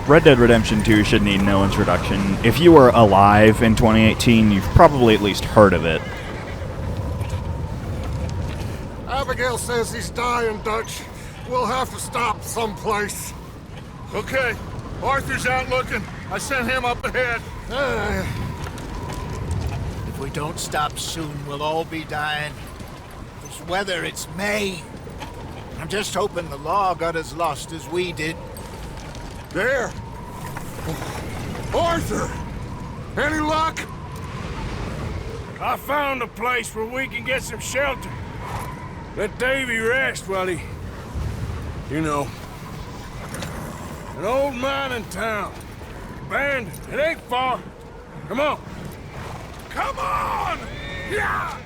Red Dead Redemption 2 should need no introduction. If you were alive in 2018, you've probably at least heard of it. Abigail says he's dying, Dutch. We'll have to stop someplace. Okay, Arthur's out looking. I sent him up ahead. If we don't stop soon, we'll all be dying. This weather, it's May. I'm just hoping the law got as lost as we did. There! Arthur! Any luck? I found a place where we can get some shelter. Let Davy rest while he... You know. An old mining town. Abandoned. It ain't far. Come on. Come on! Yeah!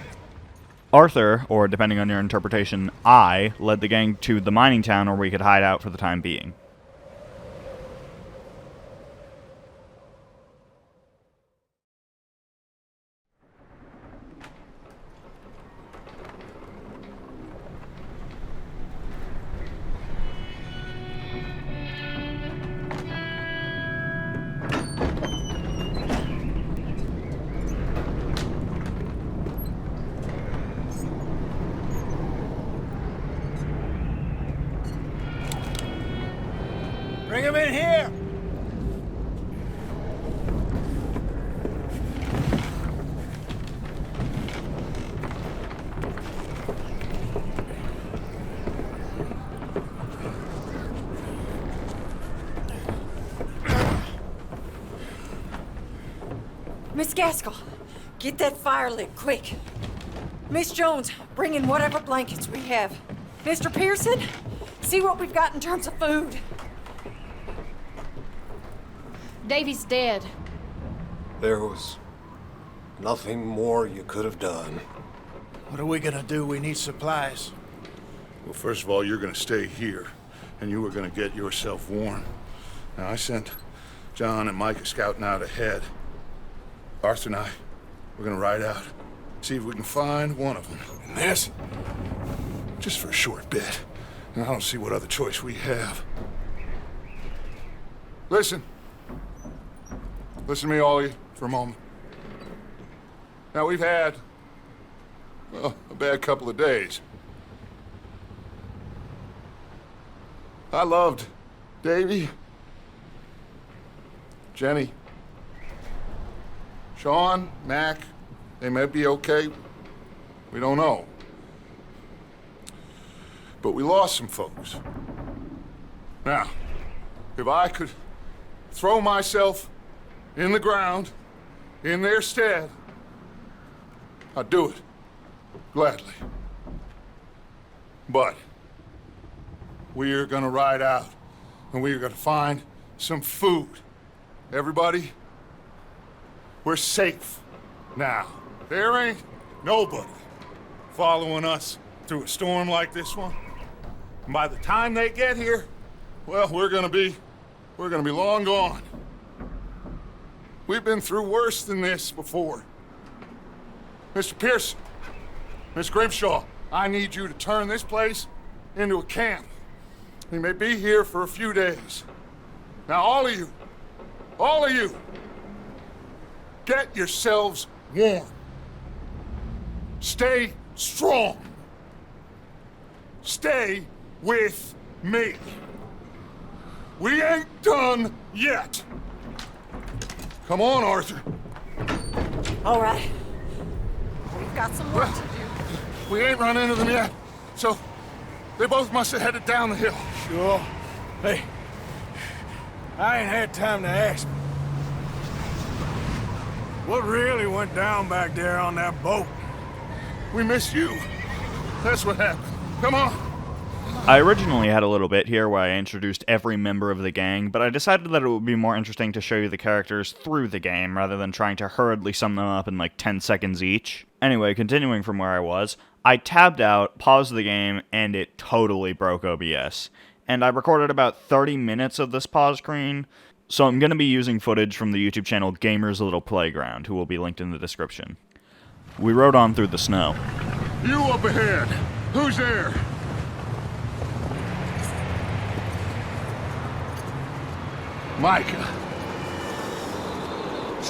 Arthur, or depending on your interpretation, I, led the gang to the mining town where we could hide out for the time being. Bring him in here! Miss Gaskell, get that fire lit, quick. Miss Jones, bring in whatever blankets we have. Mr. Pearson, see what we've got in terms of food. Davy's dead. There was nothing more you could have done. What are we gonna do? We need supplies. Well, first of all, you're gonna stay here, and you are gonna get yourself warm. Now, I sent John and Micah scouting out ahead. Arthur and I, we're gonna ride out, see if we can find one of them. And this, just for a short bit. And I don't see what other choice we have. Listen. Listen to me, all of you, for a moment. Now, we've had, well, a bad couple of days. I loved Davy, Jenny, Sean, Mac. They may be okay. We don't know. But we lost some folks. Now, if I could throw myself in the ground, in their stead, I'd do it, gladly. But we are gonna ride out, and we are gonna find some food. Everybody, we're safe now. There ain't nobody following us through a storm like this one. And by the time they get here, well, we're gonna be long gone. We've been through worse than this before. Mr. Pearson, Miss Grimshaw, I need you to turn this place into a camp. We may be here for a few days. Now, all of you, get yourselves warm. Stay strong. Stay with me. We ain't done yet. Come on, Arthur. All right. We've got some work to do. We ain't run into them yet, so they both must have headed down the hill. Sure. Hey, I ain't had time to ask. What really went down back there on that boat? We missed you. That's what happened. Come on. I originally had a little bit here where I introduced every member of the gang, but I decided that it would be more interesting to show you the characters through the game rather than trying to hurriedly sum them up in like 10 seconds each. Anyway, continuing from where I was, I tabbed out, paused the game, and it totally broke OBS. And I recorded about 30 minutes of this pause screen, so I'm going to be using footage from the YouTube channel Gamer's Little Playground, who will be linked in the description. We rode on through the snow. You up ahead. Who's there? Micah.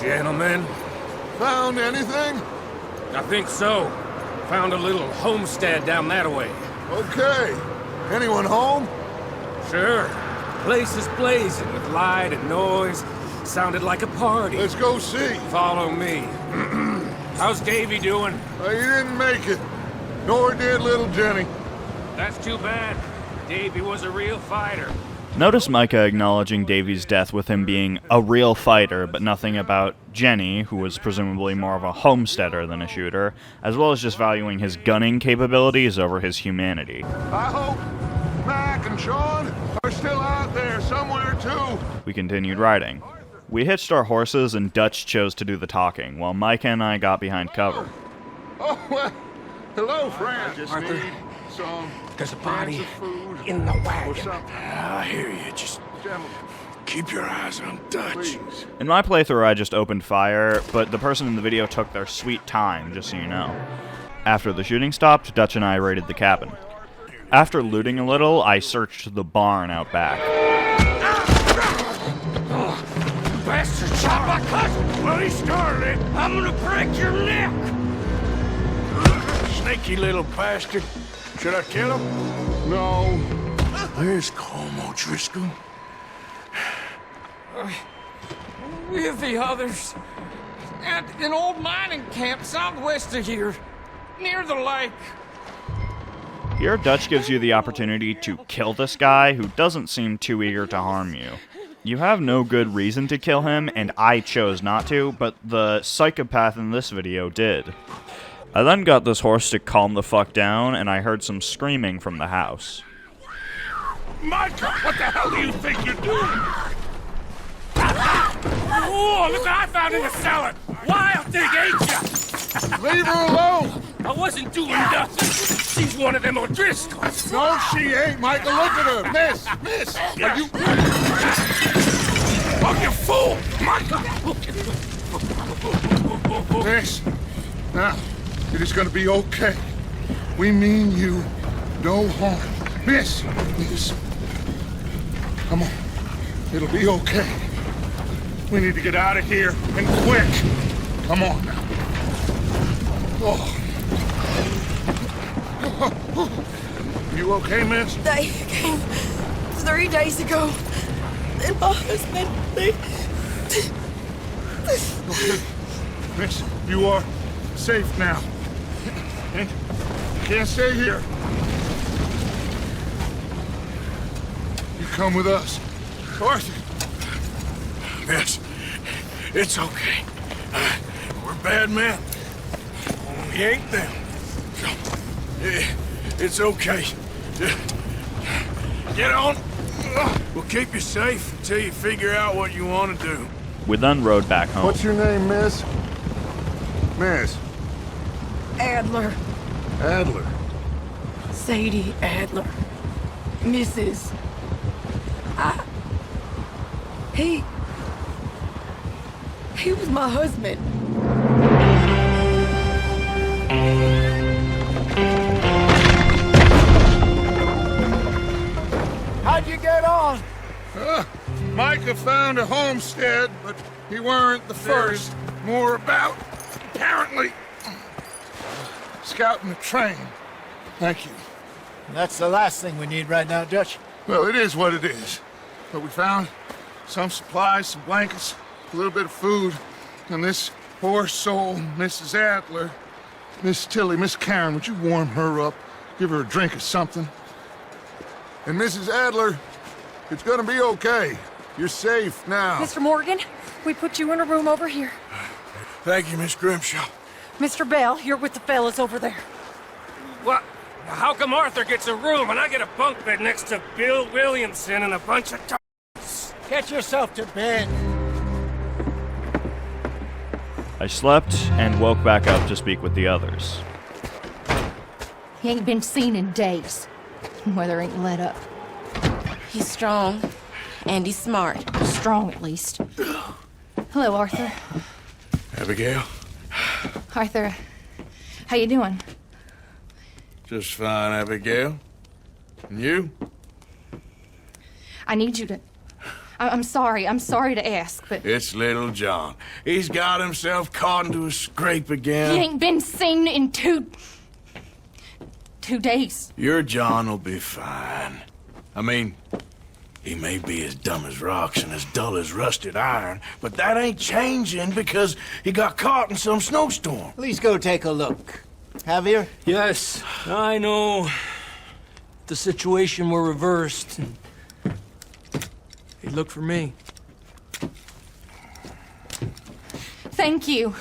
Gentlemen, Found anything? I think so. Found a little homestead down that way. Okay. Anyone home? Sure. Place is blazing with light and noise. Sounded like a party. Let's go see. Follow me. How's Davy doing? He didn't make it. Nor did little Jenny. That's too bad. Davy was a real fighter. Notice Micah acknowledging Davy's death with him being a real fighter, but nothing about Jenny, who was presumably more of a homesteader than a shooter, as well as just valuing his gunning capabilities over his humanity. I hope Mac and Sean are still out there somewhere too. We continued riding. We hitched our horses and Dutch chose to do the talking, while Micah and I got behind cover. Oh, well, hello, friend. I just Arthur, need some there's a body cans of food in the or wagon. something. I hear you. Just Gentlemen, keep your eyes on Dutch. please. In my playthrough, I just opened fire, but the person in the video took their sweet time, just so you know. After the shooting stopped, Dutch and I raided the cabin. After looting a little, I searched the barn out back. Bastard shot my cousin! Well, he started it. I'm gonna break your neck! Snaky little bastard. Should I kill him? No. Where's Colm O'Driscoll? With the others. At an old mining camp southwest of here. Near the lake. Here, Dutch gives you the opportunity to kill this guy who doesn't seem too eager to harm you. You have no good reason to kill him, and I chose not to, but the psychopath in this video did. I then got this horse to calm the fuck down, and I heard some screaming from the house. Micah, what the hell do you think you're doing? Oh, look what I found in the cellar! Wild thing, ain't ya? Leave her alone. I wasn't doing nothing. She's one of them O'Driscolls. No, she ain't, Micah. Look at her. Miss. Are you... Oh, you fool! Micah! Miss. Now, it is going to be okay. We mean you no harm. Miss. Come on. It'll be okay. We need to get out of here, and quick. Come on now. Oh. You okay, miss? They came 3 days ago. And my husband, Okay. Miss, you are safe now. And you can't stay here. You come with us. Arthur. Miss, it's okay. We're bad men. We ain't them. It's okay. Get on. We'll keep you safe until you figure out what you want to do. We then rode back home. What's your name, miss? Miss. Adler, Adler. Sadie Adler, Mrs. He was my husband. How'd you get on? Micah found a homestead, but he weren't the first. More about, apparently, scouting the train. Thank you. That's the last thing we need right now, Dutch. Well, it is what it is. But we found some supplies, some blankets, a little bit of food, and this poor soul, Mrs. Adler, Miss Tilly, Miss Karen, would you warm her up? Give her a drink or something? And Mrs. Adler, it's gonna be okay. You're safe now. Mr. Morgan, we put you in a room over here. Thank you, Miss Grimshaw. Mr. Bell, you're with the fellas over there. What? How come Arthur gets a room and I get a bunk bed next to Bill Williamson and a bunch of Get yourself to bed. I slept and woke back up to speak with the others. He ain't been seen in days. Weather ain't let up. He's strong, and he's smart. Strong, at least. Hello, Arthur. Abigail? Arthur, how you doing? Just fine, Abigail. And you? I need you to I'm sorry to ask, but It's little John. He's got himself caught into a scrape again. he ain't been seen in 2 days. Your John will be fine. I mean, he may be as dumb as rocks and as dull as rusted iron, but that ain't changing because he got caught in some snowstorm. Please go take a look. Javier? Yes, I know. The situation were reversed. He looked for me. Thank you.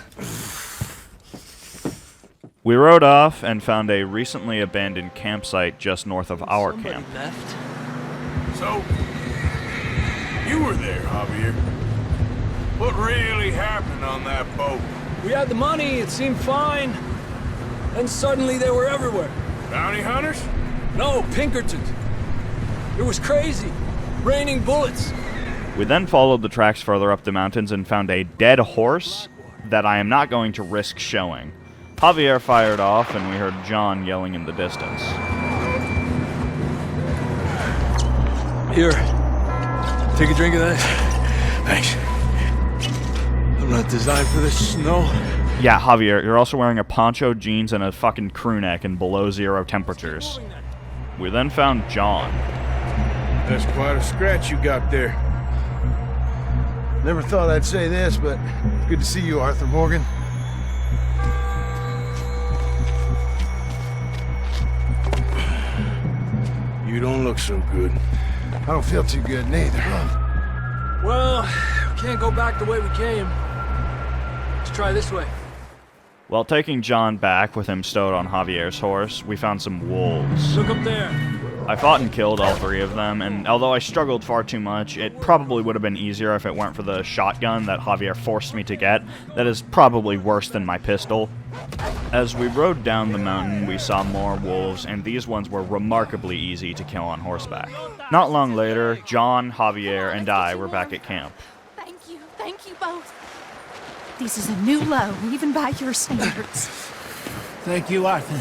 We rode off and found a recently abandoned campsite just north of our camp. Left. So, you were there, Javier. What really happened on that boat? We had the money, it seemed fine. Then suddenly they were everywhere. Bounty hunters? No, Pinkertons. It was crazy. Raining bullets. We then followed the tracks further up the mountains and found a dead horse that I am not going to risk showing. Javier fired off, and we heard John yelling in the distance. Here. Take a drink of that. Thanks. I'm not designed for this snow. Yeah, Javier, you're also wearing a poncho, jeans, and a fucking crew neck in below 0 temperatures. We then found John. That's quite a scratch you got there. Never thought I'd say this, but good to see you, Arthur Morgan. You don't look so good. I don't feel too good neither. Well, we can't go back the way we came. Let's try this way. While taking John back with him stowed on Javier's horse, we found some wolves. Look up there. I fought and killed all 3 of them, and although I struggled far too much, it probably would have been easier if it weren't for the shotgun that Javier forced me to get. That is probably worse than my pistol. As we rode down the mountain, we saw more wolves, and these ones were remarkably easy to kill on horseback. Not long later, John, Javier, and I were back at camp. Thank you both. This is a new low, even by your standards. Thank you, Arthur.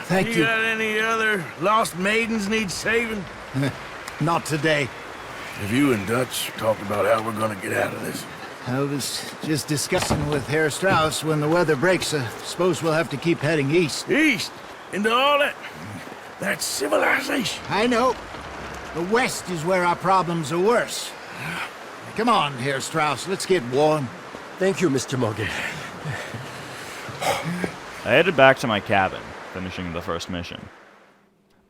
Thank you. You got any other lost maidens need saving? Not today. Have you and Dutch talked about how we're gonna get out of this? I was just discussing with Herr Strauss when the weather breaks. I suppose we'll have to keep heading east. East? Into all that civilization? I know. The west is where our problems are worse. Come on, Herr Strauss, let's get warm. Thank you, Mr. Morgan. I headed back to my cabin, finishing the first mission.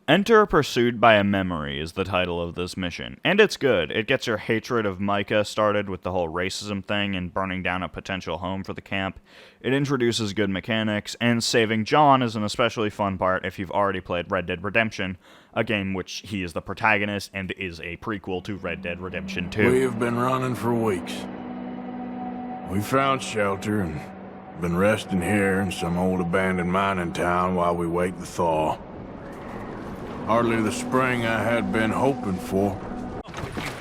Enter Pursued by a Memory is the title of this mission, and it's good. It gets your hatred of Micah started with the whole racism thing and burning down a potential home for the camp. It introduces good mechanics, and saving John is an especially fun part if you've already played Red Dead Redemption, a game which he is the protagonist and is a prequel to Red Dead Redemption 2. We have been running for weeks. We found shelter and been resting here in some old abandoned mining town while we wait the thaw. Hardly the spring I had been hoping for.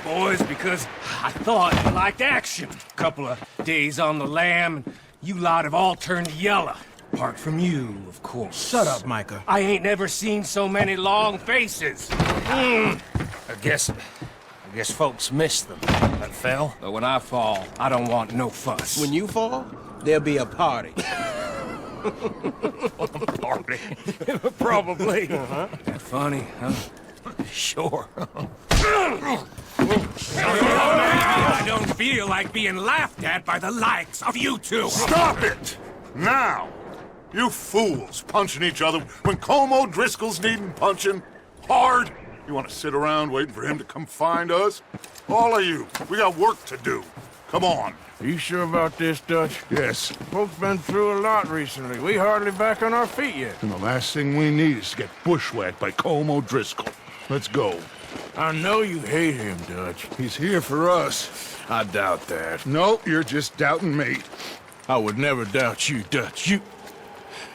Boys, because I thought you liked action. Couple of days on the lam, and you lot have all turned yellow. Apart from you, of course. Shut up, Micah. I ain't never seen so many long faces. I guess folks miss them. That fell. But when I fall, I don't want no fuss. When you fall, there'll be a party. Party? Probably. That funny, huh? Sure. I don't feel like being laughed at by the likes of you two. Stop it! Now! You fools punching each other when Como Driscoll's needing punching. Hard! You want to sit around waiting for him to come find us? All of you, we got work to do. Come on. Are you sure about this, Dutch? Yes. Folks been through a lot recently. We hardly back on our feet yet. And the last thing we need is to get bushwhacked by Como Driscoll. Let's go. I know you hate him, Dutch. He's here for us. I doubt that. No, you're just doubting me. I would never doubt you, Dutch. You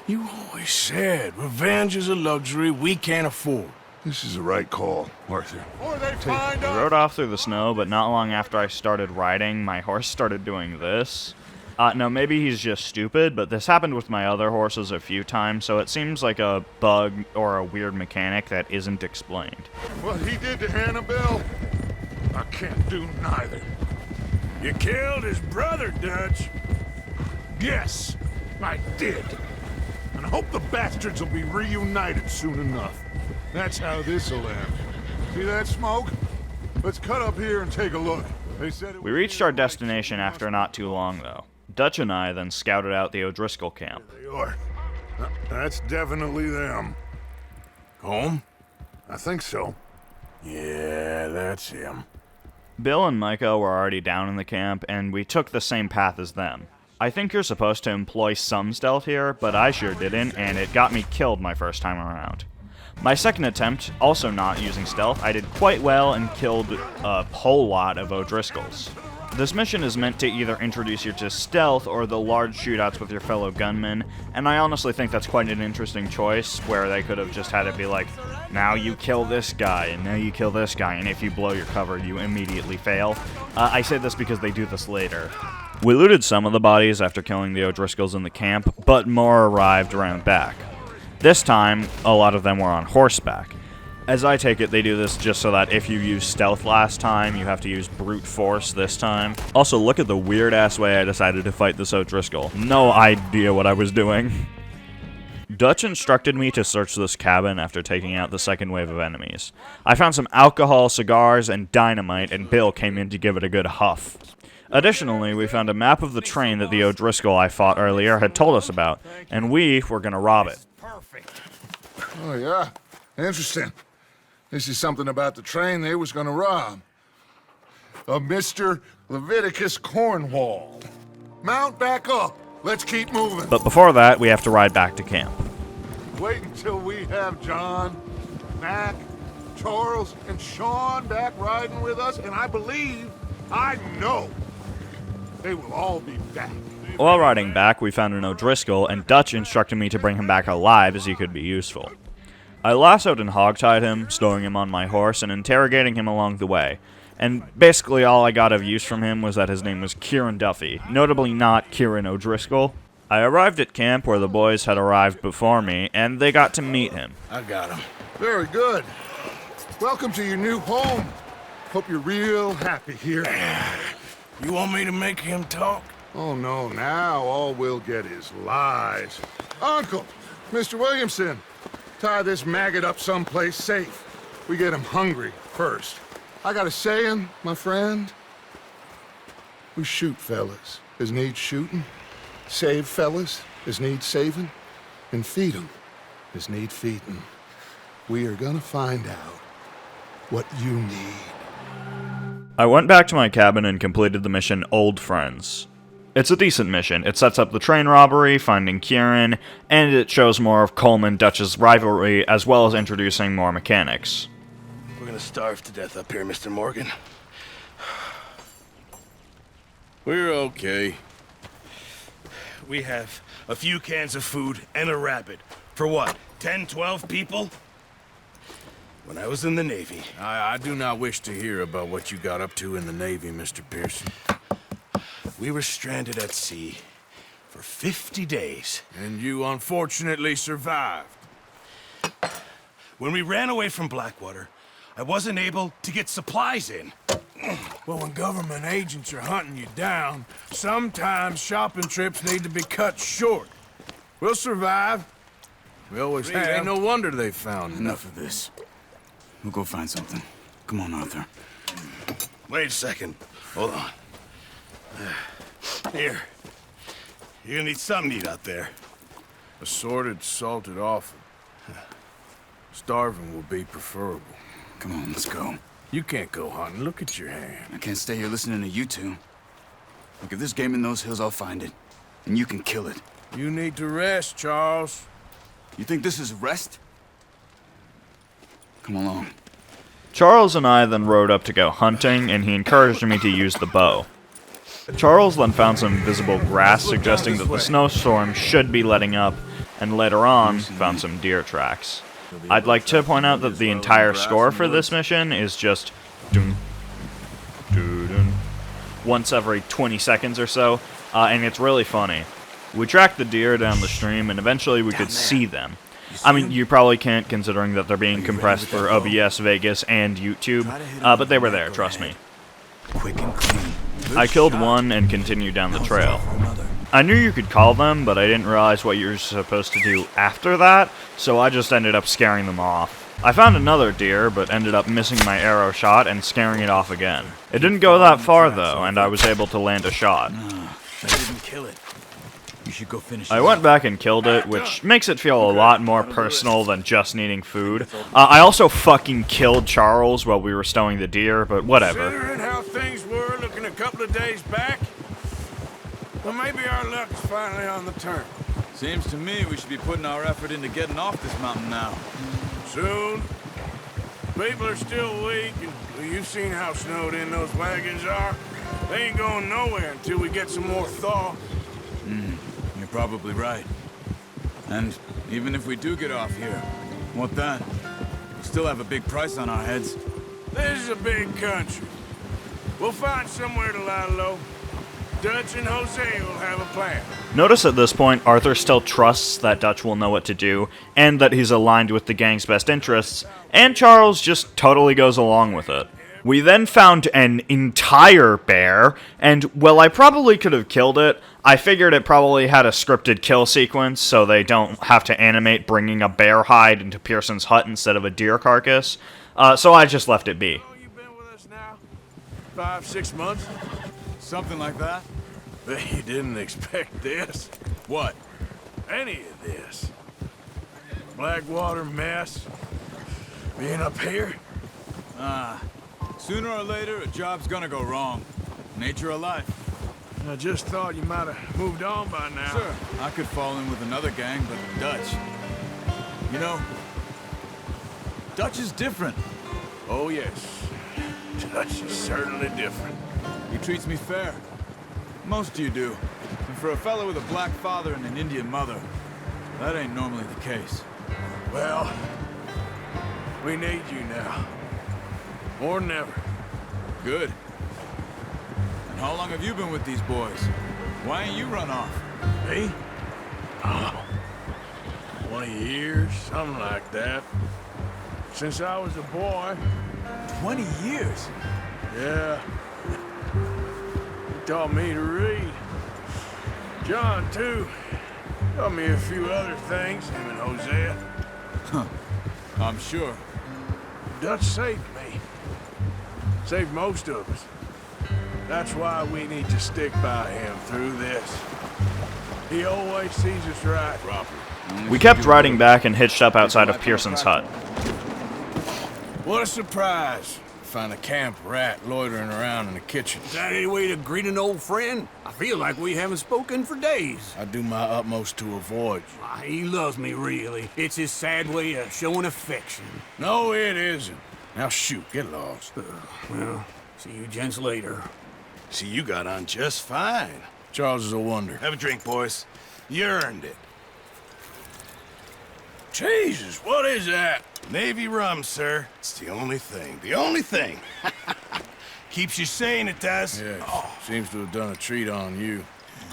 always said revenge is a luxury we can't afford. This is the right call, Arthur. Or they find We us. rode off through the snow, but not long after I started riding, my horse started doing this. No, maybe he's just stupid, but this happened with my other horses a few times, so it seems like a bug or a weird mechanic that isn't explained. What he did to Annabelle, I can't do neither. You killed his brother, Dutch. Yes, I did. And I hope the bastards will be reunited soon enough. That's how this'll end. See that smoke? Let's cut up here and take a look. They said We reached our destination after not too long, though. Dutch and I then scouted out the O'Driscoll camp. They are. That's definitely them. Home? I think so. Yeah, that's him. Bill and Micah were already down in the camp, and we took the same path as them. I think you're supposed to employ some stealth here, but I sure didn't, and it got me killed my first time around. My second attempt, also not using stealth, I did quite well and killed a whole lot of O'Driscolls. This mission is meant to either introduce you to stealth or the large shootouts with your fellow gunmen, and I honestly think that's quite an interesting choice, where they could have just had it be like, now you kill this guy, and now you kill this guy, and if you blow your cover, you immediately fail. I say this because they do this later. We looted some of the bodies after killing the O'Driscolls in the camp, but more arrived around back. This time, a lot of them were on horseback. As I take it, they do this just so that if you used stealth last time, you have to use brute force this time. Also, look at the weird-ass way I decided to fight this O'Driscoll. No idea what I was doing. Dutch instructed me to search this cabin after taking out the second wave of enemies. I found some alcohol, cigars, and dynamite, and Bill came in to give it a good huff. Additionally, we found a map of the train that the O'Driscoll I fought earlier had told us about, and we were gonna rob it. Oh, yeah? Interesting. This is something about the train they was gonna rob. A Mr. Leviticus Cornwall. Mount back up. Let's keep moving. But before that, we have to ride back to camp. Wait until we have John, Mac, Charles, and Sean back riding with us, and I know, they will all be back. While riding back, we found an O'Driscoll, and Dutch instructed me to bring him back alive as he could be useful. I lassoed and hogtied him, stowing him on my horse, and interrogating him along the way. And basically all I got of use from him was that his name was Kieran Duffy, notably not Kieran O'Driscoll. I arrived at camp where the boys had arrived before me, and they got to meet him. I got him. Very good. Welcome to your new home. Hope you're real happy here. You want me to make him talk? Oh, no, now all we'll get is lies. Uncle, Mr. Williamson, tie this maggot up someplace safe. We get him hungry first. I got a saying, my friend. We shoot fellas as need shooting, save fellas as need saving, and feed 'em as need feeding. We are gonna find out what you need. I went back to my cabin and completed the mission Old Friends. It's a decent mission. It sets up the train robbery, finding Kieran, and it shows more of Coleman Dutch's rivalry, as well as introducing more mechanics. We're gonna starve to death up here, Mr. Morgan. We're okay. We have a few cans of food and a rabbit. For what, 10, 12 people? When I was in the Navy... I do not wish to hear about what you got up to in the Navy, Mr. Pearson. We were stranded at sea for 50 days. And you unfortunately survived. When we ran away from Blackwater, I wasn't able to get supplies in. Well, when government agents are hunting you down, sometimes shopping trips need to be cut short. We'll survive. We always have. Ain't no wonder they found Enough of this. We'll go find something. Come on, Arthur. Wait a second. Hold on. Here. You're gonna need something to eat out there. Assorted, salted offal. Starving will be preferable. Come on, let's go. You can't go hunting. Look at your hand. I can't stay here listening to you two. Look, if there's game in those hills, I'll find it. And you can kill it. You need to rest, Charles. You think this is rest? Come along. Charles and I then rode up to go hunting, and he encouraged me to use the bow. Charles then found some visible grass suggesting that the snowstorm should be letting up, and later on found some deer tracks. I'd like to point out that the entire score for this mission is just dun, dun, dun, once every 20 seconds or so, and it's really funny. We tracked the deer down the stream, and eventually we could see them. I mean, you probably can't, considering that they're being compressed for OBS, Vegas, and YouTube, but they were there, trust me. Quick and clean. I killed one and continued down the trail. I knew you could call them, but I didn't realize what you're supposed to do after that, so I just ended up scaring them off. I found another deer, but ended up missing my arrow shot and scaring it off again. It didn't go that far though, and I was able to land a shot. I didn't kill it. You should go finish it. I went back and killed it, which makes it feel a lot more personal than just needing food. I also fucking killed Charles while we were stowing the deer, but whatever. Considering how things were looking a couple of days back, well, maybe our luck's finally on the turn. Seems to me we should be putting our effort into getting off this mountain now. Soon. People are still weak, and you've seen how snowed in those wagons are. They ain't going nowhere until we get some more thaw. You're probably right. And even if we do get off here, what then? We still have a big price on our heads. This is a big country. We'll find somewhere to lie low. Dutch and Jose will have a plan. Notice at this point, Arthur still trusts that Dutch will know what to do, and that he's aligned with the gang's best interests, and Charles just totally goes along with it. We then found an entire bear, and while I probably could have killed it, I figured it probably had a scripted kill sequence, so they don't have to animate bringing a bear hide into Pearson's hut instead of a deer carcass, so I just left it be. You've been with us now? 5, 6 months? Something like that? Bet you didn't expect this. What? Any of this. Blackwater mess. Being up here? Sooner or later, a job's gonna go wrong. Nature of life. I just thought you might have moved on by now. Sure, I could fall in with another gang, but Dutch. You know, Dutch is different. Oh, yes. Dutch is certainly different. He treats me fair. Most of you do. And for a fellow with a black father and an Indian mother, that ain't normally the case. Well, we need you now. More than ever. Good. And how long have you been with these boys? Why ain't you run off? Me? Oh, 20 years, something like that. Since I was a boy. 20 years? Yeah. He taught me to read. John, too. Taught me a few other things, him and Hosea. Huh. I'm sure. Dutch saved me. Saved most of us. That's why we need to stick by him through this. He always sees us right. Proper. We kept riding back and hitched up outside of Pearson's hut. What a surprise. Find a camp rat loitering around in the kitchen. Is that any way to greet an old friend? I feel like we haven't spoken for days. I do my utmost to avoid you. He loves me, really. It's his sad way of showing affection. No, it isn't. Now shoot, get lost. Well, see you gents later. See, you got on just fine. Charles is a wonder. Have a drink, boys. You earned it. Jesus, what is that? Navy rum, sir. It's the only thing. The only thing. Keeps you sane, it does. Yeah, seems to have done a treat on you.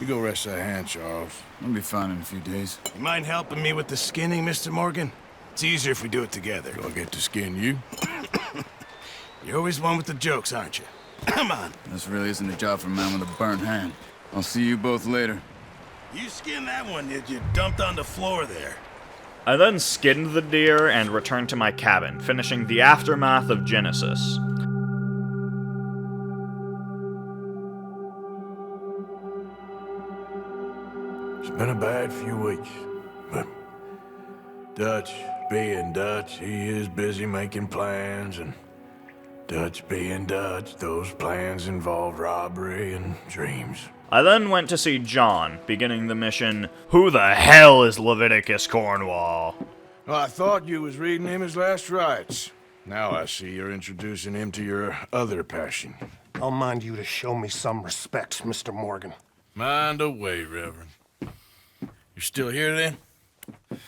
You go rest that hand, Charles. I'll be fine in a few days. You mind helping me with the skinning, Mr. Morgan? It's easier if we do it together. Do I get to skin you? You're always one with the jokes, aren't you? Come on. This really isn't a job for a man with a burnt hand. I'll see you both later. You skinned that one, did you? Dumped on the floor there. I then skinned the deer and returned to my cabin, finishing the aftermath of Genesis. It's been a bad few weeks, but Dutch being Dutch, he is busy making plans, and Dutch being Dutch, those plans involve robbery and dreams. I then went to see John, beginning the mission, Who the hell is Leviticus Cornwall? Well, I thought you was reading him his last rites. Now I see you're introducing him to your other passion. I'll mind you to show me some respect, Mr. Morgan. Mind away, Reverend. You still here, then? I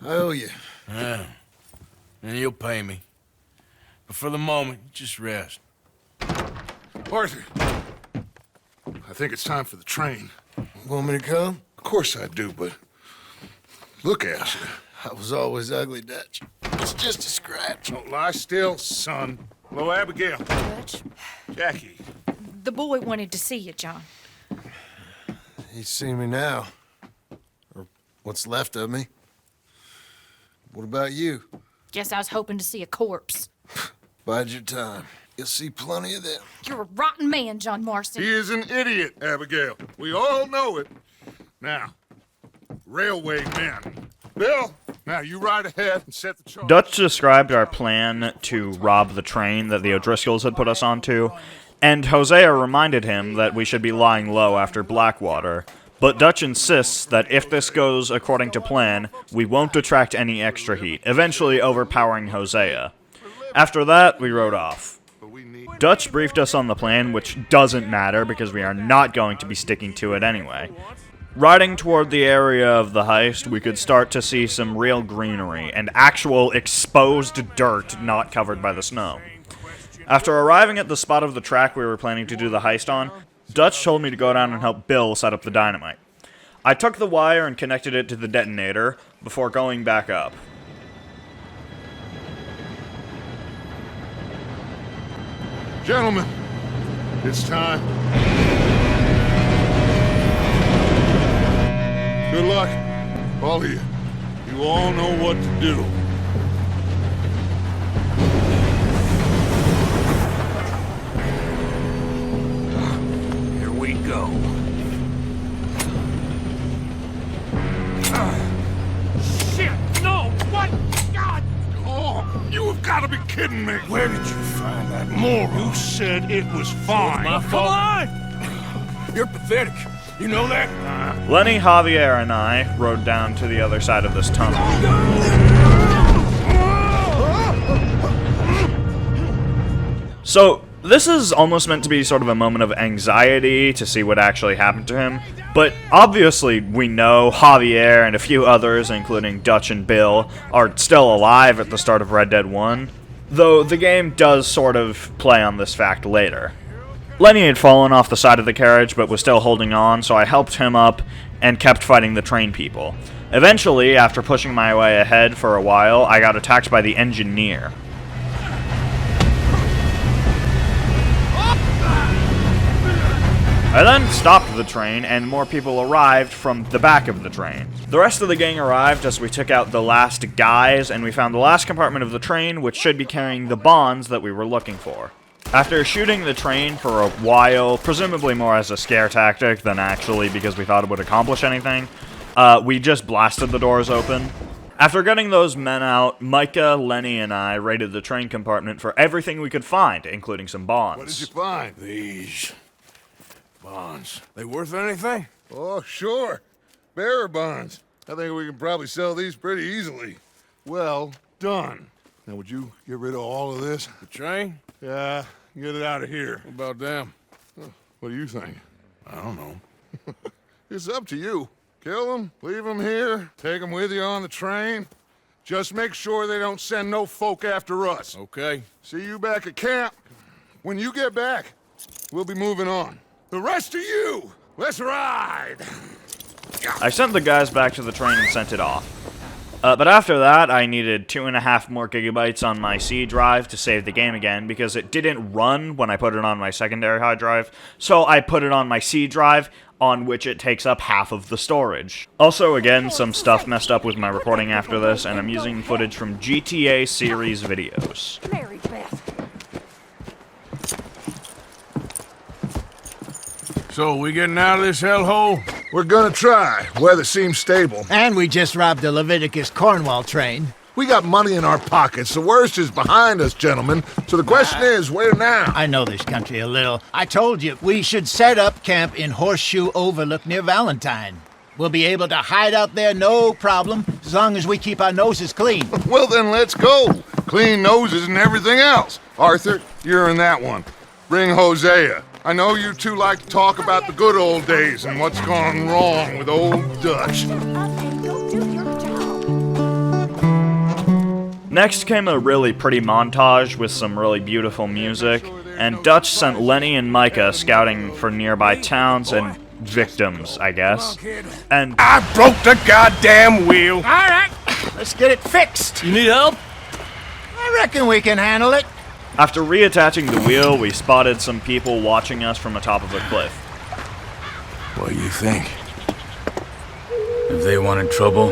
owe you. Yeah. And you'll pay me. But for the moment, just rest. Arthur, I think it's time for the train. Want me to come? Of course I do, but look at you. I was always ugly, Dutch. It's just a scratch. Don't lie still, son. Hello, Abigail. Dutch? Jackie. The boy wanted to see you, John. He's seen me now. Or what's left of me. What about you? Guess I was hoping to see a corpse. Bide your time. You'll see plenty of them. You're a rotten man, John Marston. He is an idiot, Abigail. We all know it. Now, railway men. Bill, now you ride ahead and set the charge. Dutch described our plan to rob the train that the O'Driscolls had put us onto, and Hosea reminded him that we should be lying low after Blackwater. But Dutch insists that if this goes according to plan, we won't attract any extra heat, eventually overpowering Hosea. After that, we rode off. Dutch briefed us on the plan, which doesn't matter because we are not going to be sticking to it anyway. Riding toward the area of the heist, we could start to see some real greenery and actual exposed dirt not covered by the snow. After arriving at the spot of the track we were planning to do the heist on, Dutch told me to go down and help Bill set up the dynamite. I took the wire and connected it to the detonator before going back up. Gentlemen, it's time. Good luck, all of you. You all know what to do. Here we go. Shit, no! What? God! Oh, you have got to be kidding me! Where did you find that moron? You said it was fine. My fault. Come on! You're pathetic. You know that? Lenny, Javier, and I rode down to the other side of this tunnel. So, this is almost meant to be sort of a moment of anxiety to see what actually happened to him, but obviously we know Javier and a few others, including Dutch and Bill, are still alive at the start of Red Dead 1, though the game does sort of play on this fact later. Lenny had fallen off the side of the carriage but was still holding on, so I helped him up and kept fighting the train people. Eventually, after pushing my way ahead for a while, I got attacked by the engineer. I then stopped the train, and more people arrived from the back of the train. The rest of the gang arrived as we took out the last guys, and we found the last compartment of the train, which should be carrying the bonds that we were looking for. After shooting the train for a while, presumably more as a scare tactic than actually because we thought it would accomplish anything, we just blasted the doors open. After getting those men out, Micah, Lenny, and I raided the train compartment for everything we could find, including some bonds. What did you find? These bonds. They worth anything? Oh, sure. Bearer bonds. I think we can probably sell these pretty easily. Well done. Now, would you get rid of all of this? The train? Yeah, get it out of here. What about them? What do you think? I don't know. It's up to you. Kill them, leave them here, take them with you on the train. Just make sure they don't send no folk after us. Okay. See you back at camp. When you get back, we'll be moving on. The rest of you, let's ride! I sent the guys back to the train and sent it off. But after that, I needed 2.5 more gigabytes on my C drive to save the game again, because it didn't run when I put it on my secondary hard drive, so I put it on my C drive, on which it takes up half of the storage. Also, again, some stuff messed up with my recording after this, and I'm using footage from GTA series videos. Mary Beth. So, we getting out of this hellhole? We're gonna try. Weather seems stable. And we just robbed the Leviticus Cornwall train. We got money in our pockets. The worst is behind us, gentlemen. So the question is, where now? I know this country a little. I told you, we should set up camp in Horseshoe Overlook near Valentine. We'll be able to hide out there, no problem, as long as we keep our noses clean. Well, then let's go. Clean noses and everything else. Arthur, you're in that one. Bring Hosea. I know you two like to talk about the good old days and what's gone wrong with old Dutch. Next came a really pretty montage with some really beautiful music, and Dutch sent Lenny and Micah scouting for nearby towns and victims, I guess. And I broke the goddamn wheel. All right, let's get it fixed. You need help? I reckon we can handle it. After reattaching the wheel, we spotted some people watching us from atop of a cliff. What do you think? If they wanted trouble,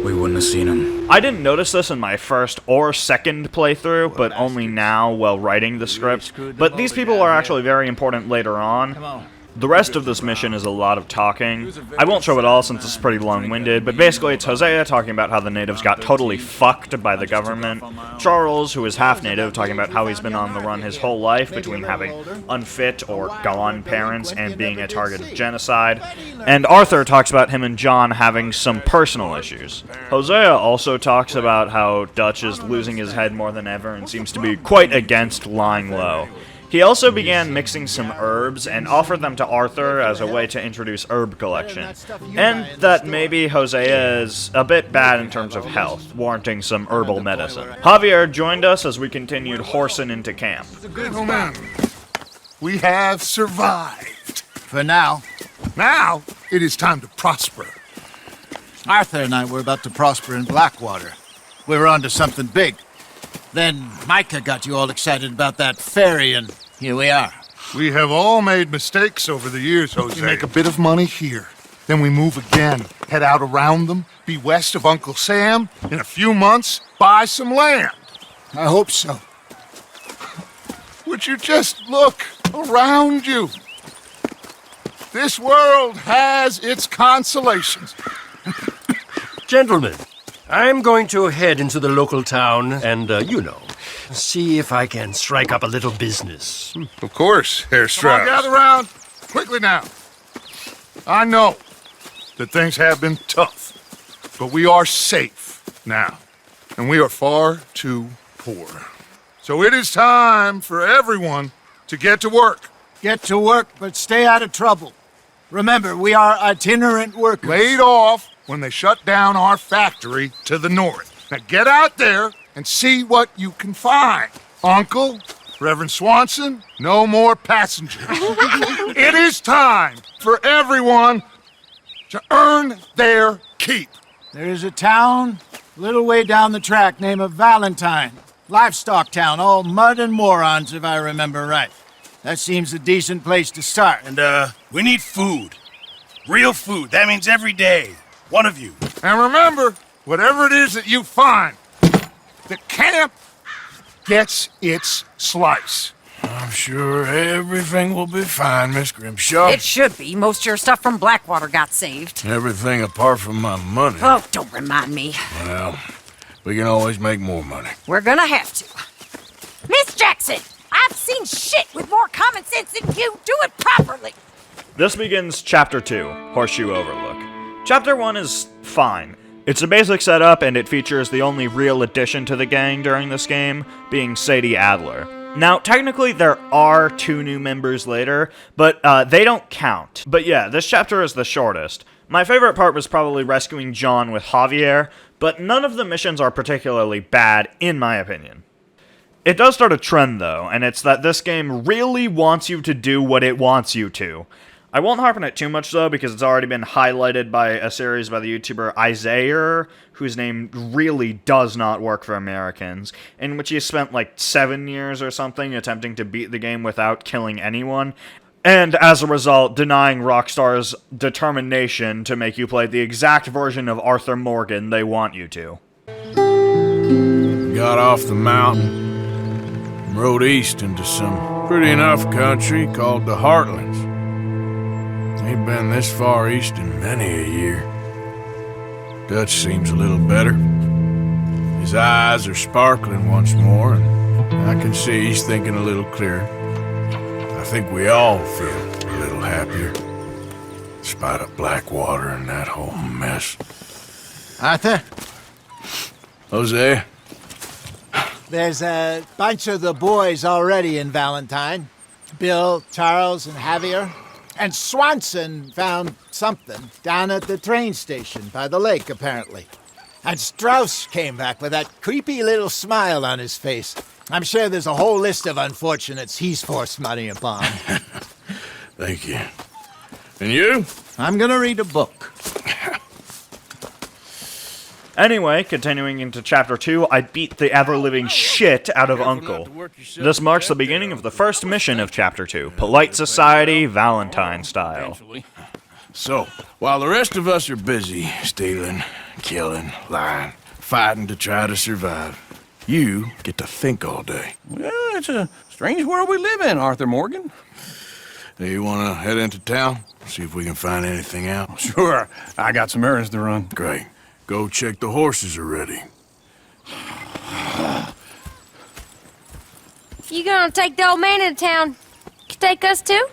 we wouldn't have seen them. I didn't notice this in my first or second playthrough, but only now while writing the script. But these people are actually very important later on. The rest of this mission is a lot of talking. I won't show it all since it's pretty long-winded, but basically it's Hosea talking about how the natives got totally fucked by the government, Charles, who is half-native, talking about how he's been on the run his whole life between having unfit or gone parents and being a target of genocide, and Arthur talks about him and John having some personal issues. Hosea also talks about how Dutch is losing his head more than ever and seems to be quite against lying low. He also began mixing some herbs and offered them to Arthur as a way to introduce herb collection, and that maybe Hosea is a bit bad in terms of health, warranting some herbal medicine. Javier joined us as we continued horsing into camp. Gentlemen, we have survived. For now. Now, it is time to prosper. Arthur and I were about to prosper in Blackwater. We were onto something big. Then Micah got you all excited about that ferry, and here we are. We have all made mistakes over the years, Jose. We make a bit of money here. Then we move again, head out around them, be west of Uncle Sam. In a few months, buy some land. I hope so. Would you just look around you? This world has its consolations. Gentlemen, I'm going to head into the local town and, see if I can strike up a little business. Of course, Herr Strauss. Come on, gather round. Quickly now. I know that things have been tough, but we are safe now, and we are far too poor. So it is time for everyone to get to work. Get to work, but stay out of trouble. Remember, we are itinerant workers. Laid off when they shut down our factory to the north. Now get out there and see what you can find. Uncle, Reverend Swanson, no more passengers. It is time for everyone to earn their keep. There is a town a little way down the track named Valentine. Livestock town, all mud and morons, if I remember right. That seems a decent place to start. And, we need food. Real food. That means every day. One of you. And remember, whatever it is that you find, the camp gets its slice. I'm sure everything will be fine, Miss Grimshaw. It should be. Most of your stuff from Blackwater got saved. Everything apart from my money. Oh, don't remind me. Well, we can always make more money. We're gonna have to. Miss Jackson, I've seen shit with more common sense than you. Do it properly. This begins Chapter 2, Horseshoe Overlook. Chapter 1 is fine. It's a basic setup, and it features the only real addition to the gang during this game, being Sadie Adler. Now, technically there are 2 new members later, but they don't count. But yeah, this chapter is the shortest. My favorite part was probably rescuing John with Javier, but none of the missions are particularly bad, in my opinion. It does start a trend, though, and it's that this game really wants you to do what it wants you to. I won't harp on it too much, though, because it's already been highlighted by a series by the YouTuber Isaiah, whose name really does not work for Americans, in which he spent like 7 years or something attempting to beat the game without killing anyone, and as a result, denying Rockstar's determination to make you play the exact version of Arthur Morgan they want you to. Got off the mountain and rode east into some pretty enough country called the Heartlands. Ain't been this far east in many a year. Dutch seems a little better. His eyes are sparkling once more, and I can see he's thinking a little clearer. I think we all feel a little happier, in spite of Blackwater and that whole mess. Arthur? Jose? There's a bunch of the boys already in Valentine. Bill, Charles, and Javier. And Swanson found something down at the train station by the lake, apparently. And Strauss came back with that creepy little smile on his face. I'm sure there's a whole list of unfortunates he's forced money upon. Thank you. And you? I'm gonna read a book. Anyway, continuing into Chapter 2, I beat the ever-living shit out of Uncle. This marks the beginning of the first mission of Chapter 2, Polite Society, Valentine style. So, while the rest of us are busy stealing, killing, lying, fighting to try to survive, you get to think all day. Well, it's a strange world we live in, Arthur Morgan. Hey, you want to head into town? See if we can find anything out? Sure. I got some errands to run. Great. Go check the horses are ready. You gonna take the old man into town? Can take us too?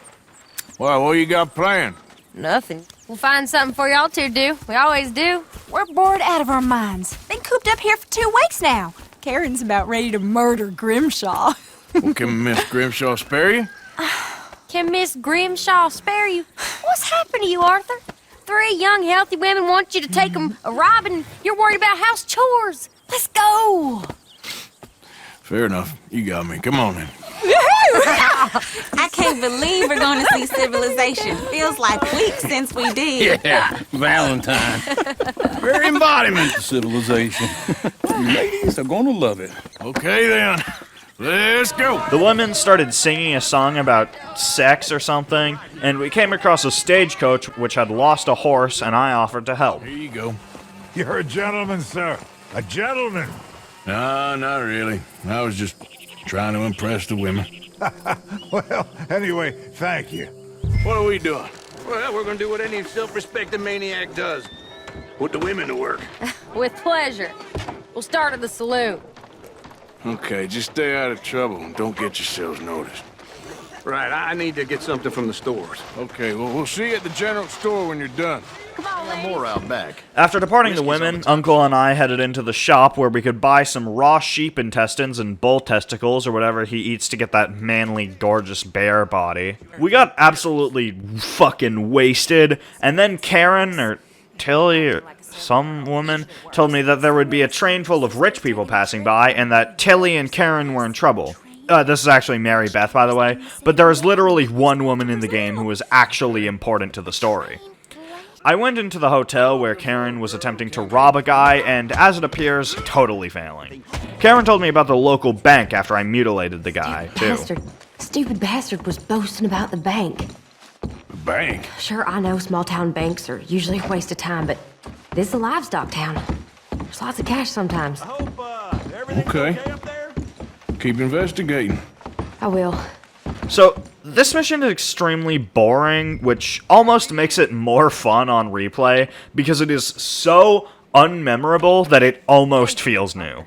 Well, what you got planned? Nothing. We'll find something for y'all to do. We always do. We're bored out of our minds. Been cooped up here for 2 weeks now. Karen's about ready to murder Grimshaw. Well, can Miss Grimshaw spare you? Can Miss Grimshaw spare you? What's happened to you, Arthur? 3 young, healthy women want you to take them a robbing. You're worried about house chores. Let's go. Fair enough. You got me. Come on then. I can't believe we're going to see civilization. Feels like weeks since we did. Yeah, Valentine. Very embodiment of civilization. You ladies are going to love it. Okay then. Let's go. The women started singing a song about sex or something, and we came across a stagecoach which had lost a horse, and I offered to help. Here you go. You're a gentleman, sir. A gentleman. No, not really. I was just trying to impress the women. Well, anyway, thank you. What are we doing? Well, we're going to do what any self-respecting maniac does. Put the women to work. With pleasure. We'll start at the saloon. Okay, just stay out of trouble and don't get yourselves noticed. Right, I need to get something from the stores. Okay, well, we'll see you at the general store when you're done. Come on, ladies. More out back. After departing the women, Uncle and I headed into the shop where we could buy some raw sheep intestines and bull testicles or whatever he eats to get that manly, gorgeous bear body. We got absolutely fucking wasted, and then Karen, or Tilly, or some woman, told me that there would be a train full of rich people passing by and that Tilly and Karen were in trouble. This is actually Mary Beth, by the way, but there is literally one woman in the game who is actually important to the story. I went into the hotel where Karen was attempting to rob a guy, and as it appears, totally failing. Karen told me about the local bank after I mutilated the guy, too. Stupid bastard was boasting about the bank. The bank? Sure, I know small town banks are usually a waste of time, but this is a livestock town. There's lots of cash sometimes. Okay. Keep investigating. I will. So, this mission is extremely boring, which almost makes it more fun on replay, because it is so unmemorable that it almost feels new.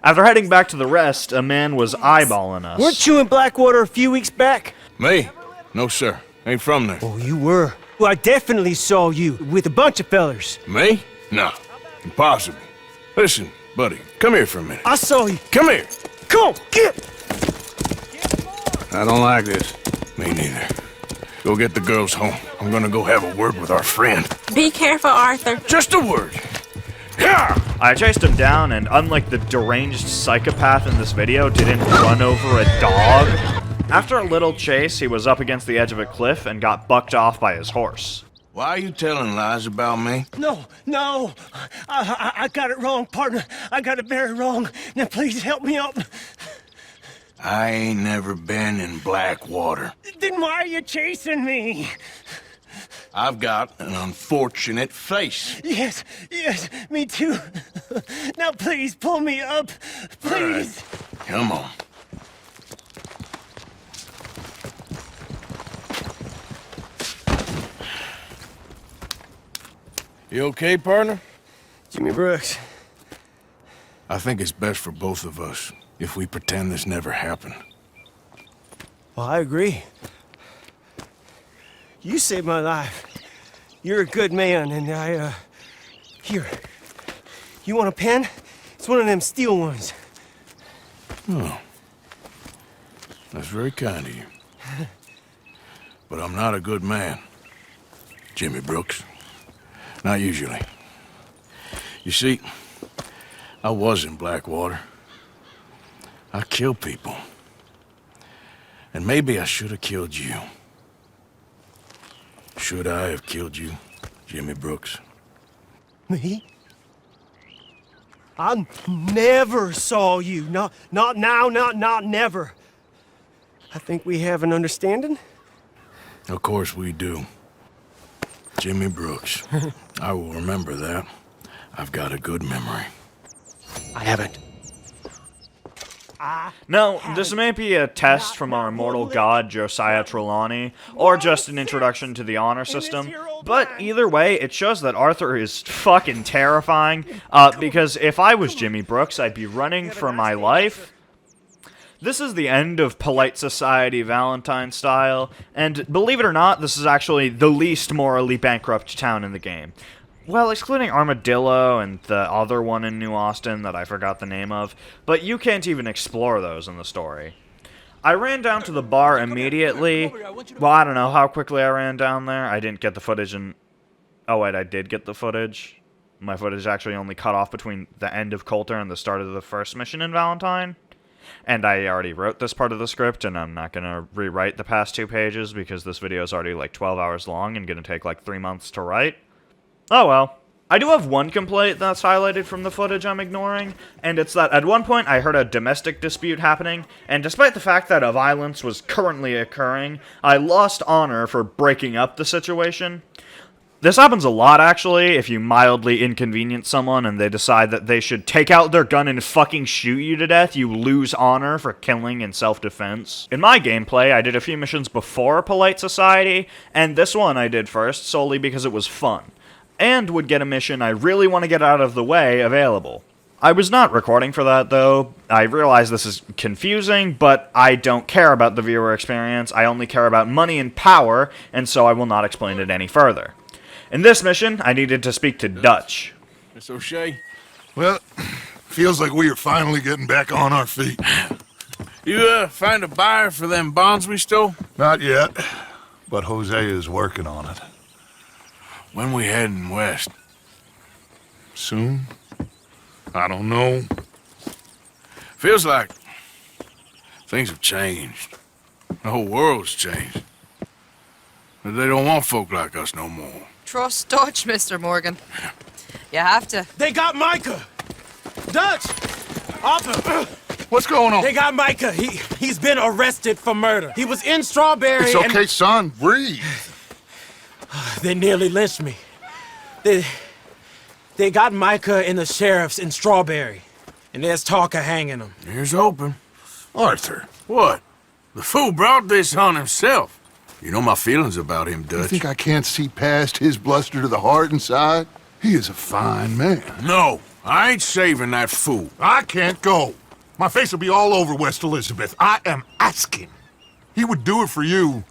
After heading back to the rest, a man was eyeballing us. Weren't you in Blackwater a few weeks back? Me? No, sir. Ain't from there. Oh, you were. Well, I definitely saw you with a bunch of fellers. Me? No. Impossible. Listen, buddy, come here for a minute. I saw you. Come here. Come on, get! I don't like this. Me neither. Go get the girls home. I'm gonna go have a word with our friend. Be careful, Arthur. Just a word. Yeah! I chased him down, and unlike the deranged psychopath in this video, didn't run over a dog. After a little chase, he was up against the edge of a cliff and got bucked off by his horse. Why are you telling lies about me? No. I got it wrong, partner. I got it very wrong. Now, please help me up. I ain't never been in Blackwater. Then why are you chasing me? I've got an unfortunate face. Yes, me too. Now, please, pull me up. Please. Right. Come on. You okay, partner? Jimmy Brooks. I think it's best for both of us if we pretend this never happened. Well, I agree. You saved my life. You're a good man, and Here. You want a pen? It's one of them steel ones. Oh. That's very kind of you. But I'm not a good man, Jimmy Brooks. Not usually. You see, I was in Blackwater. I killed people. And maybe I should have killed you. Should I have killed you, Jimmy Brooks? Me? I never saw you. Not now, not never. I think we have an understanding. Of course we do. Jimmy Brooks. I will remember that. I've got a good memory. I haven't. Now, this may be a test from our immortal god, Josiah Trelawney, or just an introduction to the honor system, but either way, it shows that Arthur is fucking terrifying, because if I was Jimmy Brooks, I'd be running for my life. This is the end of Polite Society Valentine style, and believe it or not, this is actually the least morally bankrupt town in the game. Well, excluding Armadillo and the other one in New Austin that I forgot the name of, but you can't even explore those in the story. I ran down to the bar immediately. Well, I don't know how quickly I ran down there. I didn't get the footage and... Oh, wait, I did get the footage. My footage actually only cut off between the end of Coulter and the start of the first mission in Valentine. And I already wrote this part of the script, and I'm not going to rewrite the past 2 pages because this video is already like 12 hours long and going to take like 3 months to write. Oh well. I do have one complaint that's highlighted from the footage I'm ignoring, and it's that at one point I heard a domestic dispute happening, and despite the fact that a violence was currently occurring, I lost honor for breaking up the situation. This happens a lot, actually, if you mildly inconvenience someone and they decide that they should take out their gun and fucking shoot you to death, you lose honor for killing in self-defense. In my gameplay, I did a few missions before Polite Society, and this one I did first solely because it was fun, and would get a mission I really want to get out of the way available. I was not recording for that, though. I realize this is confusing, but I don't care about the viewer experience. I only care about money and power, and so I will not explain it any further. In this mission, I needed to speak to Dutch. Miss O'Shea? Well, feels like we are finally getting back on our feet. You, find a buyer for them bonds we stole? Not yet, but Jose is working on it. When we heading west? Soon? I don't know. Feels like things have changed. The whole world's changed. But they don't want folk like us no more. Trust Dutch, Mr. Morgan. You have to. They got Micah! Dutch! Arthur! What's going on? They got Micah. He's been arrested for murder. He was in Strawberry. It's okay, son. Breathe. They nearly lynched me. They got Micah and the sheriffs in Strawberry. And there's talk of hanging him. Here's hoping. Arthur. What? The fool brought this on himself. You know my feelings about him, Dutch. You think I can't see past his bluster to the heart inside? He is a fine man. No, I ain't saving that fool. I can't go. My face will be all over West Elizabeth. I am asking. He would do it for you.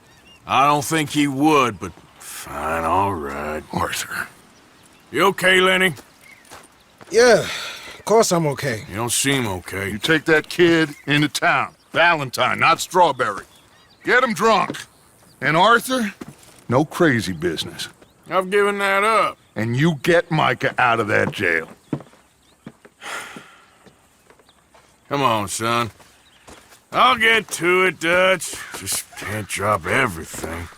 I don't think he would, but fine, all right. Arthur. You okay, Lenny? Yeah, of course I'm okay. You don't seem okay. You take that kid into town. Valentine, not Strawberry. Get him drunk. And Arthur, no crazy business. I've given that up. And you get Micah out of that jail. Come on, son. I'll get to it, Dutch. Just can't drop everything.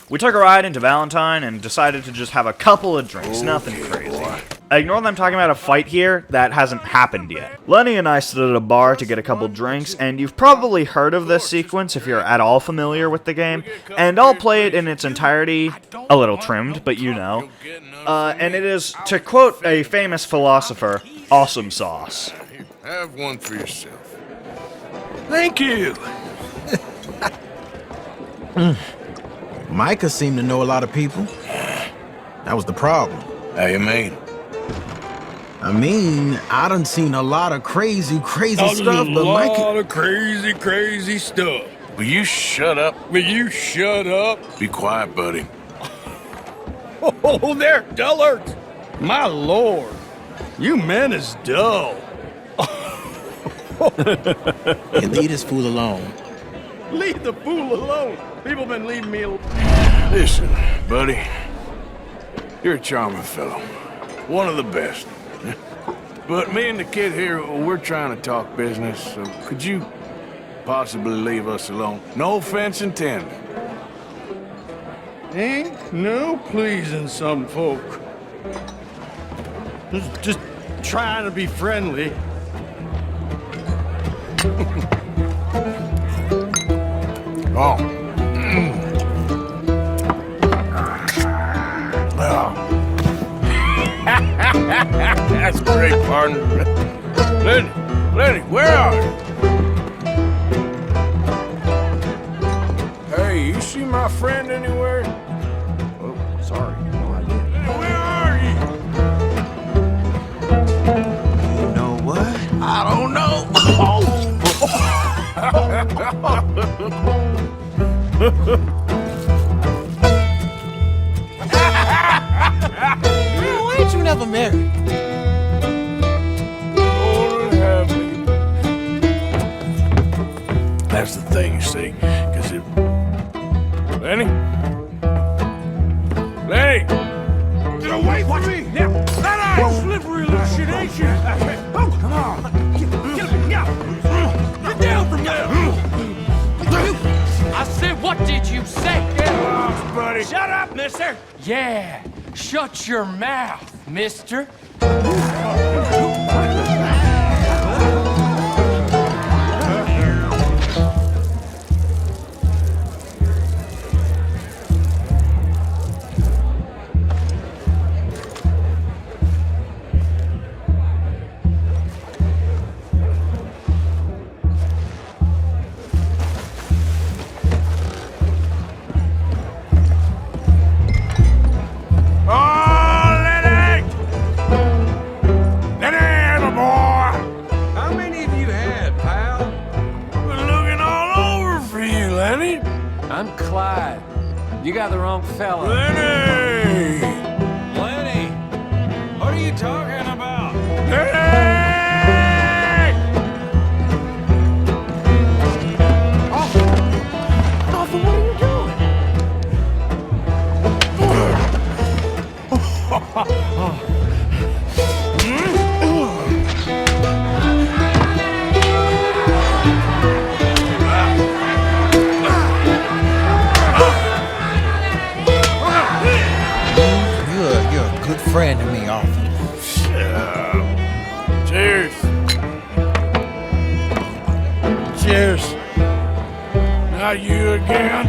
We took a ride into Valentine and decided to just have a couple of drinks, nothing crazy. Boy. Ignore them talking about a fight here, that hasn't happened yet. Lenny and I stood at a bar to get a couple drinks, and you've probably heard of this sequence if you're at all familiar with the game, and I'll play it in its entirety, a little trimmed, but you know. And it is, to quote a famous philosopher, awesome sauce. Have one for yourself. Thank you. Micah seemed to know a lot of people. That was the problem. How you mean? I mean, I done seen a lot of crazy stuff, but A Micah... lot of crazy stuff. Will you shut up? Will you shut up? Be quiet, buddy. Oh, they're dullards. My lord, you men is dull. You leave this fool alone. Leave the fool alone. People been leaving me alone. Listen, buddy. You're a charming fellow. One of the best. But me and the kid here, we're trying to talk business, so could you possibly leave us alone? No offense intended. Ain't no pleasing some folk. Just trying to be friendly. Oh. That's great, partner. Lenny, where are you? Hey, you see my friend anywhere? Oh, sorry. No, I didn't. Lenny, where are you? You know what? I don't know. Why ain't you never married? Lord have me. That's the thing, you see, because it... Lenny? Lenny! Get away from me! Now, that slippery little shit, ain't you? Oh, come on! Get down from there! I said, what did you say? Get lost, buddy! Shut up, mister! Yeah, shut your mouth, mister. I'm Clyde. You got the wrong fella. Lenny! Lenny! What are you talking about? Lenny! Arthur, what are you You're a good friend to me, Arthur. Cheers. Cheers. Not you again?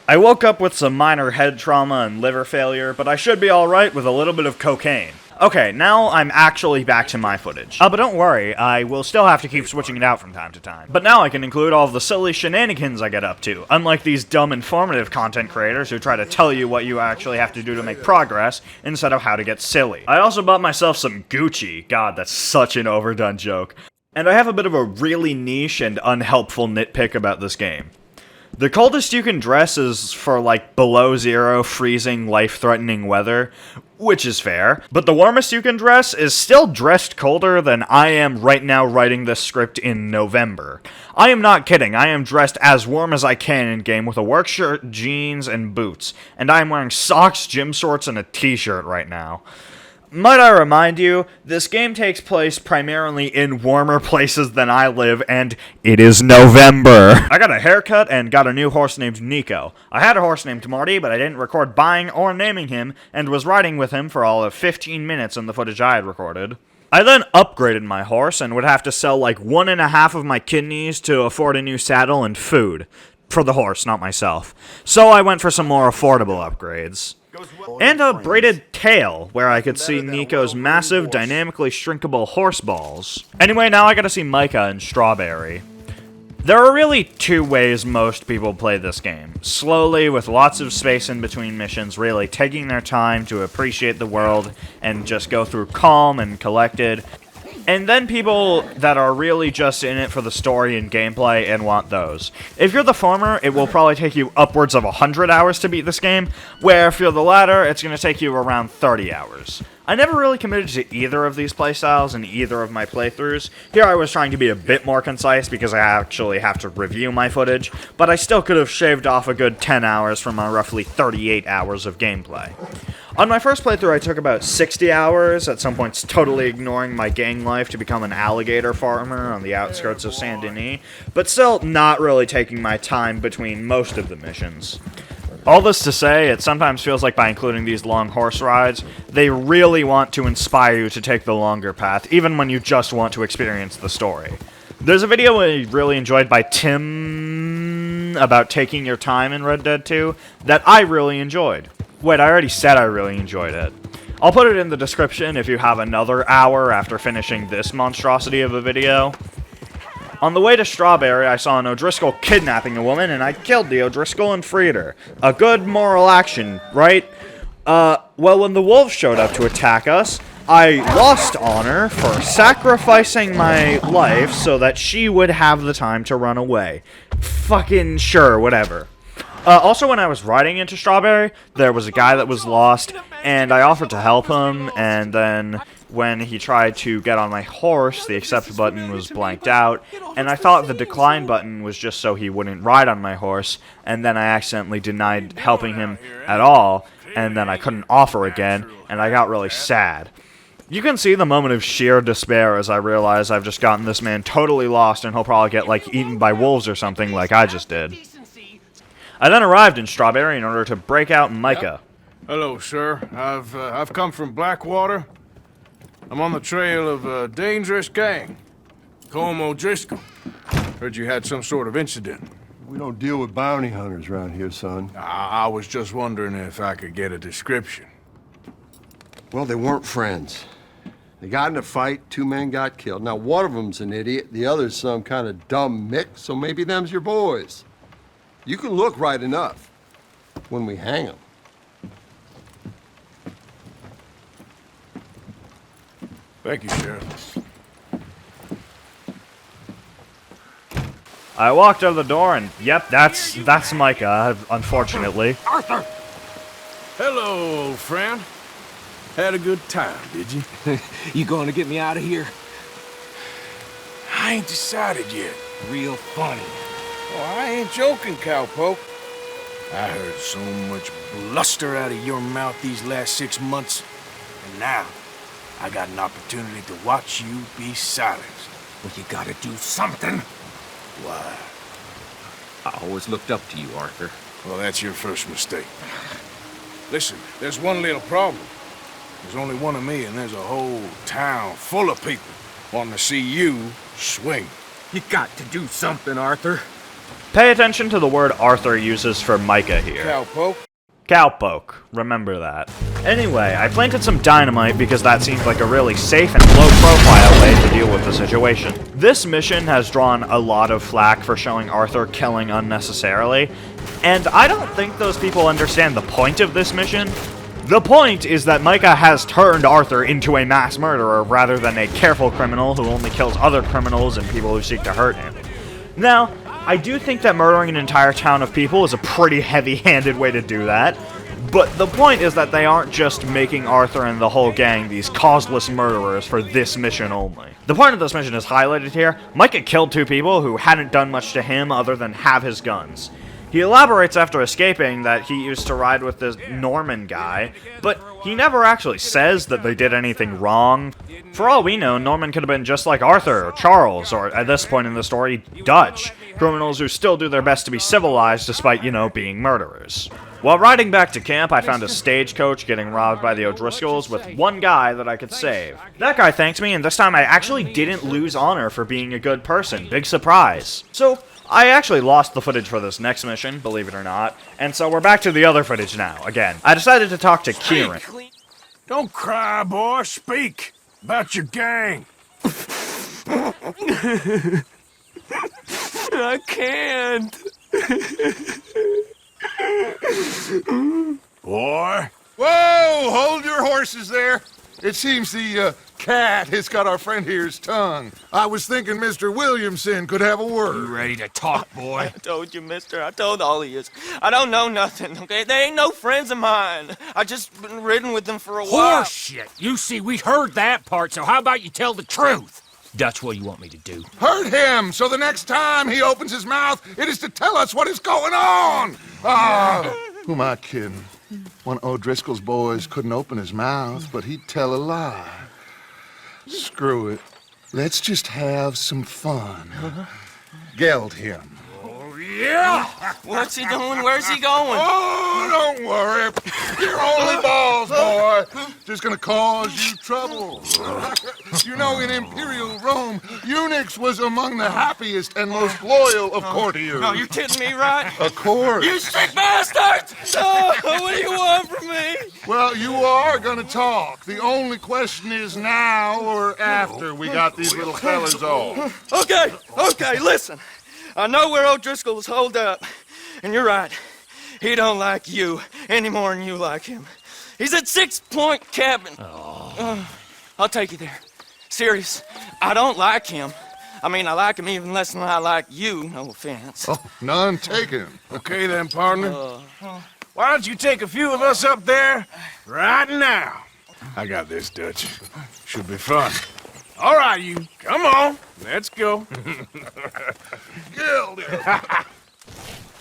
I woke up with some minor head trauma and liver failure, but I should be alright with a little bit of cocaine. Okay, now I'm actually back to my footage. But don't worry, I will still have to keep switching it out from time to time. But now I can include all of the silly shenanigans I get up to, unlike these dumb informative content creators who try to tell you what you actually have to do to make progress, instead of how to get silly. I also bought myself some Gucci. God, that's such an overdone joke. And I have a bit of a really niche and unhelpful nitpick about this game. The coldest you can dress is for, like, below zero, freezing, life-threatening weather, which is fair, but the warmest you can dress is still dressed colder than I am right now writing this script in November. I am not kidding, I am dressed as warm as I can in-game with a work shirt, jeans, and boots, and I am wearing socks, gym shorts, and a t-shirt right now. Might I remind you, this game takes place primarily in warmer places than I live, and it is November. I got a haircut and got a new horse named Nico. I had a horse named Marty, but I didn't record buying or naming him, and was riding with him for all of 15 minutes in the footage I had recorded. I then upgraded my horse and would have to sell like 1.5 of my kidneys to afford a new saddle and food. For the horse, not myself. So I went for some more affordable upgrades. And a braided tail, where I could see Nico's massive, dynamically shrinkable horse balls. Anyway, now I gotta see Micah and Strawberry. There are really two ways most people play this game. Slowly, with lots of space in between missions, really taking their time to appreciate the world and just go through calm and collected. And then people that are really just in it for the story and gameplay and want those. If you're the former, it will probably take you upwards of 100 hours to beat this game, where if you're the latter, it's going to take you around 30 hours. I never really committed to either of these playstyles in either of my playthroughs. Here I was trying to be a bit more concise because I actually have to review my footage, but I still could have shaved off a good 10 hours from my roughly 38 hours of gameplay. On my first playthrough, I took about 60 hours, at some points totally ignoring my gang life to become an alligator farmer on the outskirts of Saint Denis, but still not really taking my time between most of the missions. All this to say, it sometimes feels like by including these long horse rides, they really want to inspire you to take the longer path, even when you just want to experience the story. There's a video I really enjoyed by Tim about taking your time in Red Dead 2 that I really enjoyed. Wait, I already said I really enjoyed it. I'll put it in the description if you have another hour after finishing this monstrosity of a video. On the way to Strawberry, I saw an O'Driscoll kidnapping a woman, and I killed the O'Driscoll and freed her. A good moral action, right? Well, when the wolves showed up to attack us, I lost honor for sacrificing my life so that she would have the time to run away. Fucking sure, whatever. Also, when I was riding into Strawberry, there was a guy that was lost, and I offered to help him, and then when he tried to get on my horse, the accept button was blanked out, and I thought the decline button was just so he wouldn't ride on my horse, and then I accidentally denied helping him at all, and then I couldn't offer again, and I got really sad. You can see the moment of sheer despair as I realize I've just gotten this man totally lost, and he'll probably get, like, eaten by wolves or something like I just did. I then arrived in Strawberry in order to break out Micah. Hello, sir. I've come from Blackwater. I'm on the trail of a dangerous gang. Colm O'Driscoll. Heard you had some sort of incident. We don't deal with bounty hunters around here, son. I was just wondering if I could get a description. Well, they weren't friends. They got in a fight, 2 men got killed. Now, one of them's an idiot, the other's some kind of dumb mick, so maybe them's your boys. You can look right enough when we hang them. Thank you, Sheriff. I walked out of the door and, yep, that's Micah, unfortunately. Arthur! Hello, old friend. Had a good time, did you? You going to get me out of here? I ain't decided yet. Real funny. Oh, I ain't joking, cowpoke. I heard so much bluster out of your mouth these last 6 months, and now I got an opportunity to watch you be silenced. Well, you gotta do something. Why? I always looked up to you, Arthur. Well, that's your first mistake. Listen, there's one little problem. There's only one of me, and there's a whole town full of people wanting to see you swing. You got to do something, Arthur. Pay attention to the word Arthur uses for Micah here. Cowpoke? Cowpoke. Remember that. Anyway, I planted some dynamite because that seemed like a really safe and low-profile way to deal with the situation. This mission has drawn a lot of flack for showing Arthur killing unnecessarily, and I don't think those people understand the point of this mission. The point is that Micah has turned Arthur into a mass murderer rather than a careful criminal who only kills other criminals and people who seek to hurt him. Now, I do think that murdering an entire town of people is a pretty heavy-handed way to do that, but the point is that they aren't just making Arthur and the whole gang these causeless murderers for this mission only. The point of this mission is highlighted here. Micah killed 2 people who hadn't done much to him other than have his guns. He elaborates after escaping that he used to ride with this Norman guy, but he never actually says that they did anything wrong. For all we know, Norman could have been just like Arthur or Charles, or at this point in the story, Dutch. Criminals who still do their best to be civilized despite, you know, being murderers. While riding back to camp, I found a stagecoach getting robbed by the O'Driscolls with one guy that I could save. That guy thanked me, and this time I actually didn't lose honor for being a good person. Big surprise. So, I actually lost the footage for this next mission, believe it or not, and so we're back to the other footage now, again. I decided to talk to Kieran. Don't cry, boy. Speak about your gang. I can't. Boy. Whoa! Hold your horses there. It seems the cat has got our friend here's tongue. I was thinking Mr. Williamson could have a word. You ready to talk, boy? I told you, mister. I told all of you. I don't know nothing, okay? They ain't no friends of mine. I just been ridden with them for a while. Horseshit! You see, we heard that part, so how about you tell the truth? Dutch, what do you want me to do? Hurt him, so the next time he opens his mouth, it is to tell us what is going on. Ah, who am I kidding? One of O'Driscoll's boys couldn't open his mouth, but he'd tell a lie. Screw it. Let's just have some fun. Geld him. Yeah! What's he doing? Where's he going? Oh, don't worry. You're only balls, boy. Just gonna cause you trouble. You know, in Imperial Rome, eunuchs was among the happiest and most loyal of courtiers. No, you're kidding me, right? Of course. You sick bastard! Oh, what do you want from me? Well, you are gonna talk. The only question is now or after we got these little fellas off. Okay, listen. I know where O'Driscoll is holed up, and you're right. He don't like you any more than you like him. He's at 6 Point Cabin. I'll take you there. Serious, I don't like him. I mean, I like him even less than I like you, no offense. Oh, none taken. Okay then, partner. Why don't you take a few of us up there right now? I got this, Dutch. Should be fun. All right, you. Come on. Let's go.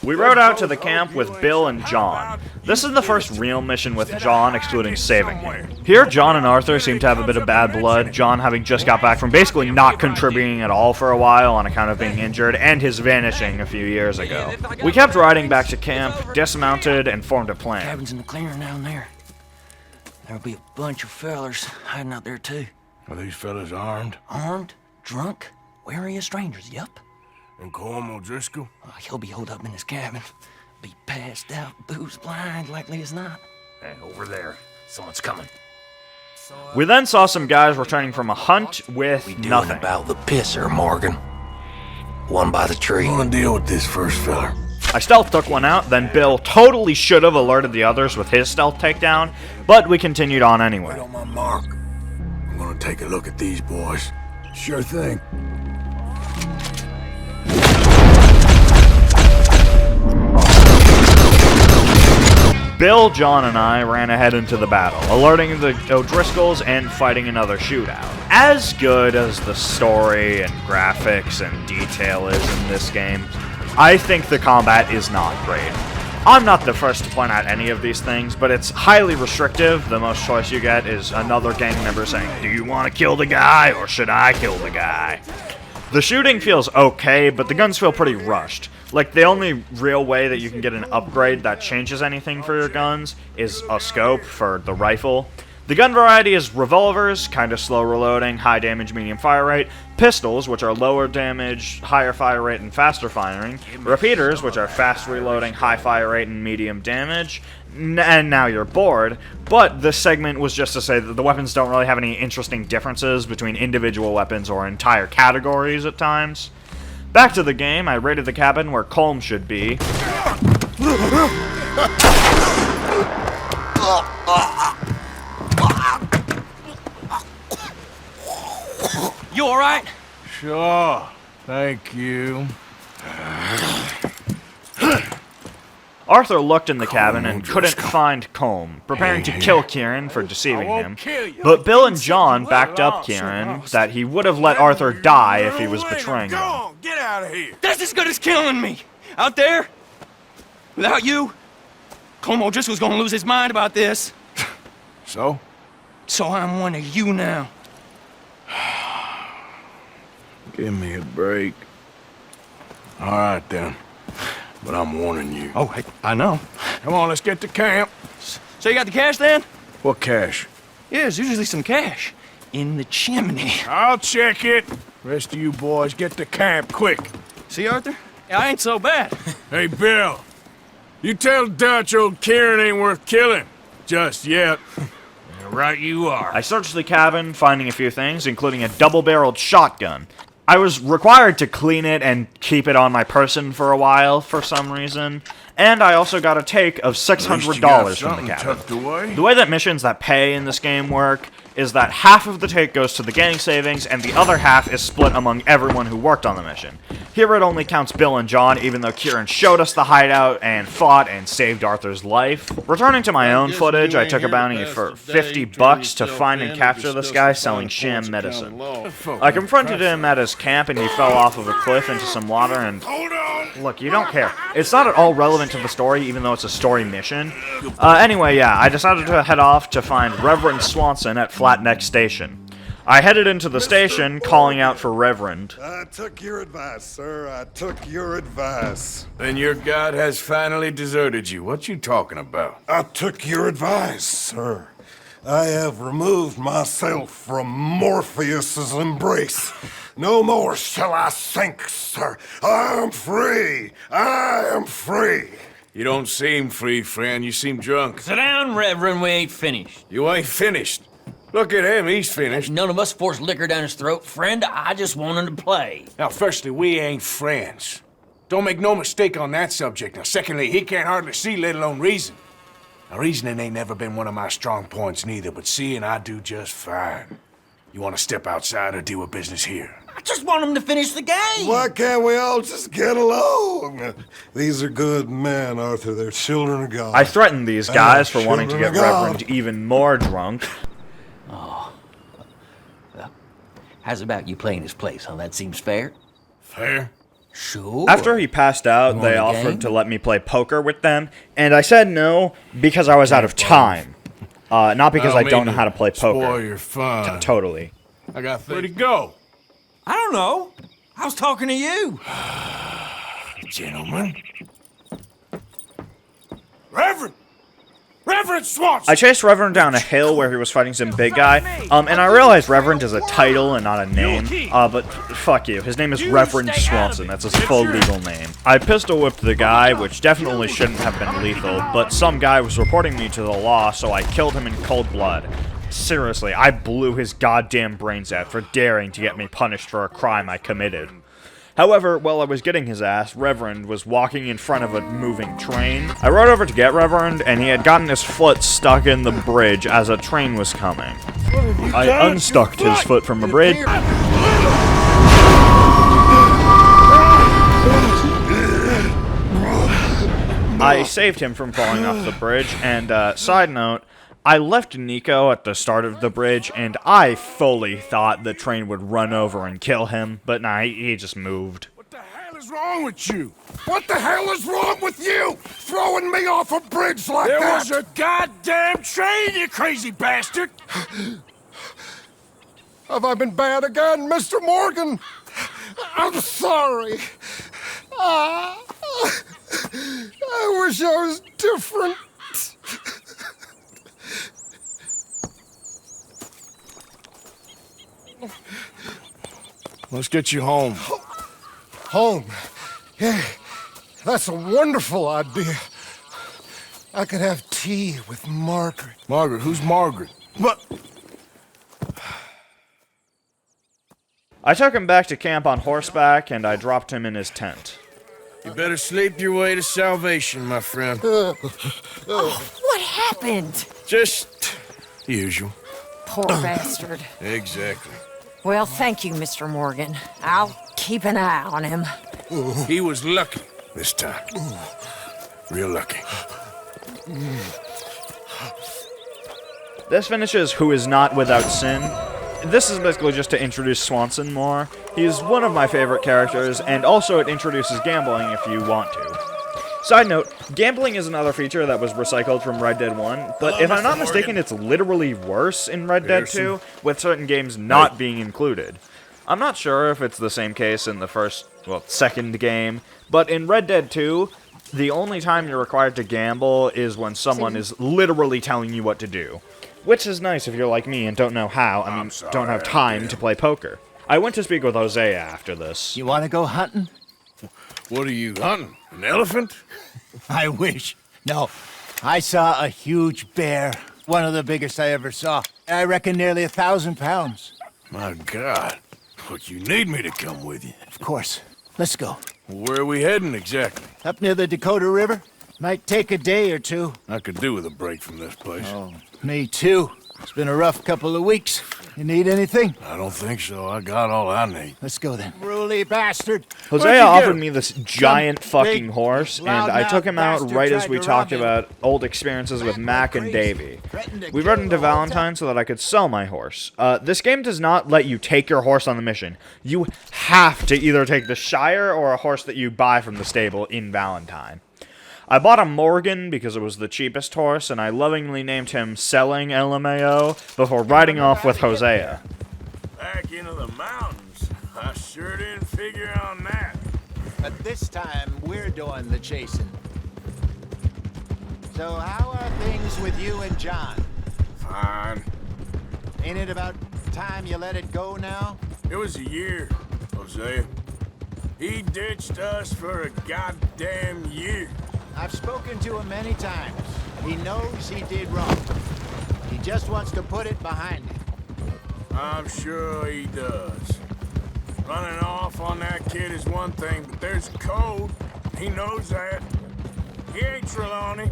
We rode out to the camp with Bill and John. This is the first real mission with John, excluding saving him. Here, John and Arthur seem to have a bit of bad blood, John having just got back from basically not contributing at all for a while on account of being injured, and his vanishing a few years ago. We kept riding back to camp, dismounted, and formed a plan. Cabin's in the clearing down there. There'll be a bunch of fellers hiding out there, too. Are these fellas armed? Armed, drunk, wary of strangers, yup. And Colm O'Driscoll? He'll be holed up in his cabin. Be passed out, booze blind, likely as not. Hey, over there. Someone's coming. We then saw some guys returning from a hunt with nothing. About the pisser, Morgan. One by the tree. I'm gonna deal with this first fella. I stealth took one out, then Bill totally should have alerted the others with his stealth takedown, but we continued on anyway. Right on my mark. I'm gonna take a look at these boys. Sure thing. Bill, John, and I ran ahead into the battle, alerting the O'Driscolls and fighting another shootout. As good as the story and graphics and detail is in this game, I think the combat is not great. I'm not the first to point out any of these things, but it's highly restrictive. The most choice you get is another gang member saying, "Do you want to kill the guy, or should I kill the guy?" The shooting feels okay, but the guns feel pretty rushed. Like, the only real way that you can get an upgrade that changes anything for your guns is a scope for the rifle. The gun variety is revolvers, kind of slow reloading, high damage, medium fire rate, pistols, which are lower damage, higher fire rate, and faster firing, repeaters, which are fast reloading, high fire rate, and medium damage, and now you're bored. But this segment was just to say that the weapons don't really have any interesting differences between individual weapons or entire categories at times. Back to the game, I raided the cabin where Colm should be. You alright? Sure. Thank you. Arthur looked in the cabin and couldn't find Colm, preparing to kill Kieran for deceiving him. But Bill and John backed up Kieran that he would have let Arthur die if he was betraying him. Get out of here. That's as good as killing me. Out there, without you, Colm O'Driscoll's gonna lose his mind about this. So? So I'm one of you now. Give me a break. All right, then. But I'm warning you. Oh, I know. Come on, let's get to camp. So you got the cash, then? What cash? Yeah, there's usually some cash. In the chimney. I'll check it. Rest of you boys, get to camp, quick. See, Arthur? I ain't so bad. Hey, Bill. You tell Dutch old Kieran ain't worth killing. Just yet. Right you are. I searched the cabin, finding a few things, including a double-barreled shotgun. I was required to clean it and keep it on my person for a while, for some reason. And I also got a take of $600 from the cabin. The way that missions that pay in this game work is that half of the take goes to the gang savings, and the other half is split among everyone who worked on the mission. Here it only counts Bill and John, even though Kieran showed us the hideout and fought and saved Arthur's life. Returning to my own footage, I took a bounty for $50 to find and capture this guy selling sham medicine. I confronted him at his camp, and he fell off of a cliff into some water, and look, you don't care. It's not at all relevant to the story, even though it's a story mission. Anyway, yeah, I decided to head off to find Reverend Swanson at Flat Neck Station. I headed into the station, calling out for Reverend. I took your advice, sir. I took your advice. Then your god has finally deserted you. What you talking about? I took your advice, sir. I have removed myself from Morpheus's embrace. No more shall I sink, sir. I am free. I am free. You don't seem free, friend. You seem drunk. Sit down, Reverend. We ain't finished. You ain't finished. Look at him. He's finished. None of us forced liquor down his throat. Friend, I just want him to play. Now, firstly, we ain't friends. Don't make no mistake on that subject. Now, secondly, he can't hardly see, let alone reason. Now, reasoning ain't never been one of my strong points neither, but seeing I do just fine. You want to step outside or deal with business here? I just want him to finish the game. Why can't we all just get along? These are good men, Arthur. They're children of God. I threatened these guys for wanting to get Reverend even more drunk. Oh. Well, how's about you playing his place, huh? That seems fair? Fair? Sure. After he passed out, they offered to let me play poker with them, and I said no because I was out of time. Not because I don't know how to play poker. Spoil your fun. Totally. I got where'd he go? I don't know. I was talking to you. Gentlemen. Reverend Swanson! I chased Reverend down a hill where he was fighting some big guy, and I realized Reverend is a title and not a name, but fuck you. His name is Reverend Swanson. That's his full legal name. I pistol whipped the guy, which definitely shouldn't have been lethal, but some guy was reporting me to the law, so I killed him in cold blood. Seriously, I blew his goddamn brains out for daring to get me punished for a crime I committed. However, while I was getting his ass, Reverend was walking in front of a moving train. I rode over to get Reverend, and he had gotten his foot stuck in the bridge as a train was coming. I unstuck his foot from a bridge. I saved him from falling off the bridge, and side note, I left Nico at the start of the bridge, and I fully thought the train would run over and kill him, but nah, he just moved. What the hell is wrong with you? What the hell is wrong with you? Throwing me off a bridge like that? There was a goddamn train, you crazy bastard! Have I been bad again, Mr. Morgan? I'm sorry. I wish I was different. Let's get you home. Home? Yeah, that's a wonderful idea. I could have tea with Margaret. Margaret? Who's Margaret? What? I took him back to camp on horseback, and I dropped him in his tent. You better sleep your way to salvation, my friend. What happened? Just the usual. Poor bastard. Exactly. Well, thank you, Mr. Morgan. I'll keep an eye on him. He was lucky this time. Real lucky. This finishes Who Is Not Without Sin. This is basically just to introduce Swanson more. He's one of my favorite characters, and also it introduces gambling if you want to. Side note, gambling is another feature that was recycled from Red Dead 1, but if I'm not mistaken, it's literally worse in Red Dead 2, with certain games not being included. I'm not sure if it's the same case in the second game, but in Red Dead 2, the only time you're required to gamble is when someone is literally telling you what to do. Which is nice if you're like me and don't know how, don't have time to play poker. I went to speak with Hosea after this. You want to go hunting? What are you hunting? An elephant? I wish. No, I saw a huge bear. One of the biggest I ever saw. I reckon nearly 1,000 pounds. My God. But you need me to come with you. Of course. Let's go. Where are we heading exactly? Up near the Dakota River. Might take a day or two. I could do with a break from this place. Oh, me too. It's been a rough couple of weeks. You need anything? I don't think so. I got all I need. Let's go then. Ruly bastard. Hosea offered me this giant fucking horse, and I took him out right as we talked about old experiences with Mac and Davy. We rode into Valentine so that I could sell my horse. This game does not let you take your horse on the mission. You have to either take the Shire or a horse that you buy from the stable in Valentine. I bought a Morgan because it was the cheapest horse, and I lovingly named him Selling LMAO before riding off with Hosea. Back into the mountains. I sure didn't figure on that. But this time, we're doing the chasing. So how are things with you and John? Fine. Ain't it about time you let it go now? It was a year, Hosea. He ditched us for a goddamn year. I've spoken to him many times. He knows he did wrong. He just wants to put it behind him. I'm sure he does. Running off on that kid is one thing, but there's code. He knows that. He ain't Trelawney.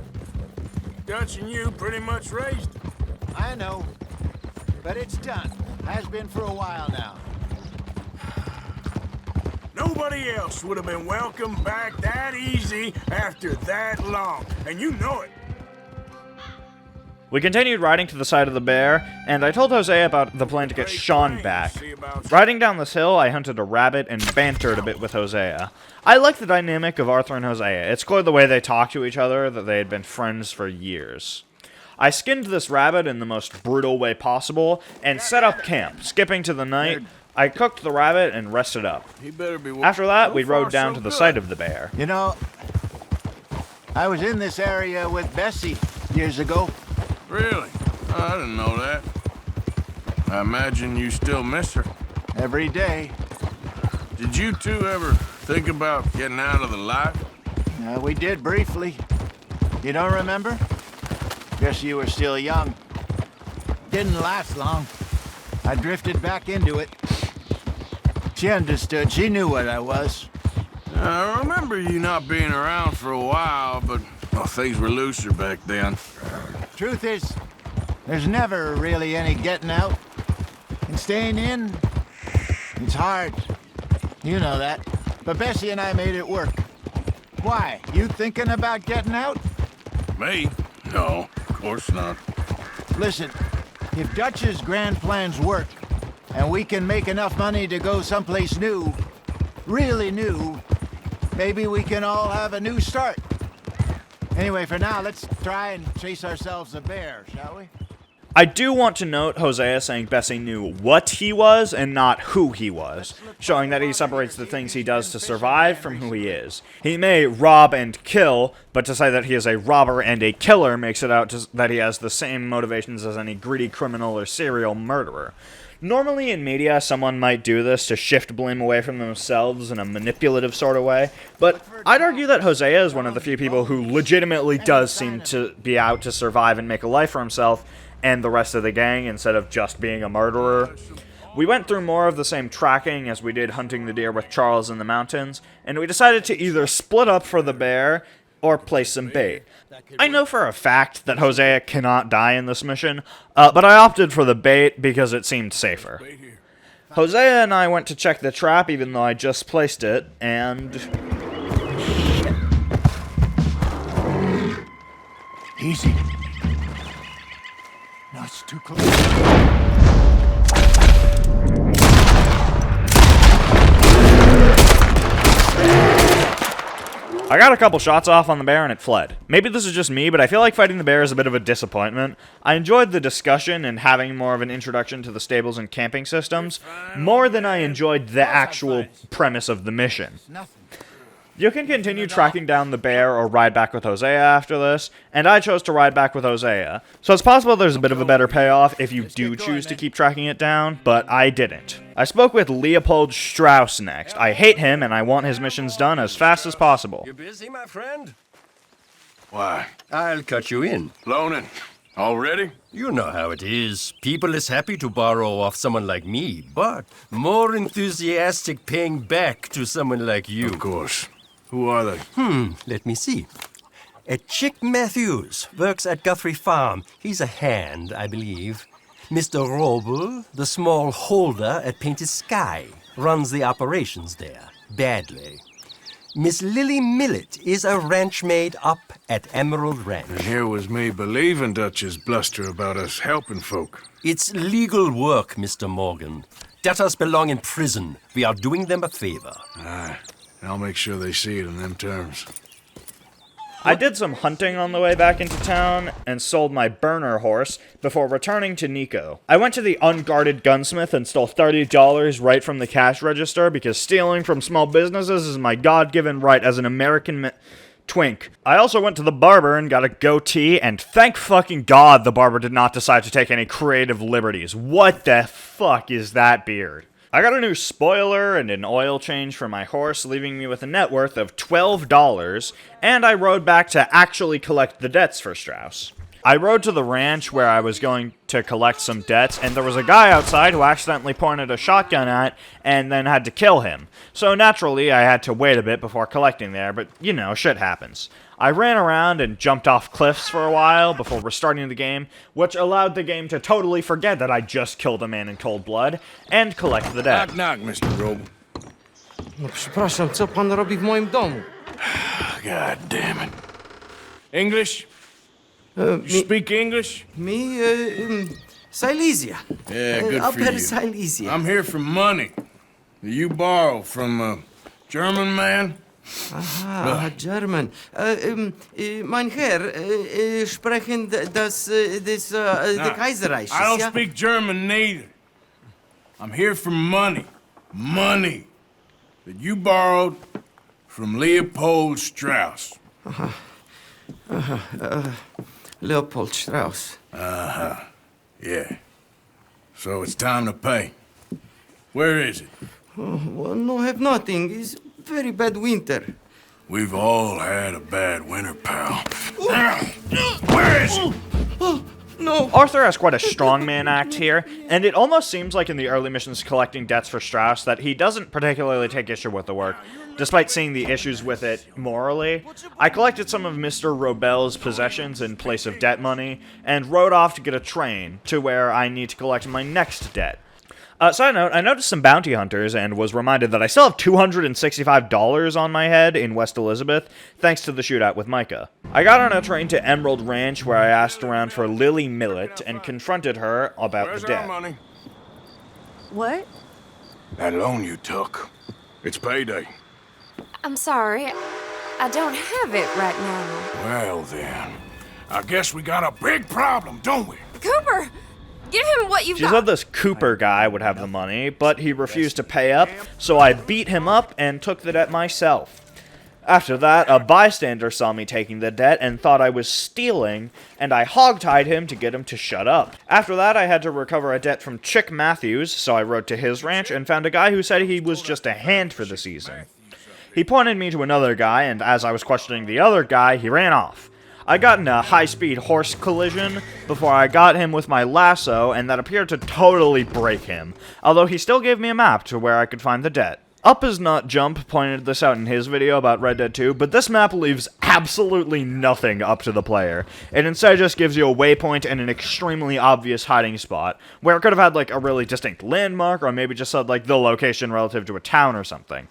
Dutch and you pretty much raised him. I know. But it's done. Has been for a while now. Nobody else would have been welcomed back that easy after that long, and you know it. We continued riding to the side of the bear, and I told Hosea about the plan to get Sean back. Riding down this hill, I hunted a rabbit and bantered a bit with Hosea. I like the dynamic of Arthur and Hosea. It's clear the way they talk to each other that they had been friends for years. I skinned this rabbit in the most brutal way possible, and set up camp, skipping to the night. I cooked the rabbit and rested up. After that, we rode down to the site of the bear. You know, I was in this area with Bessie years ago. Really? I didn't know that. I imagine you still miss her. Every day. Did you two ever think about getting out of the life? We did briefly. You don't remember? Guess you were still young. Didn't last long. I drifted back into it. She understood. She knew what I was. I remember you not being around for a while, but things were looser back then. Truth is, there's never really any getting out. And staying in, it's hard. You know that. But Bessie and I made it work. Why? You thinking about getting out? Me? No, of course not. Listen, if Dutch's grand plans work, and we can make enough money to go someplace new, really new, maybe we can all have a new start. Anyway, for now, let's try and chase ourselves a bear, shall we? I do want to note Hosea saying Bessie knew what he was and not who he was, showing that he separates the things he does to survive from who he is. He may rob and kill, but to say that he is a robber and a killer makes it out that he has the same motivations as any greedy criminal or serial murderer. Normally in media, someone might do this to shift blame away from themselves in a manipulative sort of way, but I'd argue that Hosea is one of the few people who legitimately does seem to be out to survive and make a life for himself and the rest of the gang instead of just being a murderer. We went through more of the same tracking as we did hunting the deer with Charles in the mountains, and we decided to either split up for the bear or place some bait. I know for a fact that Hosea cannot die in this mission, but I opted for the bait because it seemed safer. Hosea and I went to check the trap even though I just placed it, and... Easy. No, it's too close. I got a couple shots off on the bear and it fled. Maybe this is just me, but I feel like fighting the bear is a bit of a disappointment. I enjoyed the discussion and having more of an introduction to the stables and camping systems, more than I enjoyed the actual premise of the mission. You can continue tracking down the bear or ride back with Hosea after this, and I chose to ride back with Hosea. So it's possible there's a bit of a better payoff if you do choose to keep tracking it down, but I didn't. I spoke with Leopold Strauss next. I hate him, and I want his missions done as fast as possible. You busy, my friend? Why? I'll cut you in. Loaning. Already? You know how it is. People is happy to borrow off someone like me, but more enthusiastic paying back to someone like you. Of course. Who are they? Let me see. Chick Matthews works at Guthrie Farm. He's a hand, I believe. Mr. Roble, the small holder at Painted Sky, runs the operations there, badly. Miss Lily Millet is a ranch maid up at Emerald Ranch. And here was me believing Dutch's bluster about us helping folk. It's legal work, Mr. Morgan. Debtors belong in prison. We are doing them a favor. Aye. I'll make sure they see it in them terms. I did some hunting on the way back into town and sold my burner horse before returning to Nico. I went to the unguarded gunsmith and stole $30 right from the cash register because stealing from small businesses is my God-given right as an American twink. I also went to the barber and got a goatee, and thank fucking God the barber did not decide to take any creative liberties. What the fuck is that beard? I got a new spoiler and an oil change for my horse, leaving me with a net worth of $12, and I rode back to actually collect the debts for Strauss. I rode to the ranch where I was going to collect some debts, and there was a guy outside who accidentally pointed a shotgun at and then had to kill him. So naturally, I had to wait a bit before collecting there, but you know, shit happens. I ran around and jumped off cliffs for a while before restarting the game, which allowed the game to totally forget that I just killed a man in cold blood and collect the debt. Knock, knock, Mr. Roble. No przepraszam, co pan robi w moim domu? God damn it. English? You speak English? Me, Silesia. Yeah, good for Upper you. Silesia. I'm here for money. You borrow from a German man? Aha, German. Mein Herr, sprechen das the Kaiserreich. I don't speak German neither. I'm here for money. Money that you borrowed from Leopold Strauss. Leopold Strauss. Yeah. So it's time to pay. Where is it? Well, no, have nothing. It's very bad winter. We've all had a bad winter, pal. Where is it? No. Arthur has quite a strongman act here, and it almost seems like in the early missions collecting debts for Strauss that he doesn't particularly take issue with the work, despite seeing the issues with it morally. I collected some of Mr. Robel's possessions in place of debt money, and rode off to get a train to where I need to collect my next debt. Side note, I noticed some bounty hunters and was reminded that I still have $265 on my head in West Elizabeth, thanks to the shootout with Micah. I got on a train to Emerald Ranch where I asked around for Lily Millet and confronted her about Where's the debt. our money? What? That loan you took. It's payday. I'm sorry. I don't have it right now. Well then, I guess we got a big problem, don't we? Cooper! Give him what you've She got. said this Cooper guy would have the money, but he refused to pay up, so I beat him up and took the debt myself. After that, a bystander saw me taking the debt and thought I was stealing, and I hogtied him to get him to shut up. After that, I had to recover a debt from Chick Matthews, so I rode to his ranch and found a guy who said he was just a hand for the season. He pointed me to another guy, and as I was questioning the other guy, he ran off. I got in a high-speed horse collision before I got him with my lasso, and that appeared to totally break him, although he still gave me a map to where I could find the debt. Up Is Not Jump pointed this out in his video about Red Dead 2, but this map leaves absolutely nothing up to the player. It instead just gives you a waypoint and an extremely obvious hiding spot, where it could have had like a really distinct landmark, or maybe just said like the location relative to a town or something.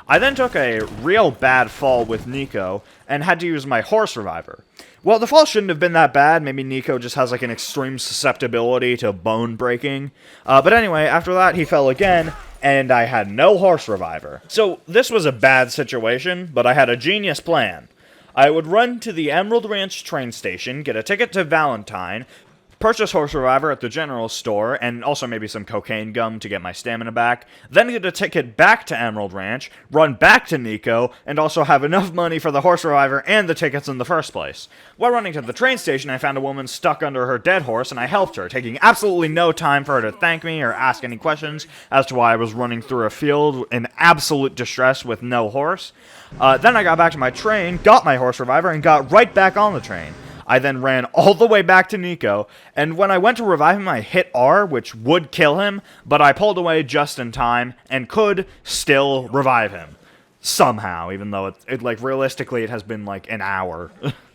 I then took a real bad fall with Nico, and had to use my horse reviver. Well, the fall shouldn't have been that bad. Maybe Nico just has like an extreme susceptibility to bone breaking. But anyway, after that he fell again, and I had no horse reviver. So this was a bad situation, but I had a genius plan. I would run to the Emerald Ranch train station, get a ticket to Valentine, purchase Horse Reviver at the general store, and also maybe some cocaine gum to get my stamina back, then get a ticket back to Emerald Ranch, run back to Nico, and also have enough money for the Horse Reviver and the tickets in the first place. While running to the train station, I found a woman stuck under her dead horse, and I helped her, taking absolutely no time for her to thank me or ask any questions as to why I was running through a field in absolute distress with no horse. Then I got back to my train, got my Horse Reviver, and got right back on the train. I then ran all the way back to Nico, and when I went to revive him, I hit R, which would kill him, but I pulled away just in time, and could still revive him. Somehow, even though realistically, it has been like an hour.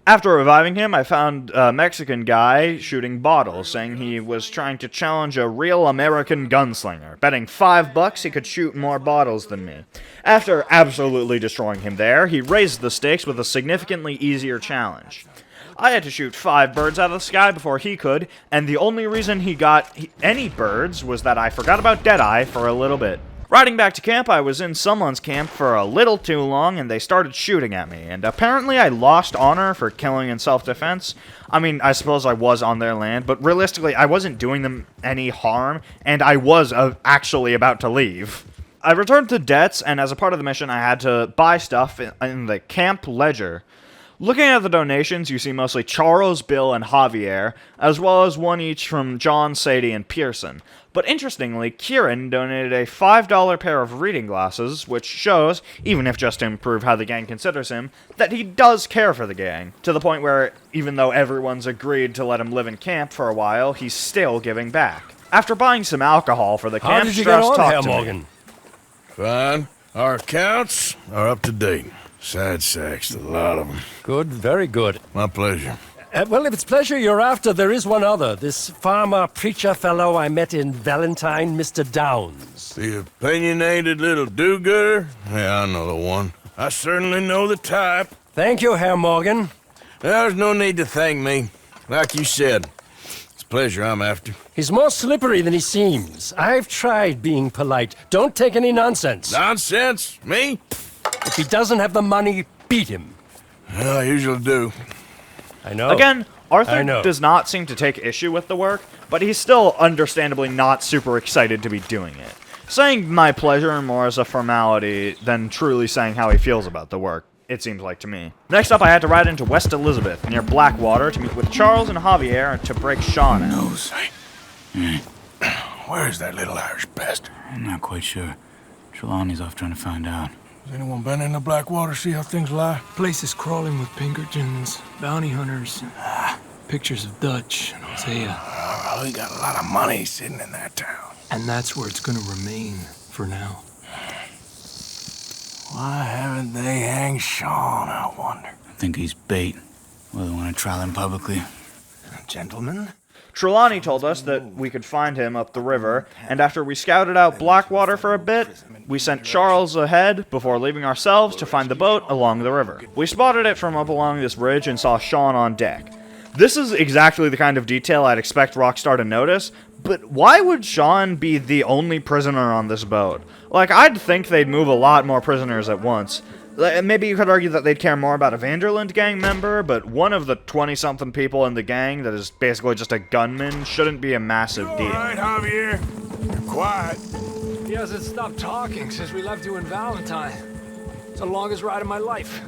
After reviving him, I found a Mexican guy shooting bottles, saying he was trying to challenge a real American gunslinger, betting $5 he could shoot more bottles than me. After absolutely destroying him there, he raised the stakes with a significantly easier challenge. I had to shoot 5 birds out of the sky before he could, and the only reason he got any birds was that I forgot about Deadeye for a little bit. Riding back to camp, I was in someone's camp for a little too long, and they started shooting at me, and apparently I lost honor for killing in self-defense. I mean, I suppose I was on their land, but realistically, I wasn't doing them any harm, and I was actually about to leave. I returned to debts, and as a part of the mission, I had to buy stuff in the camp ledger. Looking at the donations, you see mostly Charles, Bill, and Javier, as well as one each from John, Sadie, and Pearson. But interestingly, Kieran donated a $5 pair of reading glasses, which shows, even if just to improve how the gang considers him, that he does care for the gang, to the point where, even though everyone's agreed to let him live in camp for a while, he's still giving back. After buying some alcohol for the camp, How did you get on, Herr talked to Morgan? me. Fine. Our accounts are up to date. Sad sacks, a lot of them. Good, very good. My pleasure. Well, if it's pleasure you're after, there is one other. This farmer preacher fellow I met in Valentine, Mr. Downs. The opinionated little do-gooder? Yeah, I know the one. I certainly know the type. Thank you, Herr Morgan. There's no need to thank me. Like you said, it's pleasure I'm after. He's more slippery than he seems. I've tried being polite. Don't take any nonsense. Nonsense? Me? If he doesn't have the money, beat him. Well, I usually do. I know. Again, Arthur does not seem to take issue with the work, but he's still understandably not super excited to be doing it. Saying my pleasure more as a formality than truly saying how he feels about the work, it seems like to me. Next up, I had to ride into West Elizabeth, near Blackwater, to meet with Charles and Javier to break Sean out. Where's that little Irish bastard? I'm not quite sure. Trelawney's off trying to find out. Has anyone been in the Blackwater, see how things lie? Place is crawling with Pinkertons, bounty hunters, pictures of Dutch and Hosea. Oh, we got a lot of money sitting in that town. And that's where it's gonna remain for now. Why haven't they hanged Sean, I wonder? I think he's bait. Well, they want to trial him publicly. Gentlemen? Trelawney told us that we could find him up the river, and after we scouted out Blackwater for a bit, we sent Charles ahead before leaving ourselves to find the boat along the river. We spotted it from up along this ridge and saw Sean on deck. This is exactly the kind of detail I'd expect Rockstar to notice, but why would Sean be the only prisoner on this boat? Like, I'd think they'd move a lot more prisoners at once. Maybe you could argue that they'd care more about a Vanderland gang member, but one of the 20-something people in the gang that is basically just a gunman shouldn't be a massive deal. All right, Javier. You're quiet. He hasn't stopped talking since we left you in Valentine. It's the longest ride of my life.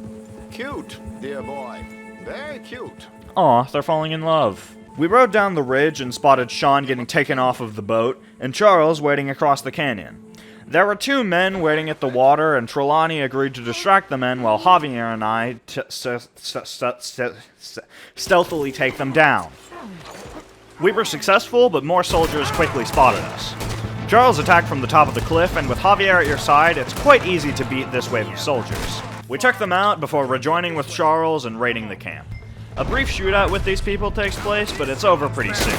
Cute, dear boy. Very cute. Aw, they're falling in love. We rode down the ridge and spotted Sean getting taken off of the boat, and Charles waiting across the canyon. There were 2 men waiting at the water, and Trelawney agreed to distract the men while Javier and I stealthily take them down. We were successful, but more soldiers quickly spotted us. Charles attacked from the top of the cliff, and with Javier at your side, it's quite easy to beat this wave of soldiers. We took them out before rejoining with Charles and raiding the camp. A brief shootout with these people takes place, but it's over pretty soon.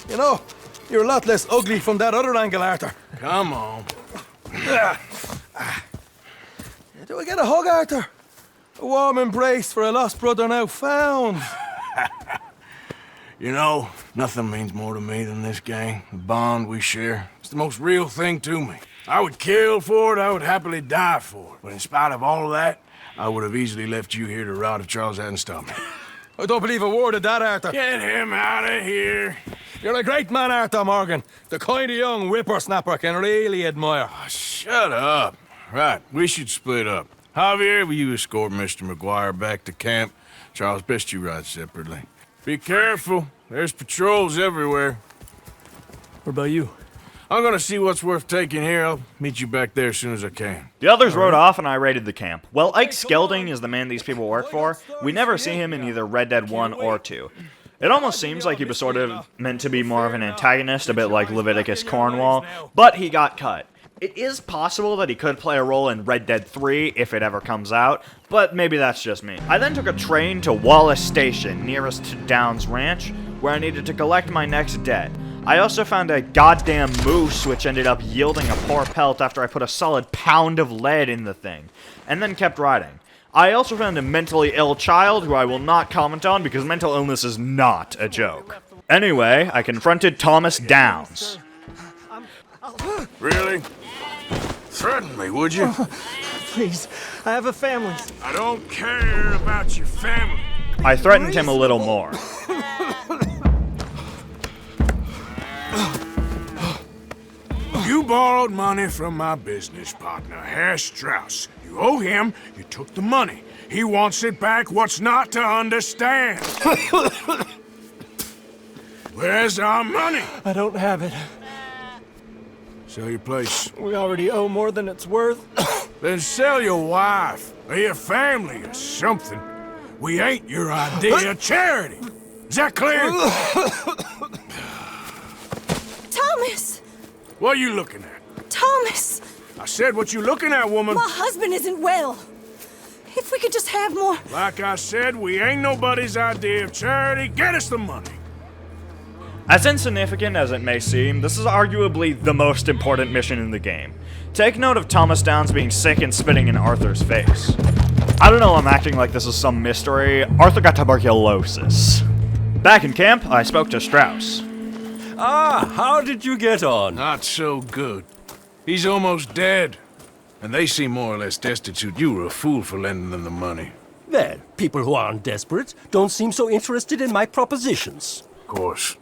You know, you're a lot less ugly from that other angle, Arthur. Come on. Do I get a hug, Arthur? A warm embrace for a lost brother now found. You know, nothing means more to me than this gang. The bond we share. It's the most real thing to me. I would kill for it, I would happily die for it. But in spite of all of that, I would have easily left you here to rot if Charles hadn't stopped me. I don't believe a word of that, Arthur. Get him out of here. You're a great man, Arthur Morgan. The kind of young whippersnapper I can really admire. Oh, shut up. Right, we should split up. Javier, will you escort Mr. McGuire back to camp? Charles, best you ride separately. Be careful. There's patrols everywhere. What about you? I'm gonna see what's worth taking here. I'll meet you back there as soon as I can. The others rode off and I raided the camp. Well, Ike Skelding is the man these people work for. We never see him in either Red Dead 1 or 2. It almost seems like he was sort of meant to be more of an antagonist, a bit like Leviticus Cornwall, but he got cut. It is possible that he could play a role in Red Dead 3 if it ever comes out, but maybe that's just me. I then took a train to Wallace Station, nearest to Downs Ranch, where I needed to collect my next debt. I also found a goddamn moose, which ended up yielding a poor pelt after I put a solid pound of lead in the thing, and then kept riding. I also found a mentally ill child who I will not comment on because mental illness is not a joke. Anyway, I confronted Thomas Downs. Really? Threaten me, would you? Please, I have a family. I don't care about your family. I threatened him a little more. You borrowed money from my business partner, Herr Strauss. You owe him, you took the money. He wants it back, what's not to understand? Where's our money? I don't have it. Sell your place. We already owe more than it's worth. Then sell your wife, or your family, or something. We ain't your idea of charity. Is that clear? Thomas! What are you looking at? Thomas! I said, what you looking at, woman? My husband isn't well. If we could just have more... Like I said, we ain't nobody's idea of charity. Get us the money. As insignificant as it may seem, this is arguably the most important mission in the game. Take note of Thomas Downs being sick and spitting in Arthur's face. I don't know, I'm acting like this is some mystery. Arthur got tuberculosis. Back in camp, I spoke to Strauss. Ah, how did you get on? Not so good. He's almost dead. And they seem more or less destitute. You were a fool for lending them the money. Well, people who aren't desperate don't seem so interested in my propositions. Of course.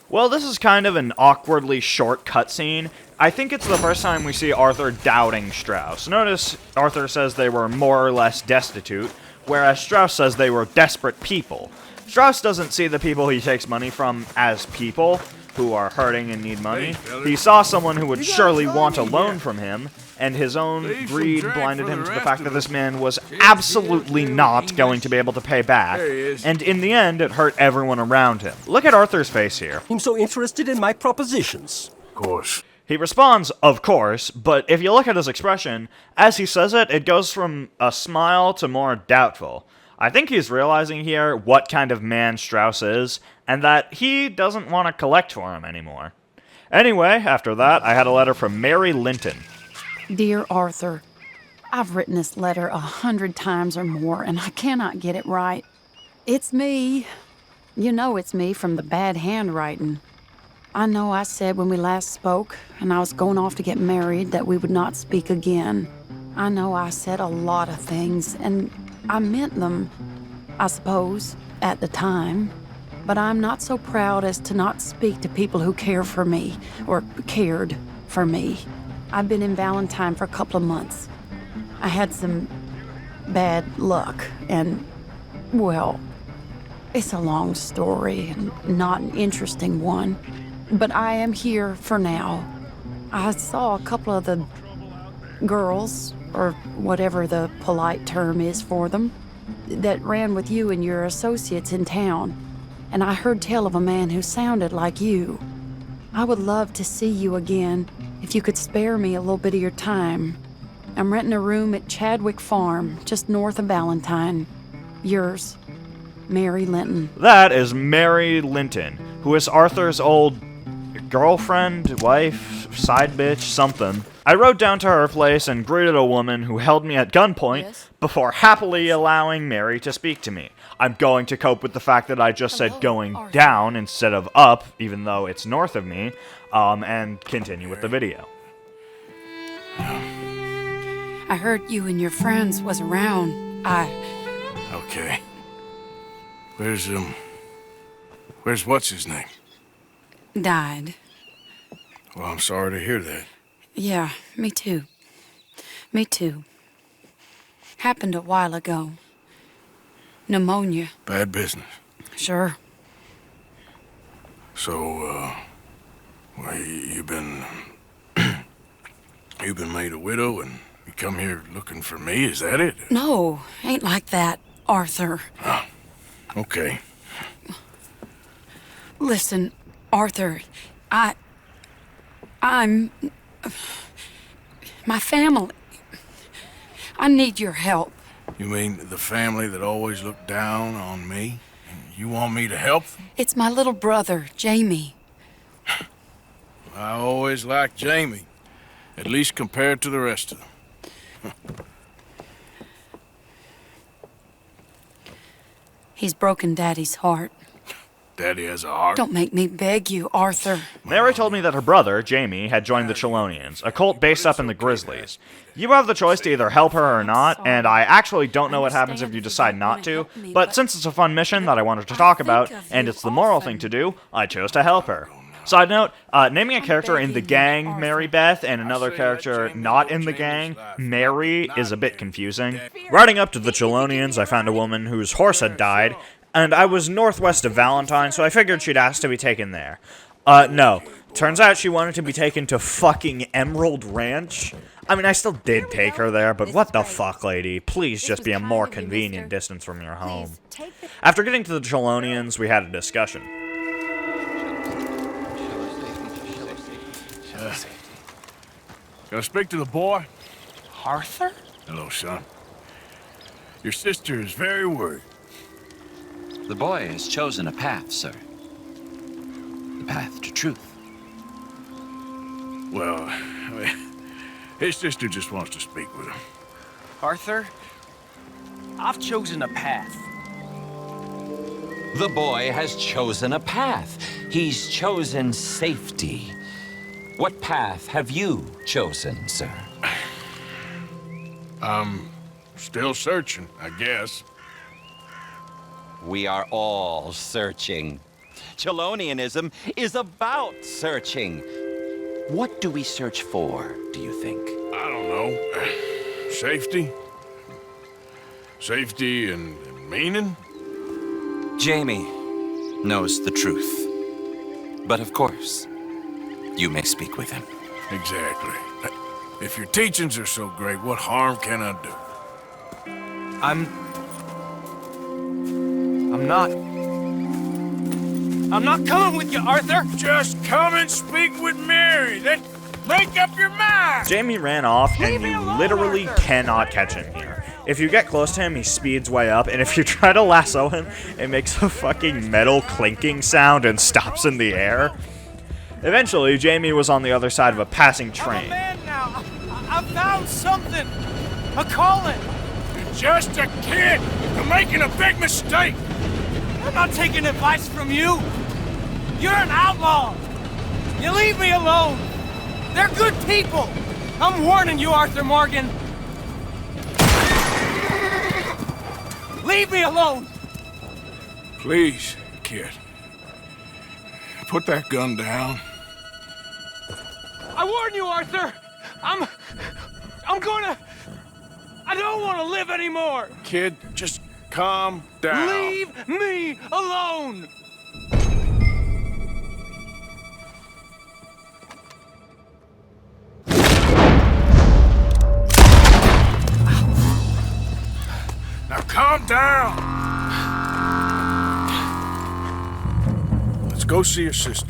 Well, this is kind of an awkwardly short cutscene. I think it's the first time we see Arthur doubting Strauss. Notice Arthur says they were more or less destitute, whereas Strauss says they were desperate people. Strauss doesn't see the people he takes money from as people who are hurting and need money. He saw someone who would surely want a loan from him, and his own greed blinded him to the fact that this man was absolutely not going to be able to pay back, and in the end, it hurt everyone around him. Look at Arthur's face here. I'm so interested in my propositions. Of course. He responds, of course, but if you look at his expression, as he says it, it goes from a smile to more doubtful. I think he's realizing here what kind of man Strauss is, and that he doesn't want to collect for him anymore. Anyway, after that, I had a letter from Mary Linton. Dear Arthur, I've written this letter 100 times or more, and I cannot get it right. It's me. You know it's me from the bad handwriting. I know I said when we last spoke, and I was going off to get married, that we would not speak again. I know I said a lot of things, and I meant them, I suppose, at the time. But I'm not so proud as to not speak to people who care for me, or cared for me. I've been in Valentine for a couple of months. I had some bad luck, and, well, it's a long story and not an interesting one. But I am here for now. I saw a couple of the girls, or whatever the polite term is for them, that ran with you and your associates in town. And I heard tell of a man who sounded like you. I would love to see you again, if you could spare me a little bit of your time. I'm renting a room at Chadwick Farm, just north of Valentine. Yours, Mary Linton. That is Mary Linton, who is Arthur's old girlfriend, wife, side bitch, something. I rode down to her place and greeted a woman who held me at gunpoint before happily allowing Mary to speak to me. I'm going to cope with the fact that I just said going down instead of up, even though it's north of me, and continue with the video. I heard you and your friends was around. Okay. Where's what's his name? Died. Well, I'm sorry to hear that. Yeah, me too. Me too. Happened a while ago. Pneumonia. Bad business. Sure. So, well, you've been made a widow and you come here looking for me, is that it? No, ain't like that, Arthur. Oh, okay. Listen, Arthur, I'm... my family. I need your help. You mean the family that always looked down on me? And you want me to help them? It's my little brother, Jamie. I always liked Jamie, at least compared to the rest of them. He's broken Daddy's heart. Daddy has a heart. Don't make me beg you, Arthur. Mary told me that her brother, Jamie, had joined the Chelonians, a cult based up in the Grizzlies. You have the choice to either help her or not, and I actually don't know what happens if you decide not to, but since it's a fun mission that I wanted to talk about, and it's the moral thing to do, I chose to help her. Side note, naming a character in the gang Mary Beth and another character not in the gang, Mary, is a bit confusing. Riding up to the Chelonians, I found a woman whose horse had died, and I was northwest of Valentine, so I figured she'd ask to be taken there. No. Turns out she wanted to be taken to fucking Emerald Ranch. I mean, I still did take her there, but what the fuck, lady? Please just be a more convenient distance from your home. After getting to the Chelonians, we had a discussion. Can I speak to the boy? Arthur? Hello, son. Your sister is very worried. The boy has chosen a path, sir. The path to truth. Well, his sister just wants to speak with him. Arthur, I've chosen a path. The boy has chosen a path. He's chosen safety. What path have you chosen, sir? I'm still searching, I guess. We are all searching. Chelonianism is about searching. What do we search for, do you think? I don't know. Safety? Safety and meaning? Jamie knows the truth. But of course, you may speak with him. Exactly. If your teachings are so great, what harm can I do? I'm not coming with you, Arthur! Just come and speak with Mary, then make up your mind! Jamie ran off, and you literally cannot catch him here. If you get close to him, he speeds way up, and if you try to lasso him, it makes a fucking metal clinking sound and stops in the air. Eventually, Jamie was on the other side of a passing train. I'm a man now. I found something. A calling. You're just a kid. You're making a big mistake. I'm not taking advice from you. You're an outlaw. You leave me alone. They're good people. I'm warning you, Arthur Morgan. Leave me alone. Please, kid. Put that gun down. I warn you, Arthur. I don't want to live anymore. Kid, just calm down. Leave me alone. Now calm down. Let's go see your sister.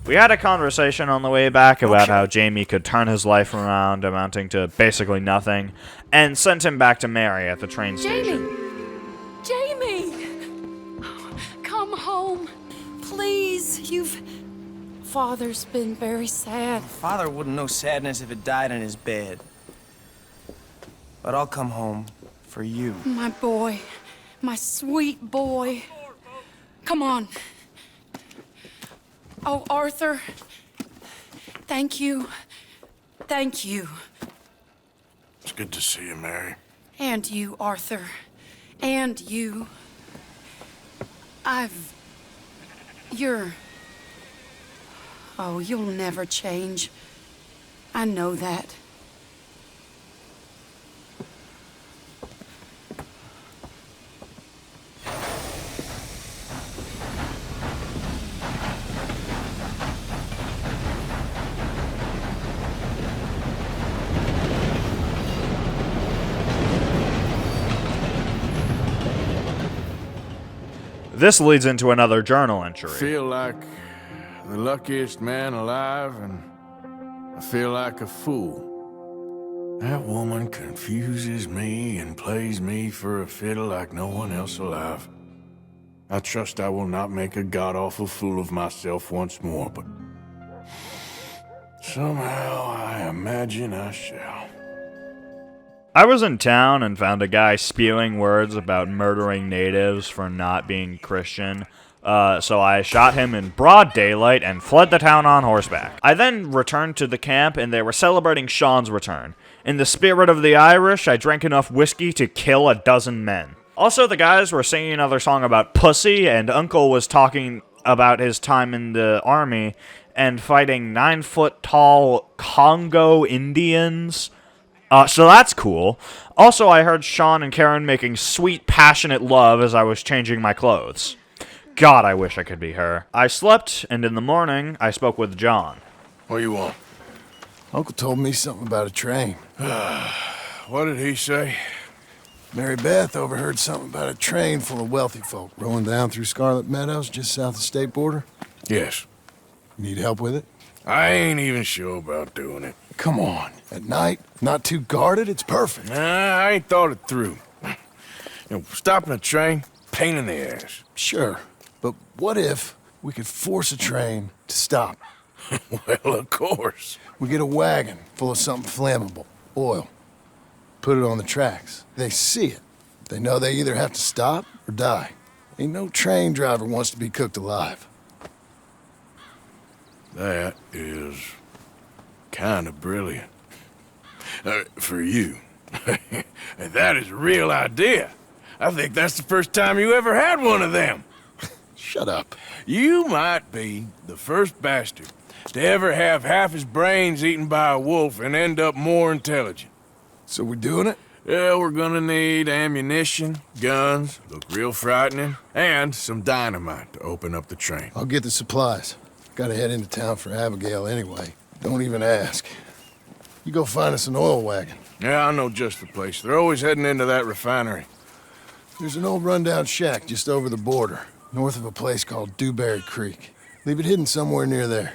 We had a conversation on the way back about how Jamie could turn his life around, amounting to basically nothing, and sent him back to Mary at the train station. Jamie! Come home. Please, you've father's been very sad. Father wouldn't know sadness if it died in his bed. But I'll come home for you. My boy. My sweet boy. Come on. Oh, Arthur. Thank you. Thank you. It's good to see you, Mary. And you, Arthur. And you. You're... Oh, you'll never change. I know that. This leads into another journal entry. I feel like the luckiest man alive, and I feel like a fool. That woman confuses me and plays me for a fiddle like no one else alive. I trust I will not make a god-awful fool of myself once more, but somehow I imagine I shall. I was in town and found a guy spewing words about murdering natives for not being Christian, so I shot him in broad daylight and fled the town on horseback. I then returned to the camp and they were celebrating Sean's return. In the spirit of the Irish, I drank enough whiskey to kill 12 men. Also, the guys were singing another song about pussy, and Uncle was talking about his time in the army and fighting 9-foot-tall Congo Indians. So that's cool. Also, I heard Sean and Karen making sweet, passionate love as I was changing my clothes. God, I wish I could be her. I slept, and in the morning, I spoke with John. What do you want? Uncle told me something about a train. What did he say? Mary Beth overheard something about a train full of wealthy folk rolling down through Scarlet Meadows just south of the state border. Yes. Need help with it? I ain't even sure about doing it. Come on. At night, not too guarded, it's perfect. Nah, I ain't thought it through. Stopping a train, pain in the ass. Sure, but what if we could force a train to stop? Well, of course. We get a wagon full of something flammable, oil. Put it on the tracks. They see it. They know they either have to stop or die. Ain't no train driver wants to be cooked alive. That is kind of brilliant. For you. That is a real idea. I think that's the first time you ever had one of them. Shut up. You might be the first bastard to ever have half his brains eaten by a wolf and end up more intelligent. So we're doing it? Yeah, we're gonna need ammunition, guns, look real frightening, and some dynamite to open up the train. I'll get the supplies. Gotta head into town for Abigail anyway. Don't even ask. You go find us an oil wagon. Yeah, I know just the place. They're always heading into that refinery. There's an old rundown shack just over the border, north of a place called Dewberry Creek. Leave it hidden somewhere near there.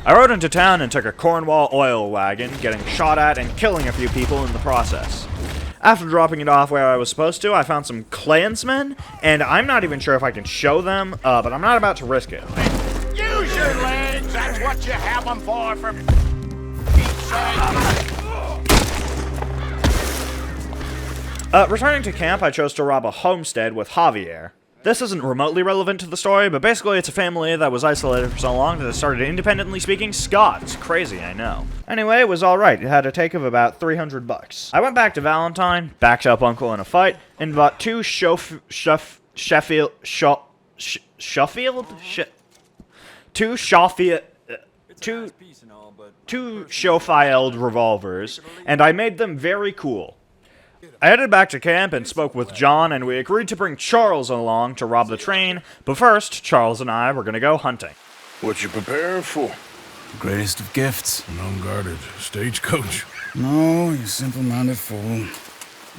I rode into town and took a Cornwall oil wagon, getting shot at and killing a few people in the process. After dropping it off where I was supposed to, I found some Klansmen, and I'm not even sure if I can show them, but I'm not about to risk it. Use your legs, that's what you have them for Pete's sake. Returning to camp, I chose to rob a homestead with Javier. This isn't remotely relevant to the story, but basically it's a family that was isolated for so long that it started independently speaking Scots. Crazy, I know. Anyway, it was alright. It had a take of about $300. I went back to Valentine, backed up Uncle in a fight, and bought two Schofield revolvers, and I made them very cool. I headed back to camp and spoke with John, and we agreed to bring Charles along to rob the train, but first, Charles and I were gonna go hunting. What you preparing for? The greatest of gifts. An unguarded stagecoach. No, you simple-minded fool.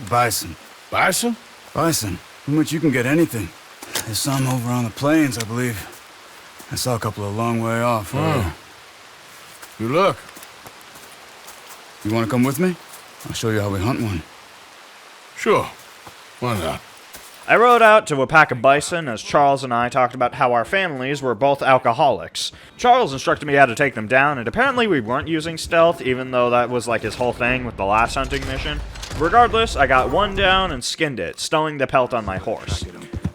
Bison. Bison? Bison. From which you can get anything. There's some over on the plains, I believe. I saw a couple a long way off. Good luck. You want to come with me? I'll show you how we hunt one. Sure. Why not? I rode out to a pack of bison as Charles and I talked about how our families were both alcoholics. Charles instructed me how to take them down, and apparently we weren't using stealth, even though that was like his whole thing with the last hunting mission. Regardless, I got one down and skinned it, stowing the pelt on my horse.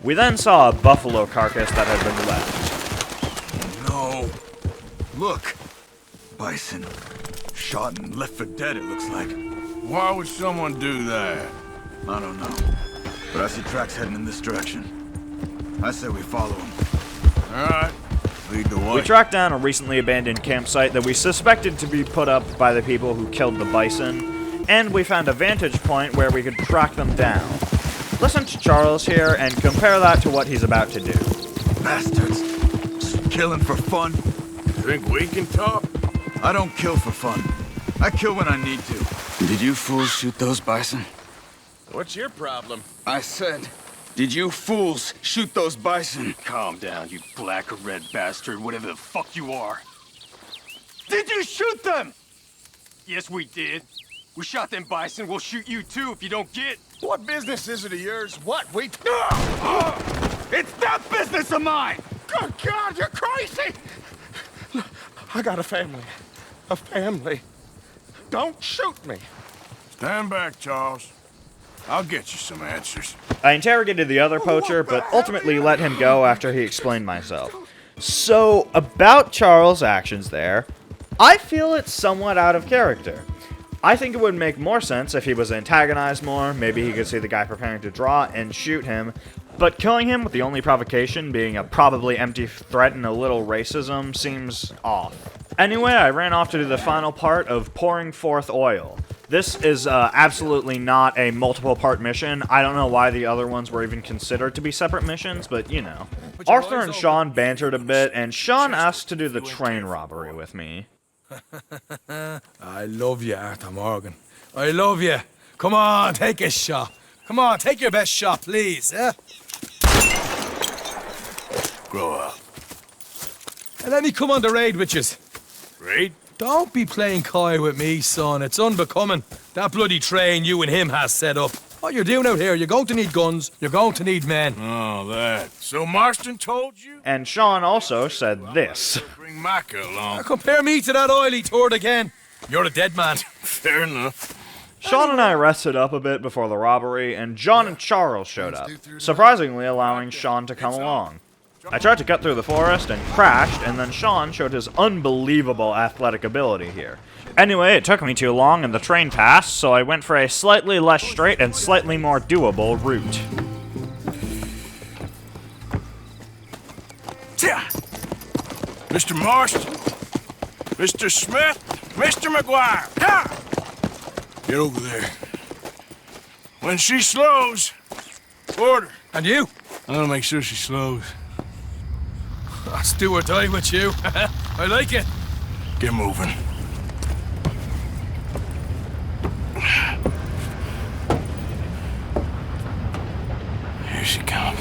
We then saw a buffalo carcass that had been left. No. Look. Bison. Shot and left for dead, it looks like. Why would someone do that? I don't know. But I see tracks heading in this direction. I say we follow them. All right. Lead the way. We tracked down a recently abandoned campsite that we suspected to be put up by the people who killed the bison, and we found a vantage point where we could track them down. Listen to Charles here and compare that to what he's about to do. Bastards. Just killing for fun. Think we can talk? I don't kill for fun. I kill when I need to. Did you fools shoot those bison? What's your problem? I said, did you fools shoot those bison? Calm down, you black or red bastard, whatever the fuck you are. Did you shoot them? Yes, we did. We shot them bison, we'll shoot you too if you don't get... What business is it of yours? What? It's that business of mine! Good God, you're crazy! I got a family. A family. Don't shoot me. Stand back, Charles. I'll get you some answers. I interrogated the other poacher, but ultimately let him go after he explained myself. So, about Charles' actions there, I feel it's somewhat out of character. I think it would make more sense if he was antagonized more, maybe he could see the guy preparing to draw and shoot him, but killing him with the only provocation being a probably empty threat and a little racism seems off. Anyway, I ran off to do the final part of pouring forth oil. This is absolutely not a multiple-part mission. I don't know why the other ones were even considered to be separate missions, but you know. Arthur and Sean bantered a bit, and Sean asked to do the train robbery with me. I love you, Arthur Morgan. I love you. Come on, take a shot. Come on, take your best shot, please, eh? Grow up. And let me come on the raid with yous. Raid? Don't be playing coy with me, son. It's unbecoming. That bloody train you and him has set up. What you're doing out here, you're going to need guns, you're going to need men. Oh, that. So Marston told you? And Sean also said this. Bring Micah along. Now compare me to that oily turd again. You're a dead man. Fair enough. Sean and I rested up a bit before the robbery, and John and Charles showed up, surprisingly allowing Sean to come along. I tried to cut through the forest and crashed, and then Sean showed his unbelievable athletic ability here. Anyway, it took me too long and the train passed, so I went for a slightly less straight and slightly more doable route. Mr. Marston, Mr. Smith, Mr. McGuire, get over there. When she slows, order. And you? I'll make sure she slows. Let's do or die with you. I like it. Get moving. Here she comes.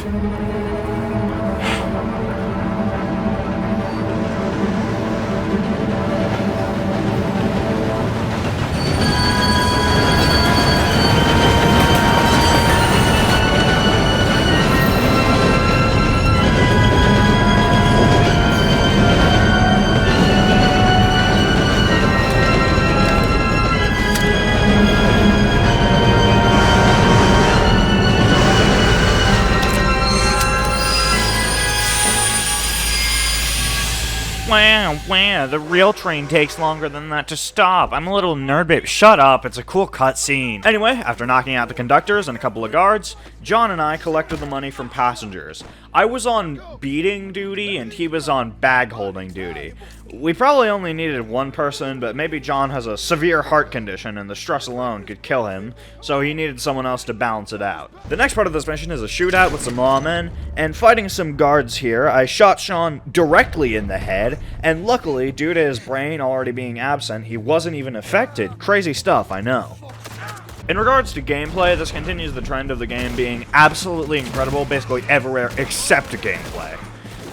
Wow, the real train takes longer than that to stop. I'm a little nerd babe. Shut up, it's a cool cutscene. Anyway, after knocking out the conductors and a couple of guards, John and I collected the money from passengers. I was on beating duty and he was on bag holding duty. We probably only needed one person, but maybe John has a severe heart condition and the stress alone could kill him, so he needed someone else to balance it out. The next part of this mission is a shootout with some lawmen, and fighting some guards here, I shot Sean directly in the head, and luckily, due to his brain already being absent, he wasn't even affected. Crazy stuff, I know. In regards to gameplay, this continues the trend of the game being absolutely incredible basically everywhere except gameplay.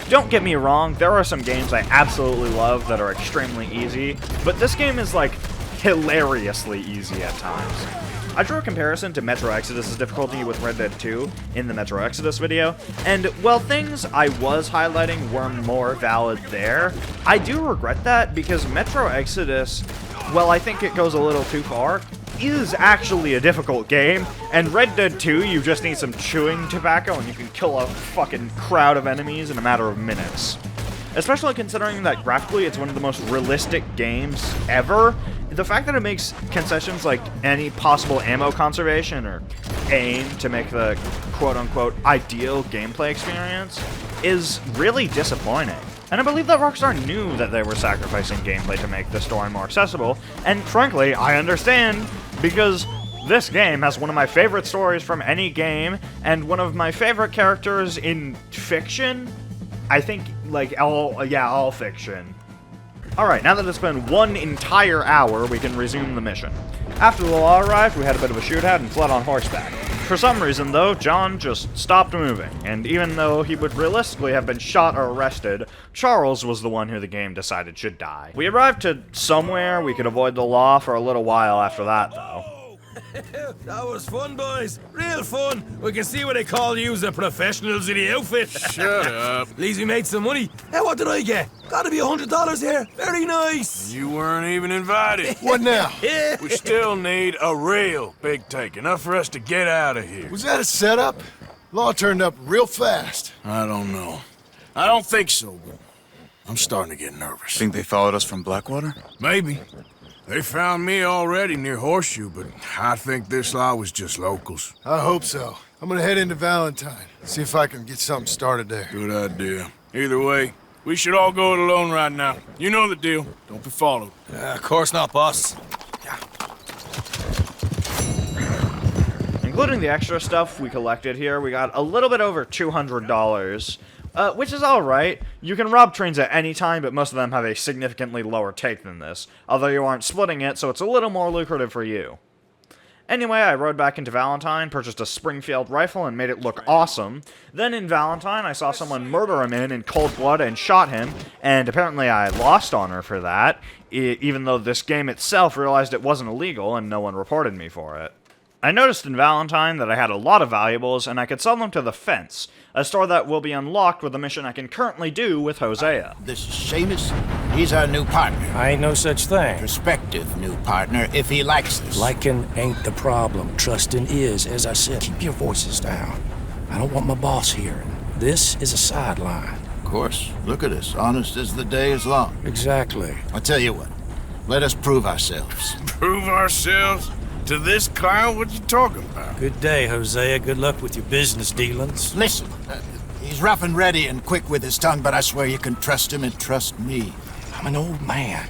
Don't get me wrong, there are some games I absolutely love that are extremely easy, but this game is like hilariously easy at times. I drew a comparison to Metro Exodus' difficulty with Red Dead 2 in the Metro Exodus video, and while things I was highlighting were more valid there, I do regret that because Metro Exodus, well, I think it goes a little too far, is actually a difficult game, and Red Dead 2, you just need some chewing tobacco and you can kill a fucking crowd of enemies in a matter of minutes. Especially considering that graphically it's one of the most realistic games ever. The fact that it makes concessions like any possible ammo conservation or aim to make the quote-unquote ideal gameplay experience is really disappointing. And I believe that Rockstar knew that they were sacrificing gameplay to make the story more accessible, and frankly, I understand, because this game has one of my favorite stories from any game, and one of my favorite characters in fiction. I think, like, all fiction. Alright, now that it's been 1 entire hour, we can resume the mission. After the law arrived, we had a bit of a shootout and fled on horseback. For some reason, though, John just stopped moving, and even though he would realistically have been shot or arrested, Charles was the one who the game decided should die. We arrived to somewhere we could avoid the law for a little while after that, though. That was fun, boys. Real fun. We can see what they call you the professionals in the outfit. Shut up. At least we made some money. Hey, what did I get? Gotta be $100 here. Very nice. You weren't even invited. What now? We still need a real big take, enough for us to get out of here. Was that a setup? Law turned up real fast. I don't know. I don't think so, but I'm starting to get nervous. Think they followed us from Blackwater? Maybe. They found me already near Horseshoe, but I think this lot was just locals. I hope so. I'm gonna head into Valentine. See if I can get something started there. Good idea. Either way, we should all go it alone right now. You know the deal. Don't be followed. Of course not, boss. Including the extra stuff we collected here, we got a little bit over $200. Which is alright. You can rob trains at any time, but most of them have a significantly lower take than this, although you aren't splitting it, so it's a little more lucrative for you. Anyway, I rode back into Valentine, purchased a Springfield rifle, and made it look awesome. Then in Valentine, I saw someone murder a man in cold blood and shot him, and apparently I lost honor for that, even though this game itself realized it wasn't illegal and no one reported me for it. I noticed in Valentine that I had a lot of valuables, and I could sell them to the Fence, a store that will be unlocked with a mission I can currently do with Hosea. This is Seamus. He's our new partner. I ain't no such thing. Prospective new partner, if he likes us. Liking ain't the problem. Trusting is, as I said. Keep your voices down. I don't want my boss hearing. This is a sideline. Of course. Look at us. Honest as the day is long. Exactly. I'll tell you what. Let us prove ourselves. Prove ourselves? To this clown? What you talking about? Good day, Hosea. Good luck with your business dealings. Listen, he's rough and ready and quick with his tongue, but I swear you can trust him and trust me. I'm an old man.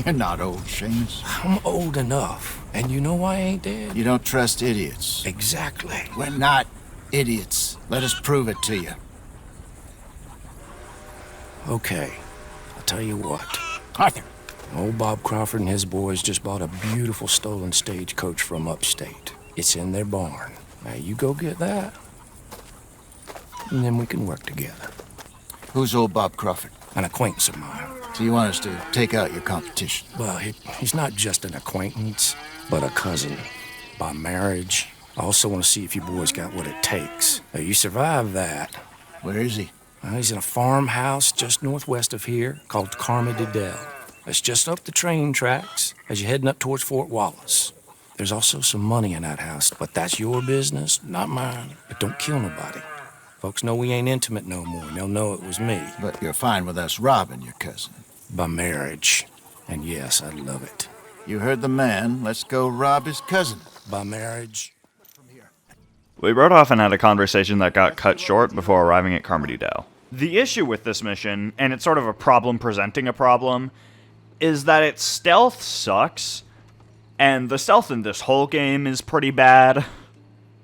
You're not old, Seamus. I'm old enough. And you know I ain't dead? You don't trust idiots. Exactly. We're not idiots. Let us prove it to you. Okay. I'll tell you what. Arthur. Old Bob Crawford and his boys just bought a beautiful stolen stagecoach from upstate. It's in their barn. Now you go get that, and then we can work together. Who's old Bob Crawford? An acquaintance of mine. So you want us to take out your competition? Well, he's not just an acquaintance, but a cousin. By marriage. I also want to see if you boys got what it takes. Now, you survive that. Where is he? Well, he's in a farmhouse just northwest of here called Carmody Dell. It's just up the train tracks as you're heading up towards Fort Wallace. There's also some money in that house, but that's your business, not mine. But don't kill nobody. Folks know we ain't intimate no more, and they'll know it was me. But you're fine with us robbing your cousin. By marriage. And yes, I'd love it. You heard the man. Let's go rob his cousin. By marriage. We rode off and had a conversation that got cut short before arriving at Carmody Dell. The issue with this mission, and it's sort of a problem presenting a problem, is that its stealth sucks, and the stealth in this whole game is pretty bad.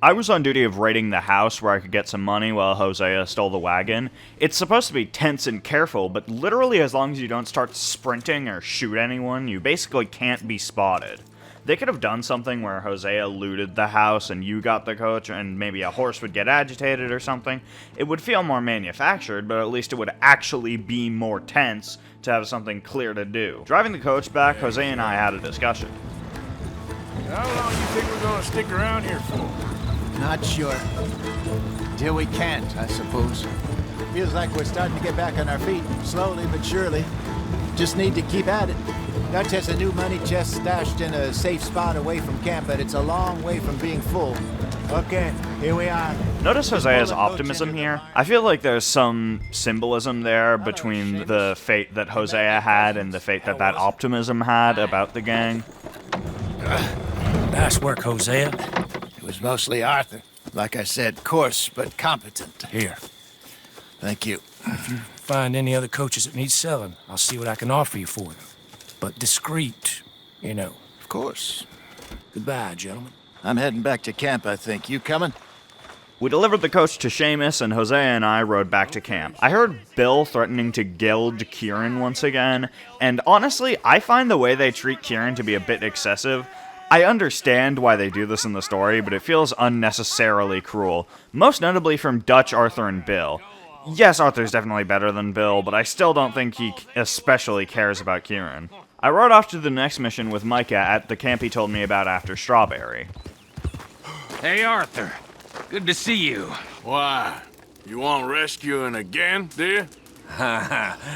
I was on duty of raiding the house where I could get some money while Hosea stole the wagon. It's supposed to be tense and careful, but literally as long as you don't start sprinting or shoot anyone, you basically can't be spotted. They could have done something where Hosea looted the house and you got the coach and maybe a horse would get agitated or something. It would feel more manufactured, but at least it would actually be more tense to have something clear to do. Driving the coach back, Hosea and I had a discussion. How long you think we're gonna stick around here for? Not sure. Till we can't, I suppose. Feels like we're starting to get back on our feet, slowly but surely. Just need to keep at it. Dutch has a new money chest stashed in a safe spot away from camp, but it's a long way from being full. Okay, here we are. Notice Hosea's optimism here. I feel like there's some symbolism there between the fate that Hosea had and the fate that optimism had about the gang. Nice work, Hosea. It was mostly Arthur. Like I said, coarse but competent. Here. Thank you. If you find any other coaches that need selling, I'll see what I can offer you for them. But discreet, you know. Of course. Goodbye, gentlemen. I'm heading back to camp, I think. You coming? We delivered the coach to Seamus, and Hosea and I rode back to camp. I heard Bill threatening to gild Kieran once again, and honestly, I find the way they treat Kieran to be a bit excessive. I understand why they do this in the story, but it feels unnecessarily cruel. Most notably from Dutch, Arthur, and Bill. Yes, Arthur's definitely better than Bill, but I still don't think he especially cares about Kieran. I rode off to the next mission with Micah at the camp he told me about after Strawberry. Hey, Arthur. Good to see you. Why? You want rescuing again, do you?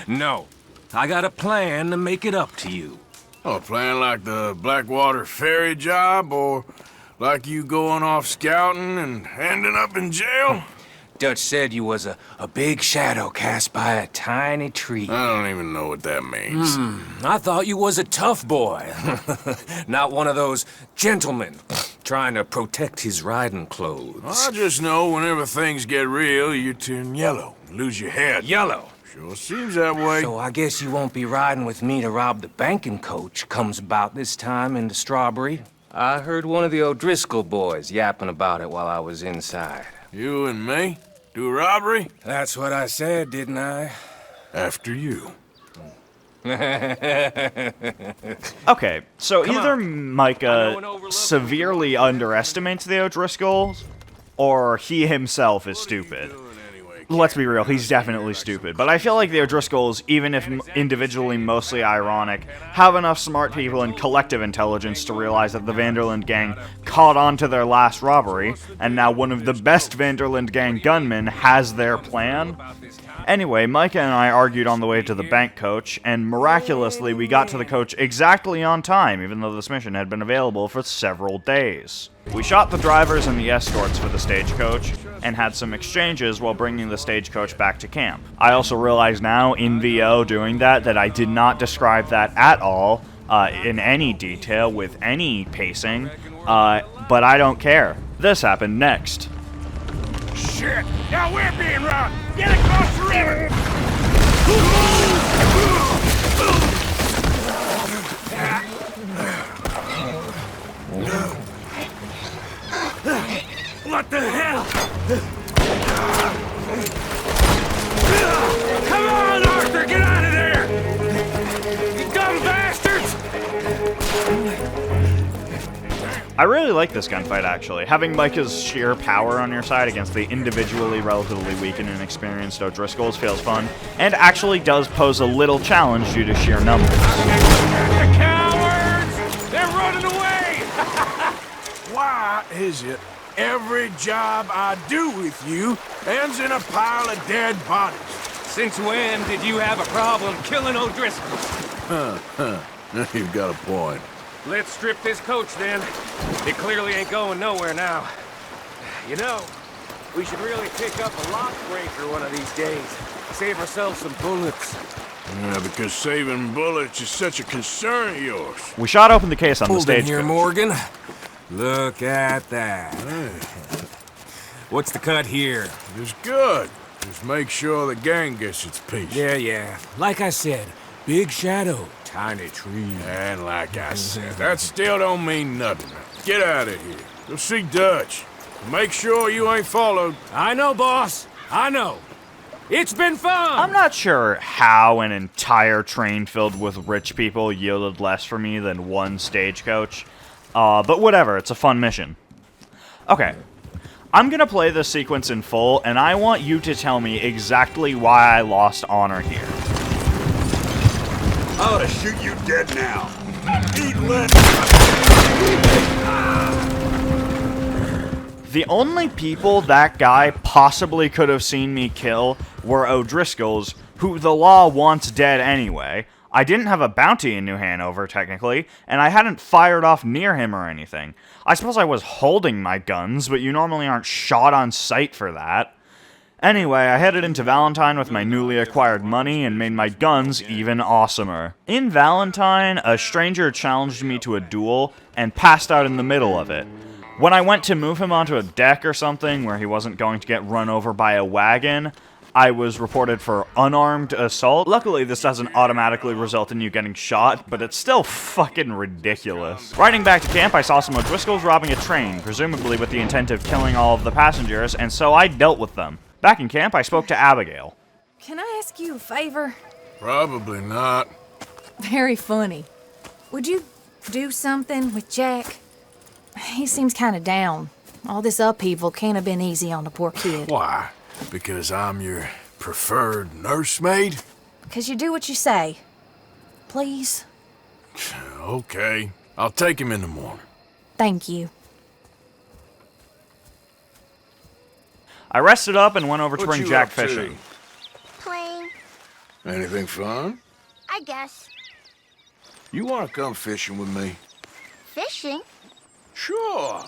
No. I got a plan to make it up to you. Oh, a plan like the Blackwater ferry job, or like you going off scouting and ending up in jail? Dutch said you was a big shadow cast by a tiny tree. I don't even know what that means. I thought you was a tough boy. Not one of those gentlemen trying to protect his riding clothes. I just know whenever things get real, you turn yellow, lose your head. Yellow? Sure seems that way. So I guess you won't be riding with me to rob the banking coach comes about this time in the Strawberry. I heard one of the O'Driscoll boys yapping about it while I was inside. You and me? Do a robbery? That's what I said, didn't I? After you. Okay, so either Micah severely underestimates the O'Driscolls, or he himself is stupid. Let's be real, he's definitely stupid. But I feel like the O'Driscolls, even if individually mostly ironic, have enough smart people and collective intelligence to realize that the Vanderland gang caught on to their last robbery, and now one of the best Vanderland gang gunmen has their plan. Anyway, Micah and I argued on the way to the bank coach, and miraculously we got to the coach exactly on time, even though this mission had been available for several days. We shot the drivers and the escorts for the stagecoach, and had some exchanges while bringing the stagecoach back to camp. I also realize now, in VO doing that I did not describe that at all, in any detail, with any pacing, but I don't care. This happened next. Shit! Now we're being robbed! Get across the river! What the hell? Come on, Arthur! Get out of there! You dumb bastards! I really like this gunfight, actually. Having Micah's sheer power on your side against the individually relatively weak and inexperienced O'Driscolls feels fun, and actually does pose a little challenge due to sheer numbers. The cowards! They're running away! Why is it every job I do with you ends in a pile of dead bodies? Since when did you have a problem killing O'Driscolls? You've got a point. Let's strip this coach, then. It clearly ain't going nowhere now. You know, we should really pick up a lock breaker one of these days. Save ourselves some bullets. Yeah, because saving bullets is such a concern of yours. We shot open the case on the Hold in stagecoach. here, Morgan. Look at that. What's the cut here? It's good. Just make sure the gang gets its piece. Yeah. Like I said, big shadow, tiny tree. And like I said, that still don't mean nothing. Get out of here. Go see Dutch. Make sure you ain't followed. I know, boss. I know. It's been fun! I'm not sure how an entire train filled with rich people yielded less for me than one stagecoach. But whatever, it's a fun mission. Okay. I'm gonna play this sequence in full, and I want you to tell me exactly why I lost honor here. I ought to shoot you dead now. Eat less. The only people that guy possibly could have seen me kill were O'Driscoll's, who the law wants dead anyway. I didn't have a bounty in New Hanover, technically, and I hadn't fired off near him or anything. I suppose I was holding my guns, but you normally aren't shot on sight for that. Anyway, I headed into Valentine with my newly acquired money and made my guns even awesomer. In Valentine, a stranger challenged me to a duel and passed out in the middle of it. When I went to move him onto a deck or something where he wasn't going to get run over by a wagon, I was reported for unarmed assault. Luckily, this doesn't automatically result in you getting shot, but it's still fucking ridiculous. Riding back to camp, I saw some O'Driscolls robbing a train, presumably with the intent of killing all of the passengers, and so I dealt with them. Back in camp, I spoke to Abigail. Can I ask you a favor? Probably not. Very funny. Would you do something with Jack? He seems kind of down. All this upheaval can't have been easy on the poor kid. Why? Because I'm your preferred nursemaid? Because you do what you say. Please? Okay. I'll take him in the morning. Thank you. I rested up and went over to What bring you Jack up to? fishing. Playing, Anything fun? I guess. You want to come fishing with me? Fishing? Sure.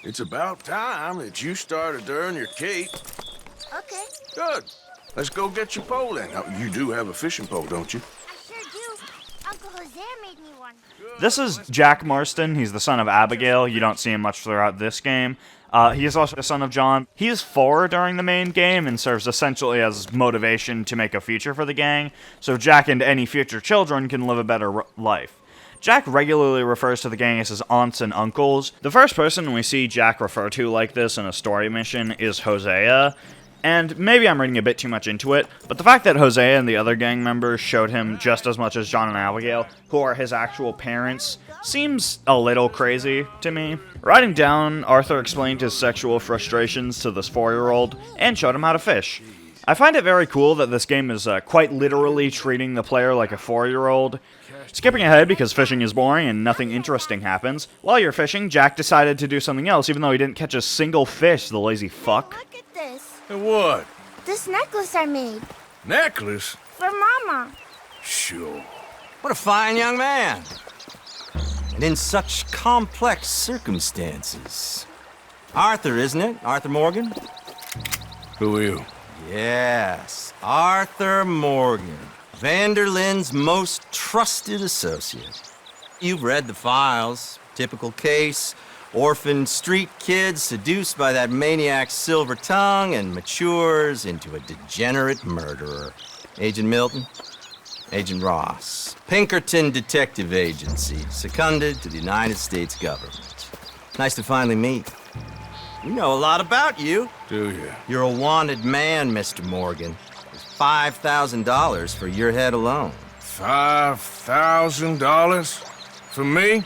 It's about time that you started to earn your keep. Okay. Good. Let's go get your pole then. Now, you do have a fishing pole, don't you? I sure do. Uncle Jose made me one. This is Jack Marston. He's the son of Abigail. You don't see him much throughout this game. He is also the son of John. He is 4 during the main game and serves essentially as motivation to make a future for the gang, so Jack and any future children can live a better life. Jack regularly refers to the gang as his aunts and uncles. The first person we see Jack refer to like this in a story mission is Hosea, and maybe I'm reading a bit too much into it, but the fact that Hosea and the other gang members showed him just as much as John and Abigail, who are his actual parents, seems a little crazy to me. Riding down, Arthur explained his sexual frustrations to this 4-year-old and showed him how to fish. I find it very cool that this game is quite literally treating the player like a 4-year-old. Skipping ahead because fishing is boring and nothing interesting happens. While you're fishing, Jack decided to do something else even though he didn't catch a single fish, the lazy fuck. Look at this. What? This necklace I made. Necklace? For Mama. Sure. What a fine young man. And in such complex circumstances. Arthur, isn't it? Arthur Morgan? Who are you? Yes, Arthur Morgan. Vanderlyn's most trusted associate. You've read the files. Typical case. Orphaned street kid seduced by that maniac's silver tongue and matures into a degenerate murderer. Agent Milton? Agent Ross. Pinkerton Detective Agency, seconded to the United States government. Nice to finally meet. We know a lot about you. Do you? You're a wanted man, Mr. Morgan. There's $5,000 for your head alone. $5,000? For me?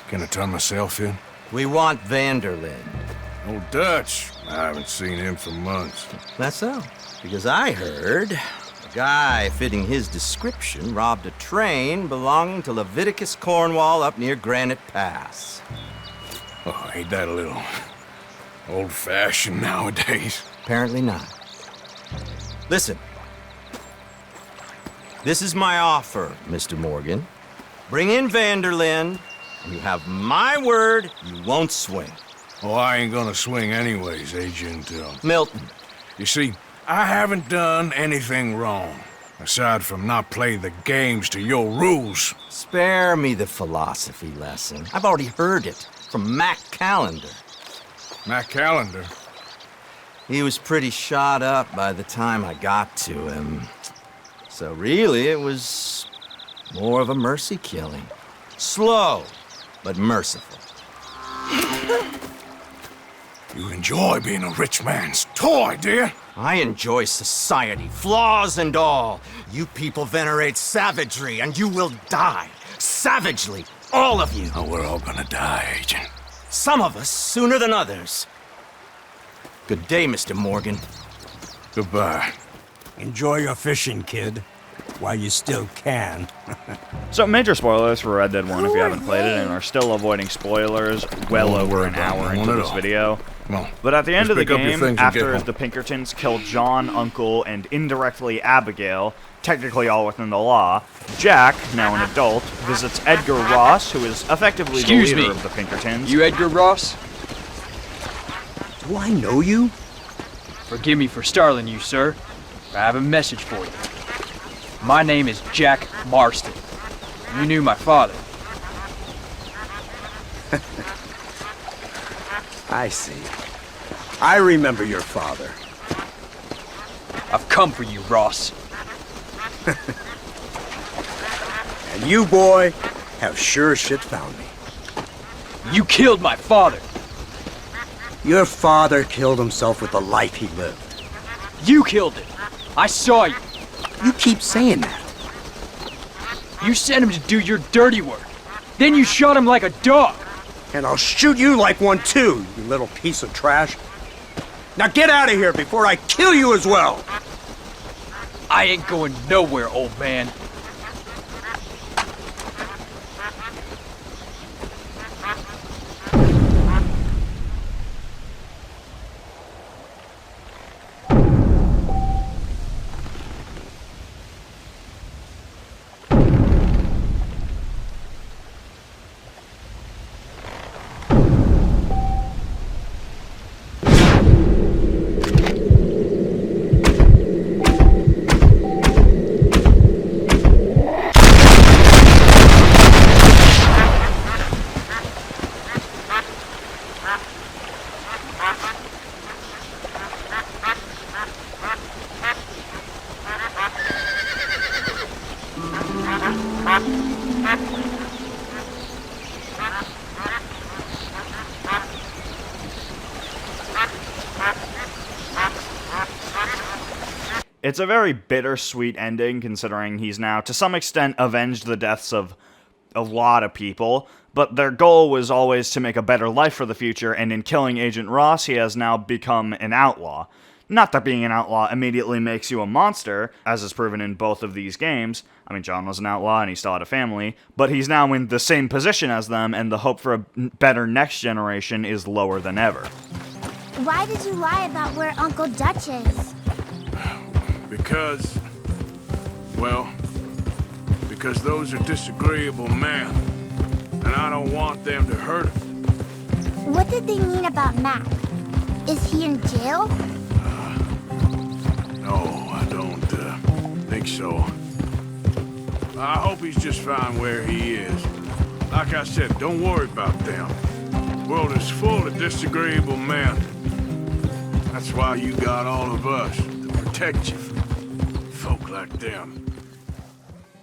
Can I turn myself in? We want Vanderlyn. Old Dutch. I haven't seen him for months. That's so. Because I heard a guy fitting his description robbed a train belonging to Leviticus Cornwall up near Granite Pass. Oh, ain't that a little old-fashioned nowadays? Apparently not. Listen. This is my offer, Mr. Morgan. Bring in Vanderlyn, and you have my word you won't swing. Oh, I ain't gonna swing anyways, Agent Milton. You see, I haven't done anything wrong, aside from not playing the games to your rules. Spare me the philosophy lesson. I've already heard it from Mac Callender. Mac Callender? He was pretty shot up by the time I got to him. So really, it was more of a mercy killing. Slow, but merciful. You enjoy being a rich man's toy, do you? I enjoy society, flaws and all. You people venerate savagery, and you will die. Savagely, all of you. Oh, we're all gonna die, Agent. Some of us sooner than others. Good day, Mr. Morgan. Goodbye. Enjoy your fishing, kid, while you still can. So major spoilers for Red Dead 1 if you haven't played it and are still avoiding spoilers well over an hour into this video. But at the end of the game, after the Pinkertons kill John, Uncle, and indirectly Abigail, technically all within the law, Jack, now an adult, visits Edgar Ross, who is effectively the leader of the Pinkertons. You Edgar Ross? Do I know you? Forgive me for startling you, sir. I have a message for you. My name is Jack Marston. You knew my father. I see. I remember your father. I've come for you, Ross. And you, boy, have sure as shit found me. You killed my father. Your father killed himself with the life he lived. You killed him. I saw you. You keep saying that. You sent him to do your dirty work. Then you shot him like a dog. And I'll shoot you like one too, you little piece of trash. Now get out of here before I kill you as well. I ain't going nowhere, old man. It's a very bittersweet ending, considering he's now, to some extent, avenged the deaths of a lot of people, but their goal was always to make a better life for the future, and in killing Agent Ross, he has now become an outlaw. Not that being an outlaw immediately makes you a monster, as is proven in both of these games. I mean, John was an outlaw and he still had a family, but he's now in the same position as them, and the hope for a better next generation is lower than ever. Why did you lie about where Uncle Dutch is? Because those are disagreeable men, and I don't want them to hurt him. What did they mean about Mac? Is he in jail? No, I don't think so. I hope he's just fine where he is. Like I said, don't worry about them. The world is full of disagreeable men. That's why you got all of us, to protect you from folk like them.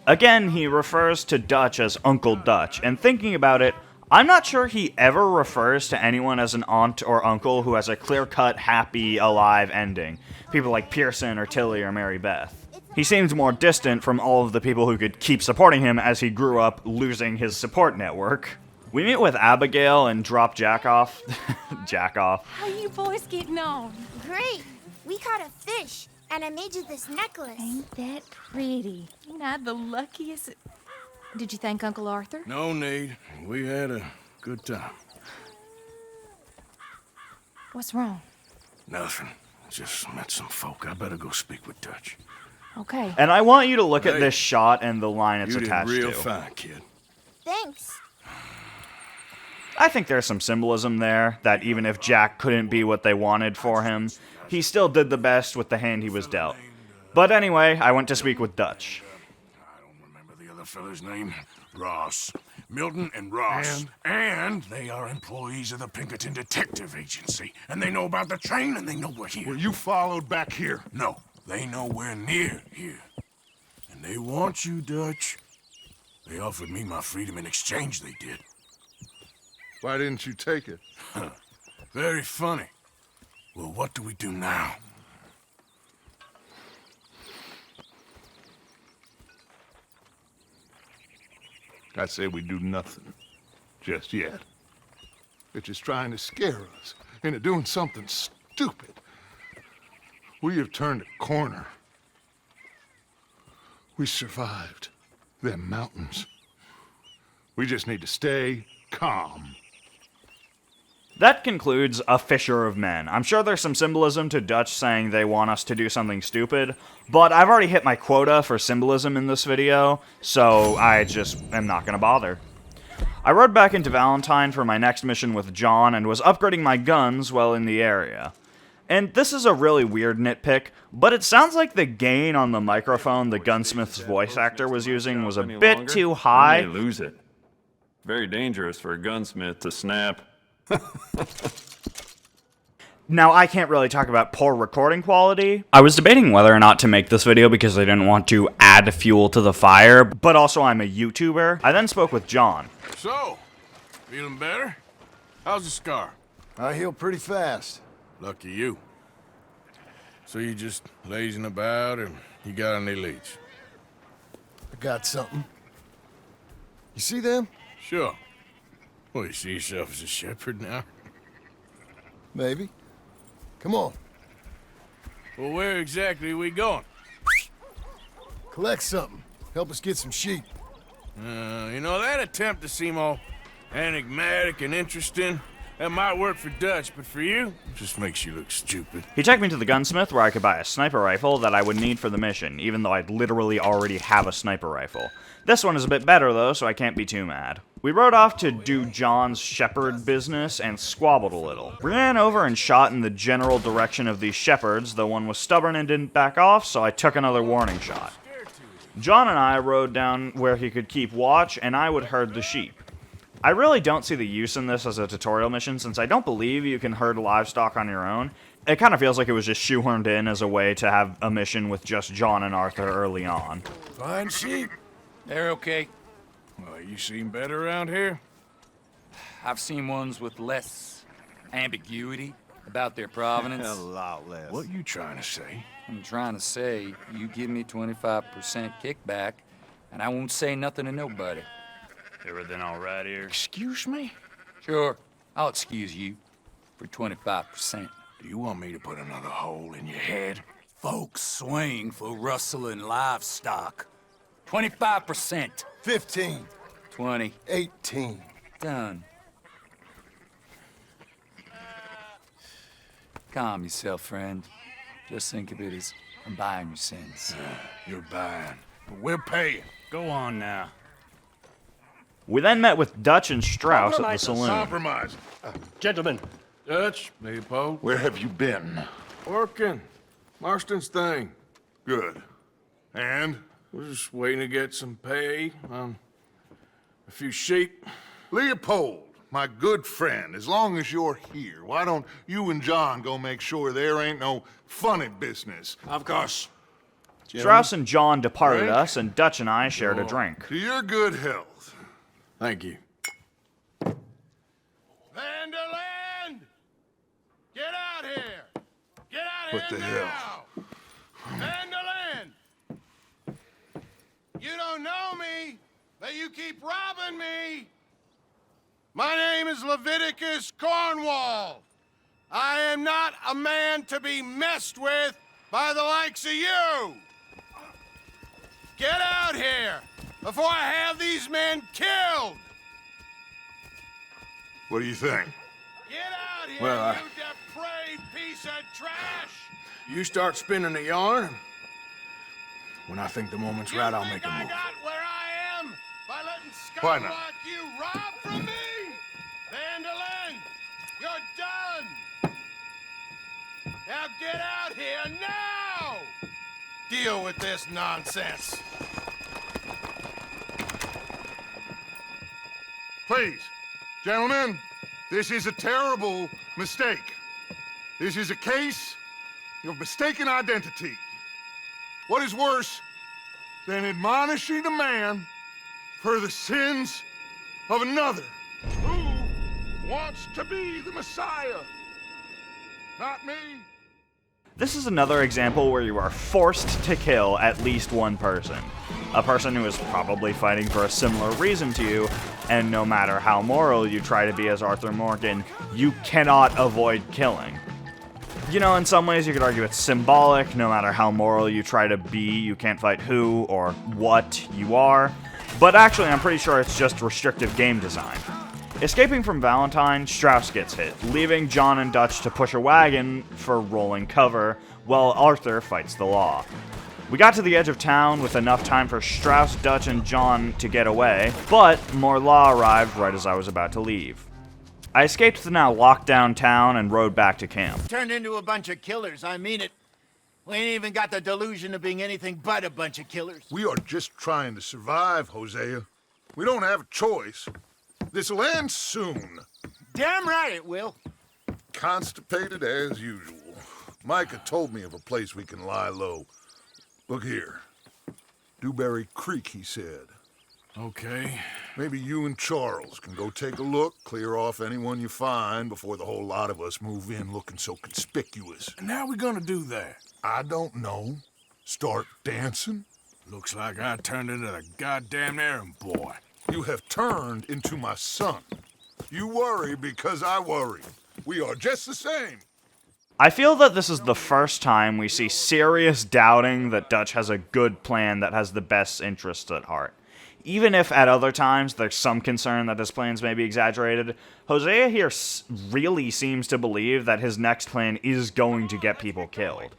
Again, he refers to Dutch as Uncle Dutch, and thinking about it, I'm not sure he ever refers to anyone as an aunt or uncle who has a clear-cut, happy, alive ending. People like Pearson or Tilly or Mary Beth. He seems more distant from all of the people who could keep supporting him as he grew up losing his support network. We meet with Abigail and drop Jack off. Jack off. How you boys getting on? Great. We caught a fish, and I made you this necklace. Ain't that pretty? Ain't I the luckiest? Did you thank Uncle Arthur? No need. We had a good time. What's wrong? Nothing. Just met some folk. I better go speak with Dutch. Okay. And I want you to look at this shot and the line it's attached to. You did real fine, kid. Thanks. I think there's some symbolism there, that even if Jack couldn't be what they wanted for him, he still did the best with the hand he was dealt. But anyway, I went to speak with Dutch. I don't remember the other fella's name. Ross. Milton and Ross. And they are employees of the Pinkerton Detective Agency. And they know about the train, and they know we're here. Were you followed back here? No, they know we're near here. And they want you, Dutch. They offered me my freedom in exchange, they did. Why didn't you take it? Very funny. Well, what do we do now? I say we do nothing. Just yet. They're just trying to scare us into doing something stupid. We have turned a corner. We survived them mountains. We just need to stay calm. That concludes A Fisher of Men. I'm sure there's some symbolism to Dutch saying they want us to do something stupid, but I've already hit my quota for symbolism in this video, so I just am not gonna bother. I rode back into Valentine for my next mission with John and was upgrading my guns while in the area. And this is a really weird nitpick, but it sounds like the gain on the microphone the gunsmith's voice actor was using was a bit too high. You may lose it. Very dangerous for a gunsmith to snap. Now, I can't really talk about poor recording quality. I was debating whether or not to make this video because I didn't want to add fuel to the fire, but also I'm a YouTuber. I then spoke with John. So, feeling better? How's the scar? I heal pretty fast. Lucky you. So you just lazing about, or you got any leads? I got something. You see them? Sure. Well, you see yourself as a shepherd now? Maybe. Come on. Well, where exactly are we going? Collect something. Help us get some sheep. You know, that attempt to seem all enigmatic and interesting, that might work for Dutch, but for you, it just makes you look stupid. He took me to the gunsmith where I could buy a sniper rifle that I would need for the mission, even though I'd literally already have a sniper rifle. This one is a bit better though, so I can't be too mad. We rode off to do John's shepherd business and squabbled a little. We ran over and shot in the general direction of these shepherds, though one was stubborn and didn't back off, so I took another warning shot. John and I rode down where he could keep watch, and I would herd the sheep. I really don't see the use in this as a tutorial mission, since I don't believe you can herd livestock on your own. It kind of feels like it was just shoehorned in as a way to have a mission with just John and Arthur early on. Fine sheep. They're okay. Well, you seem better around here? I've seen ones with less ambiguity about their provenance. A lot less. What you trying to say? I'm trying to say, you give me 25% kickback, and I won't say nothing to nobody. Everything all right here? Excuse me? Sure, I'll excuse you for 25%. Do you want me to put another hole in your head? Folks swing for rustling livestock. 25%. 15. 20. 18. Done. Calm yourself, friend. Just think of it as I'm buying your sins. You're buying, but we're paying. Go on now. We then met with Dutch and Strauss at the saloon. Compromise. Gentlemen. Dutch, Leopold. Where have you been? Working. Marston's thing. Good. And? We're just waiting to get some pay on a few sheep. Leopold, my good friend, as long as you're here, why don't you and John go make sure there ain't no funny business? Of course. Strauss and John departed Drink? us, and Dutch and I shared a drink. To your good health. Thank you. Vanderland! Get out here! Get out What here the now! hell? Vanderland! You don't know me, but you keep robbing me! My name is Leviticus Cornwall. I am not a man to be messed with by the likes of you! Get out here before I have these men killed! What do you think? Get out here, Well, you depraved piece of trash! You start spinning the yarn. When I think the moment's right, I'll make a I move. got where I am by letting Why scum not? like you rob from me! Vanderland, you're done! Now get out here now! Deal with this nonsense. Please, gentlemen, this is a terrible mistake. This is a case of mistaken identity. What is worse than admonishing a man for the sins of another? Who wants to be the Messiah? Not me. This is another example where you are forced to kill at least one person. A person who is probably fighting for a similar reason to you, and no matter how moral you try to be as Arthur Morgan, you cannot avoid killing. You know, in some ways you could argue it's symbolic. No matter how moral you try to be, you can't fight who or what you are. but actually I'm pretty sure it's just restrictive game design. Escaping from Valentine, Strauss gets hit, leaving John and Dutch to push a wagon for rolling cover, while Arthur fights the law. We got to the edge of town with enough time for Strauss, Dutch, and John to get away, but more law arrived right as I was about to leave. I escaped the now locked down town and rode back to camp. Turned into a bunch of killers, I mean it. We ain't even got the delusion of being anything but a bunch of killers. We are just trying to survive, Hosea. We don't have a choice. This'll end soon. Damn right it will. Constipated as usual. Micah told me of a place we can lie low. Look here. Dewberry Creek, he said. Okay. Maybe you and Charles can go take a look, clear off anyone you find before the whole lot of us move in looking so conspicuous. And how we gonna do that? I don't know. Start dancing? Looks like I turned into the goddamn errand boy. You have turned into my son. You worry because I worry. We are just the same. I feel that this is the first time we see serious doubting that Dutch has a good plan that has the best interests at heart. Even if at other times there's some concern that his plans may be exaggerated, Hosea here really seems to believe that his next plan is going to get people killed.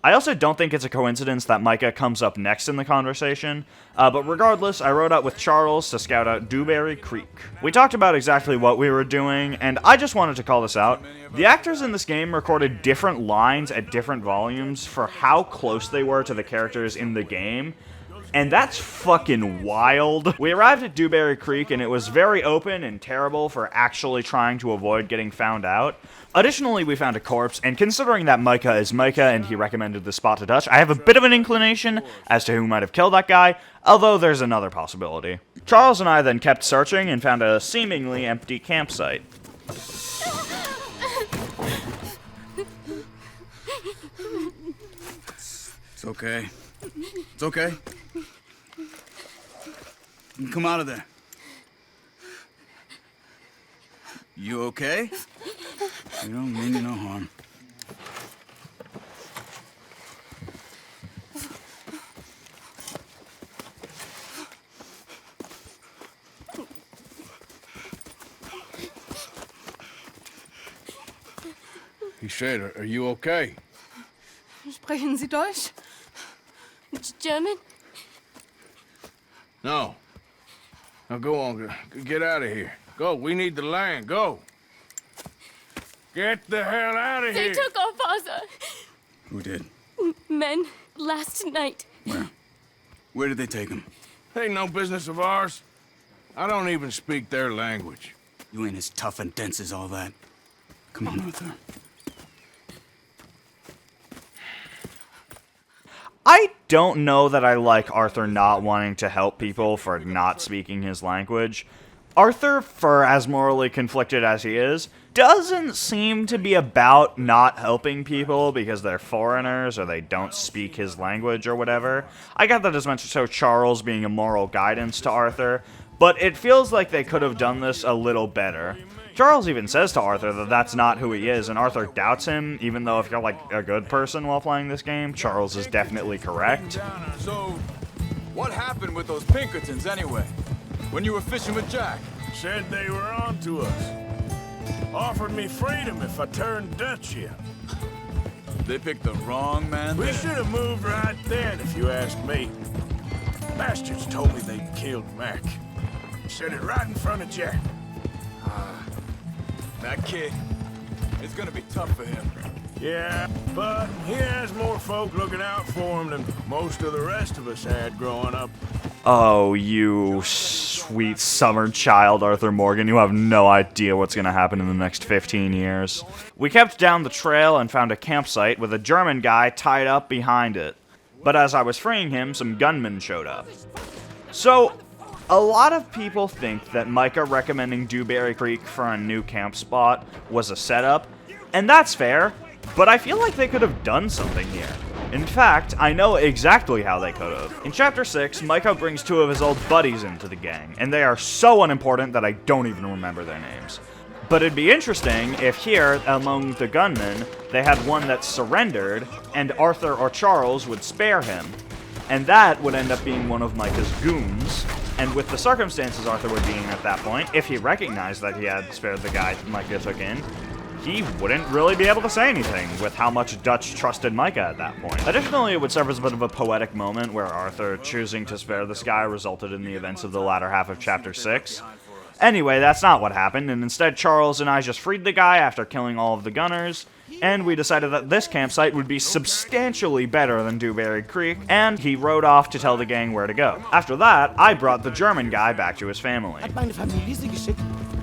I also don't think it's a coincidence that Micah comes up next in the conversation, but regardless, I rode out with Charles to scout out Dewberry Creek. We talked about exactly what we were doing, and I just wanted to call this out. The actors in this game recorded different lines at different volumes for how close they were to the characters in the game, and that's fucking wild. We arrived at Dewberry Creek, and it was very open and terrible for actually trying to avoid getting found out. Additionally, we found a corpse, and considering that Micah is Micah and he recommended the spot to Dutch, I have a bit of an inclination as to who might have killed that guy, although there's another possibility. Charles and I then kept searching and found a seemingly empty campsite. It's okay. It's okay. You can come out of there. You okay? You don't mean you no harm. He said, are you okay? Sprechen Sie Deutsch? German? No. Now go on, get out of here. Go, we need the land, go. Get the hell out of They here. took our father. Who did? Men, last night. Where? Where did they take him? Ain't no business of ours. I don't even speak their language. You ain't as tough and dense as all that. Come on, Arthur. I don't know that I like Arthur not wanting to help people for not speaking his language. Arthur, for as morally conflicted as he is, doesn't seem to be about not helping people because they're foreigners or they don't speak his language or whatever. I got that as much so Charles being a moral guidance to Arthur, but it feels like they could have done this a little better. Charles even says to Arthur that that's not who he is, and Arthur doubts him, even though if you're like a good person while playing this game, Charles is definitely correct. So, what happened with those Pinkertons anyway? When you were fishing with Jack? Said they were on to us. Offered me freedom if I turned Dutch in. They picked the wrong man We there. should have moved right then, if you ask me. Bastards told me they killed Mac. Said it right in front of Jack. That kid, it's gonna be tough for him. Yeah, but he has more folk looking out for him than most of the rest of us had growing up. Oh, you sweet summer child, Arthur Morgan. You have no idea what's going to happen in the next 15 years. We kept down the trail and found a campsite with a German guy tied up behind it. But as I was freeing him, some gunmen showed up. So, a lot of people think that Micah recommending Dewberry Creek for a new camp spot was a setup, and that's fair, but I feel like they could have done something here. In fact, I know exactly how they could have. In Chapter 6, Micah brings two of his old buddies into the gang, and they are so unimportant that I don't even remember their names. But it'd be interesting if here, among the gunmen, they had one that surrendered, and Arthur or Charles would spare him. And that would end up being one of Micah's goons, And with the circumstances Arthur would be in at that point, if he recognized that he had spared the guy Micah took in, he wouldn't really be able to say anything with how much Dutch trusted Micah at that point. Additionally, it would serve as a bit of a poetic moment where Arthur choosing to spare this guy resulted in the events of the latter half of Chapter 6. Anyway, that's not what happened, and instead Charles and I just freed the guy after killing all of the gunners, and we decided that this campsite would be substantially better than Dewberry Creek, and he rode off to tell the gang where to go. After that, I brought the German guy back to his family. Hat meine Familie Sie geschickt?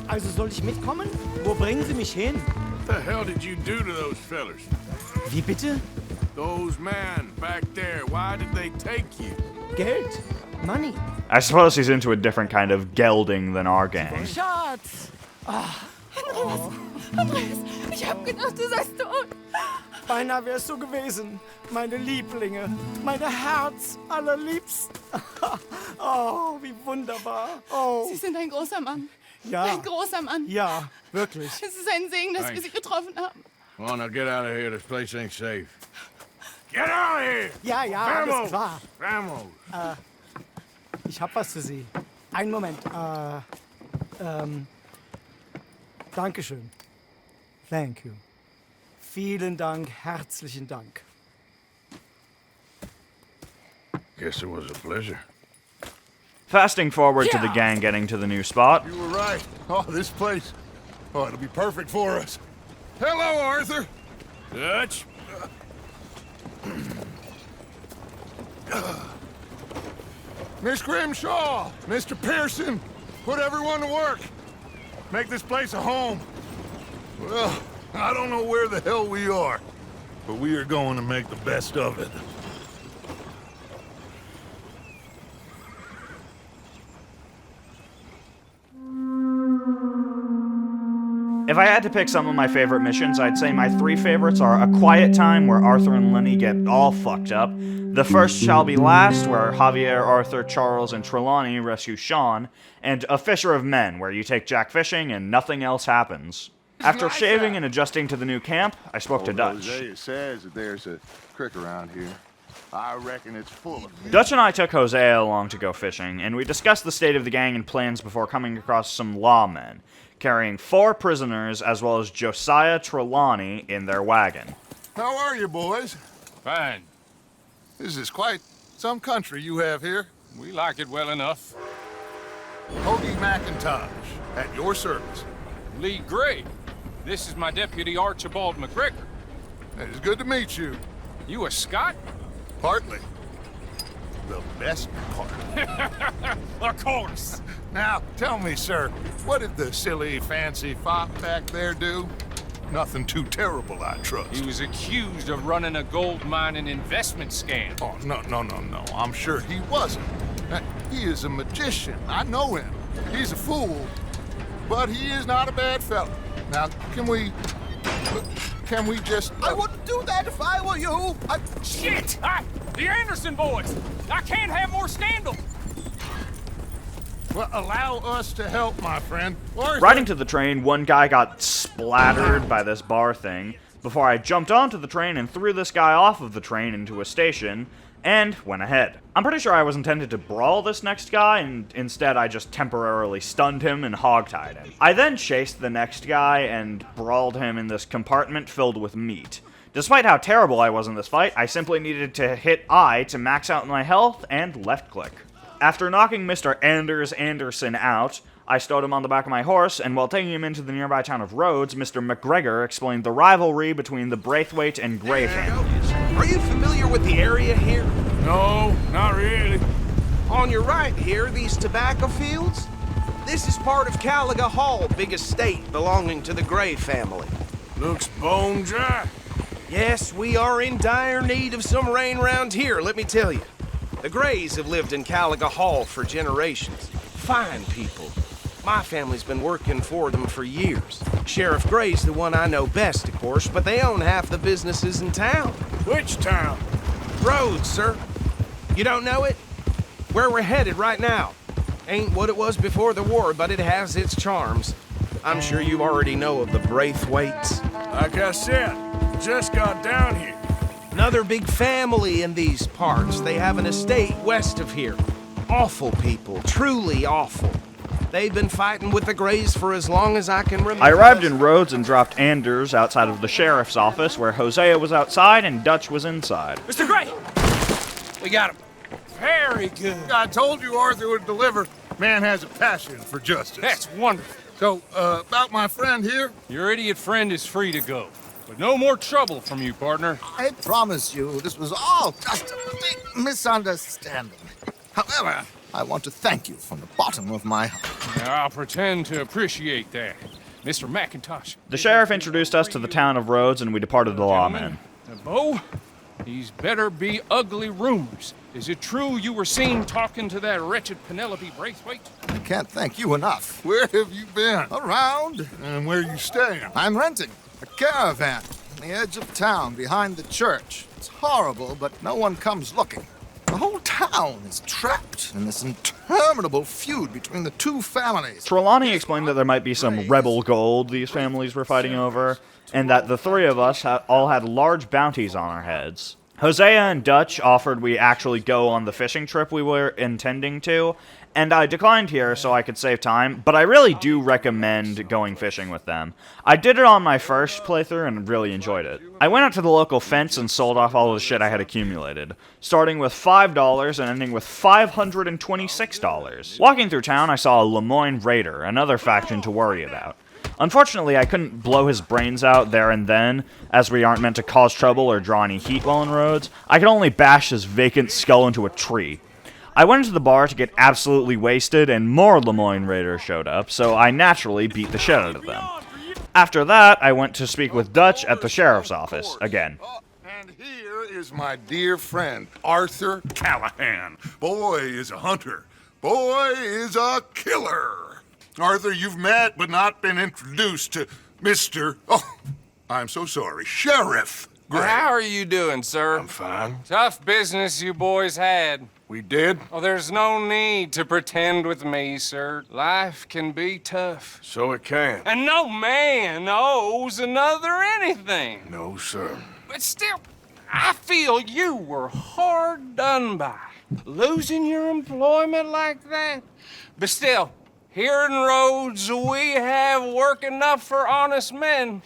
Also soll ich mitkommen? Wo bringen Sie mich hin? What the hell did you do to those fellers? Wie bitte? Those men back there, why did they take you? Geld. Money. I suppose he's into a different kind of gelding than our gang. Schatz! Andreas, ich hab gedacht, du seist tot. Beinahe wär's so gewesen. Meine Lieblinge. Meine Herz allerliebst. Oh, wie wunderbar. Oh. Sie sind ein großer Mann. Ja. Ein großer Mann. Ja, wirklich. Es ist ein Segen, dass wir Sie getroffen haben. Come on, now get out of here. This place ain't safe. Get out of here! Ja, ja, alles klar. Vamos! Ich hab was für Sie. Einen Moment. Dankeschön. Thank you. Vielen Dank, herzlichen Dank. Guess it was a pleasure. Fasting forward to the gang getting to the new spot. You were right. Oh, this place. Oh, it'll be perfect for us. Hello, Arthur. Dutch. Miss Grimshaw, Mr. Pearson, put everyone to work. Make this place a home. Well, I don't know where the hell we are, but we are going to make the best of it. If I had to pick some of my favorite missions, I'd say my 3 favorites are A Quiet Time, where Arthur and Lenny get all fucked up, The First Shall Be Last, where Javier, Arthur, Charles, and Trelawney rescue Sean, and A Fisher of Men, where you take Jack fishing and nothing else happens. After shaving and adjusting to the new camp, I spoke to Dutch. Jose says that there's a creek around here. I reckon it's full of fish. Dutch and I took Jose along to go fishing, and we discussed the state of the gang and plans before coming across some lawmen, carrying 4 prisoners as well as Josiah Trelawney in their wagon. How are you, boys? Fine. This is quite some country you have here. We like it well enough. Hoagie McIntosh, at your service. Lee Gray. This is my deputy Archibald McGregor. It is good to meet you. You a Scot? Partly. The best part. Of course. Now, tell me, sir, what did the silly, fancy fop back there do? Nothing too terrible, I trust. He was accused of running a gold mining investment scam. Oh, no. I'm sure he wasn't. He is a magician. I know him. He's a fool, but he is not a bad fellow. Now, can we just... I wouldn't do that if I were you. Shit! The Anderson boys! I can't have more scandal! Well, allow us to help, my friend. Riding to the train, one guy got splattered by this bar thing before I jumped onto the train and threw this guy off of the train into a station and went ahead. I'm pretty sure I was intended to brawl this next guy, and instead I just temporarily stunned him and hogtied him. I then chased the next guy and brawled him in this compartment filled with meat. Despite how terrible I was in this fight, I simply needed to hit I to max out my health and left click. After knocking Mr. Anders Anderson out, I stowed him on the back of my horse, and while taking him into the nearby town of Rhodes, Mr. McGregor explained the rivalry between the Braithwaite and Gray families. Are you familiar with the area here? No, not really. On your right here, these tobacco fields? This is part of Caliga Hall, big estate belonging to the Gray family. Looks bone dry. Yes, we are in dire need of some rain round here, let me tell you. The Grays have lived in Caliga Hall for generations. Fine people. My family's been working for them for years. Sheriff Gray's the one I know best, of course, but they own half the businesses in town. Which town? Rhodes, sir. You don't know it? Where we're headed right now. Ain't what it was before the war, but it has its charms. I'm sure you already know of the Braithwaites. Like I said, just got down here. Another big family in these parts. They have an estate west of here. awful people, truly awful. They've been fighting with the Greys for as long as I can remember. I arrived in Rhodes and dropped Anders outside of the sheriff's office, where Hosea was outside and Dutch was inside. Mr. Gray! We got him. Very good. I told you Arthur would deliver. Man has a passion for justice. That's wonderful. So, about my friend here? Your idiot friend is free to go. But no more trouble from you, partner. I promise you, this was all just a big misunderstanding. However, I want to thank you from the bottom of my heart. I'll pretend to appreciate that. Mr. McIntosh. The sheriff introduced us to the town of Rhodes, and we departed the lawman. Bo, these better be ugly rumors. Is it true you were seen talking to that wretched Penelope Braithwaite? I can't thank you enough. Where have you been? Around. And where you staying? I'm renting a caravan on the edge of town behind the church. It's horrible, but no one comes looking. The whole town is trapped in this interminable feud between the two families. Trelawney explained that there might be some rebel gold these families were fighting over, and that the three of us all had large bounties on our heads. Hosea and Dutch offered we actually go on the fishing trip we were intending to, and I declined here so I could save time, but I really do recommend going fishing with them. I did it on my first playthrough and really enjoyed it. I went out to the local fence and sold off all the shit I had accumulated, starting with $5 and ending with $526. Walking through town, I saw a Lemoyne Raider, another faction to worry about. Unfortunately, I couldn't blow his brains out there and then, as we aren't meant to cause trouble or draw any heat while in Rhodes. I could only bash his vacant skull into a tree. I went into the bar to get absolutely wasted, and more Lemoyne Raiders showed up, so I naturally beat the shit out of them. After that, I went to speak with Dutch at the sheriff's office, again. And here is my dear friend, Arthur Callahan. Boy is a hunter. Boy is a killer. Arthur, you've met but not been introduced to Mr. Oh, I'm so sorry, Sheriff Gray. How are you doing, sir? I'm fine. Tough business you boys had. We did? Oh, there's no need to pretend with me, sir. Life can be tough. So it can. And no man owes another anything. No, sir. But still, I feel you were hard done by. Losing your employment like that. But still, here in Rhodes, we have work enough for honest men.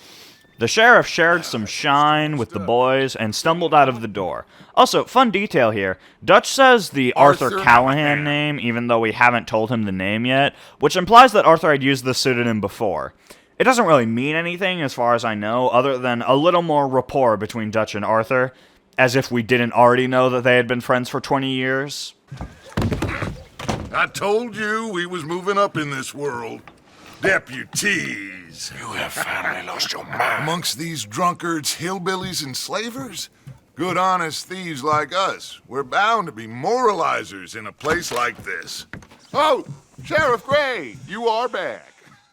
The sheriff shared some shine with the boys and stumbled out of the door. Also, fun detail here, Dutch says the Arthur Callahan name, even though we haven't told him the name yet, which implies that Arthur had used the pseudonym before. It doesn't really mean anything, as far as I know, other than a little more rapport between Dutch and Arthur, as if we didn't already know that they had been friends for 20 years. I told you we was moving up in this world. Deputies. You have finally lost your mind. Amongst these drunkards, hillbillies, and slavers? Good, honest thieves like us. We're bound to be moralizers in a place like this. Oh, Sheriff Gray, you are back.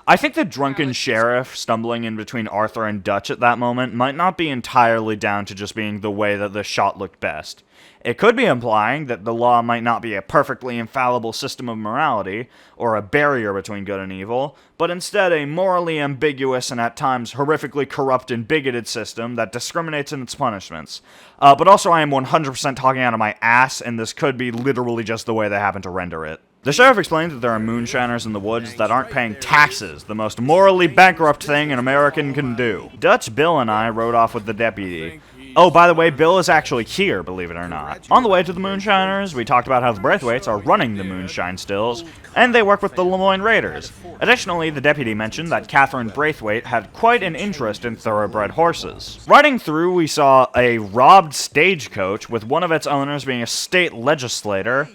I think the drunken sheriff stumbling in between Arthur and Dutch at that moment might not be entirely down to just being the way that the shot looked best. It could be implying that the law might not be a perfectly infallible system of morality, or a barrier between good and evil, but instead a morally ambiguous and at times horrifically corrupt and bigoted system that discriminates in its punishments. But also I am 100% talking out of my ass, and this could be literally just the way they happen to render it. The sheriff explained that there are moonshiners in the woods that aren't paying taxes, the most morally bankrupt thing an American can do. Dutch, Bill, and I rode off with the deputy. Oh, by the way, Bill is actually here, believe it or not. On the way to the Moonshiners, we talked about how the Braithwaites are running the Moonshine Stills, and they work with the Lemoyne Raiders. Additionally, the deputy mentioned that Catherine Braithwaite had quite an interest in thoroughbred horses. Riding through, we saw a robbed stagecoach, with one of its owners being a state legislator.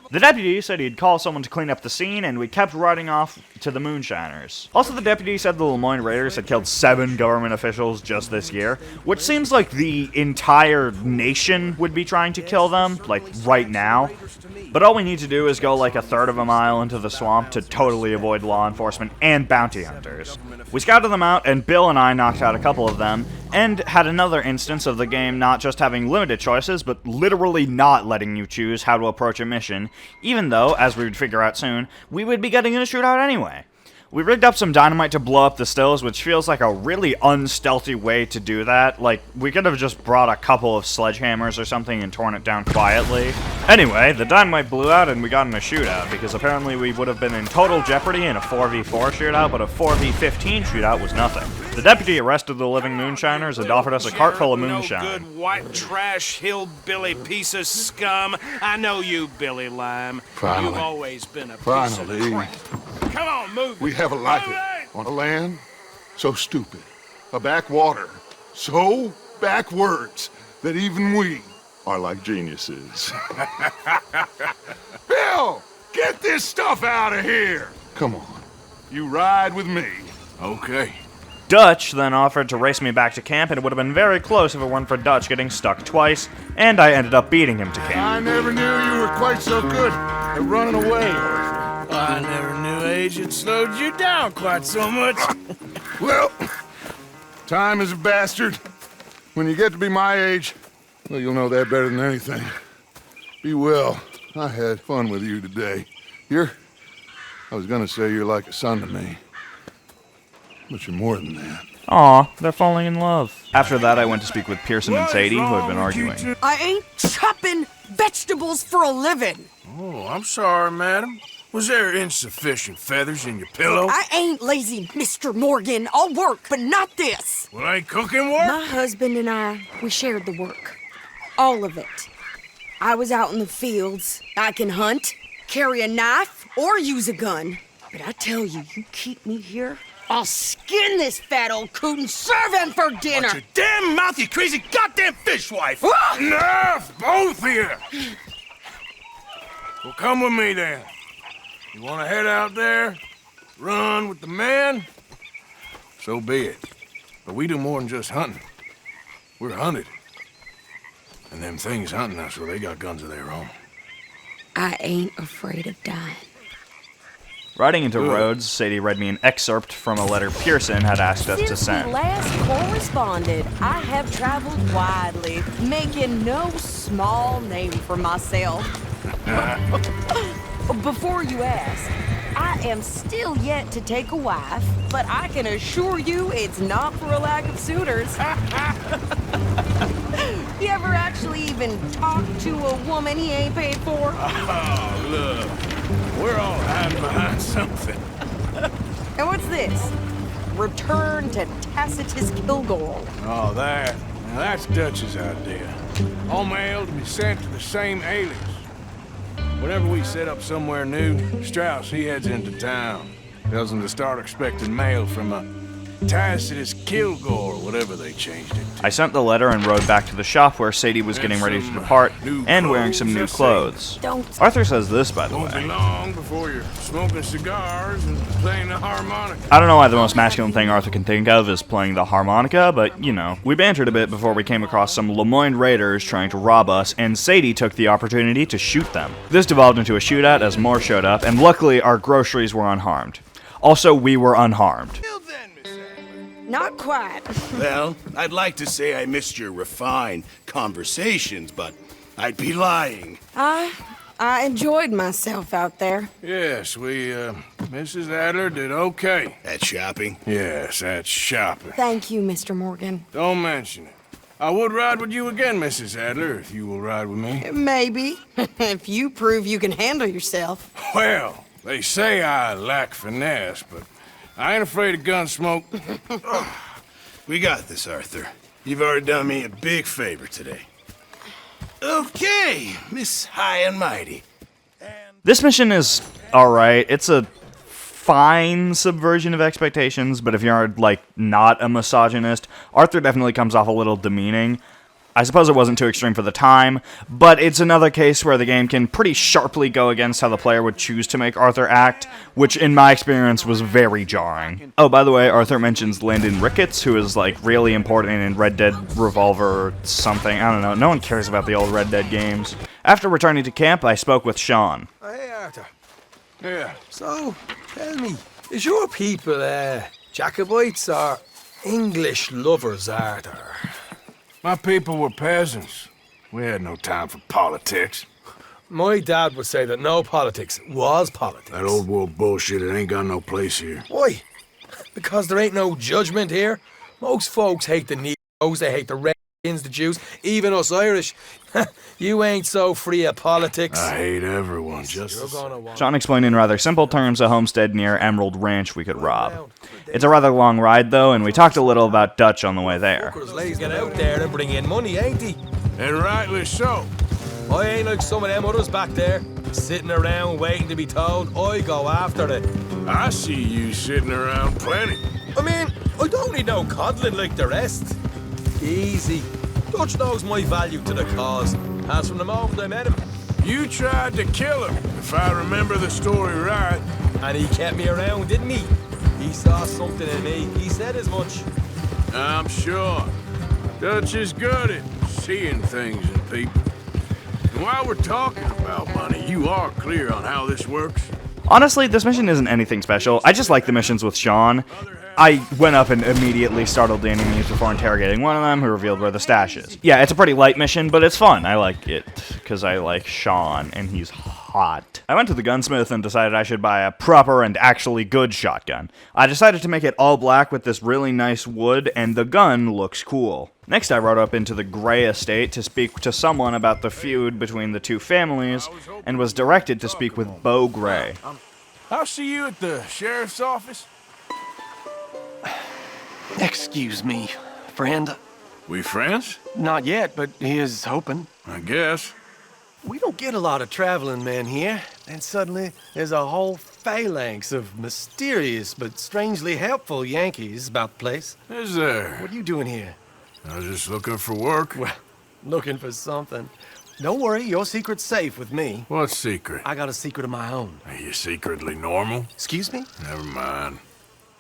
The deputy said he'd call someone to clean up the scene, and we kept riding off to the Moonshiners. Also, the deputy said the Lemoyne Raiders had killed 7 government officials just this year, which seems like the entire nation would be trying to kill them, like, right now. But all we need to do is go like a third of a mile into the swamp to totally avoid law enforcement and bounty hunters. We scouted them out, and Bill and I knocked out a couple of them, and had another instance of the game not just having limited choices, but literally not letting you choose how to approach a mission, even though, as we would figure out soon, we would be getting in a shootout anyway. We rigged up some dynamite to blow up the stills, which feels like a really unstealthy way to do that. Like, we could have just brought a couple of sledgehammers or something and torn it down quietly. Anyway, the dynamite blew out and we got in a shootout, because apparently we would have been in total jeopardy in a 4v4 shootout, but a 4v15 shootout was nothing. The deputy arrested the living moonshiners and offered us a cart full of moonshine. No good white trash hillbilly piece of scum. I know you, Billy Lime. Finally. You've always been a piece Finally. of crap. Come on, move it. We have a life on a land so stupid, a backwater so backwards that even we are like geniuses. Bill, get this stuff out of here. Come on, you ride with me. Okay. Dutch then offered to race me back to camp, and it would have been very close if it weren't for Dutch getting stuck twice, and I ended up beating him to camp. I never knew you were quite so good at running away, Arthur. I never knew age had slowed you down quite so much. Well, time is a bastard. When you get to be my age, well, you'll know that better than anything. Be well. I had fun with you today. I was gonna say you're like a son to me. But you're more than that. Aw, they're falling in love. After that, I went to speak with Pearson and Sadie, who had been arguing. I ain't chopping vegetables for a living. Oh, I'm sorry, madam. Was there insufficient feathers in your pillow? I ain't lazy, Mr. Morgan. I'll work, but not this. Well, ain't cooking work? My husband and I, we shared the work. All of it. I was out in the fields. I can hunt, carry a knife, or use a gun. But I tell you, you keep me here, I'll skin this fat old coot and serve him for dinner. Watch your damn mouth, you crazy goddamn fishwife! Enough, both of you! Well, come with me then. You want to head out there, run with the men? So be it. But we do more than just hunting. We're hunted. And them things hunting us, well, they got guns of their own. I ain't afraid of dying. Riding into Rhodes, Sadie read me an excerpt from a letter Pearson had asked us to Since send. we last corresponded, I have traveled widely, making no small name for myself. Before you ask, I am still yet to take a wife, but I can assure you it's not for a lack of suitors. You ever actually even talked to a woman he ain't paid for? Oh, look. We're all hiding behind something. And what's this? Return to Tacitus Kilgore. Oh, that. Now that's Dutch's idea. All mail to be sent to the same alias. Whenever we set up somewhere new, Strauss, he heads into town. Tells them to start expecting mail from a Tacitus Kilgore, or whatever they changed it to. I sent the letter and rode back to the shop where Sadie was getting ready to depart and wearing some new clothes. Arthur says this, by the Won't be way. long before you're smoking cigars and playing the harmonica. I don't know why the most masculine thing Arthur can think of is playing the harmonica, but, you know. We bantered a bit before we came across some Lemoyne raiders trying to rob us, and Sadie took the opportunity to shoot them. This devolved into a shootout as more showed up, and luckily our groceries were unharmed. Also, we were unharmed. Not quite. Well, I'd like to say I missed your refined conversations, but I'd be lying. I enjoyed myself out there. Yes, Mrs. Adler did okay. At shopping? Yes, at shopping. Thank you, Mr. Morgan. Don't mention it. I would ride with you again, Mrs. Adler, if you will ride with me. Maybe. If you prove you can handle yourself. Well, they say I lack finesse, but I ain't afraid of gun smoke. We got this, Arthur. You've already done me a big favor today. Okay, Miss High and Mighty. This mission is alright. It's a fine subversion of expectations, but if you're, like, not a misogynist, Arthur definitely comes off a little demeaning. I suppose it wasn't too extreme for the time, but it's another case where the game can pretty sharply go against how the player would choose to make Arthur act, which in my experience was very jarring. Oh, by the way, Arthur mentions Landon Ricketts, who is, like, really important in Red Dead Revolver or something. I don't know. No one cares about the old Red Dead games. After returning to camp, I spoke with Sean. Hey, Arthur. Yeah. So, tell me, is your people, Jacobites or English lovers, Arthur? My people were peasants. We had no time for politics. My dad would say that no politics was politics. That old world bullshit, it ain't got no place here. Why? Because there ain't no judgment here. Most folks hate the Negroes, they hate the Redskins, the Jews, even us Irish. You ain't so free of politics. I hate everyone, just Sean explained in rather simple terms a homestead near Emerald Ranch we could rob. It's a rather long ride, though, and we talked a little about Dutch on the way there. Ladies get out there and bring in money, ain't he? And rightly so. I ain't like some of them others back there, sitting around waiting to be told. I go after it. I see you sitting around plenty. I mean, I don't need no coddling like the rest. Easy. Dutch knows my value to the cause, as from the moment I met him. You tried to kill him, if I remember the story right. And he kept me around, didn't he? He saw something in me. He said as much. I'm sure. Dutch is good at seeing things in people. And while we're talking about money, you are clear on how this works? Honestly, this mission isn't anything special. I just like the missions with Sean. I went up and immediately startled the enemies before interrogating one of them, who revealed where the stash is. Yeah, it's a pretty light mission, but it's fun. I like it, because I like Sean, and he's hot. I went to the gunsmith and decided I should buy a proper and actually good shotgun. I decided to make it all black with this really nice wood, and the gun looks cool. Next, I rode up into the Gray estate to speak to someone about the feud between the two families, and was directed to speak with Beau Gray. I'll see you at the sheriff's office. Excuse me, friend. We friends? Not yet, but he is hoping. I guess. We don't get a lot of traveling men here, and suddenly there's a whole phalanx of mysterious but strangely helpful Yankees about the place. Is there? What are you doing here? I was just looking for work. Well, looking for something. Don't worry, your secret's safe with me. What secret? I got a secret of my own. Are you secretly normal? Excuse me? Never mind.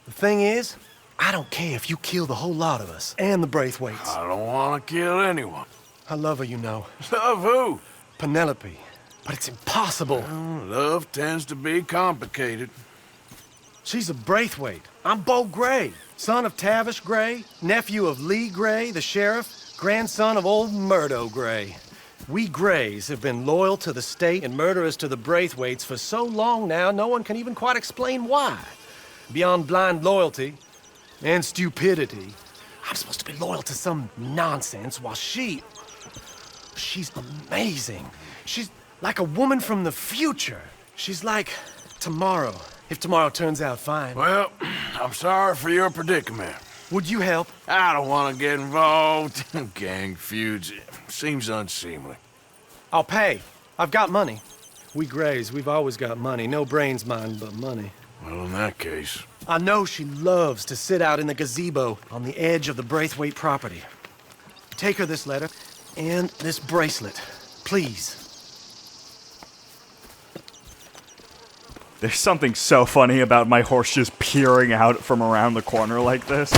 The thing is, I don't care if you kill the whole lot of us, and the Braithwaites. I don't want to kill anyone. I love her, you know. Love who? Penelope. But it's impossible. Well, love tends to be complicated. She's a Braithwaite. I'm Beau Gray, son of Tavish Gray, nephew of Lee Gray, the sheriff, grandson of old Murdo Gray. We Grays have been loyal to the state and murderers to the Braithwaites for so long now, no one can even quite explain why. Beyond blind loyalty and stupidity, I'm supposed to be loyal to some nonsense while she's amazing. She's like a woman from the future. She's like tomorrow, if tomorrow turns out fine. Well, I'm sorry for your predicament. Would you help? I don't want to get involved in gang feuds. It seems unseemly. I'll pay. I've got money. We Grays, we've always got money. No brains, mind, but money. Well, in that case... I know she loves to sit out in the gazebo on the edge of the Braithwaite property. Take her this letter and this bracelet, please. There's something so funny about my horse just peering out from around the corner like this.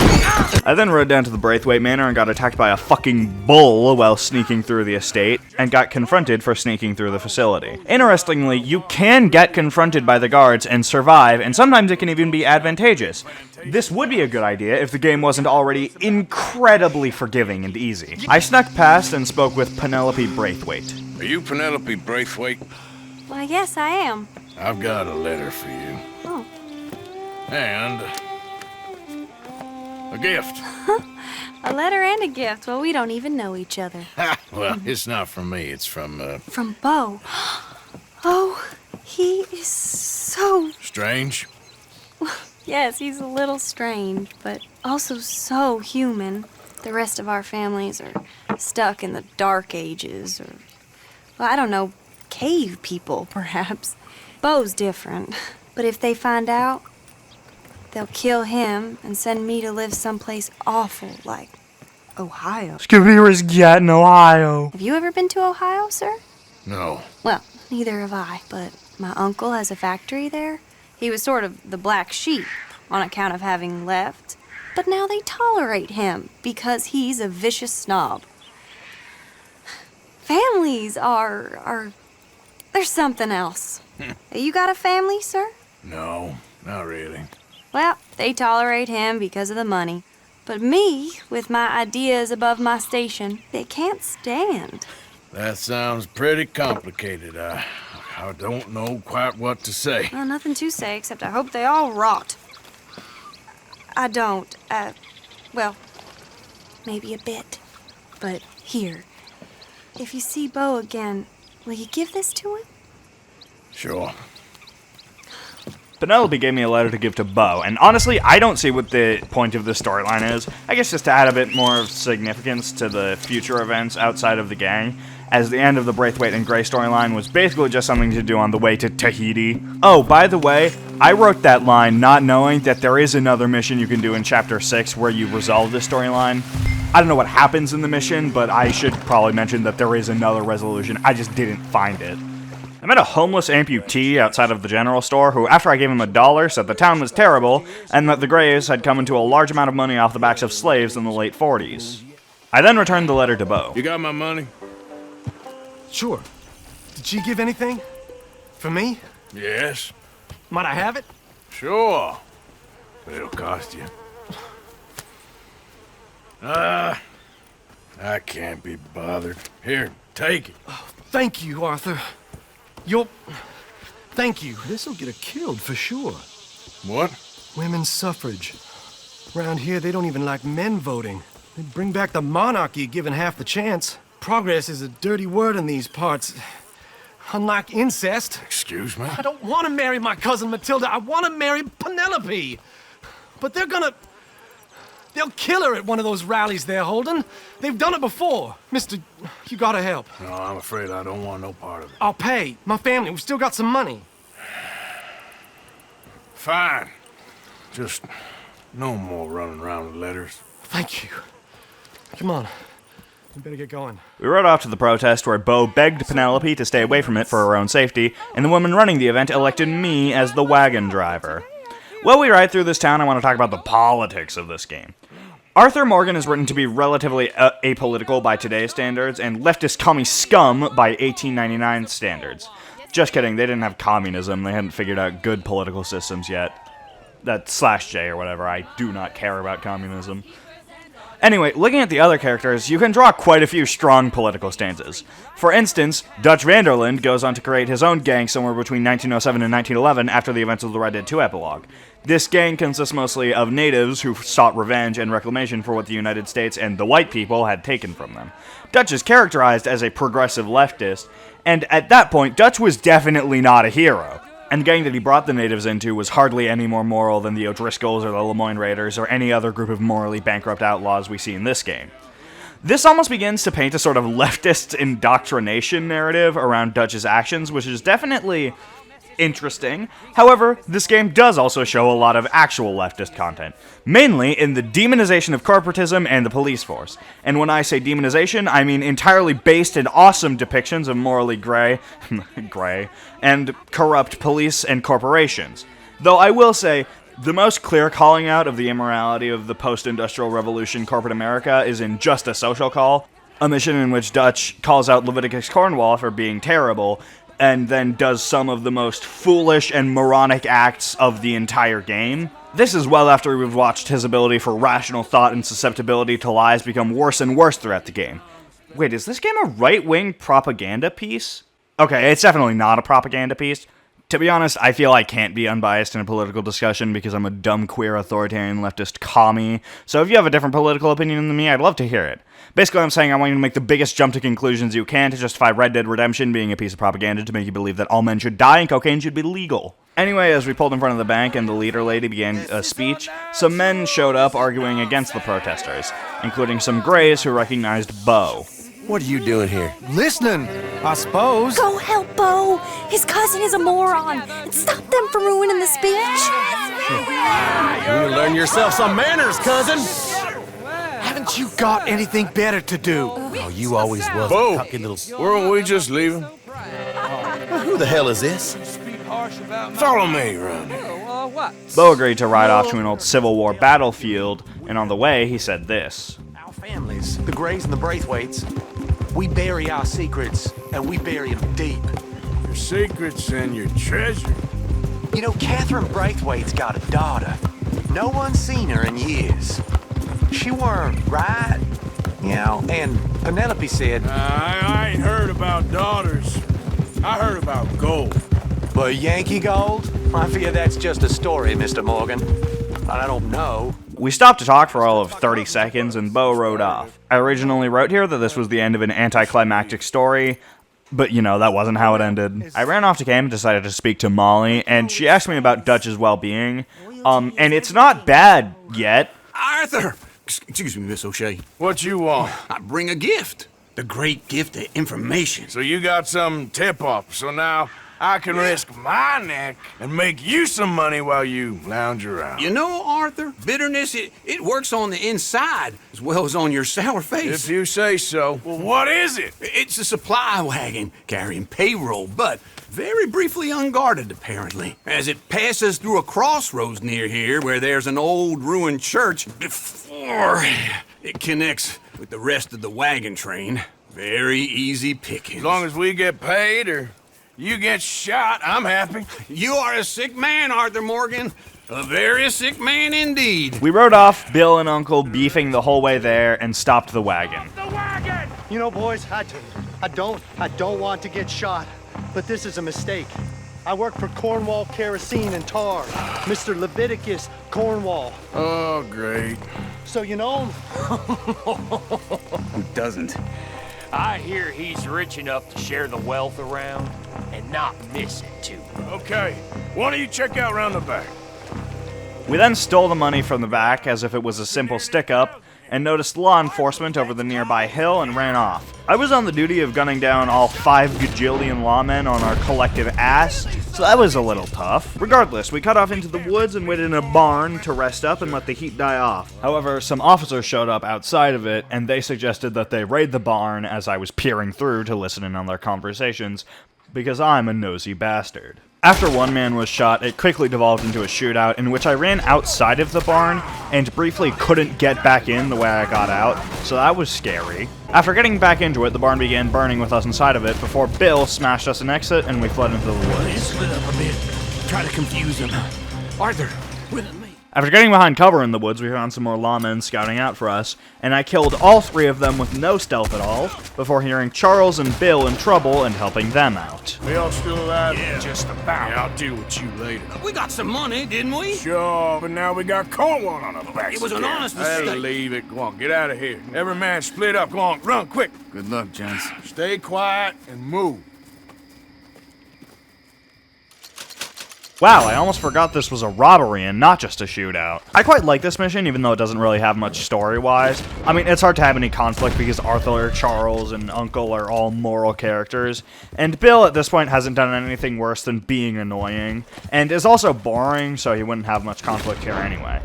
I then rode down to the Braithwaite Manor and got attacked by a fucking bull while sneaking through the estate, and got confronted for sneaking through the facility. Interestingly, you can get confronted by the guards and survive, and sometimes it can even be advantageous. This would be a good idea if the game wasn't already incredibly forgiving and easy. I snuck past and spoke with Penelope Braithwaite. Are you Penelope Braithwaite? Why, yes, I am. I've got a letter for you. Oh. And a gift. A letter and a gift. Well, we don't even know each other. Well, it's not from me. It's from, From Beau. Oh, he is so... Strange? Yes, he's a little strange, but also so human. The rest of our families are stuck in the Dark Ages, or... Well, I don't know, cave people, perhaps. Beau's different, but if they find out, they'll kill him and send me to live someplace awful like Ohio. Scooby-Doo's in Ohio. Have you ever been to Ohio, sir? No. Well, neither have I, but my uncle has a factory there. He was sort of the black sheep on account of having left, but now they tolerate him because he's a vicious snob. Families are there's something else. You got a family, sir? No, not really. Well, they tolerate him because of the money. But me, with my ideas above my station, they can't stand. That sounds pretty complicated. I don't know quite what to say. Well, nothing to say, except I hope they all rot. I don't, well, maybe a bit. But here, if you see Bo again, will you give this to him? Sure. Penelope gave me a letter to give to Bo, and honestly, I don't see what the point of this storyline is. I guess just to add a bit more of significance to the future events outside of the gang, as the end of the Braithwaite and Gray storyline was basically just something to do on the way to Tahiti. Oh, by the way, I wrote that line not knowing that there is another mission you can do in Chapter 6 where you resolve this storyline. I don't know what happens in the mission, but I should probably mention that there is another resolution. I just didn't find it. I met a homeless amputee outside of the general store who, after I gave him $1, said the town was terrible and that the Grays had come into a large amount of money off the backs of slaves in the late 40s. I then returned the letter to Bo. You got my money? Sure. Did she give anything? For me? Yes. Might I have it? Sure. But it'll cost you. I can't be bothered. Here, take it. Oh, thank you, Arthur. Thank you. This'll get her killed for sure. What? Women's suffrage. Around here, they don't even like men voting. They'd bring back the monarchy given half the chance. Progress is a dirty word in these parts. Unlike incest. Excuse me? I don't want to marry my cousin Matilda. I want to marry Penelope. But they'll kill her at one of those rallies they're holding. They've done it before. Mister, you gotta help. No, I'm afraid I don't want no part of it. I'll pay. My family, we've still got some money. Fine. Just no more running around with letters. Thank you. Come on. We better get going. We rode off to the protest where Bo begged Penelope to stay away from it for her own safety, and the woman running the event elected me as the wagon driver. While we ride through this town, I want to talk about the politics of this game. Arthur Morgan is written to be relatively apolitical by today's standards, and leftist commie scum by 1899 standards. Just kidding, they didn't have communism, they hadn't figured out good political systems yet. That /J or whatever, I do not care about communism. Anyway, looking at the other characters, you can draw quite a few strong political stances. For instance, Dutch Vanderland goes on to create his own gang somewhere between 1907 and 1911 after the events of the Red Dead 2 epilogue. This gang consists mostly of natives who sought revenge and reclamation for what the United States and the white people had taken from them. Dutch is characterized as a progressive leftist, and at that point, Dutch was definitely not a hero. And the gang that he brought the natives into was hardly any more moral than the O'Driscolls or the Lemoyne Raiders or any other group of morally bankrupt outlaws we see in this game. This almost begins to paint a sort of leftist indoctrination narrative around Dutch's actions, which is definitely interesting. However, this game does also show a lot of actual leftist content, mainly in the demonization of corporatism and the police force. And when I say demonization, I mean entirely based in awesome depictions of morally gray and corrupt police and corporations. Though I will say, the most clear calling out of the immorality of the post-industrial revolution corporate America is in Just a Social Call, a mission in which Dutch calls out Leviticus Cornwall for being terrible, and then does some of the most foolish and moronic acts of the entire game. This is well after we've watched his ability for rational thought and susceptibility to lies become worse and worse throughout the game. Wait, is this game a right-wing propaganda piece? Okay, it's definitely not a propaganda piece. To be honest, I feel I can't be unbiased in a political discussion because I'm a dumb, queer, authoritarian, leftist commie. So if you have a different political opinion than me, I'd love to hear it. Basically, I'm saying I want you to make the biggest jump to conclusions you can to justify Red Dead Redemption being a piece of propaganda to make you believe that all men should die and cocaine should be legal. Anyway, as we pulled in front of the bank and the leader lady began a speech, some men showed up arguing against the protesters, including some Greys who recognized Bo. What are you doing here? Listening, I suppose. Go help Bo. His cousin is a moron. And stop them from ruining the speech. You learn yourself some manners, cousin. Haven't you got anything better to do? Oh, you always was Bo, a cocky little... weren't we just leaving? Who the hell is this? Follow me around here. Bo agreed to ride off to an old Civil War battlefield, and on the way, he said this. Our families, the Grays and the Braithwaites, we bury our secrets, and we bury them deep. Your secrets and your treasure. You know, Catherine Braithwaite's got a daughter. No one's seen her in years. She weren't right, you know, and Penelope said... I ain't heard about daughters. I heard about gold. But Yankee gold? I fear that's just a story, Mr. Morgan. I don't know. We stopped to talk for all of 30 seconds, and Bo rode off. I originally wrote here that this was the end of an anticlimactic story, but, you know, that wasn't how it ended. I ran off to camp and decided to speak to Molly, and she asked me about Dutch's well-being. And it's not bad yet. Arthur! Excuse me, Miss O'Shea. What you want? I bring a gift. The great gift of information. So you got some tip-off, so now I can risk my neck and make you some money while you lounge around. You know, Arthur, bitterness, it works on the inside as well as on your sour face. If you say so. Well, what is it? It's a supply wagon carrying payroll, but very briefly unguarded, apparently. As it passes through a crossroads near here where there's an old ruined church before it connects with the rest of the wagon train. Very easy pickings. As long as we get paid or you get shot, I'm happy. You are a sick man, Arthur Morgan. A very sick man indeed. We rode off, Bill and Uncle beefing the whole way there, and stopped the wagon. You know, boys, I don't want to get shot, but this is a mistake. I work for Cornwall Kerosene and Tar, Mr. Leviticus Cornwall. Oh, great. So you know him? Who doesn't? I hear he's rich enough to share the wealth around and not miss it, too. Okay, why don't you check out round the back? We then stole the money from the back as if it was a simple stick-up, and noticed law enforcement over the nearby hill and ran off. I was on the duty of gunning down all 5 gajillion lawmen on our collective ass, so that was a little tough. Regardless, we cut off into the woods and waited in a barn to rest up and let the heat die off. However, some officers showed up outside of it, and they suggested that they raid the barn as I was peering through to listen in on their conversations, because I'm a nosy bastard. After one man was shot, it quickly devolved into a shootout in which I ran outside of the barn and briefly couldn't get back in the way I got out, so that was scary. After getting back into it, the barn began burning with us inside of it before Bill smashed us an exit and we fled into the woods. Split up a bit. Try to confuse him. Arthur, with me. After getting behind cover in the woods, we found some more lawmen scouting out for us, and I killed all 3 of them with no stealth at all, before hearing Charles and Bill in trouble and helping them out. We all still alive? Yeah, just about. Yeah, I'll deal with you later. We got some money, didn't we? Sure, but now we got Cornwall on our backs. It was an honest I'll mistake. leave it. Go on, get out of here. Every man split up. Go on, run, quick. Good luck, gents. Stay quiet and move. Wow, I almost forgot this was a robbery and not just a shootout. I quite like this mission, even though it doesn't really have much story-wise. I mean, it's hard to have any conflict because Arthur, Charles, and Uncle are all moral characters, and Bill at this point hasn't done anything worse than being annoying, and is also boring, so he wouldn't have much conflict here anyway.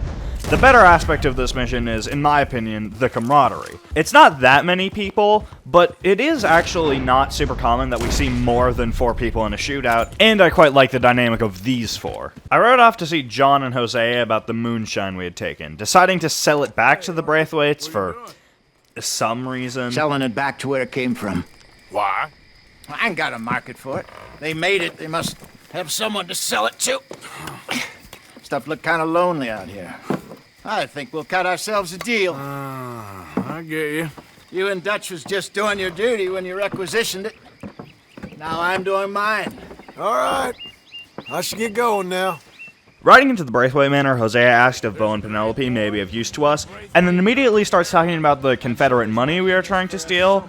The better aspect of this mission is, in my opinion, the camaraderie. It's not that many people, but it is actually not super common that we see more than 4 people in a shootout, and I quite like the dynamic of these 4. I rode off to see John and Hosea about the moonshine we had taken, deciding to sell it back to the Braithwaites for some reason. Selling it back to where it came from. Why? I ain't got a market for it. They made it. They must have someone to sell it to. Stuff looked kind of lonely out here. I think we'll cut ourselves a deal. I get you. You and Dutch was just doing your duty when you requisitioned it. Now I'm doing mine. All right. I should get going now. Riding into the Braithwaite Manor, Hosea asked if Bo and Penelope may be of use to us, and then immediately starts talking about the Confederate money we are trying to steal.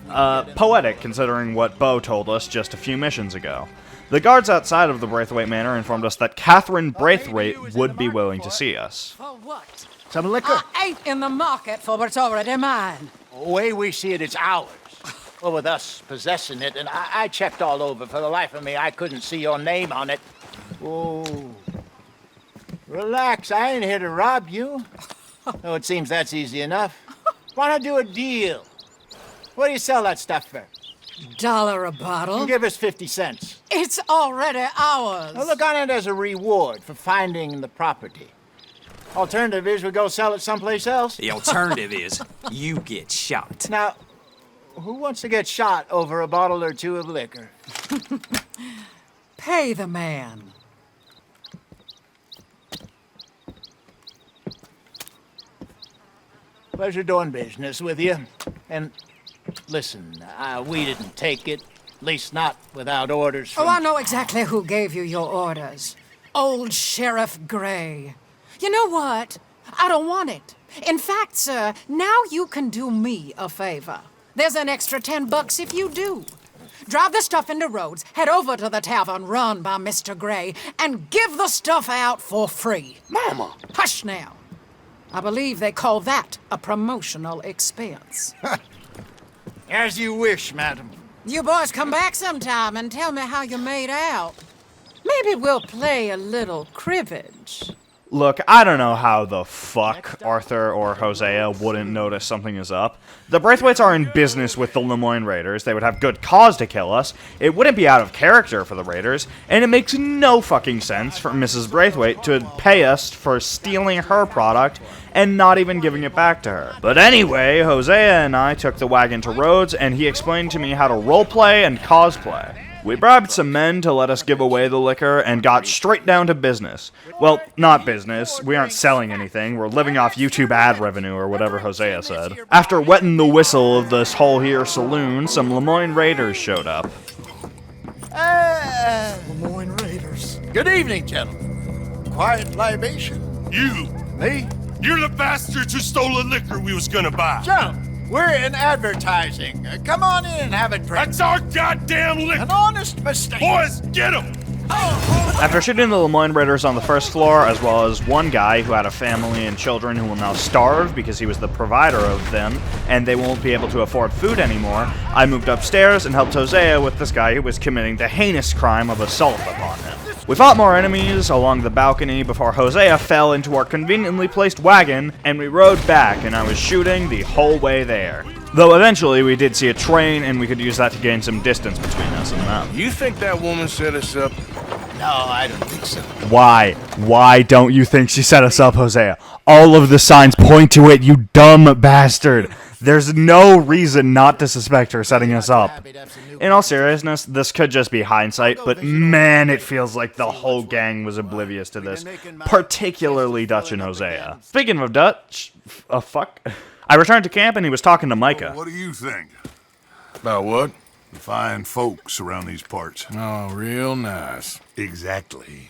Poetic, considering what Bo told us just a few missions ago. The guards outside of the Braithwaite Manor informed us that Catherine Braithwaite would be willing to see us. For what? Some liquor? I ain't in the market for what's already mine. The way we see it, it's ours. Well, with us possessing it, and I checked all over. For the life of me, I couldn't see your name on it. Oh. Relax, I ain't here to rob you. Oh, it seems that's easy enough. Why not do a deal? What do you sell that stuff for? $1 a bottle? You give us 50 cents. It's already ours. Well, look on it as a reward for finding the property. Alternative is we go sell it someplace else. The alternative is you get shot. Now, who wants to get shot over a bottle or 2 of liquor? Pay the man. Pleasure doing business with you. And Listen, we didn't take it. At least not without orders from... Oh, I know exactly who gave you your orders. Old Sheriff Gray. You know what? I don't want it. In fact, sir, now you can do me a favor. There's an extra $10 if you do. Drive the stuff into Rhodes, head over to the tavern run by Mr. Gray, and give the stuff out for free. Mama! Hush now. I believe they call that a promotional expense. As you wish, madam. You boys come back sometime and tell me how you made out. Maybe we'll play a little cribbage. Look, I don't know how the fuck Arthur or Hosea wouldn't notice something is up. The Braithwaites are in business with the Lemoyne Raiders. They would have good cause to kill us. It wouldn't be out of character for the Raiders, and it makes no fucking sense for Mrs. Braithwaite to pay us for stealing her product and not even giving it back to her. But anyway, Hosea and I took the wagon to Rhodes, and he explained to me how to roleplay and cosplay. We bribed some men to let us give away the liquor and got straight down to business. Well, not business. We aren't selling anything. We're living off YouTube ad revenue or whatever Hosea said. After wetting the whistle of this whole here saloon, some Lemoyne Raiders showed up. Lemoyne Raiders. Good evening, gentlemen. Quiet libation. You! Me? You're the bastards who stole the liquor we was gonna buy! Jump! We're in advertising. Come on in and have a drink. That's our goddamn liquor! An honest mistake. Boys, get him! After shooting the Lemoyne Raiders on the first floor, as well as one guy who had a family and children who will now starve because he was the provider of them, and they won't be able to afford food anymore, I moved upstairs and helped Hosea with this guy who was committing the heinous crime of assault upon him. We fought more enemies along the balcony before Hosea fell into our conveniently placed wagon, and we rode back, and I was shooting the whole way there. Though eventually we did see a train, and we could use that to gain some distance between us and them. You think that woman set us up? No, I don't think so. Why? Why don't you think she set us up, Hosea? All of the signs point to it, you dumb bastard. There's no reason not to suspect her setting us up. In all seriousness, this could just be hindsight, but man, it feels like the whole gang was oblivious to this, particularly Dutch and Hosea. Speaking of Dutch, fuck. I returned to camp and he was talking to Micah. What do you think? About what? The fine folks around these parts. Oh, real nice. Exactly.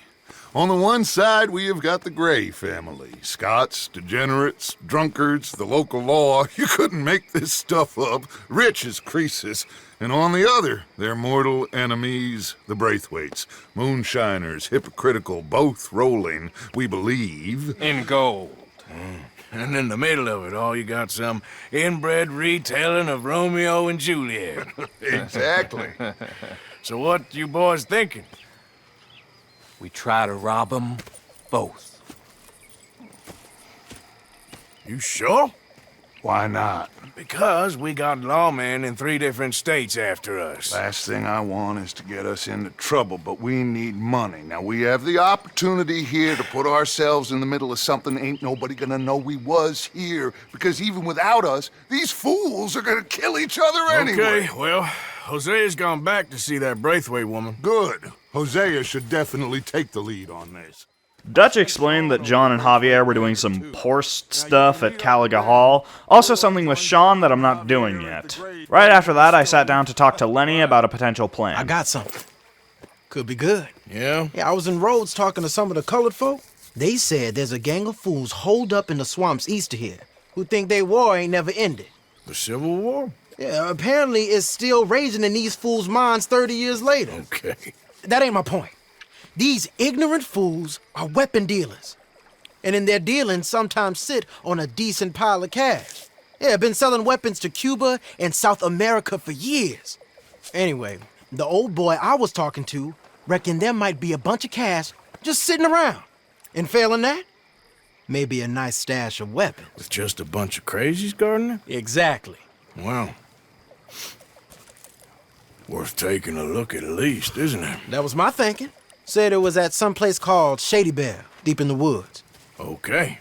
On the one side, we have got the Gray family. Scots, degenerates, drunkards, the local law. You couldn't make this stuff up. Rich as Croesus. And on the other, their mortal enemies, the Braithwaites. Moonshiners, hypocritical, both rolling, we believe. In gold. And in the middle of it all, you got some inbred retelling of Romeo and Juliet. Exactly. So what you boys thinking? We try to rob them both. You sure? Why not? Because we got lawmen in 3 different states after us. Last thing I want is to get us into trouble, but we need money. Now, we have the opportunity here to put ourselves in the middle of something ain't nobody gonna know we was here, because even without us, these fools are gonna kill each other anyway. Okay, well, Hosea's gone back to see that Braithwaite woman. Good. Hosea should definitely take the lead on this. Dutch explained that John and Javier were doing some Porst stuff at Caliga Hall, also something with Sean that I'm not doing yet. Right after that, I sat down to talk to Lenny about a potential plan. I got something. Could be good. Yeah? Yeah, I was in Rhodes talking to some of the colored folk. They said there's a gang of fools holed up in the swamps east of here who think their war ain't never ended. The Civil War? Yeah, apparently it's still raging in these fools' minds 30 years later. Okay. That ain't my point. These ignorant fools are weapon dealers. And in their dealing, sometimes sit on a decent pile of cash. Yeah, been selling weapons to Cuba and South America for years. Anyway, the old boy I was talking to reckoned there might be a bunch of cash just sitting around. And failing that, maybe a nice stash of weapons. With just a bunch of crazies guarding it? Exactly. Well, worth taking a look at least, isn't it? That was my thinking. Said it was at some place called Shady Belle, deep in the woods. Okay.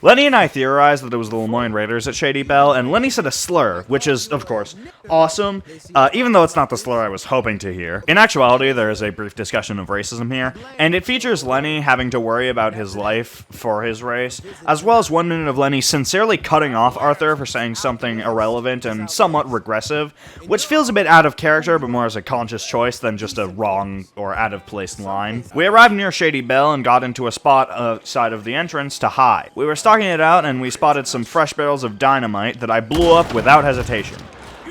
Lenny and I theorized that it was the Lemoyne Raiders at Shady Belle, and Lenny said a slur, which is, of course, awesome, even though it's not the slur I was hoping to hear. In actuality, there is a brief discussion of racism here, and it features Lenny having to worry about his life for his race, as well as 1 minute of Lenny sincerely cutting off Arthur for saying something irrelevant and somewhat regressive, which feels a bit out of character, but more as a conscious choice than just a wrong or out-of-place line. We arrived near Shady Bell and got into a spot outside of the entrance to hide. We were stalking it out, and we spotted some fresh barrels of dynamite that I blew up without hesitation.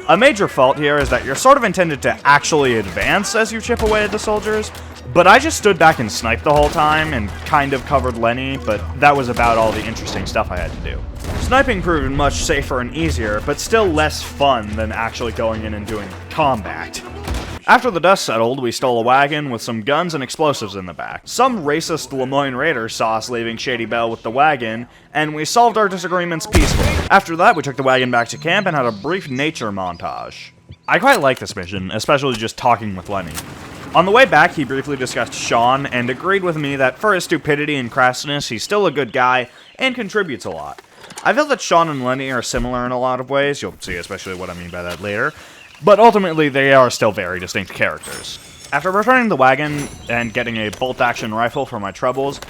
A major fault here is that you're sort of intended to actually advance as you chip away at the soldiers, but I just stood back and sniped the whole time and kind of covered Lenny, but that was about all the interesting stuff I had to do. Sniping proved much safer and easier, but still less fun than actually going in and doing combat. After the dust settled, we stole a wagon with some guns and explosives in the back. Some racist Lemoyne raiders saw us leaving Shady Bell with the wagon, and we solved our disagreements peacefully. After that, we took the wagon back to camp and had a brief nature montage. I quite like this mission, especially just talking with Lenny. On the way back, he briefly discussed Sean and agreed with me that for his stupidity and crassness, he's still a good guy and contributes a lot. I feel that Sean and Lenny are similar in a lot of ways, you'll see especially what I mean by that later, but ultimately they are still very distinct characters. After returning the wagon and getting a bolt-action rifle for my troubles,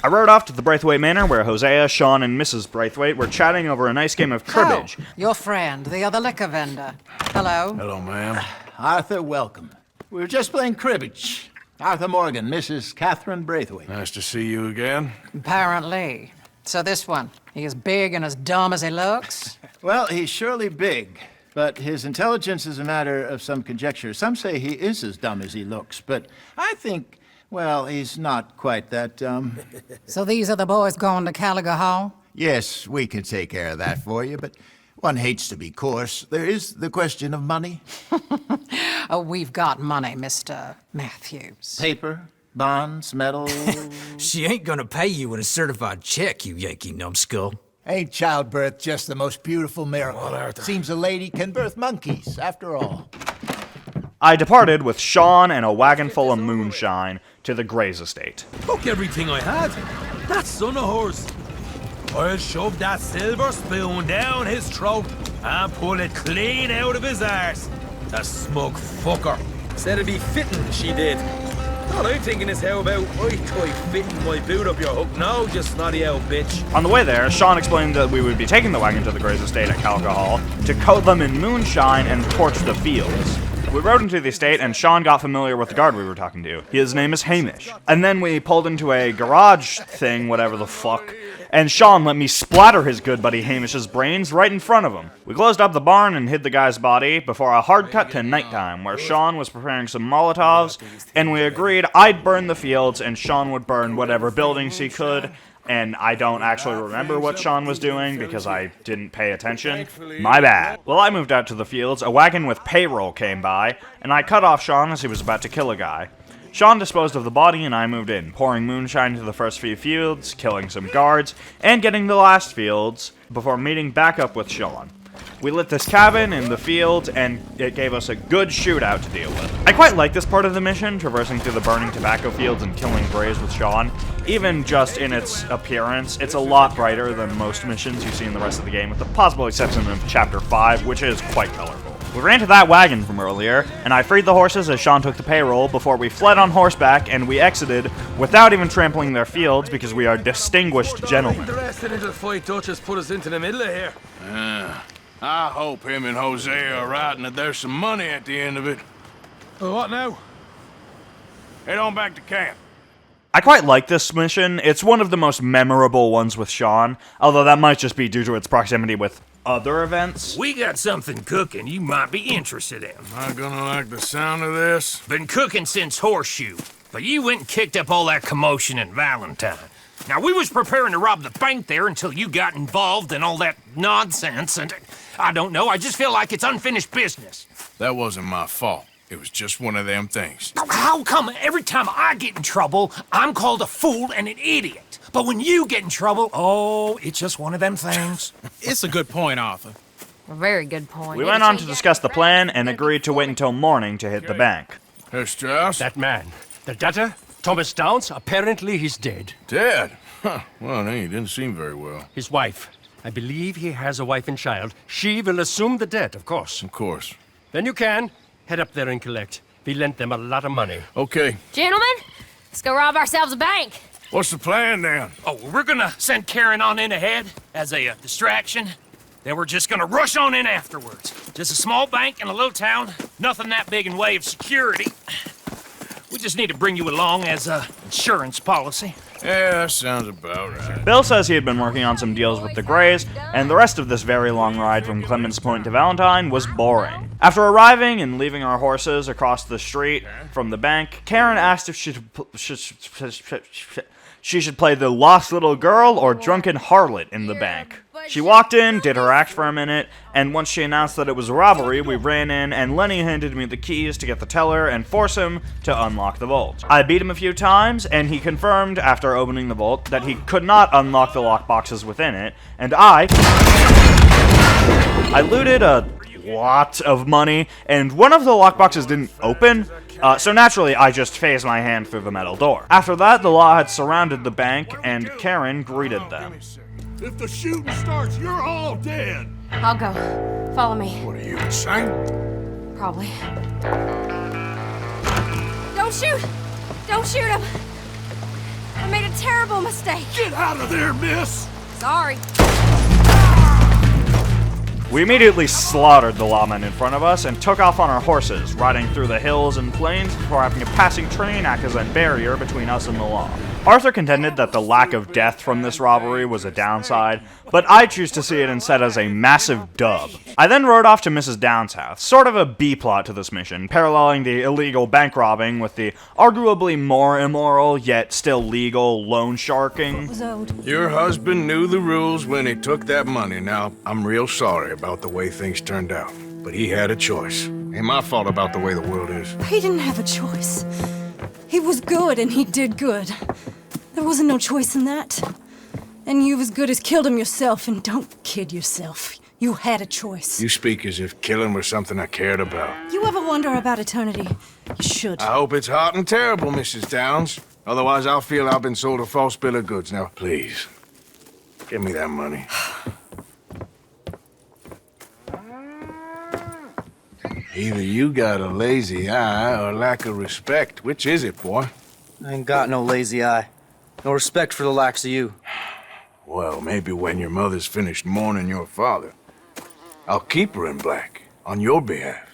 I rode off to the Braithwaite Manor where Hosea, Sean, and Mrs. Braithwaite were chatting over a nice game of cribbage. Oh, your friend, the other liquor vendor. Hello. Hello, ma'am. Arthur, welcome. We were just playing cribbage. Arthur Morgan, Mrs. Catherine Braithwaite. Nice to see you again. Apparently. So this one, he is big and as dumb as he looks? Well, he's surely big, but his intelligence is a matter of some conjecture. Some say he is as dumb as he looks, but I think, well, he's not quite that dumb. So these are the boys going to Caliga Hall? Yes, we can take care of that for you, but one hates to be coarse. There is the question of money. Oh, we've got money, Mr. Matthews. Paper, bonds, metal. She ain't gonna pay you in a certified check, you Yankee numbskull. Ain't childbirth just the most beautiful miracle? Well, Arthur. Seems a lady can birth monkeys, after all. I departed with Sean and a wagon full of moonshine to the Gray's estate. Took everything I had. That son of hers. I'll shove that silver spoon down his throat and pull it clean out of his arse. The smug fucker. Said it'd be fitting, she did. All I'm thinking is how about I try fitting my boot up your hook now, you snotty old bitch. On the way there, Sean explained that we would be taking the wagon to the Gray's estate at Caliga Hall to coat them in moonshine and torch the fields. We rode into the estate, and Sean got familiar with the guard we were talking to. His name is Hamish. And then we pulled into a garage thing, whatever the fuck, and Sean let me splatter his good buddy Hamish's brains right in front of him. We closed up the barn and hid the guy's body before a hard cut to nighttime, where Sean was preparing some Molotovs, and we agreed I'd burn the fields and Sean would burn whatever buildings he could. And I don't actually remember what Sean was doing because I didn't pay attention. My bad. While I moved out to the fields, a wagon with payroll came by, and I cut off Sean as he was about to kill a guy. Sean disposed of the body and I moved in, pouring moonshine to the first few fields, killing some guards, and getting the last fields before meeting back up with Sean. We lit this cabin in the fields, and it gave us a good shootout to deal with. I quite like this part of the mission, traversing through the burning tobacco fields and killing Grays with Sean. Even just in its appearance, it's a lot brighter than most missions you see in the rest of the game, with the possible exception of Chapter 5, which is quite colorful. We ran to that wagon from earlier, and I freed the horses as Sean took the payroll before we fled on horseback, and we exited without even trampling their fields because we are distinguished gentlemen. Interested into the fight Dutch has put us into the middle of here. I hope him and Hosea are right and that there's some money at the end of it. Well, what now? Head on back to camp. I quite like this mission. It's one of the most memorable ones with Sean, although that might just be due to its proximity with other events. We got something cooking you might be interested in. Am I gonna like the sound of this? Been cooking since Horseshoe, but you went and kicked up all that commotion in Valentine. Now, we was preparing to rob the bank there until you got involved in all that nonsense, and I don't know, I just feel like it's unfinished business. That wasn't my fault. It was just one of them things. How come every time I get in trouble, I'm called a fool and an idiot? But when you get in trouble, oh, it's just one of them things. It's a good point, Arthur. A very good point. We went on to discuss the plan and agreed to wait until morning to hit the bank. Herr Strauss? That man, the debtor, Thomas Downs, apparently he's dead. Dead? Huh. Well, he didn't seem very well. His wife. I believe he has a wife and child. She will assume the debt, of course. Of course. Then you can. Head up there and collect. We lent them a lot of money. Okay. Gentlemen, let's go rob ourselves a bank. What's the plan then? Oh, we're gonna send Karen on in ahead as a distraction. Then we're just gonna rush on in afterwards. Just a small bank in a little town. Nothing that big in way of security. We just need to bring you along as a insurance policy. Yeah, that sounds about right. Bill says he had been working on some deals with the Greys, and the rest of this very long ride from Clemens Point to Valentine was boring. After arriving and leaving our horses across the street from the bank, Karen asked if she should play the lost little girl or drunken harlot in the bank. She walked in, did her act for a minute, and once she announced that it was a robbery, we ran in, and Lenny handed me the keys to get the teller and force him to unlock the vault. I beat him a few times, and he confirmed, after opening the vault, that he could not unlock the lockboxes within it, and I looted a lot of money, and one of the lockboxes didn't open, so naturally I just phased my hand through the metal door. After that, the law had surrounded the bank, and Karen greeted them. If the shooting starts, you're all dead. I'll go. Follow me. What are you, insane? Probably. Don't shoot! Don't shoot him! I made a terrible mistake. Get out of there, miss! Sorry. We immediately slaughtered the lawmen in front of us and took off on our horses, riding through the hills and plains before having a passing train act as a barrier between us and the law. Arthur contended that the lack of death from this robbery was a downside, but I choose to see it instead as a massive dub. I then rode off to Mrs. Downs' house, sort of a B-plot to this mission, paralleling the illegal bank robbing with the arguably more immoral, yet still legal, loan sharking. Your husband knew the rules when he took that money. Now, I'm real sorry about the way things turned out, but he had a choice. Ain't my fault about the way the world is. He didn't have a choice. He was good and he did good. There wasn't no choice in that. And you've as good as killed him yourself, and don't kid yourself. You had a choice. You speak as if killing was something I cared about. You ever wonder about eternity? You should. I hope it's hot and terrible, Mrs. Downs. Otherwise, I'll feel I've been sold a false bill of goods. Now, please, give me that money. Either you got a lazy eye or lack of respect. Which is it, boy? I ain't got no lazy eye. No respect for the likes of you. Well, maybe when your mother's finished mourning your father, I'll keep her in black, on your behalf.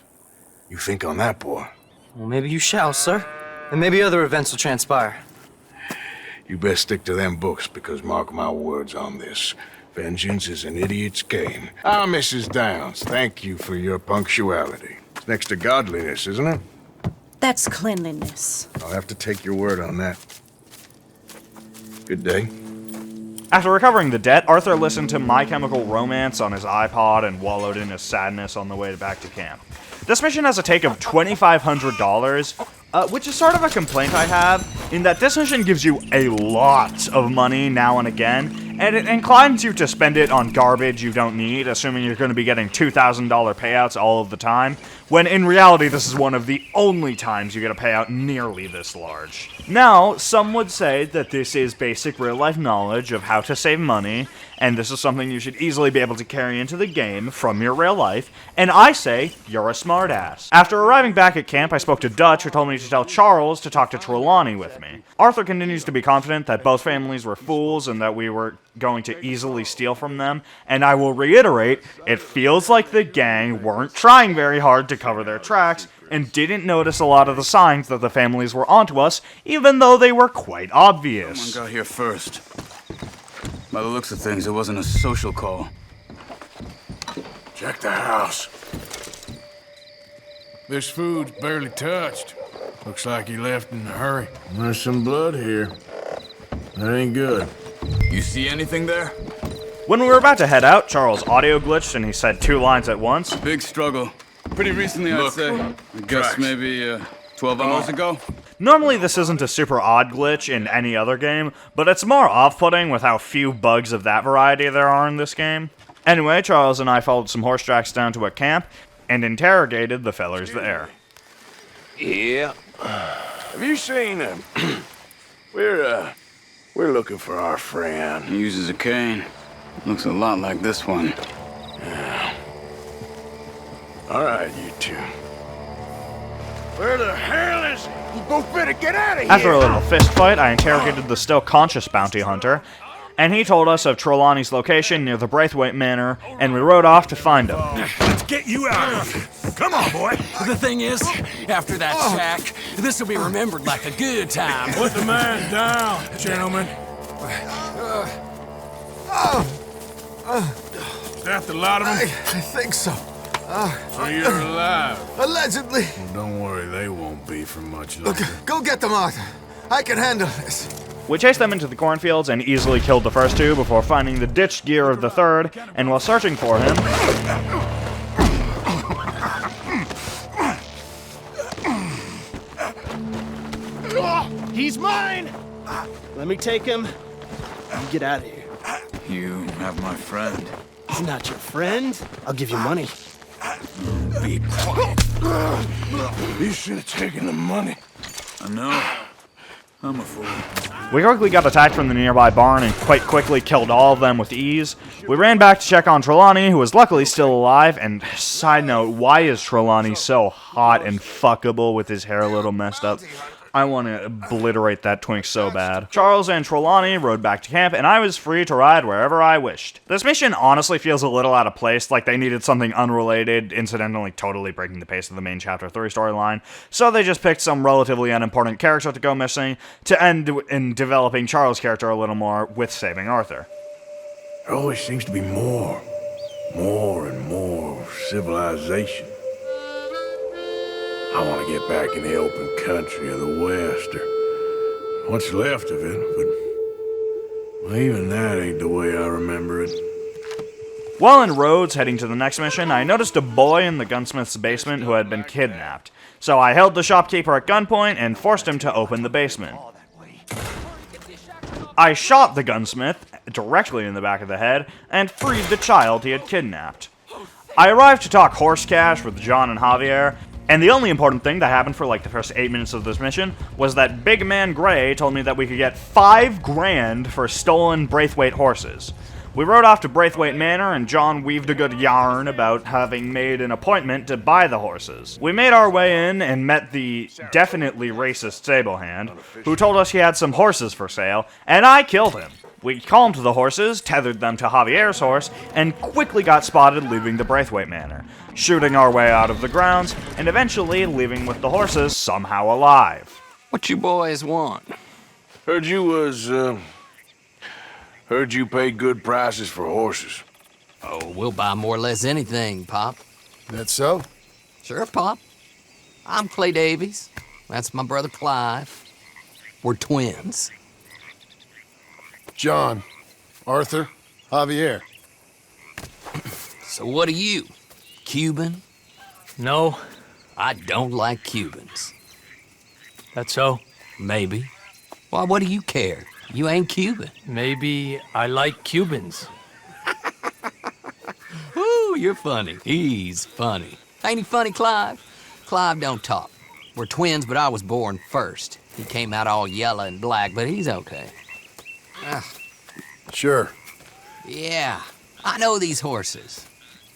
You think on that, boy? Well, maybe you shall, sir. And maybe other events will transpire. You best stick to them books, because mark my words on this. Vengeance is an idiot's game. Ah, Mrs. Downs, thank you for your punctuality. It's next to godliness, isn't it? That's cleanliness. I'll have to take your word on that. Good day. After recovering the debt, Arthur listened to My Chemical Romance on his iPod and wallowed in his sadness on the way back to camp. This mission has a take of $2,500, which is sort of a complaint I have, in that this mission gives you a lot of money now and again, and it inclines you to spend it on garbage you don't need, assuming you're going to be getting $2,000 payouts all of the time, when in reality this is one of the only times you get a payout nearly this large. Now, some would say that this is basic real-life knowledge of how to save money, and this is something you should easily be able to carry into the game from your real life, and I say, you're a smartass. After arriving back at camp, I spoke to Dutch, who told me to tell Charles to talk to Trelawney with me. Arthur continues to be confident that both families were fools and that we were going to easily steal from them, and I will reiterate, it feels like the gang weren't trying very hard to cover their tracks, and didn't notice a lot of the signs that the families were onto us, even though they were quite obvious. Someone got here first. By the looks of things, it wasn't a social call. Check the house. This food's barely touched. Looks like he left in a hurry. There's some blood here. That ain't good. You see anything there? When we were about to head out, Charles audio glitched and he said 2 lines at once. Big struggle. Pretty recently, I'd say. I guess maybe 12 hours ago. Normally this isn't a super odd glitch in any other game, but it's more off-putting with how few bugs of that variety there are in this game. Anyway, Charles and I followed some horse tracks down to a camp and interrogated the fellers there. Yeah. Have you seen him? We're looking for our friend. He uses a cane. Looks a lot like this one. All right, you two. Where the hell is he? You both better get out of here! After a little fist fight, I interrogated the still conscious bounty hunter, and he told us of Trelawney's location near the Braithwaite Manor, and we rode off to find him. Let's get you out of here. Come on, boy. The thing is, after that shack, this will be remembered like a good time. Put the man down, gentlemen. Is that the lot of them? I think so. So you're alive? Allegedly. Well, don't worry, they won't be for much longer. Look, go get them, Arthur. I can handle this. We chased them into the cornfields and easily killed the first two before finding the ditched gear of the third, and while searching for him... He's mine! Let me take him. You get out of here. You have my friend. He's not your friend. I'll give you money. Be quiet. You should have taken the money. I know. I'm a fool. We quickly got attacked from the nearby barn and quite quickly killed all of them with ease. We ran back to check on Trelawney, who was luckily still alive, and side note, why is Trelawney so hot and fuckable with his hair a little messed up? I want to obliterate that twink so bad. Charles and Trelawney rode back to camp, and I was free to ride wherever I wished. This mission honestly feels a little out of place, like they needed something unrelated, incidentally totally breaking the pace of the main Chapter 3 storyline, so they just picked some relatively unimportant character to go missing, to end in developing Charles' character a little more with saving Arthur. There always seems to be more and more civilization. I want to get back in the open country of the West, or what's left of it, but well, even that ain't the way I remember it. While en roads heading to the next mission, I noticed a boy in the gunsmith's basement who had been kidnapped. So I held the shopkeeper at gunpoint and forced him to open the basement. I shot the gunsmith directly in the back of the head and freed the child he had kidnapped. I arrived to talk horse cash with John and Javier, and the only important thing that happened for like the first 8 minutes of this mission was that Big Man Gray told me that we could get $5 grand for stolen Braithwaite horses. We rode off to Braithwaite Manor, and John weaved a good yarn about having made an appointment to buy the horses. We made our way in and met the definitely racist stable hand, who told us he had some horses for sale, and I killed him. We calmed the horses, tethered them to Javier's horse, and quickly got spotted leaving the Braithwaite Manor, shooting our way out of the grounds, and eventually leaving with the horses somehow alive. What you boys want? Heard you paid good prices for horses. Oh, we'll buy more or less anything, Pop. That so? Sure, Pop. I'm Clay Davies. That's my brother Clive. We're twins. John, Arthur, Javier. So what are you? Cuban? No. I don't like Cubans. That so? Maybe. Why, what do you care? You ain't Cuban. Maybe I like Cubans. Ooh, you're funny. He's funny. Ain't he funny, Clive? Clive don't talk. We're twins, but I was born first. He came out all yellow and black, but he's okay. Sure. Yeah, I know these horses.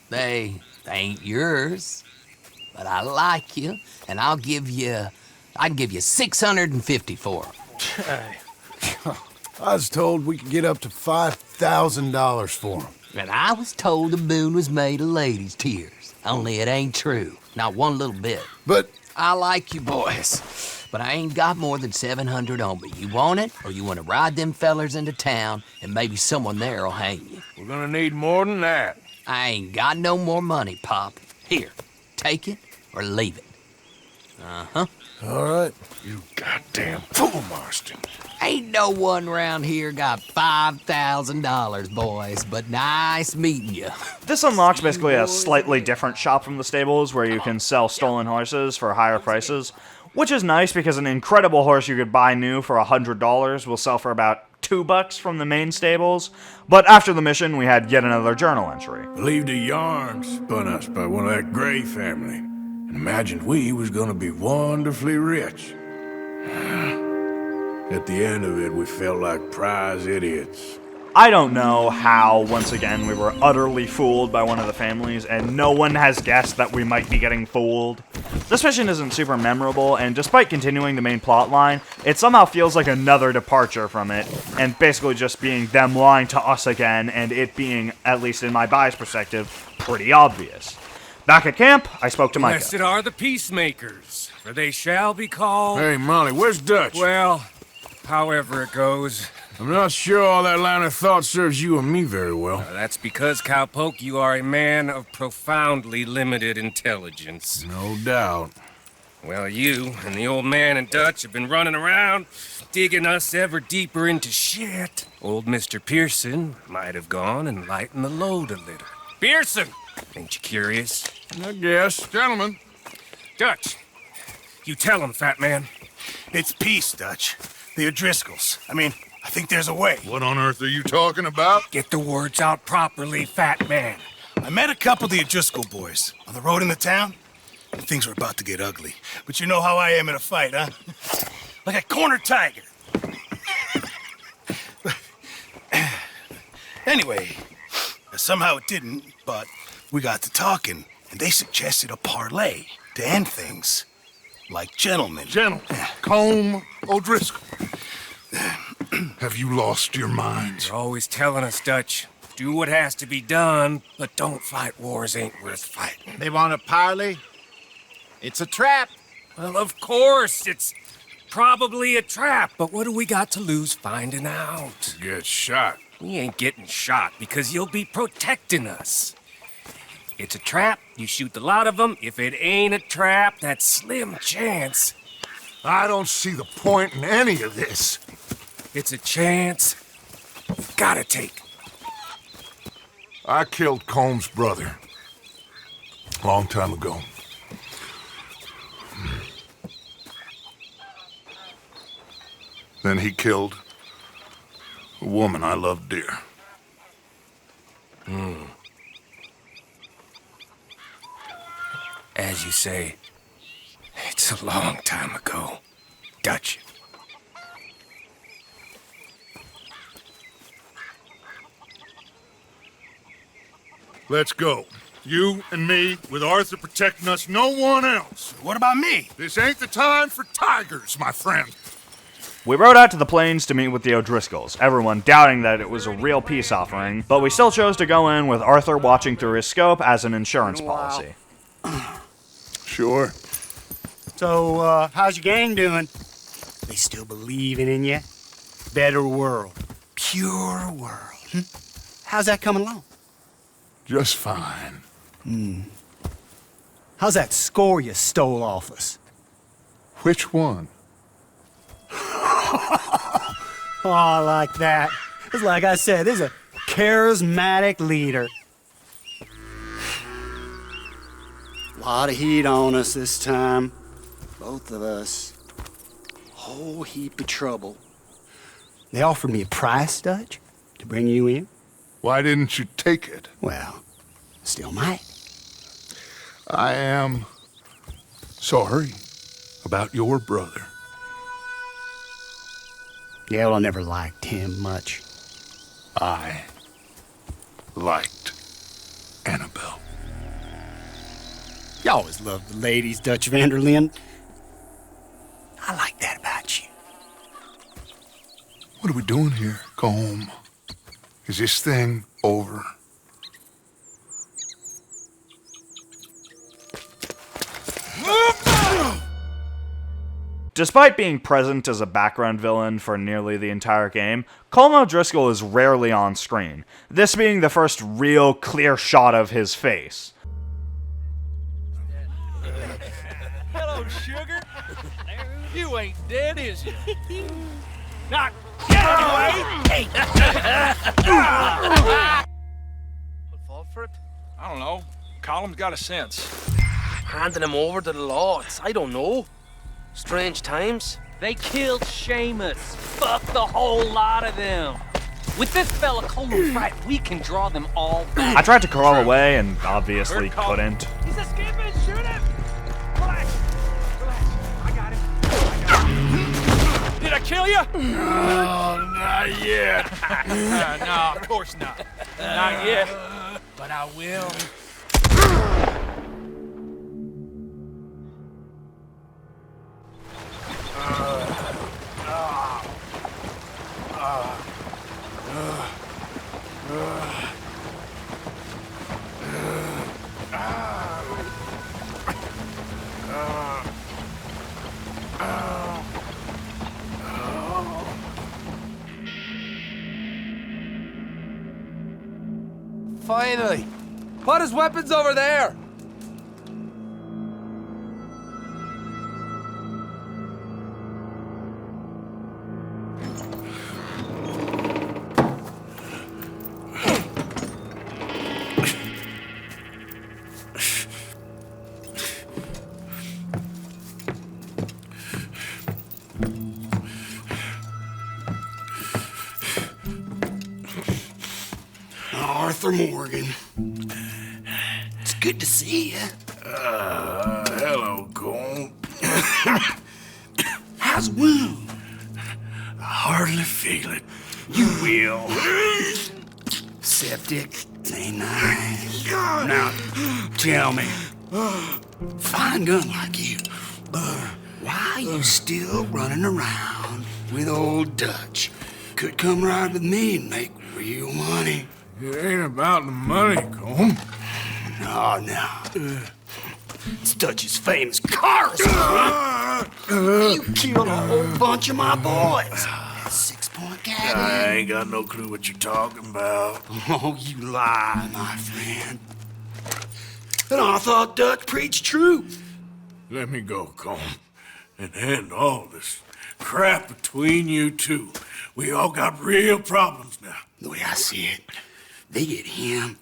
They ain't yours, but I like you, and I can give you 650 for them. I was told we could get up to $5,000 for them. And I was told the moon was made of ladies' tears. Only it ain't true. Not one little bit. But I like you boys, but I ain't got more than 700 on me. You want it, or you want to ride them fellers into town, and maybe someone there'll hang you? We're gonna need more than that. I ain't got no more money, Pop. Here, take it or leave it. Uh-huh. All right. You goddamn fool, Marston. Ain't no one round here got $5,000, boys, but nice meeting you. This unlocks basically a slightly different shop from the stables where you can sell stolen horses for higher prices, which is nice because an incredible horse you could buy new for $100 will sell for about $2 from the main stables. But after the mission, we had yet another journal entry. Believed a yarn spun us by one of that Gray family, and imagined we was gonna be wonderfully rich. At the end of it, we felt like prize idiots. I don't know how, once again, we were utterly fooled by one of the families, and no one has guessed that we might be getting fooled. This mission isn't super memorable, and despite continuing the main plot line, it somehow feels like another departure from it, and basically just being them lying to us again, and it being, at least in my biased perspective, pretty obvious. Back at camp, I spoke to Micah. Blessed are the peacemakers, for they shall be called... Hey, Molly, where's Dutch? Well, however it goes... I'm not sure all that line of thought serves you and me very well. That's because, Cowpoke, you are a man of profoundly limited intelligence. No doubt. Well, you and the old man and Dutch have been running around, digging us ever deeper into shit. Old Mr. Pearson might have gone and lightened the load a little. Pearson! Ain't you curious? I guess. Gentlemen. Dutch, you tell him, fat man. It's peace, Dutch. The O'Driscolls. I think there's a way. What on earth are you talking about? Get the words out properly, fat man. I met a couple of the O'Driscoll boys on the road into town, and things were about to get ugly. But you know how I am in a fight, huh? Like a cornered tiger. Anyway, somehow it didn't, but we got to talking, and they suggested a parlay to end things. Like gentlemen. Gentlemen. Combe O'Driscoll. Have you lost your minds? You're always telling us, Dutch. Do what has to be done, but don't fight wars ain't worth fighting. They want a parley? It's a trap. Well, of course, it's probably a trap, but what do we got to lose finding out? Get shot. We ain't getting shot because you'll be protecting us. It's a trap, you shoot the lot of them. If it ain't a trap, that's slim chance. I don't see the point in any of this. It's a chance you've gotta take. I killed Combs' brother. A long time ago. Then he killed a woman I loved dear. As you say, it's a long time ago, Dutch. Let's go. You and me, with Arthur protecting us, no one else. What about me? This ain't the time for tigers, my friend. We rode out to the plains to meet with the O'Driscolls, everyone doubting that it was a real peace offering, but we still chose to go in with Arthur watching through his scope as an insurance policy. Sure. So, how's your gang doing? They still believing in you? Better world. Pure world. How's that coming along? Just fine. How's that score you stole off us? Which one? Oh, I like that. It's like I said, there's a charismatic leader. Lot of heat on us this time. Both of us. Whole heap of trouble. They offered me a price, Dutch, to bring you in. Why didn't you take it? Well, still might. I am sorry about your brother. Yeah, well, I never liked him much. I liked Annabelle. You always loved the ladies, Dutch Vanderlyn. I like that about you. What are we doing here? Go home. Is this thing over? Despite being present as a background villain for nearly the entire game, Colm O'Driscoll is rarely on screen, this being the first real clear shot of his face. Hello, sugar. You ain't dead, is you? Not get away! Fall for it? I don't know. Colum's got a sense. Handing him over to the law. I don't know. Strange times. They killed Seamus. Fuck the whole lot of them. With this fella Coleman Pratt, we can draw them all back. I tried to crawl away and obviously couldn't. He's escaping. Shoot him. Relax. Relax. I got him. Did I kill you? Oh, not yet. No, of course not. Not yet. But I will. Finally! Put his weapons over there! Arthur Morgan. It's good to see you. Hello, Cole. How's the wound? I hardly feel it. You will. Septic. Ain't nice. Now, tell me, fine gun like you, why you still running around with old Dutch? Could come right with me and make real money. It ain't about the money, Colm. No. It's Dutch's famous car son. You killed a whole bunch of my boys. That 6-point gag. I ain't got no clue what you're talking about. Oh, you lie, my friend. And I thought Dutch preached truth. Let me go, Colm, and end all this crap between you two. We all got real problems now. The way I see it, they get him,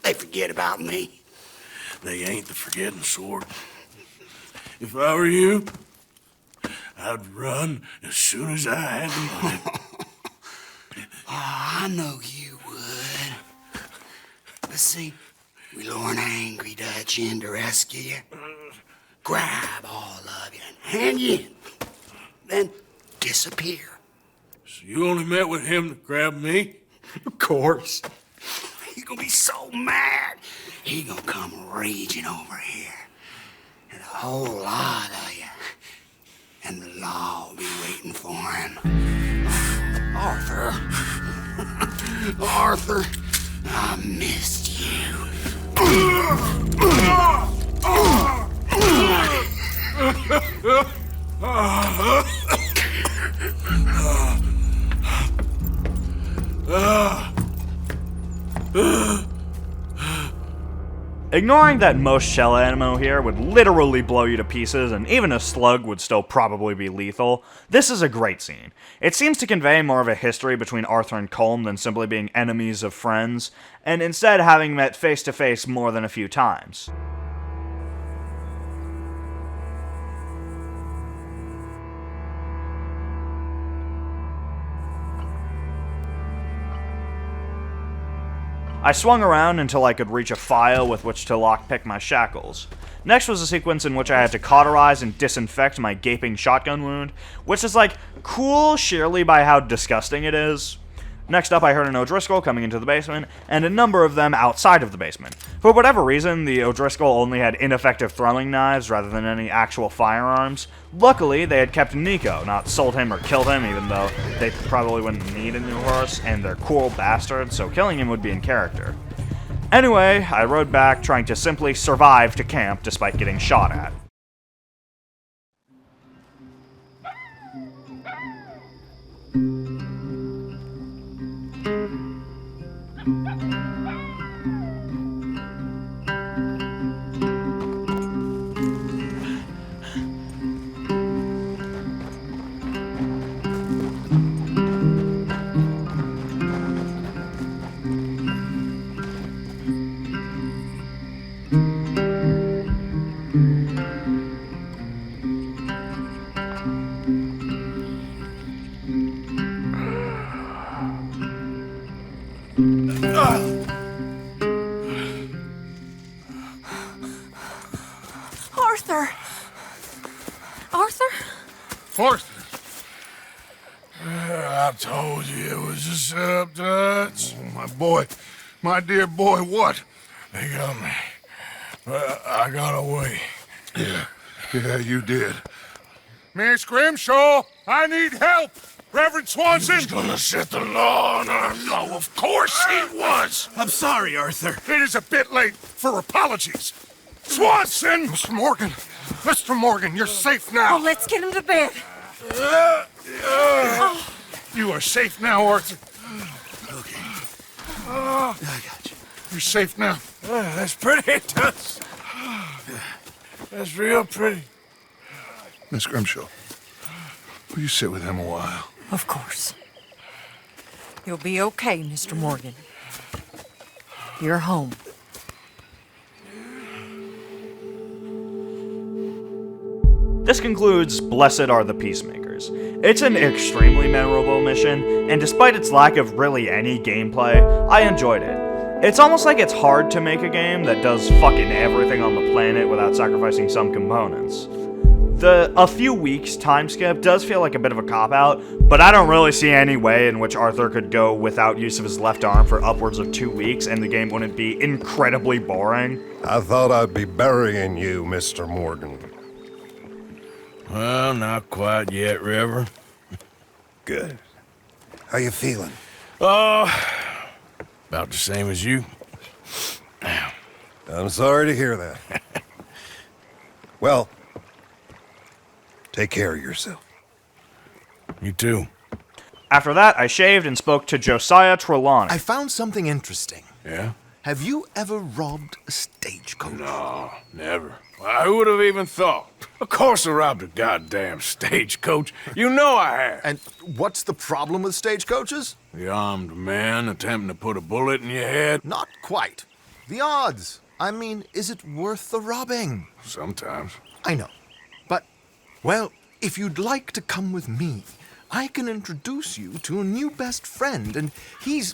they forget about me. They ain't the forgetting sort. If I were you, I'd run as soon as I had the money. I know you would. But see, we lure an angry Dutch in to rescue you, grab all of you and hand you in, then disappear. So you only met with him to grab me? Of course. He's gonna be so mad. He gonna come raging over here. And a whole lot of you. And the law will be waiting for him. Arthur. Arthur, I missed you. Ignoring that most shell ammo here would literally blow you to pieces, and even a slug would still probably be lethal, this is a great scene. It seems to convey more of a history between Arthur and Colm than simply being enemies of friends, and instead having met face to face more than a few times. I swung around until I could reach a file with which to lockpick my shackles. Next was a sequence in which I had to cauterize and disinfect my gaping shotgun wound, which is like cool sheerly by how disgusting it is. Next up, I heard an O'Driscoll coming into the basement, and a number of them outside of the basement. For whatever reason, the O'Driscoll only had ineffective throwing knives rather than any actual firearms. Luckily, they had kept Nico, not sold him or killed him, even though they probably wouldn't need a new horse, and they're cool bastards, so killing him would be in character. Anyway, I rode back, trying to simply survive to camp despite getting shot at. Arthur! Arthur? Arthur? Told you it was a setup, Dutch. Oh, my boy. My dear boy, what? They got me. But I got away. Yeah, you did. Miss Grimshaw, I need help! Reverend Swanson! He's gonna set the law on our... No, of course he was! I'm sorry, Arthur. It is a bit late for apologies. Swanson! Mr. Morgan, you're safe now. Oh, let's get him to bed. You are safe now, Arthur. Okay. I got you. You're safe now. That's pretty, Dutch. That's real pretty. Miss Grimshaw, will you sit with him a while? Of course. You'll be okay, Mr. Morgan. You're home. This concludes Blessed Are the Peacemakers. It's an extremely memorable mission, and despite its lack of really any gameplay, I enjoyed it. It's almost like it's hard to make a game that does fucking everything on the planet without sacrificing some components. The a few weeks time skip does feel like a bit of a cop-out, but I don't really see any way in which Arthur could go without use of his left arm for upwards of 2 weeks and the game wouldn't be incredibly boring. I thought I'd be burying you, Mr. Morgan. Well, not quite yet, Reverend. Good. How you feeling? Oh, about the same as you. I'm sorry to hear that. Well, take care of yourself. You too. After that, I shaved and spoke to Josiah Trelawney. I found something interesting. Yeah? Have you ever robbed a stagecoach? No, never. Why, who would have even thought? Of course I robbed a goddamn stagecoach. You know I have. And what's the problem with stagecoaches? The armed man attempting to put a bullet in your head? Not quite. The odds. I mean, is it worth the robbing? Sometimes. I know. But, well, if you'd like to come with me, I can introduce you to a new best friend, and he's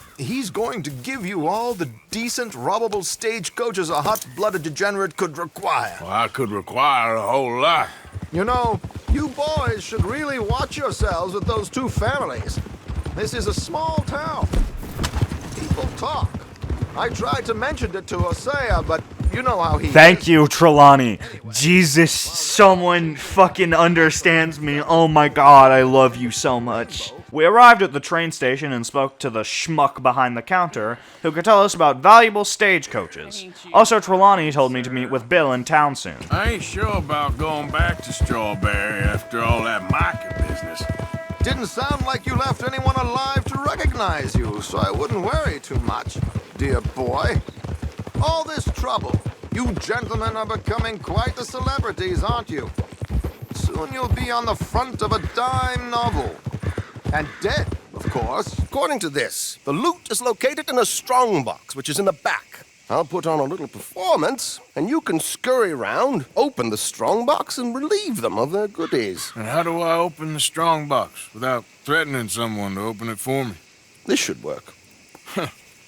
going to give you all the decent, robbable stagecoaches a hot-blooded degenerate could require. Well, I could require a whole lot. You know, you boys should really watch yourselves with those two families. This is a small town. People talk. I tried to mention it to Hosea, but you know how he Thank you, Trelawney. Jesus, someone fucking understands me. Oh my god, I love you so much. We arrived at the train station and spoke to the schmuck behind the counter, who could tell us about valuable stagecoaches. Also, Trelawney told me to meet with Bill in town soon. I ain't sure about going back to Strawberry after all that Micah business. Didn't sound like you left anyone alive to recognize you, so I wouldn't worry too much, dear boy. All this trouble. You gentlemen are becoming quite the celebrities, aren't you? Soon you'll be on the front of a dime novel. And dead, of course. According to this, the loot is located in a strongbox, which is in the back. I'll put on a little performance, and you can scurry around, open the strongbox, and relieve them of their goodies. And how do I open the strongbox without threatening someone to open it for me? This should work.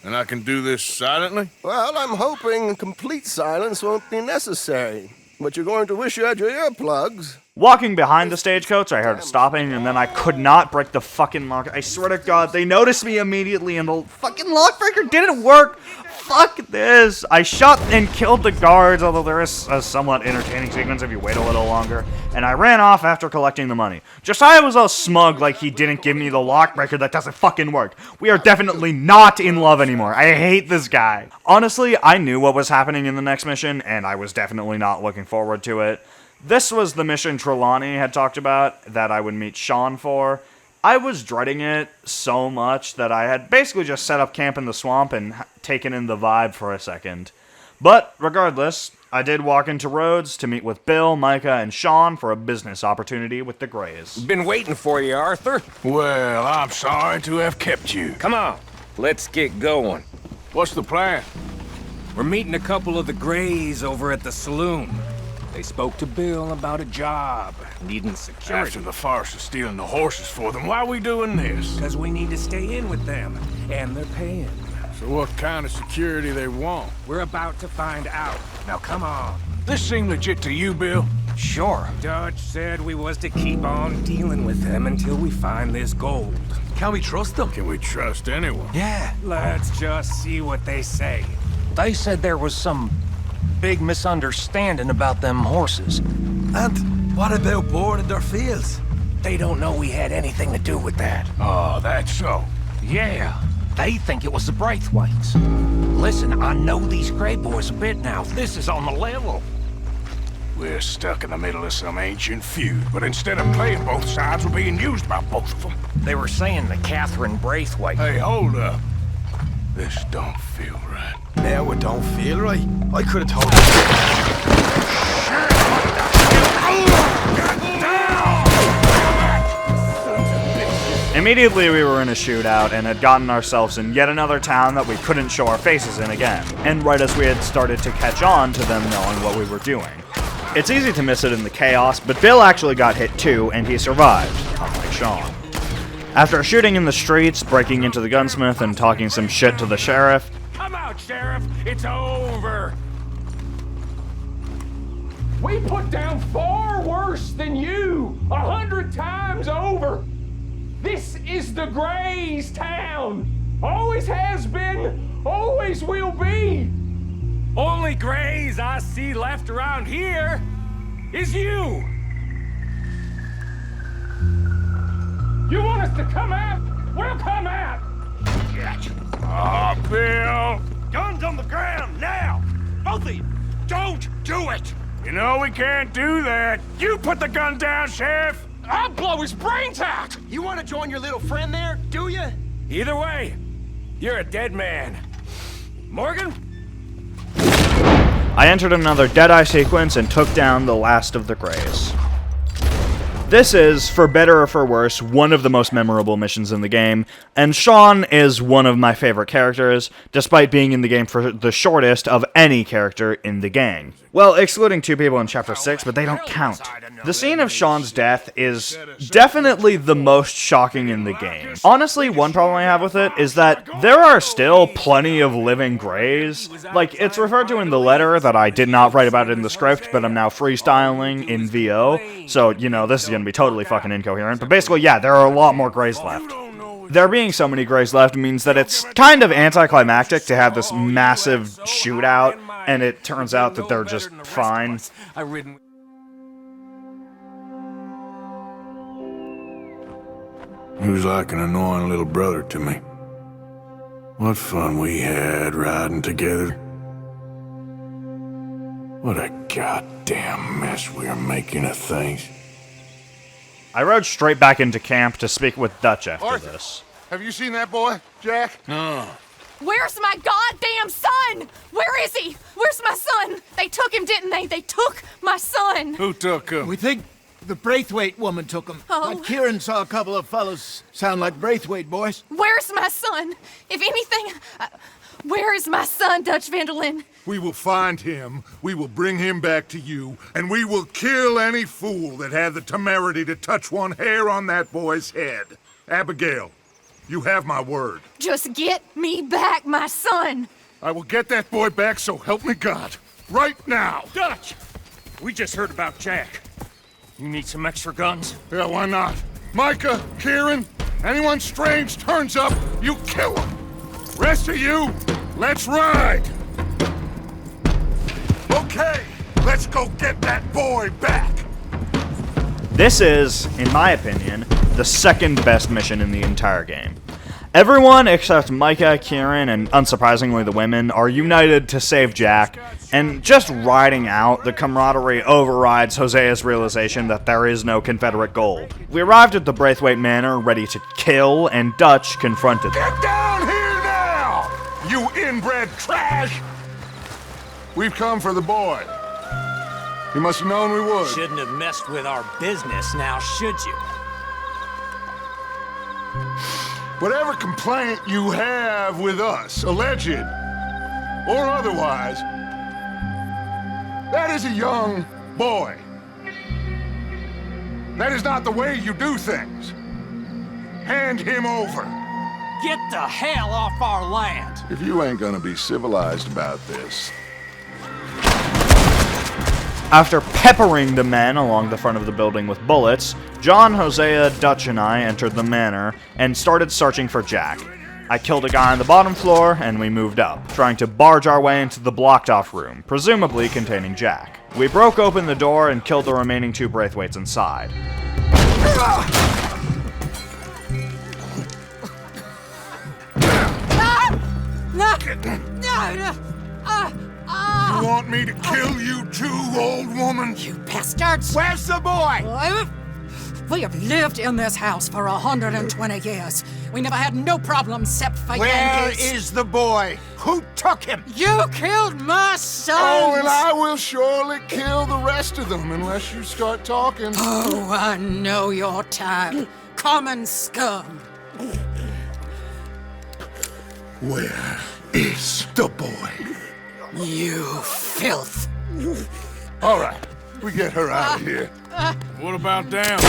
And I can do this silently? Well, I'm hoping complete silence won't be necessary. But you're going to wish you had your earplugs. Walking behind the stagecoach, I heard it stopping, and then I could not break the fucking lock. I swear to God, they noticed me immediately, and the fucking lockbreaker didn't work. Fuck this. I shot and killed the guards, although there is a somewhat entertaining sequence if you wait a little longer, and I ran off after collecting the money. Josiah was all smug like he didn't give me the lockbreaker that doesn't fucking work. We are definitely not in love anymore. I hate this guy. Honestly, I knew what was happening in the next mission, and I was definitely not looking forward to it. This was the mission Trelawney had talked about that I would meet Sean for. I was dreading it so much that I had basically just set up camp in the swamp and taken in the vibe for a second. But regardless, I did walk into Rhodes to meet with Bill, Micah, and Sean for a business opportunity with the Greys. Been waiting for you, Arthur. Well, I'm sorry to have kept you. Come on, let's get going. What's the plan? We're meeting a couple of the Greys over at the saloon. They spoke to Bill about a job, needing security. After the farce of stealing the horses for them, why are we doing this? Because we need to stay in with them, and they're paying. So what kind of security they want? We're about to find out. Now come on. This seem legit to you, Bill? Sure. Dutch said we was to keep on dealing with them until we find this gold. Can we trust them? Can we trust anyone? Yeah. Let's just see what they say. They said there was some big misunderstanding about them horses. And what about boarding their fields? They don't know we had anything to do with that. Oh, that's so. Yeah, they think it was the Braithwaites. Listen, I know these Grey boys a bit now. This is on the level. We're stuck in the middle of some ancient feud, but instead of playing both sides, we're being used by both of them. They were saying that Catherine Braithwaite... Hey, hold up. This don't feel right. Now it don't feel right? I could have told you. Immediately we were in a shootout and had gotten ourselves in yet another town that we couldn't show our faces in again, and right as we had started to catch on to them knowing what we were doing. It's easy to miss it in the chaos, but Bill actually got hit too, and he survived, unlike Sean. After shooting in the streets, breaking into the gunsmith, and talking some shit to the sheriff... Come out, Sheriff! It's over! We put down far worse than you, 100 times over. This is the Greys' town. Always has been, always will be. Only Greys I see left around here is you. You want us to come out? We'll come out. Oh, Bill! Guns on the ground, now! Both of you! Don't do it! You know we can't do that. You put the gun down, Sheriff! I'll blow his brains out! You want to join your little friend there, do you? Either way, you're a dead man. Morgan? I entered another Deadeye sequence and took down the last of the Greys. This is, for better or for worse, one of the most memorable missions in the game, and Sean is one of my favorite characters, despite being in the game for the shortest of any character in the gang. Well, excluding 2 people in Chapter 6, but they don't count. The scene of Sean's death is definitely the most shocking in the game. Honestly, one problem I have with it is that there are still plenty of living Greys. Like, it's referred to in the letter that I did not write about it in the script, but I'm now freestyling in VO, so, you know, this is gonna be totally fucking incoherent. But basically, yeah, there are a lot more Greys left. There being so many Greys left means that it's kind of anticlimactic to have this massive shootout, and it turns out that they're just fine. He was like an annoying little brother to me. What fun we had riding together. What a goddamn mess we are making of things. I rode straight back into camp to speak with Dutch after Arthur, this. Have you seen that boy, Jack? No. Where's my goddamn son? Where is he? Where's my son? They took him, didn't they? They took my son. Who took him? We think the Braithwaite woman took him. Oh. But Kieran saw a couple of fellows sound like Braithwaite boys. Where's my son? If anything, where is my son, Dutch Vanderlyn? We will find him, we will bring him back to you, and we will kill any fool that had the temerity to touch one hair on that boy's head. Abigail, you have my word. Just get me back, my son. I will get that boy back, so help me God. Right now. Dutch! We just heard about Jack. You need some extra guns? Yeah, why not? Micah, Kieran, anyone strange turns up, you kill him. Rest of you, let's ride. Okay, let's go get that boy back. This is, in my opinion, the second best mission in the entire game. Everyone except Micah, Kieran, and unsurprisingly the women are united to save Jack, and just riding out, the camaraderie overrides Hosea's realization that there is no Confederate gold. We arrived at the Braithwaite Manor ready to kill, and Dutch confronted them. Get down here now, you inbred trash! We've come for the boy. You must have known we would. Shouldn't have messed with our business, now should you? Whatever complaint you have with us, alleged or otherwise, that is a young boy. That is not the way you do things. Hand him over. Get the hell off our land! If you ain't gonna be civilized about this, After peppering the men along the front of the building with bullets, John, Hosea, Dutch, and I entered the manor and started searching for Jack. I killed a guy on the bottom floor, and we moved up, trying to barge our way into the blocked-off room, presumably containing Jack. We broke open the door and killed the remaining 2 Braithwaites inside. You want me to kill you too, old woman? You bastards! Where's the boy? We have lived in this house for 120 years. We never had no problems except for Where Yankees. is the boy? Who took him? You killed my son! Oh, and I will surely kill the rest of them unless you start talking. Oh, I know your type. Common scum. Where is the boy? You filth. All right, we get her out of here. What about them?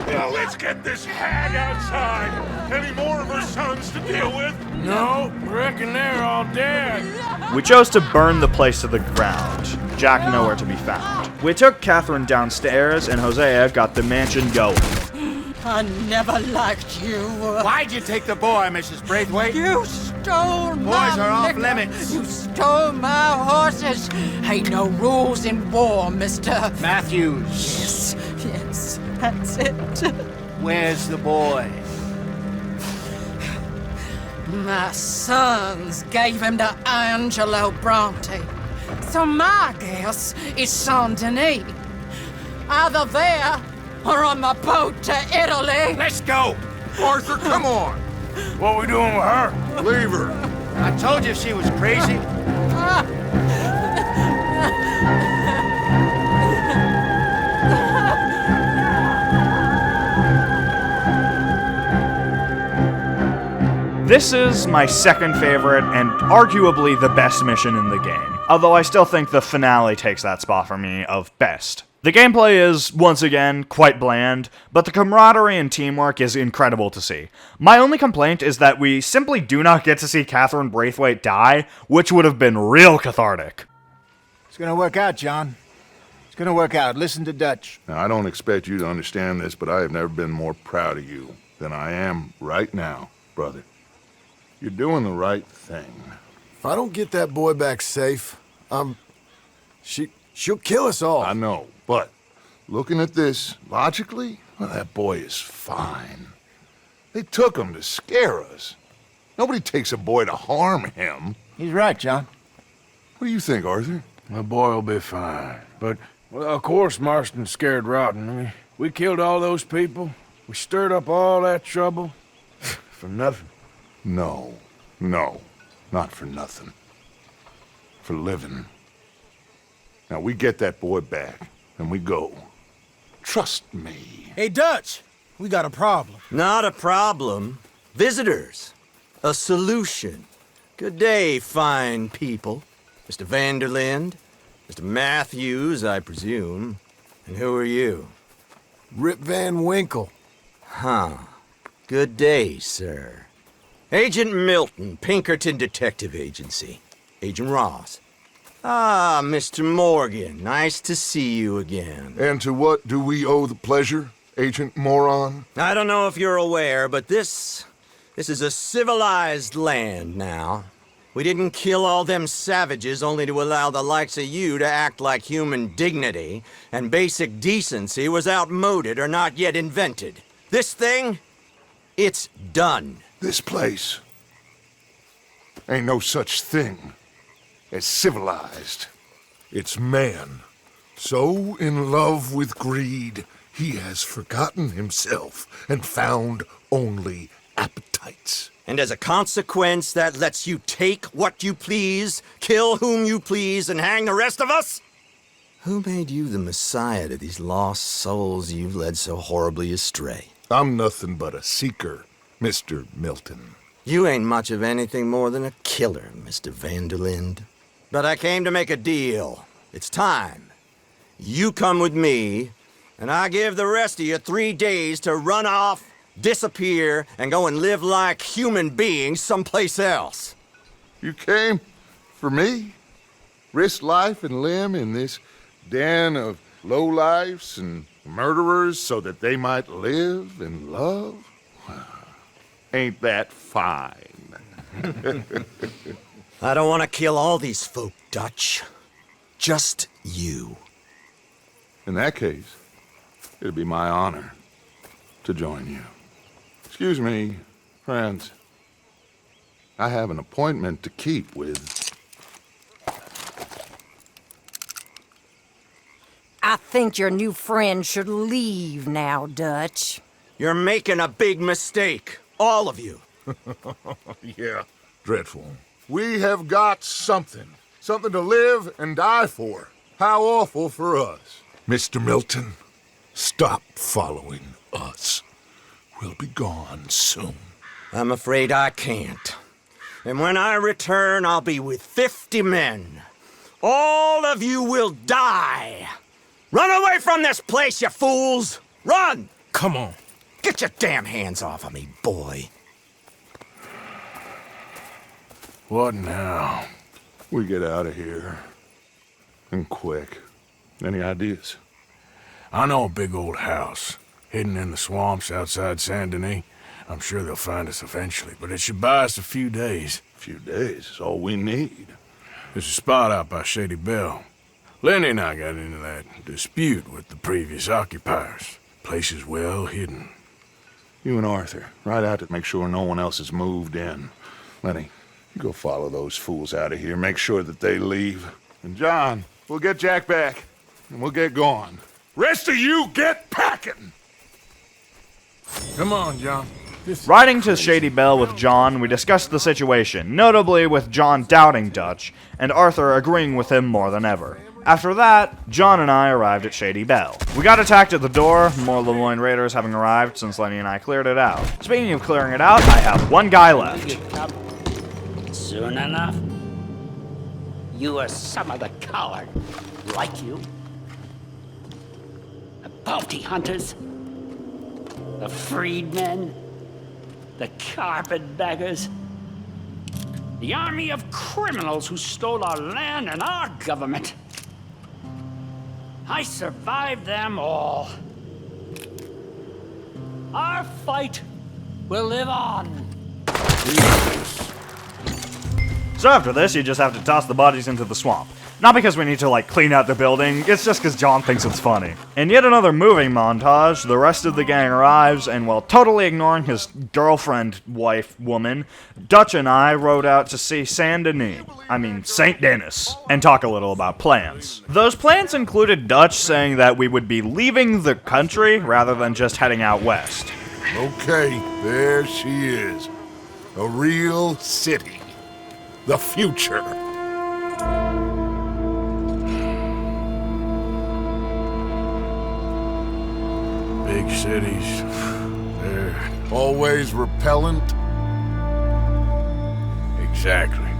Now let's get this hag outside. Any more of her sons to deal with? No, reckon they're all dead. We chose to burn the place to the ground. Jack nowhere to be found. We took Catherine downstairs, and Hosea got the mansion going. I never liked you. Why'd you take the boy, Mrs. Braithwaite? You stole my Boys are off liquor. limits. You stole my horses. Ain't no rules in war, mister. Matthews. Yes, that's it. Where's the boy? My sons gave him to Angelo Bronte. So my guess is Saint Denis. Either there or on the boat to Italy. Let's go. Arthur, come on. What we doing with her? Leave her. I told you she was crazy. This is my second favorite and arguably the best mission in the game, although I still think the finale takes that spot for me of best. The gameplay is, once again, quite bland, but the camaraderie and teamwork is incredible to see. My only complaint is that we simply do not get to see Catherine Braithwaite die, which would have been real cathartic. It's gonna work out, John. It's gonna work out. Listen to Dutch. Now, I don't expect you to understand this, but I have never been more proud of you than I am right now, brother. You're doing the right thing. If I don't get that boy back safe, she'll kill us all. I know, but looking at this logically, well, that boy is fine. They took him to scare us. Nobody takes a boy to harm him. He's right, John. What do you think, Arthur? The boy will be fine. But, well, of course Marston's scared rotten. I mean, we killed all those people. We stirred up all that trouble. For nothing. No, not for nothing. For living. Now, we get that boy back, and we go. Trust me. Hey, Dutch, we got a problem. Not a problem. Visitors. A solution. Good day, fine people. Mr. Vanderlind, Mr. Matthews, I presume. And who are you? Rip Van Winkle. Huh. Good day, sir. Agent Milton, Pinkerton Detective Agency. Agent Ross. Ah, Mr. Morgan, nice to see you again. And to what do we owe the pleasure, Agent Moron? I don't know if you're aware, but this is a civilized land now. We didn't kill all them savages only to allow the likes of you to act like human dignity, and basic decency was outmoded or not yet invented. This thing, it's done. This place ain't no such thing as civilized. It's man, so in love with greed, he has forgotten himself and found only appetites. And as a consequence, that lets you take what you please, kill whom you please, and hang the rest of us? Who made you the messiah to these lost souls you've led so horribly astray? I'm nothing but a seeker, Mr. Milton. You ain't much of anything more than a killer, Mr. Vanderlind. But I came to make a deal. It's time. You come with me, and I give the rest of you 3 days to run off disappear, and go and live like human beings someplace else. You came for me? Risk life and limb in this den of lowlifes and murderers so that they might live and love? Ain't that fine? I don't want to kill all these folk, Dutch. Just you. In that case, it'll be my honor to join you. Excuse me, friends. I have an appointment to keep with... I think your new friend should leave now, Dutch. You're making a big mistake. All of you. Yeah, dreadful. We have got something. Something to live and die for. How awful for us. Mr. Milton, stop following us. We'll be gone soon. I'm afraid I can't. And when I return, I'll be with 50 men. All of you will die. Run away from this place, you fools! Run! Come on. Get your damn hands off of me, boy. What now? We get out of here. And quick. Any ideas? I know a big old house, hidden in the swamps outside Saint Denis. I'm sure they'll find us eventually, but it should buy us a few days. A few days is all we need. There's a spot out by Shady Bell. Lenny and I got into that dispute with the previous occupiers. Place is well hidden. You and Arthur, ride out to make sure no one else has moved in. Lenny, you go follow those fools out of here. Make sure that they leave. And John, we'll get Jack back, and we'll get going. Rest of you, get packing! Come on, John. Riding to Shady Bell with John, we discussed the situation, notably with John doubting Dutch, and Arthur agreeing with him more than ever. After that, John and I arrived at Shady Bell. We got attacked at the door, more Lemoyne Raiders having arrived since Lenny and I cleared it out. Speaking of clearing it out, I have one guy left. Soon enough, you are some of the coward, like you. The bounty hunters, the freedmen, the carpetbaggers, the army of criminals who stole our land and our government. I survived them all. Our fight will live on. So after this, you just have to toss the bodies into the swamp. Not because we need to, like, clean out the building, it's just because John thinks it's funny. In yet another moving montage, the rest of the gang arrives, and while totally ignoring his girlfriend, wife, woman, Dutch and I rode out to see Saint Denis, and talk a little about plans. Those plans included Dutch saying that we would be leaving the country rather than just heading out west. Okay, there she is. A real city. The future. Big cities, they're always repellent. Exactly.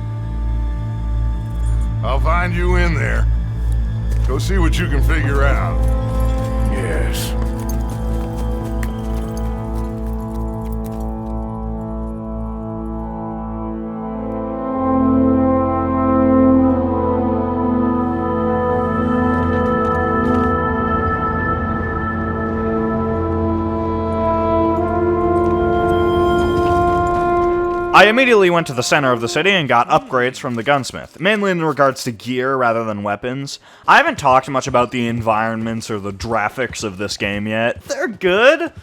I'll find you in there. Go see what you can figure out. Yes. I immediately went to the center of the city and got upgrades from the gunsmith, mainly in regards to gear rather than weapons. I haven't talked much about the environments or the graphics of this game yet. They're good,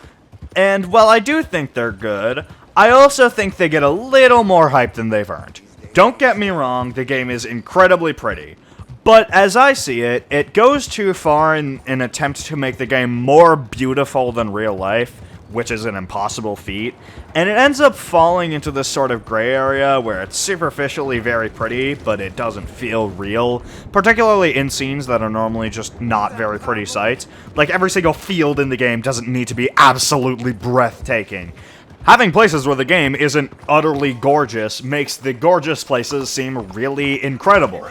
and while I do think they're good, I also think they get a little more hype than they've earned. Don't get me wrong, the game is incredibly pretty, but as I see it, it goes too far in an attempt to make the game more beautiful than real life, which is an impossible feat, and it ends up falling into this sort of gray area where it's superficially very pretty, but it doesn't feel real, particularly in scenes that are normally just not very pretty sights. Like, every single field in the game doesn't need to be absolutely breathtaking. Having places where the game isn't utterly gorgeous makes the gorgeous places seem really incredible.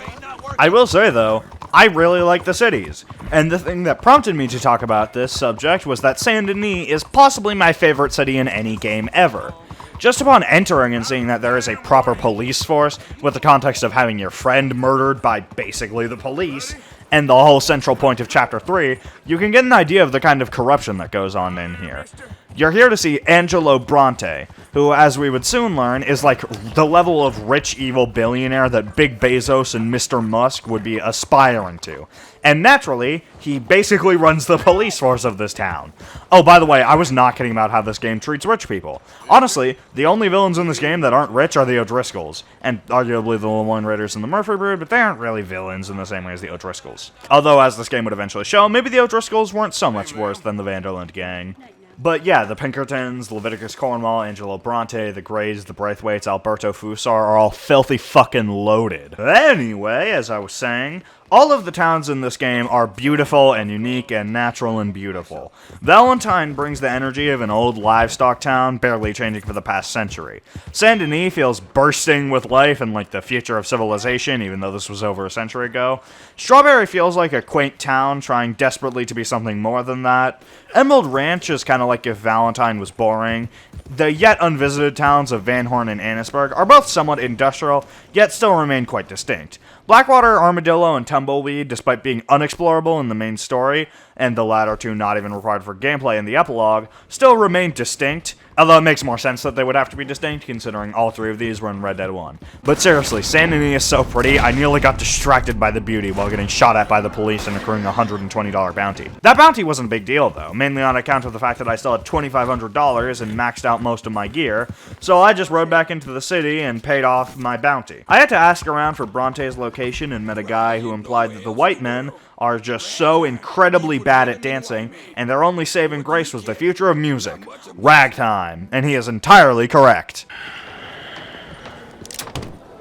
I will say, though, I really like the cities. And the thing that prompted me to talk about this subject was that Saint Denis is possibly my favorite city in any game ever. Just upon entering and seeing that there is a proper police force, with the context of having your friend murdered by basically the police, and the whole central point of Chapter 3, you can get an idea of the kind of corruption that goes on in here. You're here to see Angelo Bronte, who, as we would soon learn, is like the level of rich evil billionaire that Big Bezos and Mr. Musk would be aspiring to. And naturally, he basically runs the police force of this town. Oh, by the way, I was not kidding about how this game treats rich people. Honestly, the only villains in this game that aren't rich are the O'Driscolls, and arguably the Lemoyne Raiders and the Murphy Brood, but they aren't really villains in the same way as the O'Driscolls. Although, as this game would eventually show, maybe the O'Driscolls weren't so much worse than the Vanderland gang. But yeah, the Pinkertons, Leviticus Cornwall, Angelo Bronte, the Greys, the Braithwaites, Alberto Fusar are all filthy fucking loaded. Anyway, as I was saying, all of the towns in this game are beautiful and unique and natural and beautiful. Valentine brings the energy of an old livestock town, barely changing for the past century. Saint Denis feels bursting with life and like the future of civilization, even though this was over a century ago. Strawberry feels like a quaint town trying desperately to be something more than that. Emerald Ranch is kind of like if Valentine was boring. The yet unvisited towns of Van Horn and Annisburg are both somewhat industrial, yet still remain quite distinct. Blackwater, Armadillo, and Tumbleweed, despite being unexplorable in the main story, and the latter two not even required for gameplay in the epilogue, still remain distinct, although it makes more sense that they would have to be distinct, considering all three of these were in Red Dead 1. But seriously, Saint Denis is so pretty, I nearly got distracted by the beauty while getting shot at by the police and accruing a $120 bounty. That bounty wasn't a big deal, though, mainly on account of the fact that I still had $2,500 and maxed out most of my gear, so I just rode back into the city and paid off my bounty. I had to ask around for Bronte's location and met a guy who implied that the white men are just so incredibly bad at dancing, and their only saving grace was the future of music, ragtime, and he is entirely correct.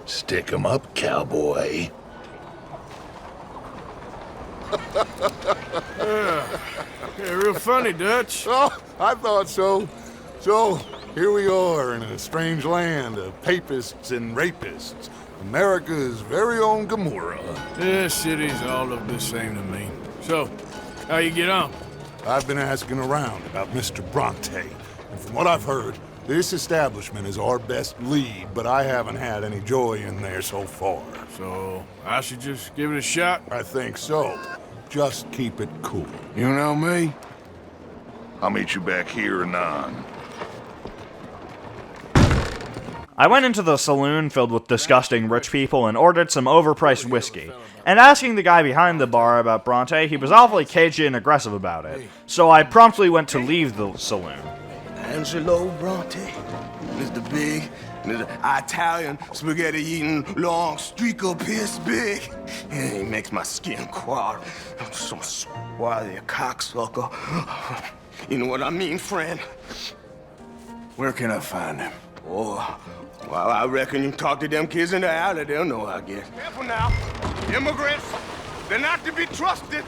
Stick 'em up, cowboy. Yeah, real funny, Dutch. Oh, I thought so. So, here we are in a strange land of papists and rapists. America's very own Gomorrah. Yeah, cities all look the same to me. So, how you get on? I've been asking around about Mr. Bronte, and from what I've heard, this establishment is our best lead, but I haven't had any joy in there so far. So, I should just give it a shot? I think so. Just keep it cool. You know me? I'll meet you back here anon. I went into the saloon filled with disgusting rich people and ordered some overpriced whiskey. And asking the guy behind the bar about Bronte, he was awfully cagey and aggressive about it. So I promptly went to leave the saloon. Angelo Bronte, Mr. Big, Mr. Italian spaghetti-eating, long streak of piss big. Yeah, he makes my skin crawl. Some swarthy cocksucker. You know what I mean, friend? Where can I find him? Oh, well, I reckon you talk to them kids in the alley, they'll know, I guess. Careful now. Immigrants, they're not to be trusted.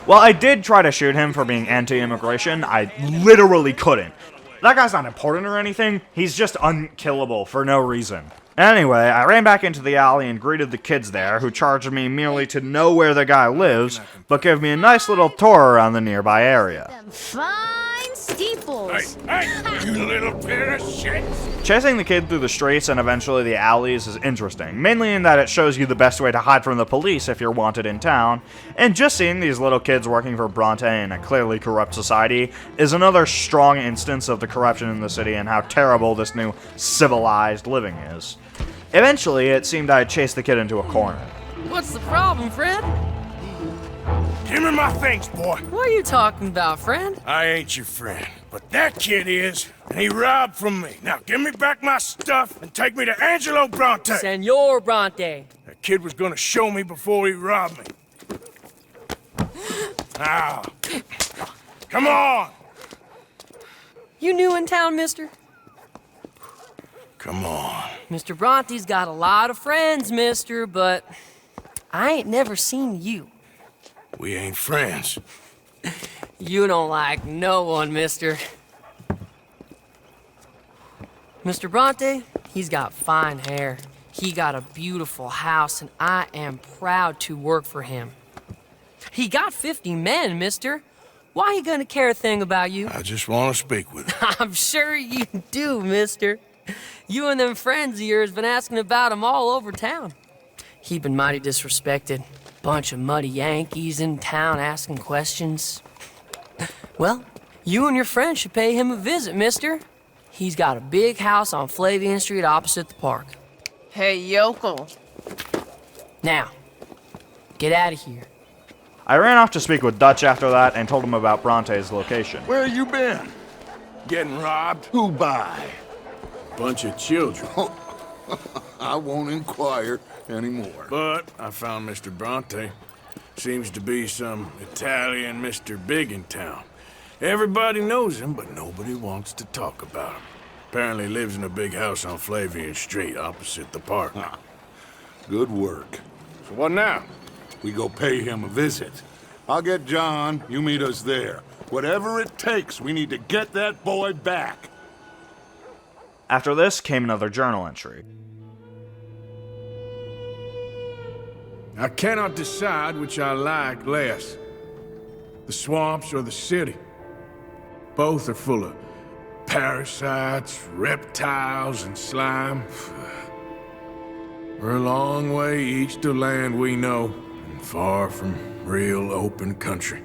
While I did try to shoot him for being anti-immigration, I literally couldn't. That guy's not important or anything, he's just unkillable for no reason. Anyway, I ran back into the alley and greeted the kids there, who charged me merely to know where the guy lives, but gave me a nice little tour around the nearby area. Them fine steeples. Hey, you little pair of shits! Chasing the kid through the streets and eventually the alleys is interesting, mainly in that it shows you the best way to hide from the police if you're wanted in town, and just seeing these little kids working for Bronte in a clearly corrupt society is another strong instance of the corruption in the city and how terrible this new civilized living is. Eventually, it seemed I had chased the kid into a corner. What's the problem, friend? Give me my things, boy. What are you talking about, friend? I ain't your friend, but that kid is, and he robbed from me. Now give me back my stuff and take me to Angelo Bronte. Senor Bronte. That kid was gonna show me before he robbed me. Now, come on. You new in town, mister? Come on. Mr. Bronte's got a lot of friends, mister, but I ain't never seen you. We ain't friends. You don't like no one, mister. Mr. Bronte, he's got fine hair. He got a beautiful house, and I am proud to work for him. He got 50 men, mister. Why he gonna care a thing about you? I just want to speak with him. I'm sure you do, mister. You and them friends of yours been asking about him all over town. He been mighty disrespected. Bunch of muddy Yankees in town asking questions. Well, you and your friend should pay him a visit, mister. He's got a big house on Flavian Street opposite the park. Hey, yokel. Now, get out of here. I ran off to speak with Dutch after that and told him about Bronte's location. Where you been? Getting robbed? Who by? Bunch of children. I won't inquire anymore. But I found Mr. Bronte. Seems to be some Italian Mr. Big in town. Everybody knows him, but nobody wants to talk about him. Apparently lives in a big house on Flavian Street opposite the park. Good work. So what now? We go pay him a visit. I'll get John, you meet us there. Whatever it takes, we need to get that boy back. After this came another journal entry. I cannot decide which I like less. The swamps or the city. Both are full of parasites, reptiles, and slime. We're a long way east to land we know, and far from real open country.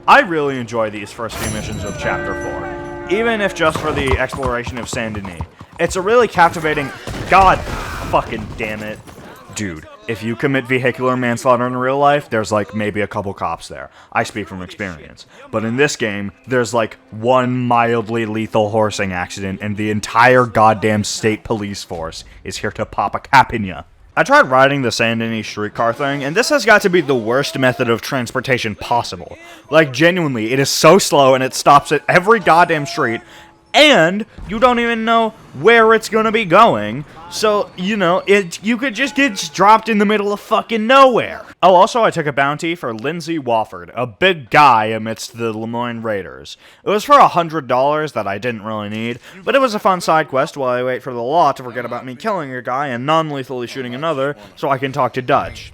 I really enjoy these first few missions of Chapter 4, even if just for the exploration of Saint Denis. It's a really captivating... God fucking damn it. Dude, if you commit vehicular manslaughter in real life, there's like maybe a couple cops there. I speak from experience. But in this game, there's like one mildly lethal horsing accident and the entire goddamn state police force is here to pop a cap in ya. I tried riding the Saint Denis streetcar thing, and this has got to be the worst method of transportation possible. Like, genuinely, it is so slow and it stops at every goddamn street, and you don't even know where it's gonna be going. So, you know, you could just get dropped in the middle of fucking nowhere. Oh, also, I took a bounty for Lindsay Wofford, a big guy amidst the Lemoyne Raiders. It was for $100 that I didn't really need, but it was a fun side quest while I wait for the law to forget about me killing a guy and non-lethally shooting another so I can talk to Dutch.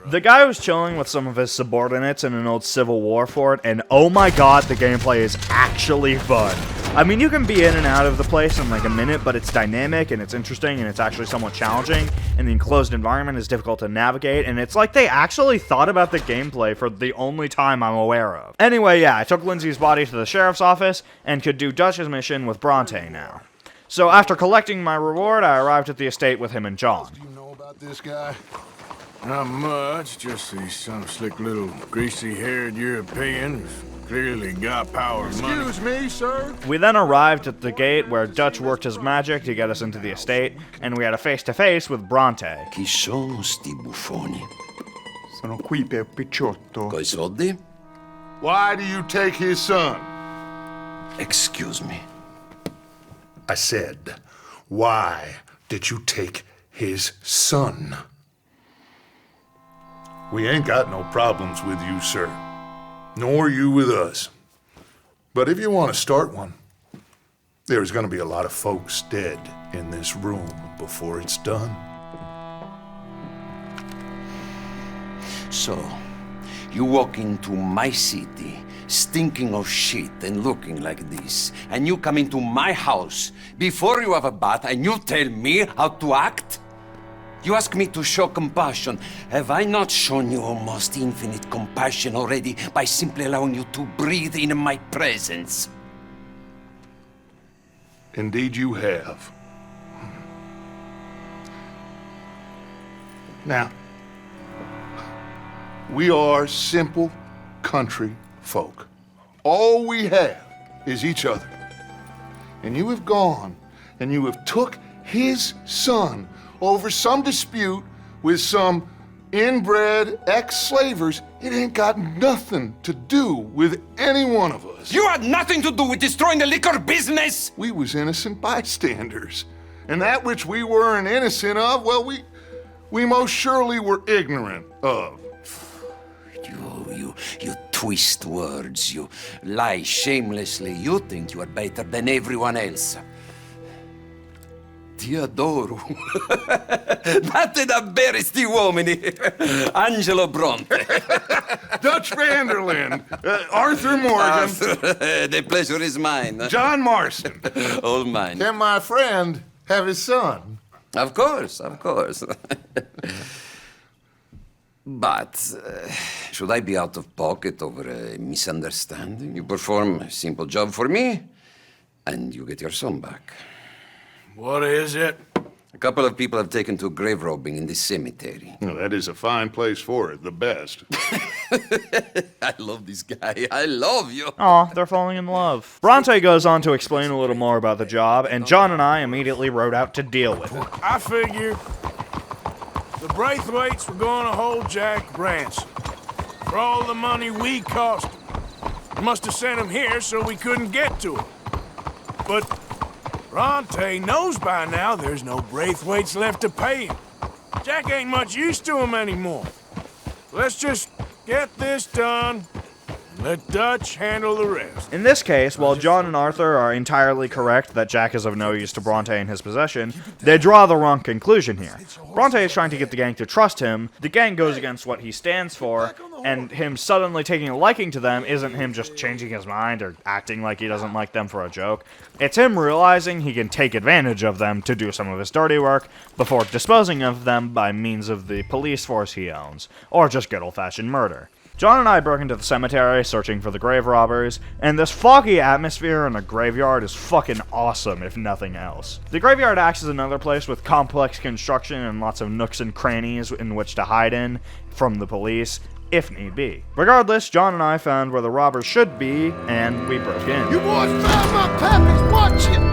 The guy was chilling with some of his subordinates in an old Civil War fort, and oh my god, the gameplay is actually fun. I mean, you can be in and out of the place in like a minute, but it's dynamic, and it's interesting, and it's actually somewhat challenging, and the enclosed environment is difficult to navigate, and it's like they actually thought about the gameplay for the only time I'm aware of. Anyway, yeah, I took Lindsay's body to the sheriff's office, and could do Dutch's mission with Bronte now. So after collecting my reward, I arrived at the estate with him and John. What do you know about this guy? Not much, just he's some slick little greasy-haired European who's clearly got power and money. Excuse me, sir? We then arrived at the gate where Dutch worked his magic to get us into the estate, and we had a face-to-face with Bronte. Chi sono sti buffoni? Sono qui per Picciotto. Coi soldi? Why do you take his son? Excuse me. I said, why did you take his son? We ain't got no problems with you, sir. Nor you with us. But if you want to start one, there's going to be a lot of folks dead in this room before it's done. So, you walk into my city, stinking of shit and looking like this, and you come into my house before you have a bath and you tell me how to act? You ask me to show compassion. Have I not shown you almost infinite compassion already by simply allowing you to breathe in my presence? Indeed you have. Now, we are simple country folk. All we have is each other. And you have gone and you have took his son over some dispute with some inbred ex-slavers. It ain't got nothing to do with any one of us. You had nothing to do with destroying the liquor business! We was innocent bystanders. And that which we weren't innocent of, well, we most surely were ignorant of. You twist words, you lie shamelessly, you think you are better than everyone else. ti adoro. Batte davvero sti uomini. Angelo Bronte. Dutch Vanderlyn. Arthur Morgan. The pleasure is mine. John Marston. All mine. Can my friend have his son? Of course, of course. But should I be out of pocket over a misunderstanding? You perform a simple job for me, and you get your son back. What is it? A couple of people have taken to grave robbing in this cemetery. Well, that is a fine place for it, the best. I love this guy. I love you. Aw, they're falling in love. Bronte goes on to explain a little more about the job, and John and I immediately rode out to deal with it. I figured the Braithwaites were going to hold Jack ransom for all the money we cost him. We must have sent him here so we couldn't get to him. But Bronte knows by now there's no Braithwaites left to pay him. Jack ain't much use to him anymore. Let's just get this done and let Dutch handle the rest. In this case, while John and Arthur are entirely correct that Jack is of no use to Bronte and his possession, they draw the wrong conclusion here. Bronte is trying to get the gang to trust him, the gang goes against what he stands for, and him suddenly taking a liking to them isn't him just changing his mind or acting like he doesn't like them for a joke. It's him realizing he can take advantage of them to do some of his dirty work before disposing of them by means of the police force he owns, or just good old-fashioned murder. John and I broke into the cemetery searching for the grave robbers, and this foggy atmosphere in a graveyard is fucking awesome, if nothing else. The graveyard acts as another place with complex construction and lots of nooks and crannies in which to hide in from the police, if need be. Regardless, John and I found where the robbers should be, and we broke in. You boys found my package, watch it!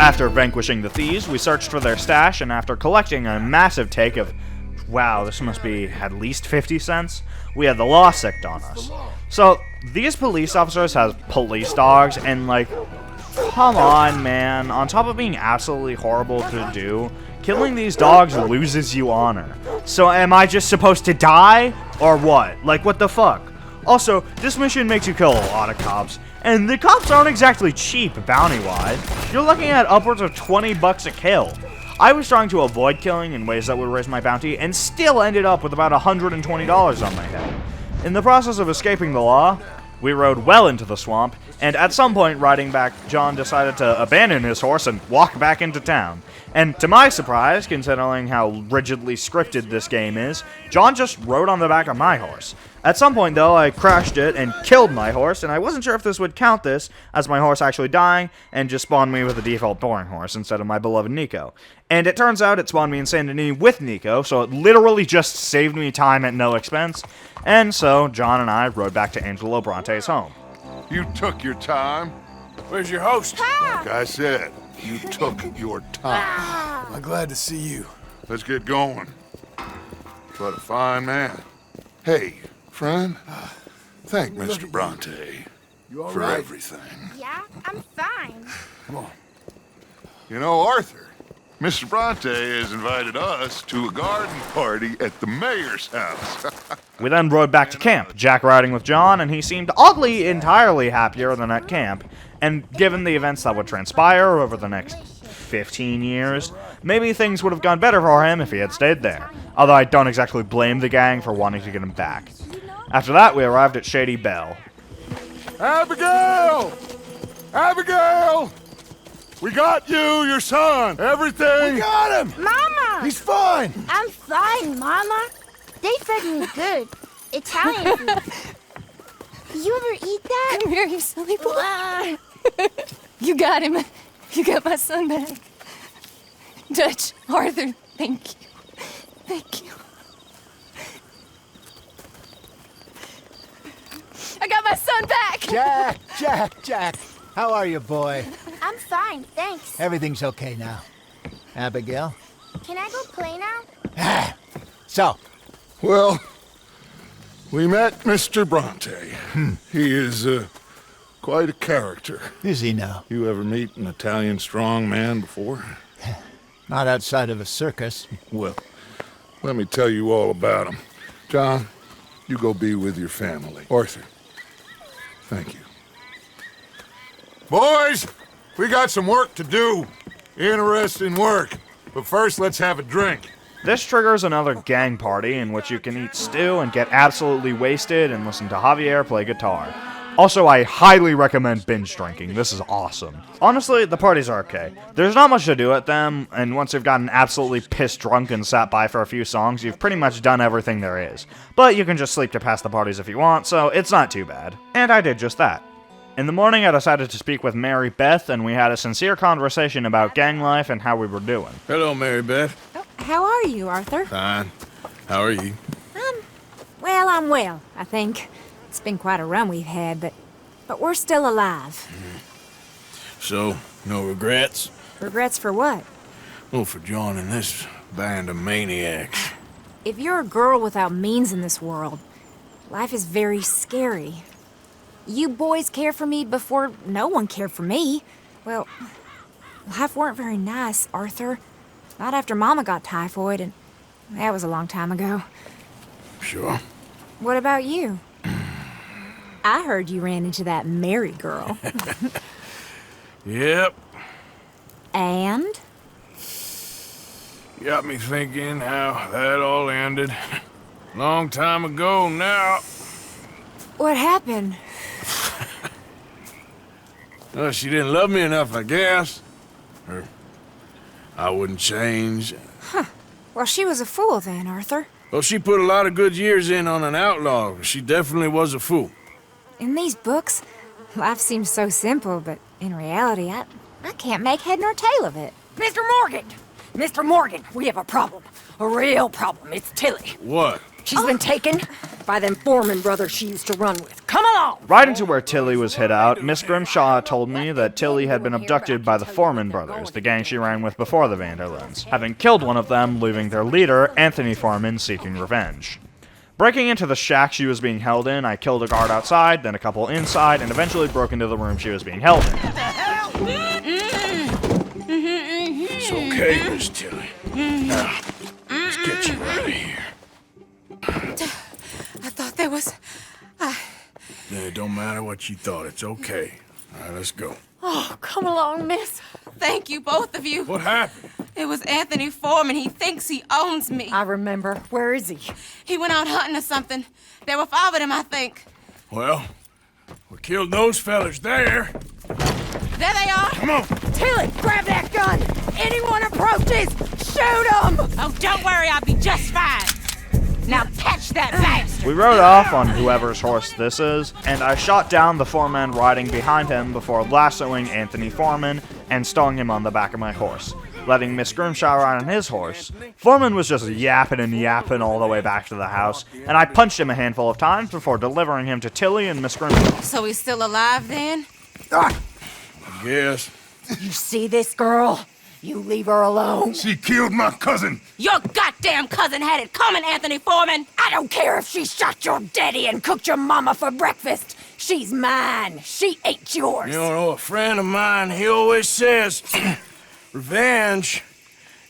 After vanquishing the thieves, we searched for their stash, and after collecting a massive take of, wow, this must be at least 50 cents, we had the law sicked on us. So, these police officers have police dogs, and like, come on, man. On top of being absolutely horrible to do, killing these dogs loses you honor. So am I just supposed to die? Or what? Like, what the fuck? Also, this mission makes you kill a lot of cops, and the cops aren't exactly cheap bounty-wise. You're looking at upwards of 20 bucks a kill. I was trying to avoid killing in ways that would raise my bounty, and still ended up with about $120 on my head. In the process of escaping the law, we rode well into the swamp, and at some point riding back, John decided to abandon his horse and walk back into town. And to my surprise, considering how rigidly scripted this game is, John just rode on the back of my horse. At some point, though, I crashed it and killed my horse, and I wasn't sure if this would count this as my horse actually dying and just spawned me with a default boring horse instead of my beloved Nico. And it turns out it spawned me in Saint Denis with Nico, so it literally just saved me time at no expense. And so, John and I rode back to Angelo Bronte's home. You took your time. Where's your host? Like I said, you took your time. I'm glad to see you. Let's get going. What a fine man. Hey, friend, thank Mr. Bronte for everything. Yeah, I'm fine. Come on. You know, Arthur, Mr. Bronte has invited us to a garden party at the mayor's house. We then rode back to camp, Jack riding with John, and he seemed oddly entirely happier than at camp. And given the events that would transpire over the next 15 years, maybe things would have gone better for him if he had stayed there. Although I don't exactly blame the gang for wanting to get him back. After that, we arrived at Shady Belle. Abigail! Abigail! We got you, your son, everything. We got him! Mama! He's fine! I'm fine, Mama. They fed me good. Italian food. You ever eat that? Come here, you silly boy. You got him. You got my son back. Dutch, Arthur, thank you. Thank you. I got my son back! Jack. How are you, boy? I'm fine, thanks. Everything's okay now. Abigail? Can I go play now? So? Well, we met Mr. Bronte. He is quite a character. Is he now? You ever meet an Italian strong man before? Not outside of a circus. Well, let me tell you all about him. John, you go be with your family. Arthur, thank you. Boys, we got some work to do. Interesting work. But first, let's have a drink. This triggers another gang party in which you can eat stew and get absolutely wasted and listen to Javier play guitar. Also, I highly recommend binge drinking. This is awesome. Honestly, the parties are okay. There's not much to do at them, and once you've gotten absolutely pissed drunk and sat by for a few songs, you've pretty much done everything there is. But you can just sleep to pass the parties if you want, so it's not too bad. And I did just that. In the morning, I decided to speak with Mary Beth, and we had a sincere conversation about gang life and how we were doing. Hello, Mary Beth. How are you, Arthur? Fine. How are you? Well, I'm well, I think. It's been quite a run we've had, but we're still alive. So, no regrets? Regrets for what? Well, for joining this band of maniacs. If you're a girl without means in this world, life is very scary. You boys cared for me before no one cared for me. Well, life weren't very nice, Arthur. Not after Mama got typhoid, and that was a long time ago. Sure. What about you? I heard you ran into that Mary girl. Yep. And? Got me thinking how that all ended. Long time ago now. What happened? Well, she didn't love me enough, I guess. Or I wouldn't change. Huh. Well, she was a fool then, Arthur. Well, she put a lot of good years in on an outlaw. She definitely was a fool. In these books, life seems so simple, but in reality, I can't make head nor tail of it. Mr. Morgan! Mr. Morgan, we have a problem. A real problem. It's Tilly. What? She's been taken by them Foreman brothers she used to run with. Come along! Right into where Tilly was hid out, Miss Grimshaw told me that Tilly had been abducted by the Foreman brothers, the gang she ran with before the Vanderlands, having killed one of them, leaving their leader, Anthony Foreman, seeking revenge. Breaking into the shack she was being held in, I killed a guard outside, then a couple inside, and eventually broke into the room she was being held in. It's okay, Miss Tilly. Now, let's get you out of here. I thought there was... Yeah, it don't matter what you thought. It's okay. All right, let's go. Oh, come along, miss. Thank you, both of you. What happened? It was Anthony Foreman. He thinks he owns me. I remember. Where is he? He went out hunting or something. There were 5 of them, I think. Well, we killed those fellas there. There they are. Come on. Tilly, grab that gun! Anyone approaches, shoot them! Oh, don't worry. I'll be just fine. Now catch that bastard! We rode off on whoever's horse this is, and I shot down the foreman riding behind him before lassoing Anthony Foreman and stowing him on the back of my horse, letting Miss Grimshaw ride on his horse. Foreman was just yapping and yapping all the way back to the house, and I punched him a handful of times before delivering him to Tilly and Miss Grimshaw. So he's still alive then? I guess. You see this girl? You leave her alone. She killed my cousin. Your goddamn cousin had it coming, Anthony Foreman. I don't care if she shot your daddy and cooked your mama for breakfast. She's mine. She ain't yours. You know, a friend of mine, he always says, revenge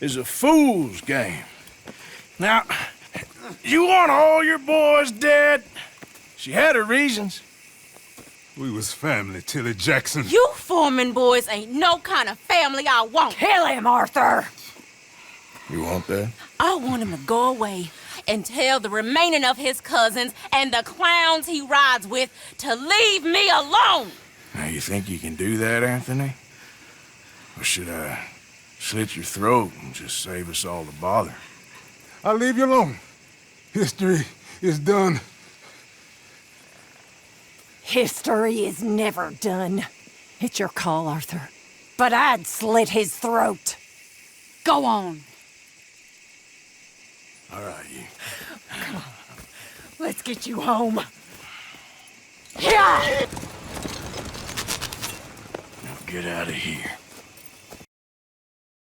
is a fool's game. Now, you want all your boys dead? She had her reasons. We was family, Tilly Jackson. You Foreman boys ain't no kind of family I want. Kill him, Arthur. You want that? I want him to go away and tell the remaining of his cousins and the clowns he rides with to leave me alone. Now, you think you can do that, Anthony? Or should I slit your throat and just save us all the bother? I'll leave you alone. History is done. History is never done. It's your call, Arthur. But I'd slit his throat. Go on. All right, you. Come on. Let's get you home. Yeah! Now get out of here.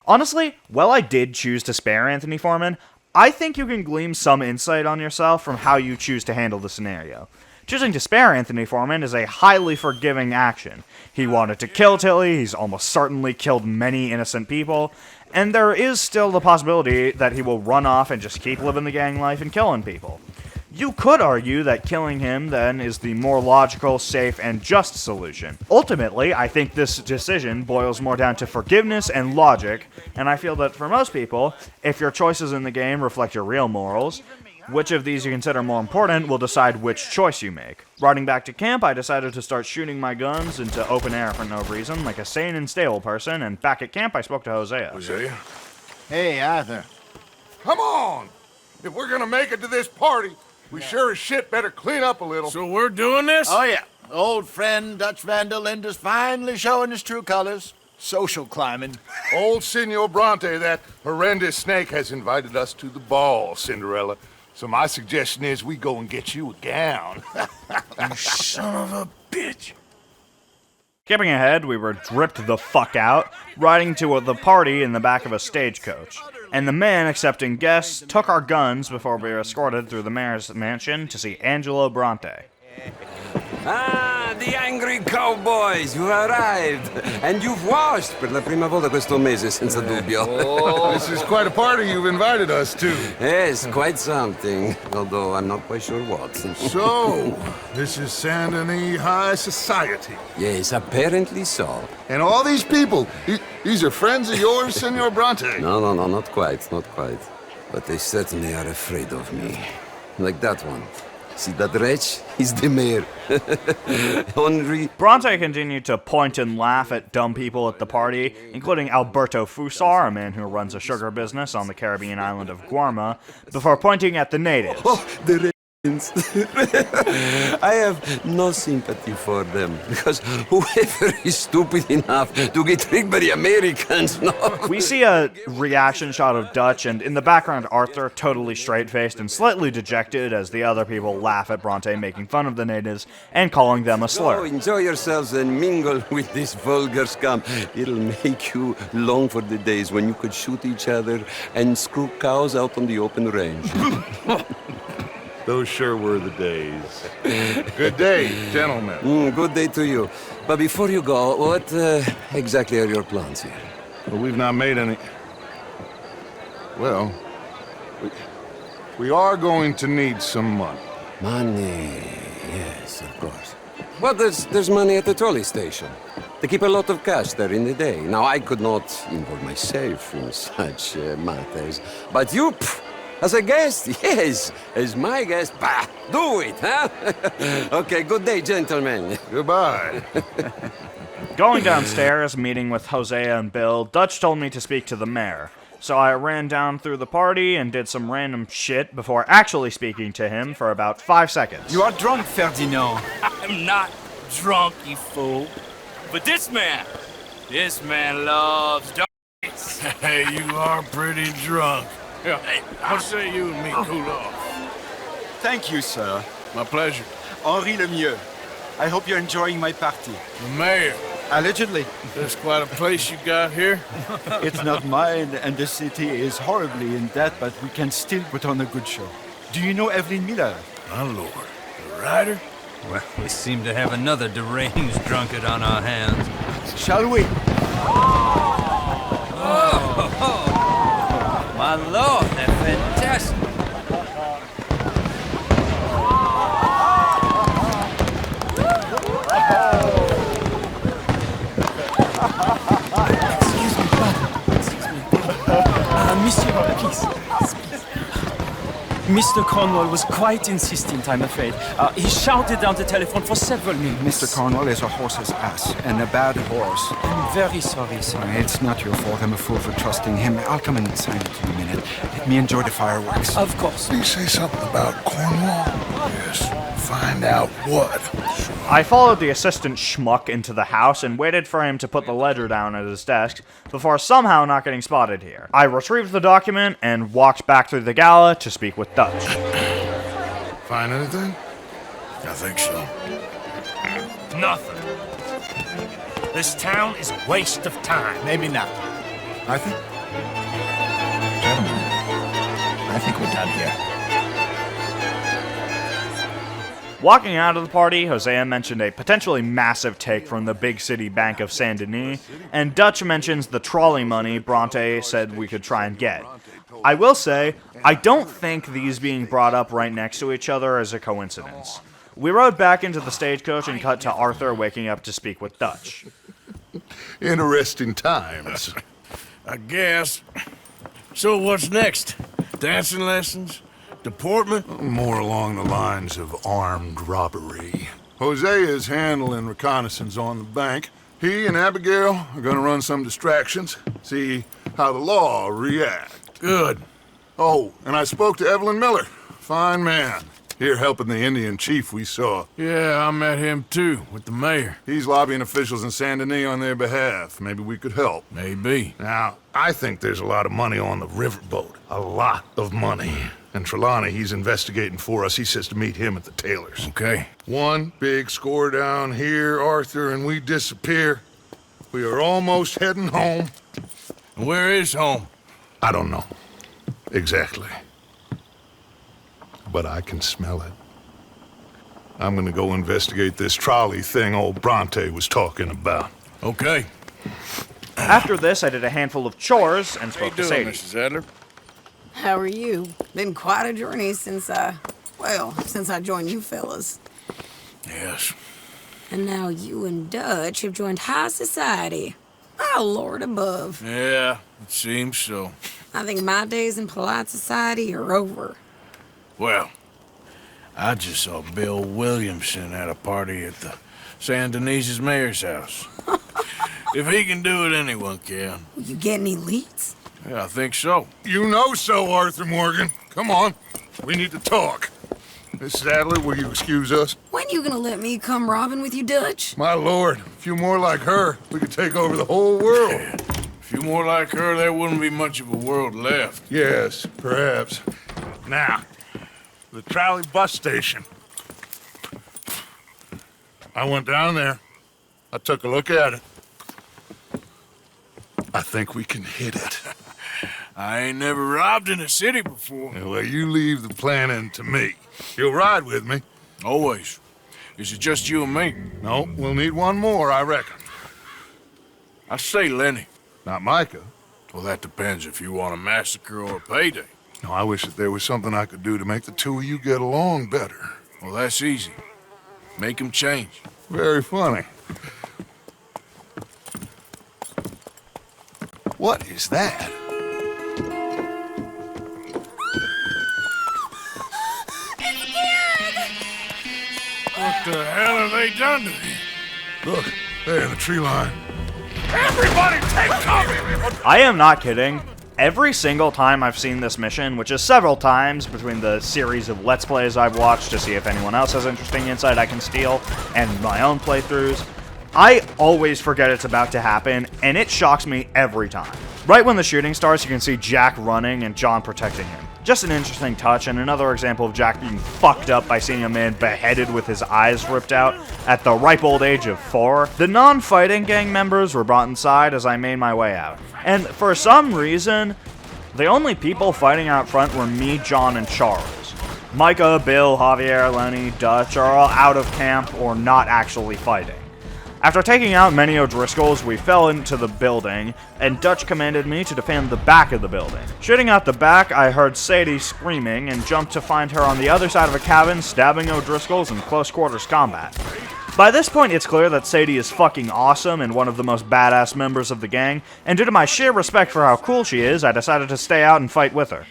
Honestly, while I did choose to spare Anthony Foreman, I think you can glean some insight on yourself from how you choose to handle the scenario. Choosing to spare Anthony Foreman is a highly forgiving action. He wanted to kill Tilly, he's almost certainly killed many innocent people, and there is still the possibility that he will run off and just keep living the gang life and killing people. You could argue that killing him, then, is the more logical, safe, and just solution. Ultimately, I think this decision boils more down to forgiveness and logic, and I feel that for most people, if your choices in the game reflect your real morals, which of these you consider more important will decide which choice you make. Riding back to camp, I decided to start shooting my guns into open air for no reason, like a sane and stable person, and back at camp I spoke to Hosea. Hosea? Hey, Arthur. Come on! If we're gonna make it to this party, we sure as shit better clean up a little. So we're doing this? Oh, yeah. Old friend Dutch Van der Linde's finally showing his true colors. Social climbing. Old Senor Bronte, that horrendous snake, has invited us to the ball, Cinderella. So my suggestion is we go and get you a gown. You son of a bitch. Skipping ahead, we were dripped the fuck out, riding to the party in the back of a stagecoach. And the man accepting guests took our guns before we were escorted through the mayor's mansion to see Angelo Bronte. Ah, the angry cowboys, you arrived. And you've washed per la prima volta questo mese, senza dubbio. Oh, this is quite a party you've invited us to. Yes, quite something. Although I'm not quite sure what. So, this is Saint Denis High Society. Yes, apparently so. And all these people, these are friends of yours, Senor Bronte? No, not quite, not quite. But they certainly are afraid of me. Like that one. See that wretch? He's the mayor. Henri. Bronte continued to point and laugh at dumb people at the party, including Alberto Fusar, a man who runs a sugar business on the Caribbean island of Guarma, before pointing at the natives. Oh, the I have no sympathy for them, because whoever is stupid enough to get tricked by the Americans, no. We see a reaction shot of Dutch, and in the background Arthur, totally straight-faced and slightly dejected as the other people laugh at Bronte making fun of the natives and calling them a slur. So enjoy yourselves and mingle with this vulgar scum. It'll make you long for the days when you could shoot each other and screw cows out on the open range. Those sure were the days. Good day, gentlemen. Good day to you. But before you go, what exactly are your plans here? Well, we've not made any... Well, we are going to need some money. Money, yes, of course. Well, there's money at the trolley station. They keep a lot of cash there in the day. Now, I could not involve myself in such matters. But you... As a guest, yes. As my guest, bah, do it, huh? Okay, good day, gentlemen. Goodbye. Going downstairs, meeting with Hosea and Bill, Dutch told me to speak to the mayor. So I ran down through the party and did some random shit before actually speaking to him for about 5 seconds. You are drunk, Ferdinand. I'm not drunk, you fool. But this man loves darkness. Hey, you are pretty drunk. Yeah, hey, what say you and me cool off? Thank you, sir. My pleasure. Henri Lemieux. I hope you're enjoying my party. The mayor. Allegedly. That's quite a place you got here. It's not mine, and the city is horribly in debt, but we can still put on a good show. Do you know Evelyn Miller? My lord. The writer? Well, we seem to have another deranged drunkard on our hands. Shall we? Oh, my lord, they're fantastic. Excuse me, monsieur, please. Mr. Cornwall was quite insistent, I'm afraid. He shouted down the telephone for several minutes. Mr. Cornwall is a horse's ass, and a bad horse. I'm very sorry, sir. It's not your fault. I'm a fool for trusting him. I'll come and sign it in a minute. Let me enjoy the fireworks. Of course. Did he say something about Cornwall? Yes. Find out what. I followed the assistant schmuck into the house and waited for him to put the ledger down at his desk before somehow not getting spotted here. I retrieved the document and walked back through the gala to speak with Dutch. Find anything? I think so. Nothing. This town is a waste of time. Maybe not. I think... Gentlemen, I think we're done here. Walking out of the party, Hosea mentioned a potentially massive take from the big city bank of Saint Denis, and Dutch mentions the trolley money Bronte said we could try and get. I will say, I don't think these being brought up right next to each other is a coincidence. We rode back into the stagecoach and cut to Arthur waking up to speak with Dutch. Interesting times. I guess. So what's next? Dancing lessons? Deportment? More along the lines of armed robbery. Hosea is handling reconnaissance on the bank. He and Abigail are gonna run some distractions, see how the law react. Good. Oh, and I spoke to Evelyn Miller. Fine man. Here helping the Indian chief we saw. Yeah, I met him too, with the mayor. He's lobbying officials in Saint Denis on their behalf. Maybe we could help. Maybe. Now, I think there's a lot of money on the riverboat. A lot of money. And Trelawney, he's investigating for us. He says to meet him at the Taylor's. Okay. One big score down here, Arthur, and we disappear. We are almost heading home. Where is home? I don't know. Exactly. But I can smell it. I'm gonna go investigate this trolley thing old Bronte was talking about. Okay. After this, I did a handful of chores and spoke to How you doing, Sadie. Mrs. Adler? How are you? Been quite a journey since I joined you fellas. Yes. And now you and Dutch have joined high society. Oh, Lord above. Yeah, it seems so. I think my days in polite society are over. Well, I just saw Bill Williamson at a party at the San Denis's mayor's house. If he can do it, anyone can. Will you get any leads? Yeah, I think so. You know so, Arthur Morgan. Come on. We need to talk. Miss Sadler, will you excuse us? When you gonna let me come robbing with you, Dutch? My lord, a few more like her, we could take over the whole world. A few more like her, there wouldn't be much of a world left. Yes, perhaps. Now, the trolley bus station. I went down there. I took a look at it. I think we can hit it. I ain't never robbed in a city before. Well, you leave the planning to me. You'll ride with me. Always. Is it just you and me? No, we'll need one more, I reckon. I say Lenny. Not Micah. Well, that depends if you want a massacre or a payday. No, I wish that there was something I could do to make the two of you get along better. Well, that's easy. Make them change. Very funny. What is that? What the hell have they done to me? Look, there in the tree line. Everybody take cover! I am not kidding. Every single time I've seen this mission, which is several times between the series of Let's Plays I've watched to see if anyone else has interesting insight I can steal, and my own playthroughs, I always forget it's about to happen, and it shocks me every time. Right when the shooting starts, you can see Jack running and John protecting him. Just an interesting touch, and another example of Jack being fucked up by seeing a man beheaded with his eyes ripped out at the ripe old age of 4. The non-fighting gang members were brought inside as I made my way out. And for some reason, the only people fighting out front were me, John, and Charles. Micah, Bill, Javier, Lenny, Dutch are all out of camp or not actually fighting. After taking out many O'Driscolls, we fell into the building, and Dutch commanded me to defend the back of the building. Shooting out the back, I heard Sadie screaming and jumped to find her on the other side of a cabin stabbing O'Driscolls in close quarters combat. By this point, it's clear that Sadie is fucking awesome and one of the most badass members of the gang, and due to my sheer respect for how cool she is, I decided to stay out and fight with her.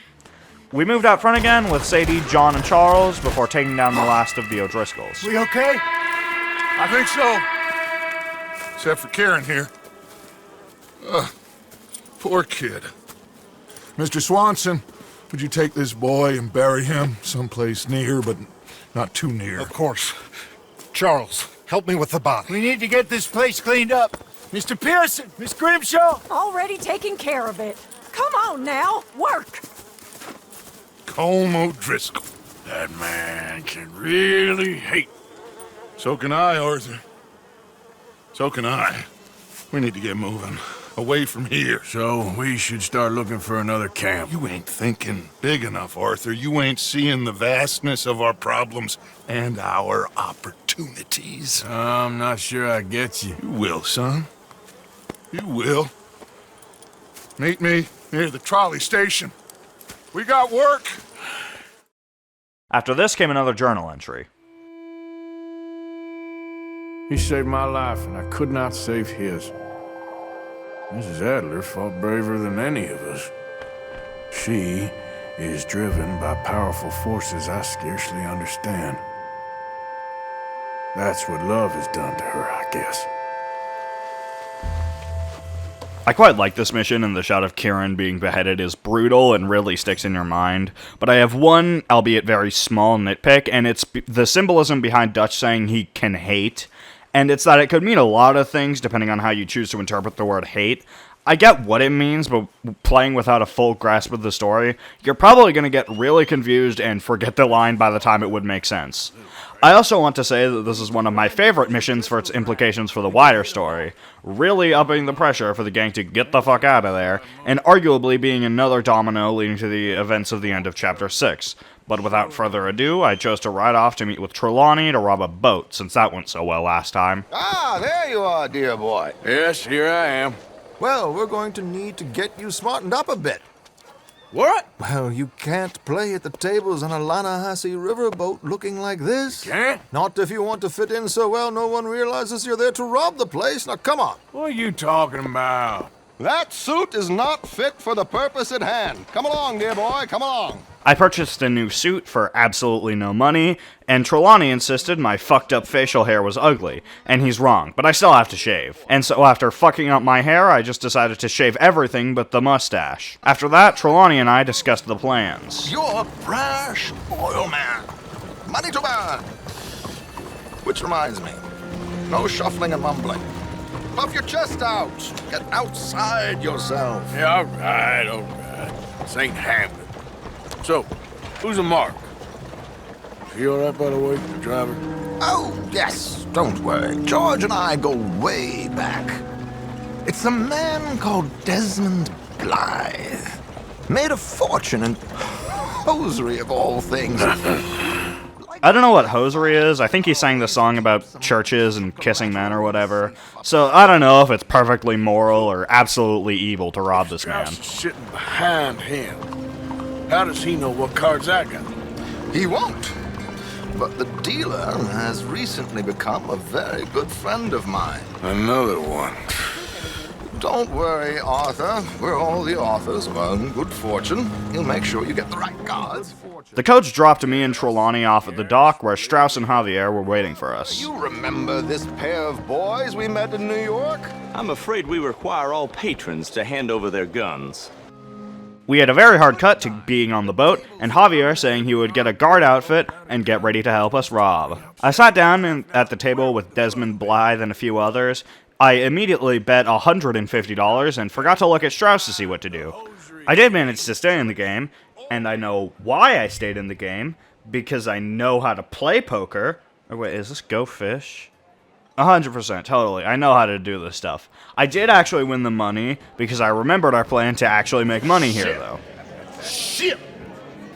We moved out front again with Sadie, John, and Charles before taking down the last of the O'Driscolls. We okay? I think so. Except for Karen here. Poor kid. Mr. Swanson, would you take this boy and bury him someplace near, but not too near? Of course. Charles, help me with the body. We need to get this place cleaned up. Mr. Pearson, Miss Grimshaw. Already taking care of it. Come on now, work. Colm O'Driscoll. That man can really hate. So can I, Arthur. So can I. We need to get moving. Away from here. So we should start looking for another camp. You ain't thinking big enough, Arthur. You ain't seeing the vastness of our problems and our opportunities. I'm not sure I get you. You will, son. You will. Meet me near the trolley station. We got work. After this came another journal entry. He saved my life, and I could not save his. Mrs. Adler fought braver than any of us. She is driven by powerful forces I scarcely understand. That's what love has done to her, I guess. I quite like this mission, and the shot of Kieran being beheaded is brutal and really sticks in your mind. But I have one, albeit very small, nitpick, and it's the symbolism behind Dutch saying he can hate. And it's that it could mean a lot of things depending on how you choose to interpret the word hate. I get what it means, but playing without a full grasp of the story, you're probably going to get really confused and forget the line by the time it would make sense. I also want to say that this is one of my favorite missions for its implications for the wider story, really upping the pressure for the gang to get the fuck out of there, and arguably being another domino leading to the events of the end of Chapter 6. But without further ado, I chose to ride off to meet with Trelawney to rob a boat, since that went so well last time. Ah, there you are, dear boy. Yes, here I am. Well, we're going to need to get you smartened up a bit. What? Well, you can't play at the tables on a Lannahechee riverboat looking like this. Can't? Not if you want to fit in so well no one realizes you're there to rob the place. Now, come on. What are you talking about? That suit is not fit for the purpose at hand. Come along, dear boy, come along. I purchased a new suit for absolutely no money, and Trelawney insisted my fucked up facial hair was ugly, and he's wrong, but I still have to shave. And so after fucking up my hair, I just decided to shave everything but the mustache. After that, Trelawney and I discussed the plans. You're a brash oil man. Money to burn. Which reminds me, no shuffling and mumbling. Puff your chest out. Get outside yourself. Yeah, all right. This ain't happening. So, who's a Mark? Is he all right, by the way, the driver? Oh, yes, don't worry. George and I go way back. It's a man called Desmond Blythe. Made a fortune in hosiery of all things. I don't know what hosiery is. I think he sang the song about churches and kissing men or whatever. So I don't know if it's perfectly moral or absolutely evil to rob this man. Sitting behind him. How does he know what cards I got? He won't. But the dealer has recently become a very good friend of mine. Another one. Don't worry, Arthur. We're all the authors of our good fortune. He'll make sure you get the right cards. The coach dropped me and Trelawney off at the dock where Strauss and Javier were waiting for us. You remember this pair of boys we met in New York? I'm afraid we require all patrons to hand over their guns. We had a very hard cut to being on the boat, and Javier saying he would get a guard outfit and get ready to help us rob. I sat down at the table with Desmond Blythe and a few others. I immediately bet $150 and forgot to look at Strauss to see what to do. I did manage to stay in the game, and I know why I stayed in the game, because I know how to play poker. Oh, wait, is this Go Fish? 100%, totally. I know how to do this stuff. I did actually win the money, because I remembered our plan to actually make money here, though. Shit!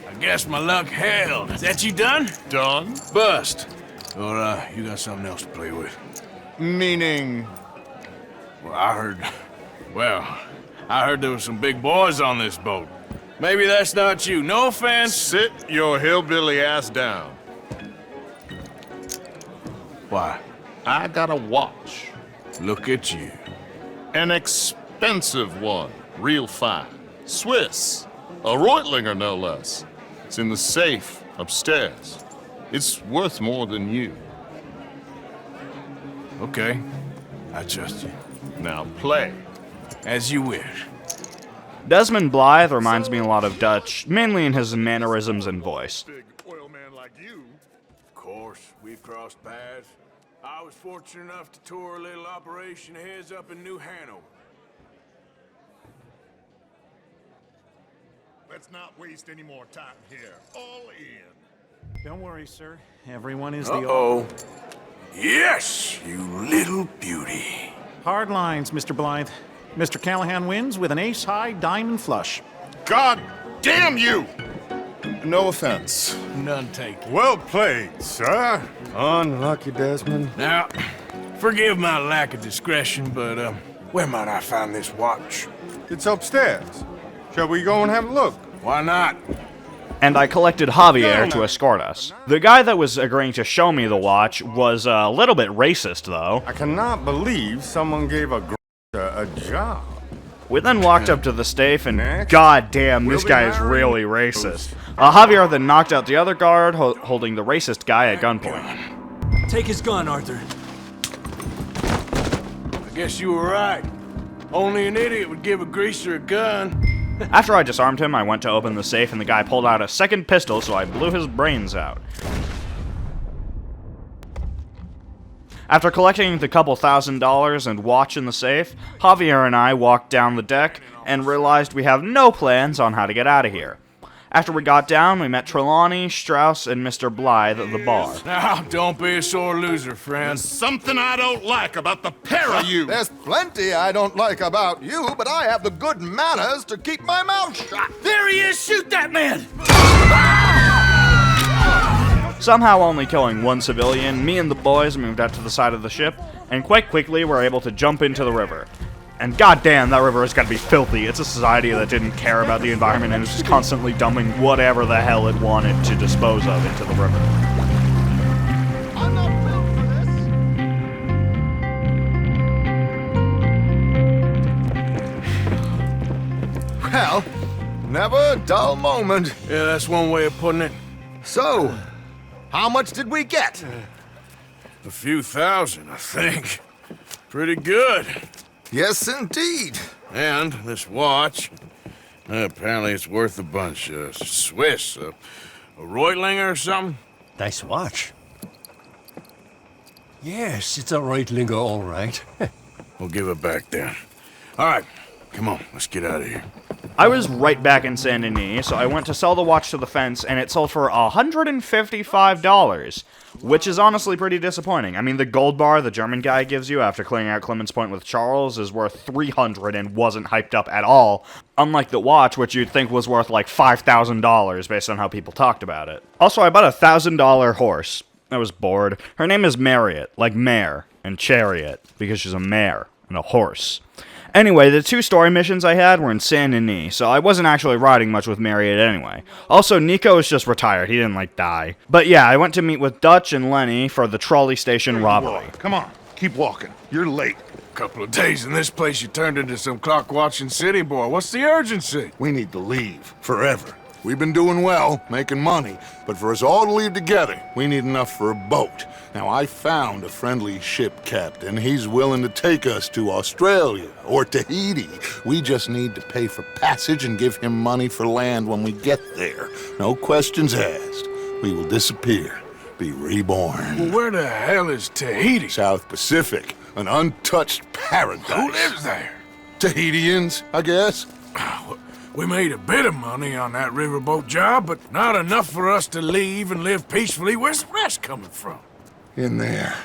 I guess my luck held. Is that you done? Done. Bust. Or, you got something else to play with. Meaning? Well, I heard there was some big boys on this boat. Maybe that's not you. No offense. Sit your hillbilly ass down. Why? I got a watch. Look at you. An expensive one. Real fine. Swiss. A Reutlinger, no less. It's in the safe upstairs. It's worth more than you. Okay. I trust you. Now play. As you wish. Desmond Blythe reminds me a lot of Dutch, mainly in his mannerisms and voice. Of course, we've crossed paths. I was fortunate enough to tour a little operation of his up in New Hanover. Let's not waste any more time here. All in. Don't worry, sir. Everyone is Uh-oh. Yes, you little beauty. Hard lines, Mr. Blythe. Mr. Callahan wins with an ace-high diamond flush. God damn you! No offense. None taken. Well played, sir. Unlucky, Desmond. Now, forgive my lack of discretion, but, where might I find this watch? It's upstairs. Shall we go and have a look? Why not? And I collected Javier to escort us. The guy that was agreeing to show me the watch was a little bit racist, though. I cannot believe someone gave a job. We then walked up to the safe, and goddamn, this guy is really racist. Javier then knocked out the other guard, holding the racist guy at gunpoint. Take his gun, Arthur. I guess you were right. Only an idiot would give a greaser a gun. After I disarmed him, I went to open the safe, and the guy pulled out a second pistol, so I blew his brains out. After collecting the couple $1,000 and watch in the safe, Javier and I walked down the deck and realized we have no plans on how to get out of here. After we got down, we met Trelawney, Strauss, and Mr. Blythe at the bar. Now, don't be a sore loser, friend. There's something I don't like about the pair of you. There's plenty I don't like about you, but I have the good manners to keep my mouth shut. There he is! Shoot that man! Somehow only killing one civilian, me and the boys moved out to the side of the ship, and quite quickly were able to jump into the river. And goddamn, that river is gonna be filthy. It's a society that didn't care about the environment and was just constantly dumping whatever the hell it wanted to dispose of into the river. I'm not built for this. Well, never a dull moment. Yeah, that's one way of putting it. So, how much did we get? A few thousand, I think. Pretty good. Yes, indeed. And this watch, apparently it's worth a bunch. Swiss, a Reutlinger or something? Nice watch. Yes, it's a Reutlinger, all right. We'll give it back then. All right, come on, let's get out of here. I was right back in Saint Denis, so I went to sell the watch to the fence, and it sold for $155, which is honestly pretty disappointing. I mean, the gold bar the German guy gives you after clearing out Clemens Point with Charles is worth $300 and wasn't hyped up at all, unlike the watch, which you'd think was worth like $5,000 based on how people talked about it. Also, I bought a $1,000 horse. I was bored. Her name is Marriott, like mare, and chariot, because she's a mare and a horse. Anyway, the 2 story missions I had were in Saint Denis, so I wasn't actually riding much with Marriott anyway. Also, Nico is just retired. He didn't, like, die. But yeah, I went to meet with Dutch and Lenny for the trolley station robbery. Come on, keep walking. You're late. A couple of days in this place, you turned into some clock-watching city boy. What's the urgency? We need to leave, forever. We've been doing well, making money, but for us all to leave together, we need enough for a boat. Now, I found a friendly ship captain. He's willing to take us to Australia or Tahiti. We just need to pay for passage and give him money for land when we get there. No questions asked. We will disappear, be reborn. Well, where the hell is Tahiti? South Pacific, an untouched paradise. Who lives there? Tahitians, I guess. We made a bit of money on that riverboat job, but not enough for us to leave and live peacefully. Where's the rest coming from? In there.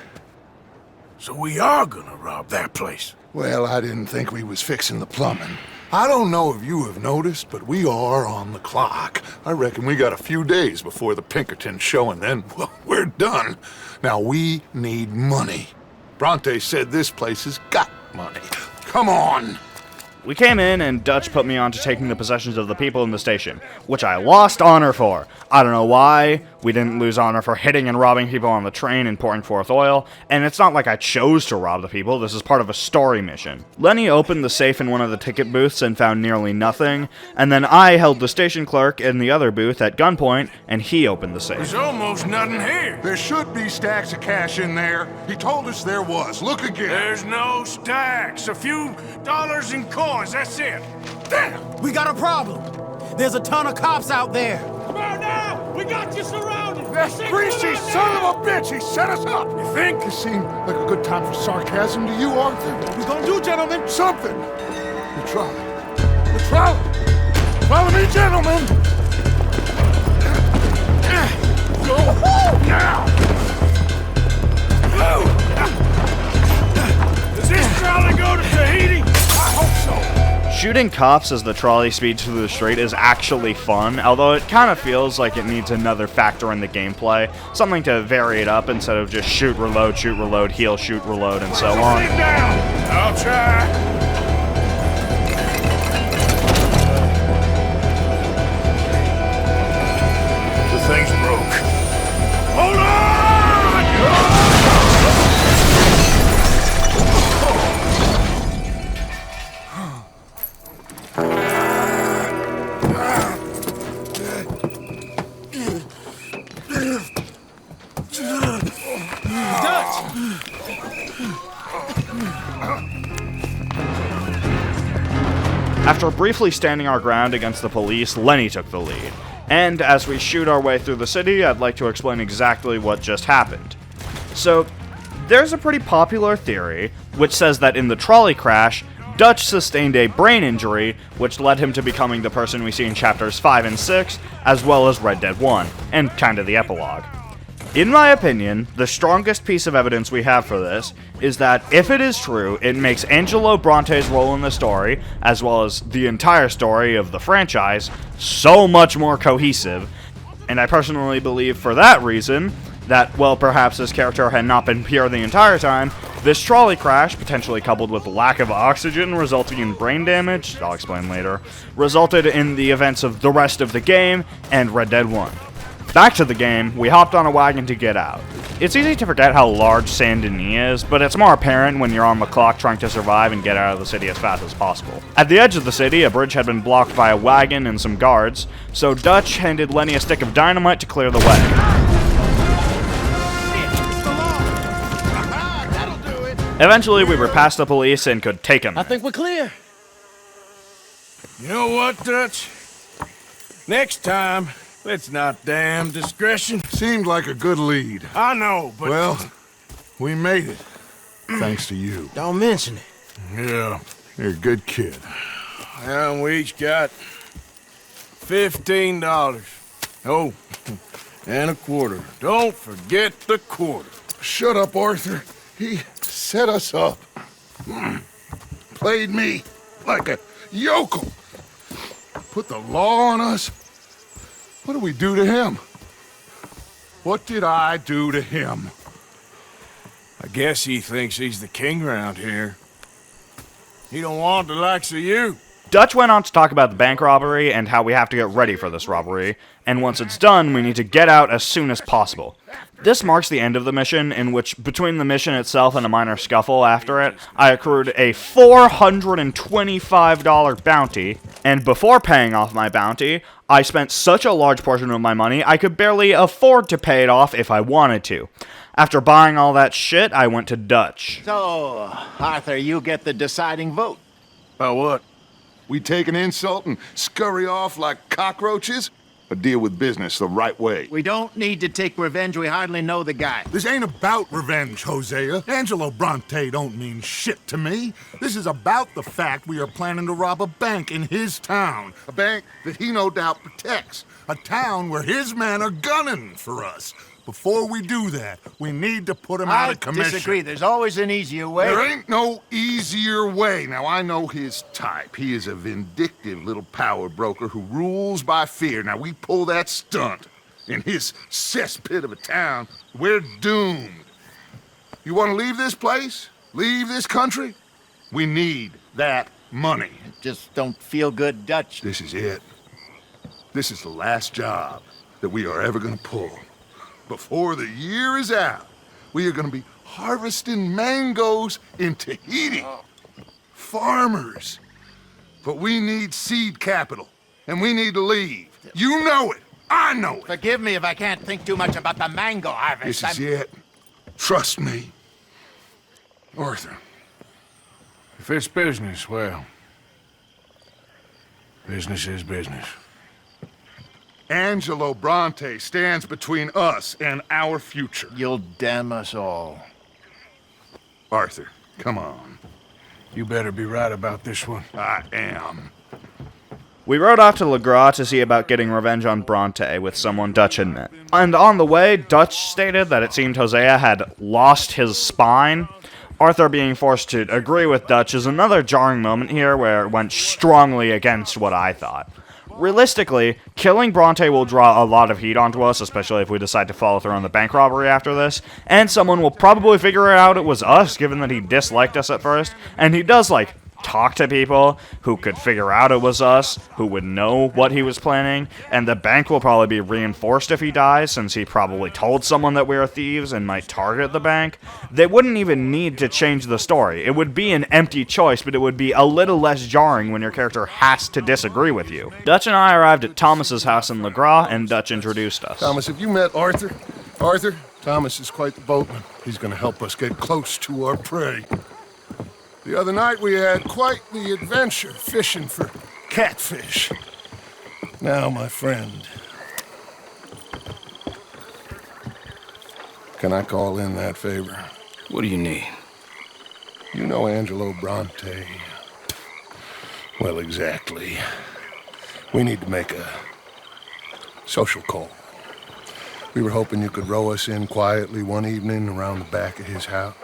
So we are gonna rob that place. Well, I didn't think we was fixing the plumbing. I don't know if you have noticed, but we are on the clock. I reckon we got a few days before the Pinkertons show, and then, well, we're done. Now, we need money. Bronte said this place has got money. Come on! We came in, and Dutch put me on to taking the possessions of the people in the station, which I lost honor for. I don't know why. We didn't lose honor for hitting and robbing people on the train and pouring forth oil, and it's not like I chose to rob the people. This is part of a story mission. Lenny opened the safe in one of the ticket booths and found nearly nothing, and then I held the station clerk in the other booth at gunpoint, and he opened the safe. There's almost nothing here. There should be stacks of cash in there. He told us there was. Look again. There's no stacks. A few dollars in coins, that's it. Damn! We got a problem. There's a ton of cops out there. Come on now! We got you surrounded! That greasy son of a bitch! He set us up! You think? It seemed like a good time for sarcasm to you, Arthur. What we gonna do, gentlemen? Something! We try. We try. Follow me, gentlemen! Go now! Does this trolley go to Tahiti? I hope so! Shooting cops as the trolley speeds through the street is actually fun, although it kind of feels like it needs another factor in the gameplay, something to vary it up instead of just shoot, reload, heal, shoot, reload, and so on. Sit down! I'll try. After briefly standing our ground against the police, Lenny took the lead. And as we shoot our way through the city, I'd like to explain exactly what just happened. So, there's a pretty popular theory which says that in the trolley crash, Dutch sustained a brain injury, which led him to becoming the person we see in chapters 5 and 6, as well as Red Dead 1, and kind of the epilogue. In my opinion, the strongest piece of evidence we have for this is that if it is true, it makes Angelo Bronte's role in the story, as well as the entire story of the franchise, so much more cohesive, and I personally believe for that reason, that, well, perhaps his character had not been pure the entire time, this trolley crash, potentially coupled with lack of oxygen resulting in brain damage, I'll explain later, resulted in the events of the rest of the game and Red Dead 1. Back to the game, we hopped on a wagon to get out. It's easy to forget how large Saint Denis is, but it's more apparent when you're on the clock trying to survive and get out of the city as fast as possible. At the edge of the city, a bridge had been blocked by a wagon and some guards, so Dutch handed Lenny a stick of dynamite to clear the way. Eventually, we were past the police and could take him. I think we're clear. You know what, Dutch? Next time, let's not damn discretion. Seemed like a good lead. I know, but... Well, we made it. Thanks to you. Don't mention it. Yeah. You're a good kid. And we each got $15. Oh, and a quarter. Don't forget the quarter. Shut up, Arthur. He set us up. Played me like a yokel. Put the law on us. What did we do to him? What did I do to him? I guess he thinks he's the king around here. He don't want the likes of you. Dutch went on to talk about the bank robbery and how we have to get ready for this robbery, and once it's done, we need to get out as soon as possible. This marks the end of the mission, in which, between the mission itself and a minor scuffle after it, I accrued a $425 bounty, and before paying off my bounty, I spent such a large portion of my money I could barely afford to pay it off if I wanted to. After buying all that shit, I went to Dutch. So, Arthur, you get the deciding vote. About what? We take an insult and scurry off like cockroaches? Or deal with business the right way? We don't need to take revenge. We hardly know the guy. This ain't about revenge, Hosea. Angelo Bronte don't mean shit to me. This is about the fact we are planning to rob a bank in his town. A bank that he no doubt protects. A town where his men are gunning for us. Before we do that, we need to put him out of commission. I disagree. There's always an easier way. There ain't no easier way. Now, I know his type. He is a vindictive little power broker who rules by fear. Now, we pull that stunt in his cesspit of a town, we're doomed. You want to leave this place? Leave this country? We need that money. Just don't feel good, Dutch. This is it. This is the last job that we are ever going to pull. Before the year is out, we are going to be harvesting mangoes in Tahiti. Farmers. But we need seed capital, and we need to leave. You know it. I know it. Forgive me if I can't think too much about the mango harvest. This is it. Trust me. Arthur. If it's business, well, business is business. Angelo Bronte stands between us and our future. You'll damn us all. Arthur, come on. You better be right about this one. I am. We rode off to Le Gras to see about getting revenge on Bronte with someone Dutch had met. And on the way, Dutch stated that it seemed Hosea had lost his spine. Arthur being forced to agree with Dutch is another jarring moment here where it went strongly against what I thought. Realistically, killing Bronte will draw a lot of heat onto us, especially if we decide to follow through on the bank robbery after this, and someone will probably figure out it was us, given that he disliked us at first, and he does, talk to people who could figure out it was us, who would know what he was planning, and the bank will probably be reinforced if he dies, since he probably told someone that we are thieves and might target the bank. They wouldn't even need to change the story. It would be an empty choice, but it would be a little less jarring when your character has to disagree with you. Dutch and I arrived at Thomas's house in Le Gras, and Dutch introduced us. Thomas, have you met Arthur? Arthur, Thomas is quite the boatman. He's going to help us get close to our prey. The other night we had quite the adventure fishing for catfish. Now, my friend, can I call in that favor? What do you need? You know Angelo Bronte. Well, exactly. We need to make a social call. We were hoping you could row us in quietly one evening around the back of his house.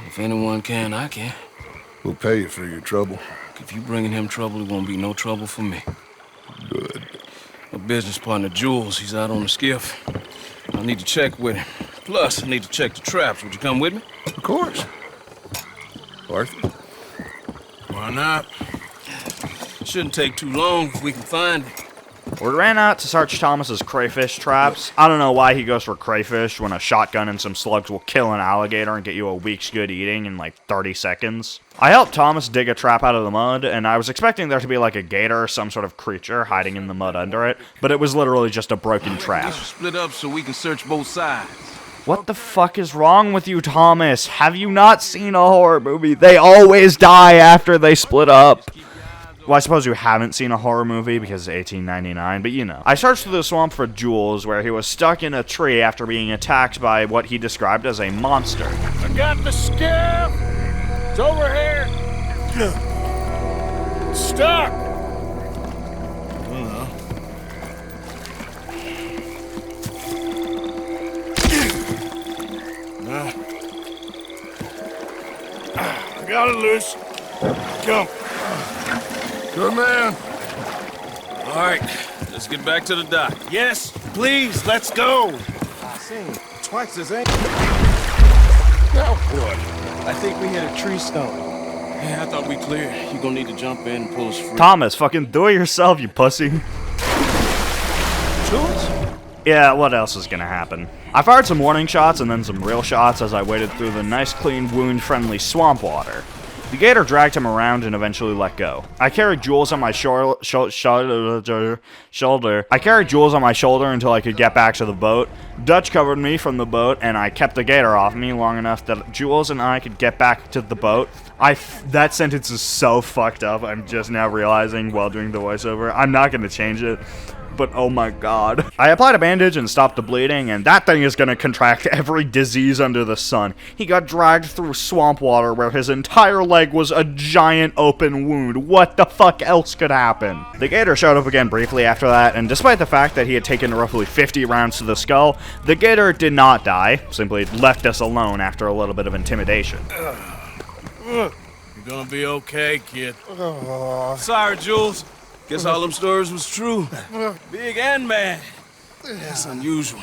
If anyone can, I can. We'll pay you for your trouble. If you bringing him trouble, it won't be no trouble for me. Good. My business partner, Jules, he's out on the skiff. I need to check with him. Plus, I need to check the traps. Would you come with me? Of course. Arthur? Why not? Shouldn't take too long if we can find it. We ran out to search Thomas's crayfish traps. I don't know why he goes for crayfish when a shotgun and some slugs will kill an alligator and get you a week's good eating in like 30 seconds. I helped Thomas dig a trap out of the mud, and I was expecting there to be like a gator or some sort of creature hiding in the mud under it, but it was literally just a broken trap. Split up so we can search both sides. What the fuck is wrong with you, Thomas? Have you not seen a horror movie? They always die after they split up. Well, I suppose you haven't seen a horror movie because it's 1899, but you know. I searched through the swamp for Jules, where he was stuck in a tree after being attacked by what he described as a monster. I got the skiff! It's over here! It's stuck! I got it loose. Come. Good man. All right, let's get back to the dock. Yes, please, let's go. I seen twice as angry. Now what? I think we hit a tree stump. Yeah, I thought we cleared. You gonna need to jump in and pull us free. Thomas, fucking do it yourself, you pussy. Jules? Yeah, what else is gonna happen? I fired some warning shots and then some real shots as I waded through the nice, clean, wound-friendly swamp water. The gator dragged him around and eventually let go. I carried Jules on my shoulder. I carried Jules on my shoulder until I could get back to the boat. Dutch covered me from the boat, and I kept the gator off me long enough that Jules and I could get back to the boat. That sentence is so fucked up. I'm just now realizing while doing the voiceover. I'm not gonna change it. But oh my god. I applied a bandage and stopped the bleeding, and that thing is gonna contract every disease under the sun. He got dragged through swamp water where his entire leg was a giant open wound. What the fuck else could happen? The gator showed up again briefly after that, and despite the fact that he had taken roughly 50 rounds to the skull, the gator did not die, simply left us alone after a little bit of intimidation. You're gonna be okay, kid. Sorry, Jules. Guess all them stories was true. Big and bad. That's unusual.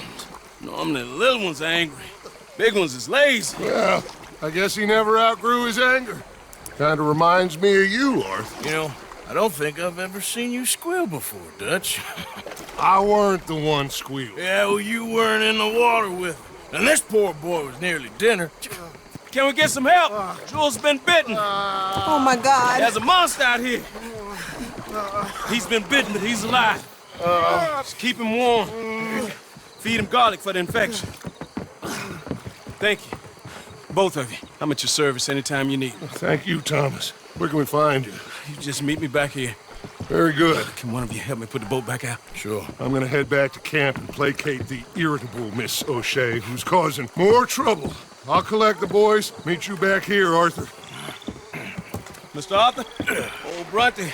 Normally the little ones are angry. Big ones is lazy. Well, I guess he never outgrew his anger. Kinda reminds me of you, Arthur. You know, I don't think I've ever seen you squeal before, Dutch. I weren't the one squealing. Yeah, well, you weren't in the water with him. And this poor boy was nearly dinner. Can we get some help? Jules been bitten. Oh, my God. There's a monster out here. He's been bitten, but he's alive. Just keep him warm. Feed him garlic for the infection. Thank you. Both of you. I'm at your service anytime you need. Thank you, Thomas. Where can we find you? You just meet me back here. Very good. Can one of you help me put the boat back out? Sure. I'm gonna head back to camp and placate the irritable Miss O'Shea, who's causing more trouble. I'll collect the boys. Meet you back here, Arthur. Mr. Arthur? Old Bronte.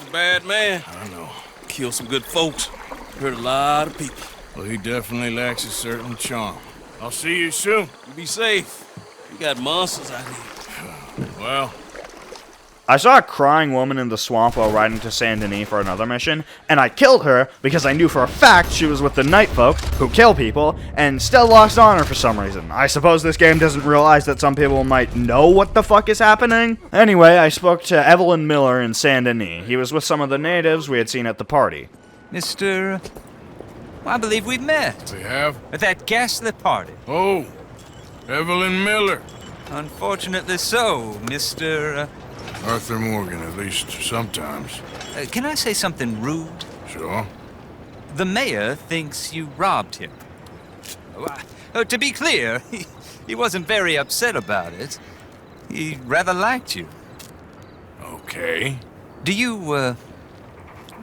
Bad man. I know. Killed some good folks. Hurt a lot of people. Well, he definitely lacks a certain charm. I'll see you soon. You be safe. We got monsters out here. Well, I saw a crying woman in the swamp while riding to Saint Denis for another mission, and I killed her because I knew for a fact she was with the night folk who kill people and still lost honor for some reason. I suppose this game doesn't realize that some people might know what the fuck is happening. Anyway, I spoke to Evelyn Miller in Saint Denis. He was with some of the natives we had seen at the party. Mr. I believe we've met. We have? At that ghastly party. Oh, Evelyn Miller. Unfortunately so, Mr. Arthur Morgan, at least sometimes. Can I say something rude? Sure. The mayor thinks you robbed him. To be clear, he wasn't very upset about it. He rather liked you. Okay. Do you, well,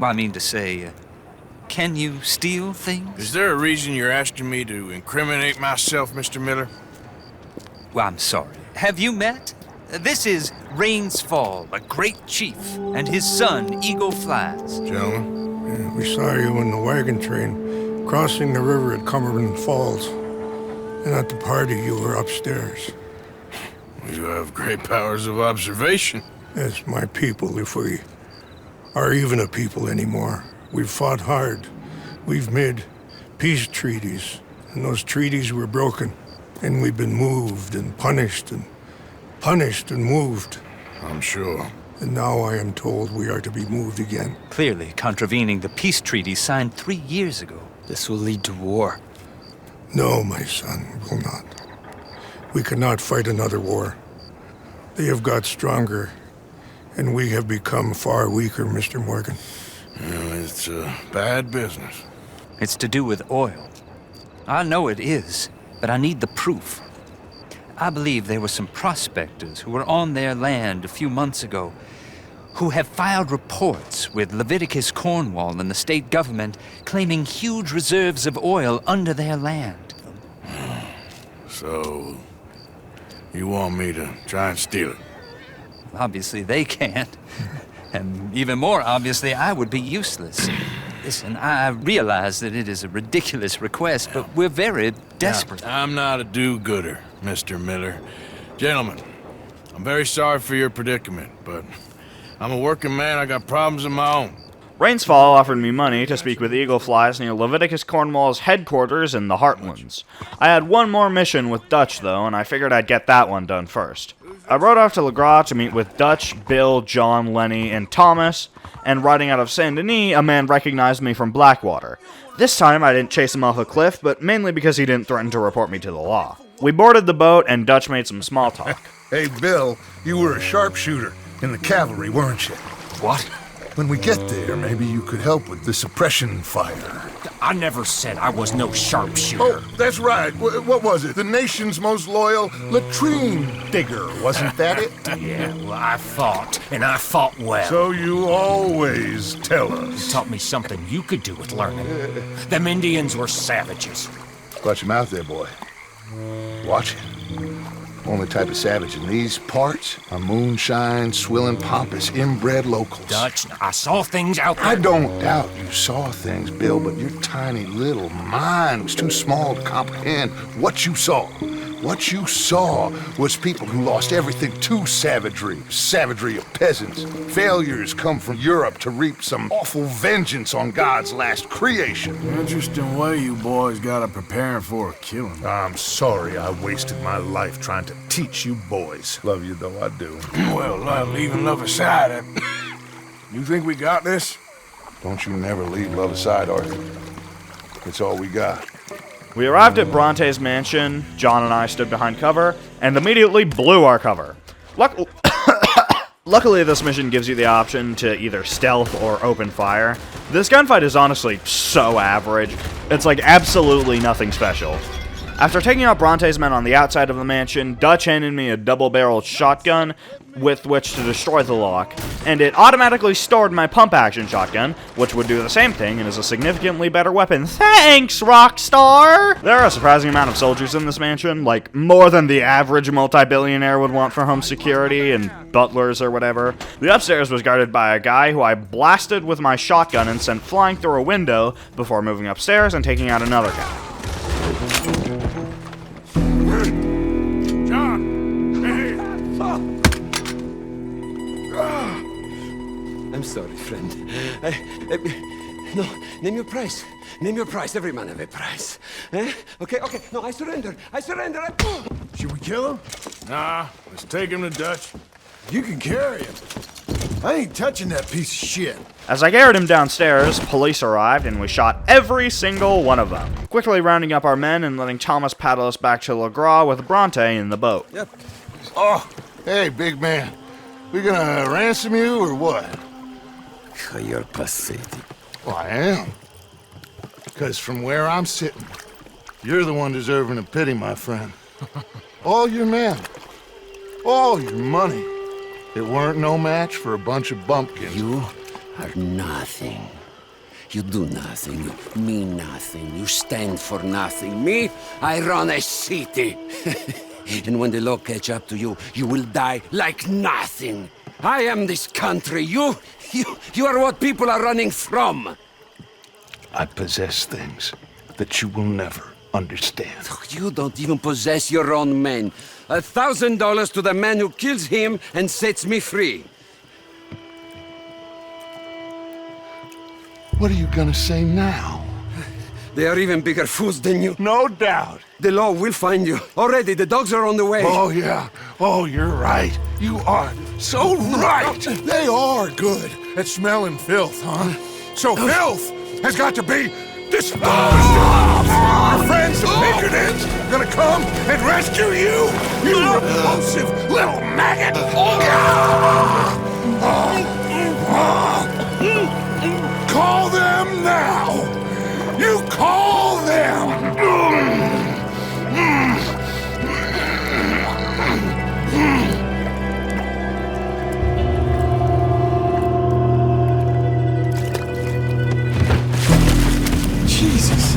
I mean to say, can you steal things? Is there a reason you're asking me to incriminate myself, Mr. Miller? Well, I'm sorry. Have you met? This is Rains Fall, a great chief, and his son, Eagle Flies. Gentlemen? Yeah, we saw you in the wagon train, crossing the river at Cumberland Falls. And at the party, you were upstairs. You have great powers of observation. Yes, my people, if we are even a people anymore. We've fought hard. We've made peace treaties, and those treaties were broken. And we've been moved and punished and moved. I'm sure. And now I am told we are to be moved again. Clearly contravening the peace treaty signed 3 years ago. This will lead to war. No, my son, it will not. We cannot fight another war. They have got stronger, and we have become far weaker, Mr. Morgan. Well, it's bad business. It's to do with oil. I know it is, but I need the proof. I believe there were some prospectors who were on their land a few months ago who have filed reports with Leviticus Cornwall and the state government claiming huge reserves of oil under their land. So, you want me to try and steal it? Obviously they can't. And even more obviously, I would be useless. Listen, I realize that it is a ridiculous request, but we're very desperate. Now, I'm not a do-gooder, Mr. Miller. Gentlemen, I'm very sorry for your predicament, but I'm a working man. I got problems of my own. Rainsfall offered me money to speak with Eagle Flies near Leviticus Cornwall's headquarters in the Heartlands. I had one more mission with Dutch, though, and I figured I'd get that one done first. I rode off to LeGras to meet with Dutch, Bill, John, Lenny, and Thomas, and riding out of Saint Denis, a man recognized me from Blackwater. This time I didn't chase him off a cliff, but mainly because he didn't threaten to report me to the law. We boarded the boat, and Dutch made some small talk. Hey, Bill, you were a sharpshooter in the cavalry, weren't you? What? When we get there, maybe you could help with the suppression fire. I never said I was no sharpshooter. Oh, that's right. What was it? The nation's most loyal latrine digger, wasn't that it? Yeah, well, I fought, and I fought well. So you always tell us. You taught me something you could do with learning. Them Indians were savages. Watch your mouth there, boy. Watch it. Only type of savage in these parts are moonshine, swilling, pompous, inbred locals. Dutch, I saw things out there. I don't doubt you saw things, Bill, but your tiny little mind was too small to comprehend what you saw. What you saw was people who lost everything to savagery. Savagery of peasants. Failures come from Europe to reap some awful vengeance on God's last creation. Interesting way you boys got to prepare for a killing. I'm sorry I wasted my life trying to teach you boys. Love you though, I do. Well, leaving love aside, you think we got this? Don't you never leave love aside, Arthur. It's all we got. We arrived at Bronte's mansion, John and I stood behind cover, and immediately blew our cover. Luckily, this mission gives you the option to either stealth or open fire. This gunfight is honestly so average. It's like absolutely nothing special. After taking out Bronte's men on the outside of the mansion, Dutch handed me a double-barreled shotgun with which to destroy the lock, and it automatically stored my pump-action shotgun, which would do the same thing and is a significantly better weapon. Thanks, Rockstar! There are a surprising amount of soldiers in this mansion, like more than the average multi-billionaire would want for home security and butlers or whatever. The upstairs was guarded by a guy who I blasted with my shotgun and sent flying through a window before moving upstairs and taking out another guy. I'm sorry, friend. No, name your price. Name your price. Every man have a price. Eh? Okay. No, I surrender. Should we kill him? Nah, let's take him to Dutch. You can carry him. I ain't touching that piece of shit. As I carried him downstairs, police arrived and we shot every single one of them, quickly rounding up our men and letting Thomas paddle us back to LeGras with Bronte in the boat. Yep. Oh, hey, big man. We gonna ransom you or what? You're pathetic. Well, I am. Because from where I'm sitting, you're the one deserving of pity, my friend. All your men. all your money. It weren't no match for a bunch of bumpkins. You are nothing. You do nothing. You mean nothing. You stand for nothing. Me, I run a city. And when the law catch up to you, you will die like nothing. I am this country. You are what people are running from. I possess things that you will never understand. You don't even possess your own men. $1,000 to the man who kills him and sets me free. What are you gonna say now? They are even bigger fools than you. No doubt. The law will find you. Already, the dogs are on the way. Oh, yeah. Oh, you're right. You are so right. They are good at smelling filth, huh? So filth has got to be disposed of. Our friends the Patriots are gonna come and rescue you, you repulsive little maggot. Call them now. You call them. Jesus.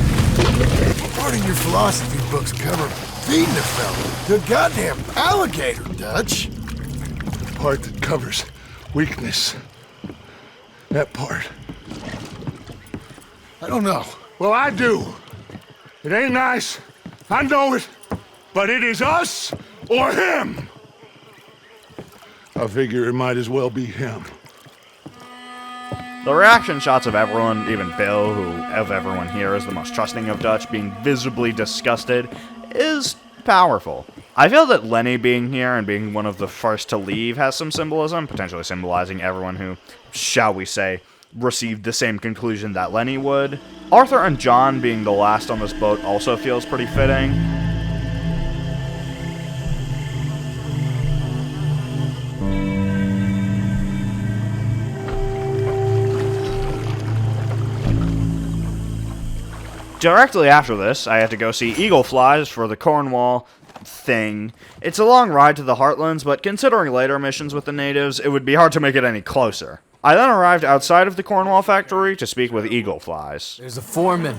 What part of your philosophy books cover feeding a fella to a goddamn alligator, Dutch? The part that covers weakness. That part. I don't know. Well, I do. It ain't nice. I know it. But it is us or him. I figure it might as well be him. The reaction shots of everyone, even Bill, who of everyone here is the most trusting of Dutch, being visibly disgusted, is powerful. I feel that Lenny being here and being one of the first to leave has some symbolism, potentially symbolizing everyone who, shall we say, received the same conclusion that Lenny would. Arthur and John being the last on this boat also feels pretty fitting. Directly after this, I had to go see Eagle Flies for the Cornwall thing. It's a long ride to the Heartlands, but considering later missions with the natives, it would be hard to make it any closer. I then arrived outside of the Cornwall factory to speak with Eagle Flies. There's a foreman.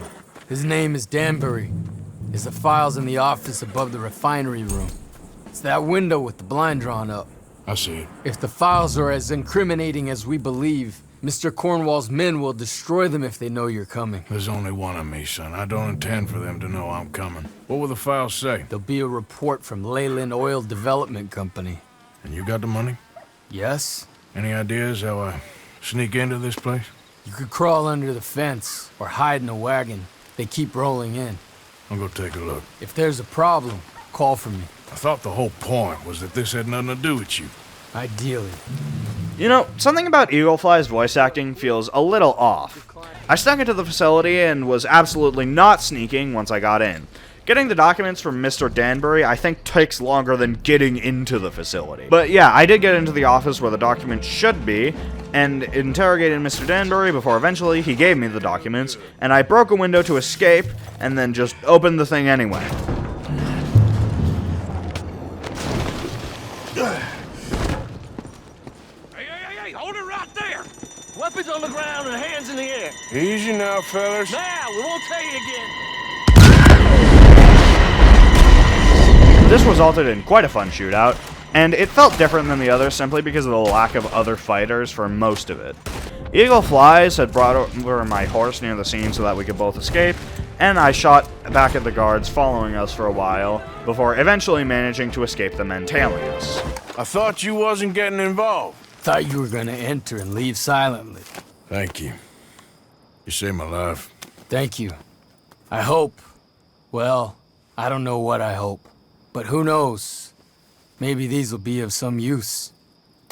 His name is Danbury. There's the files in the office above the refinery room. It's that window with the blind drawn up. I see it. If the files are as incriminating as we believe, Mr. Cornwall's men will destroy them if they know you're coming. There's only one of me, son. I don't intend for them to know I'm coming. What will the files say? There'll be a report from Leyland Oil Development Company. And you got the money? Yes? Any ideas how I sneak into this place? You could crawl under the fence or hide in a wagon. They keep rolling in. I'll go take a look. If there's a problem, call for me. I thought the whole point was that this had nothing to do with you. Ideally. You know, something about Eagle Fly's voice acting feels a little off. I snuck into the facility and was absolutely not sneaking once I got in. Getting the documents from Mr. Danbury, I think, takes longer than getting into the facility. But yeah, I did get into the office where the documents should be, and interrogated Mr. Danbury before eventually he gave me the documents, and I broke a window to escape, and then just opened the thing anyway. Hey, hold it right there! Weapons on the ground and hands in the air. Easy now, fellas. Now, we won't tell you again. This resulted in quite a fun shootout, and it felt different than the others simply because of the lack of other fighters for most of it. Eagle Flies had brought over my horse near the scene so that we could both escape, and I shot back at the guards following us for a while, before eventually managing to escape the men tailing us. I thought you wasn't getting involved. Thought you were gonna enter and leave silently. Thank you. You saved my life. Thank you. I hope. Well, I don't know what I hope. But who knows? Maybe these will be of some use.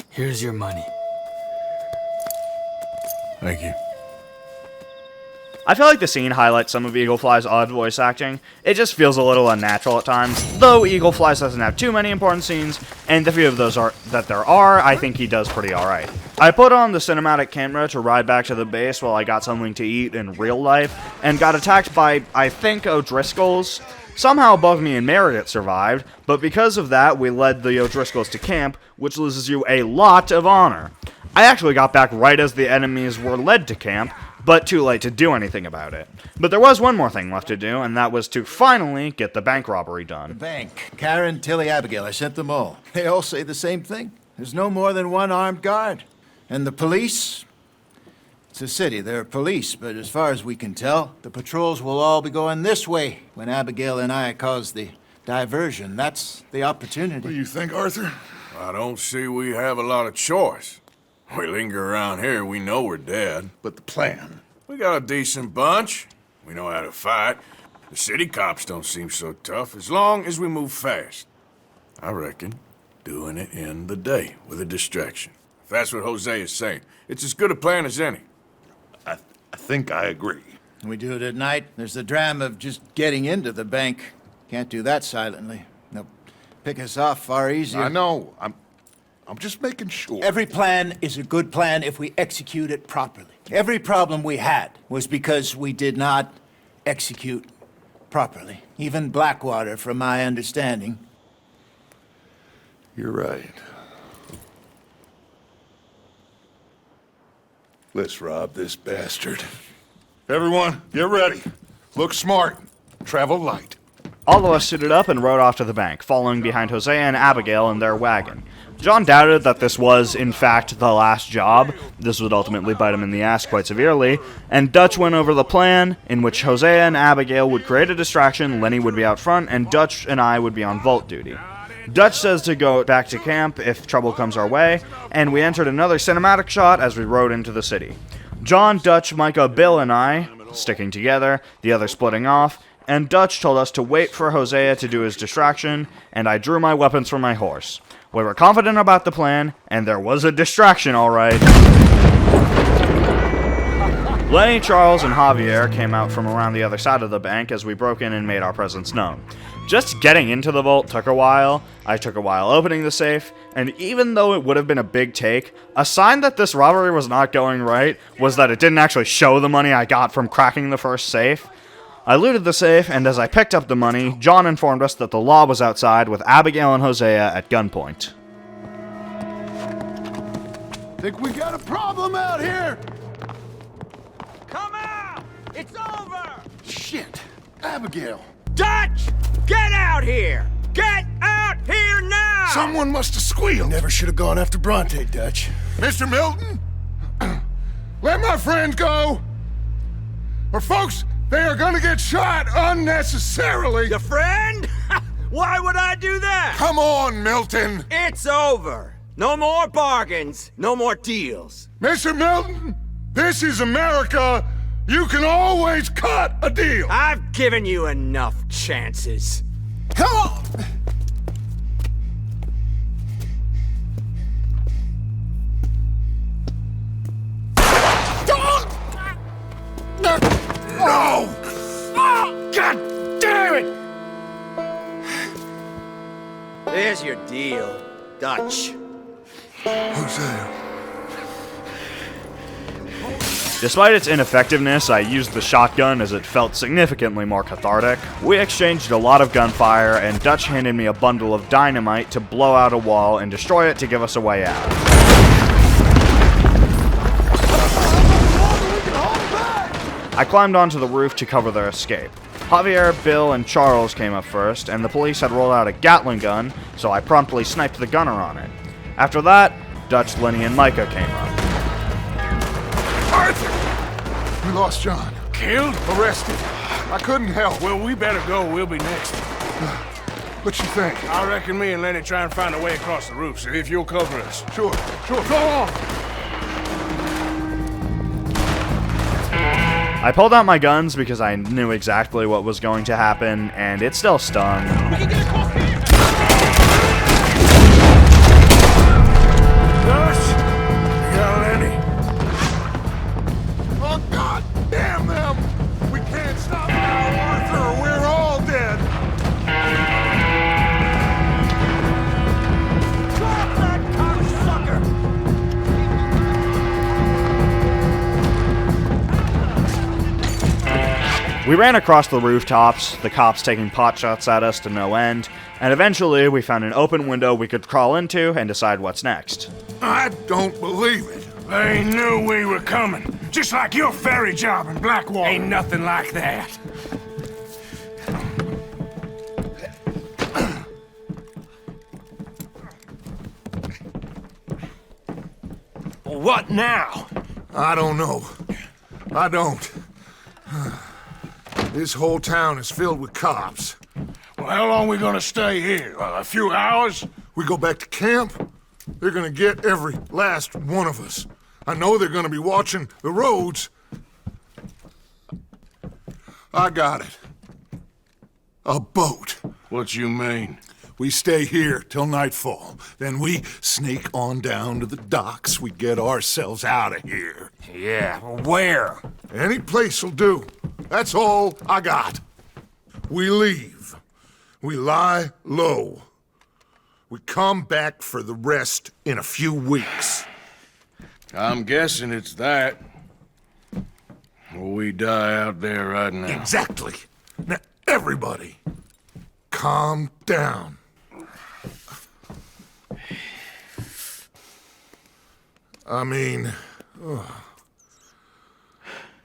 Here's your money. Thank you. I feel like the scene highlights some of Eagle Fly's odd voice acting. It just feels a little unnatural at times, though Eagle Flies doesn't have too many important scenes, and the few of those that there are, I think he does pretty alright. I put on the cinematic camera to ride back to the base while I got something to eat in real life, and got attacked by, I think, O'Driscolls. Somehow both me and Meredith survived, but because of that, we led the O'Driscolls to camp, which loses you a lot of honor. I actually got back right as the enemies were led to camp, but too late to do anything about it. But there was one more thing left to do, and that was to finally get the bank robbery done. The bank. Karen, Tilly, Abigail, I sent them all. They all say the same thing. There's no more than one armed guard. And the police? It's a city, there are police, but as far as we can tell, the patrols will all be going this way when Abigail and I cause the diversion. That's the opportunity. What do you think, Arthur? I don't see we have a lot of choice. We linger around here, we know we're dead. But the plan? We got a decent bunch. We know how to fight. The city cops don't seem so tough as long as we move fast. I reckon doing it in the day with a distraction. If that's what Jose is saying, it's as good a plan as any. I think I agree. We do it at night. There's the drama of just getting into the bank. Can't do that silently. They'll pick us off far easier. I know. I'm just making sure. Every plan is a good plan if we execute it properly. Every problem we had was because we did not execute properly. Even Blackwater, from my understanding. You're right. Let's rob this bastard. Everyone, get ready. Look smart. Travel light. All of us suited up and rode off to the bank, following behind Jose and Abigail in their wagon. John doubted that this was, in fact, the last job. This would ultimately bite him in the ass quite severely, and Dutch went over the plan, in which Jose and Abigail would create a distraction, Lenny would be out front, and Dutch and I would be on vault duty. Dutch says to go back to camp if trouble comes our way, and we entered another cinematic shot as we rode into the city. John, Dutch, Micah, Bill, and I, sticking together, the others splitting off, and Dutch told us to wait for Hosea to do his distraction, and I drew my weapons from my horse. We were confident about the plan, and there was a distraction, all right. Lenny, Charles, and Javier came out from around the other side of the bank as we broke in and made our presence known. Just getting into the vault took a while. I took a while opening the safe, and even though it would have been a big take, a sign that this robbery was not going right was that it didn't actually show the money I got from cracking the first safe. I looted the safe, and as I picked up the money, John informed us that the law was outside with Abigail and Hosea at gunpoint. Think we got a problem out here? Come out! It's over! Shit. Abigail. Dutch! Get out here! Get out here now! Someone must have squealed. Never should have gone after Bronte, Dutch. Mr. Milton? Let my friends go! Or folks, they are gonna get shot unnecessarily! Your friend? Why would I do that? Come on, Milton! It's over. No more bargains, no more deals. Mr. Milton, this is America. You can always cut a deal. I've given you enough chances. Come on! No! God damn it! There's your deal, Dutch. Hosea. Despite its ineffectiveness, I used the shotgun as it felt significantly more cathartic. We exchanged a lot of gunfire, and Dutch handed me a bundle of dynamite to blow out a wall and destroy it to give us a way out. I climbed onto the roof to cover their escape. Javier, Bill, and Charles came up first, and the police had rolled out a Gatling gun, so I promptly sniped the gunner on it. After that, Dutch, Lenny, and Micah came up. Arthur! We lost John. Killed? Arrested. I couldn't help. Well, we better go. We'll be next. What you think? I reckon me and Lenny try and find a way across the roof, so if you'll cover us. Sure. Go on! I pulled out my guns because I knew exactly what was going to happen, and it still stung. We can get across here! Dutch! You got Lenny. Oh, God damn them! We can't stop now, Arthur, or we're all dead! Drop that cocksucker! We ran across the rooftops, the cops taking potshots at us to no end, and eventually we found an open window we could crawl into and decide what's next. I don't believe it. They knew we were coming. Just like your ferry job in Blackwater. Ain't nothing like that. What now? I don't know. I don't. This whole town is filled with cops. Well, how long we gonna stay here? A few hours? We go back to camp, they're gonna get every last one of us. I know they're gonna be watching the roads. I got it. A boat. What you mean? We stay here till nightfall. Then we sneak on down to the docks. We get ourselves out of here. Yeah, where? Any place will do. That's all I got. We leave. We lie low. We come back for the rest in a few weeks. I'm guessing it's that. Or we die out there right now. Exactly. Now, everybody, calm down. I mean,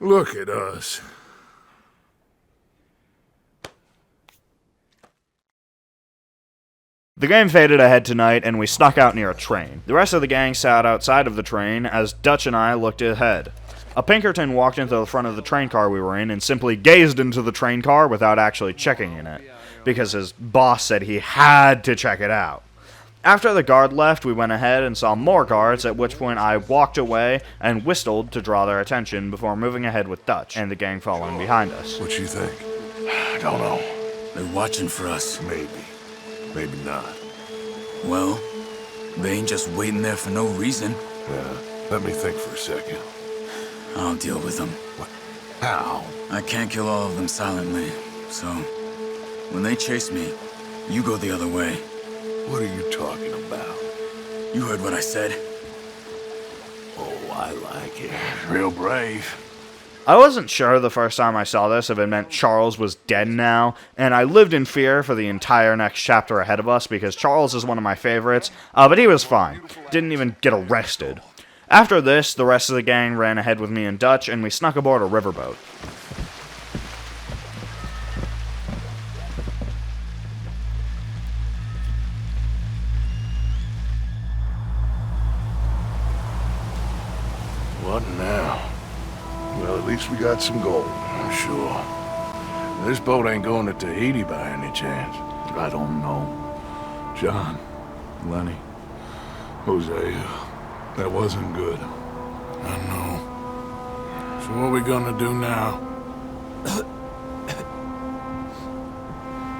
look at us. The game faded ahead tonight, and we snuck out near a train. The rest of the gang sat outside of the train as Dutch and I looked ahead. A Pinkerton walked into the front of the train car we were in and simply gazed into the train car without actually checking in it, because his boss said he had to check it out. After the guard left, we went ahead and saw more guards, at which point I walked away and whistled to draw their attention before moving ahead with Dutch and the gang following behind us. What you think? I don't know. They're watching for us. Maybe. Maybe not. Well, they ain't just waiting there for no reason. Yeah, let me think for a second. I'll deal with them. What? How? I can't kill all of them silently, so when they chase me, you go the other way. What are you talking about? You heard what I said. Oh, I like it. Real brave. I wasn't sure the first time I saw this if it meant Charles was dead now, and I lived in fear for the entire next chapter ahead of us because Charles is one of my favorites, but he was fine. Didn't even get arrested. After this, the rest of the gang ran ahead with me and Dutch, and we snuck aboard a riverboat. What now? Well, at least we got some gold. I'm sure. This boat ain't going to Tahiti by any chance. I don't know. John, Lenny, Hosea, that wasn't good. I know. So what are we gonna do now?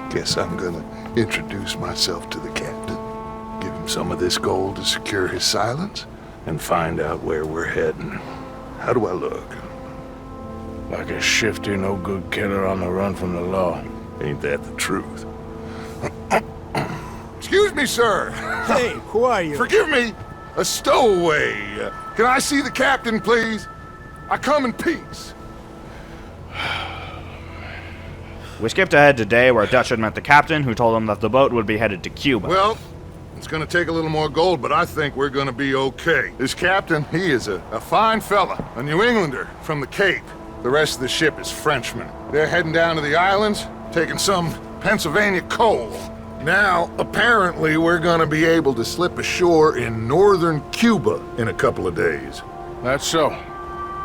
Guess I'm gonna introduce myself to the captain. Give him some of this gold to secure his silence, and find out where we're heading. How do I look? Like a shifty, no-good killer on the run from the law. Ain't that the truth? Excuse me, sir. Hey, who are you? Forgive me. A stowaway. Can I see the captain, please? I come in peace. We skipped ahead to day where Dutch had met the captain, who told him that the boat would be headed to Cuba. Well, it's gonna take a little more gold, but I think we're gonna be okay. This captain, he is a fine fella, a New Englander from the Cape. The rest of the ship is Frenchmen. They're heading down to the islands, taking some Pennsylvania coal. Now, apparently, we're gonna be able to slip ashore in northern Cuba in a couple of days. That's so.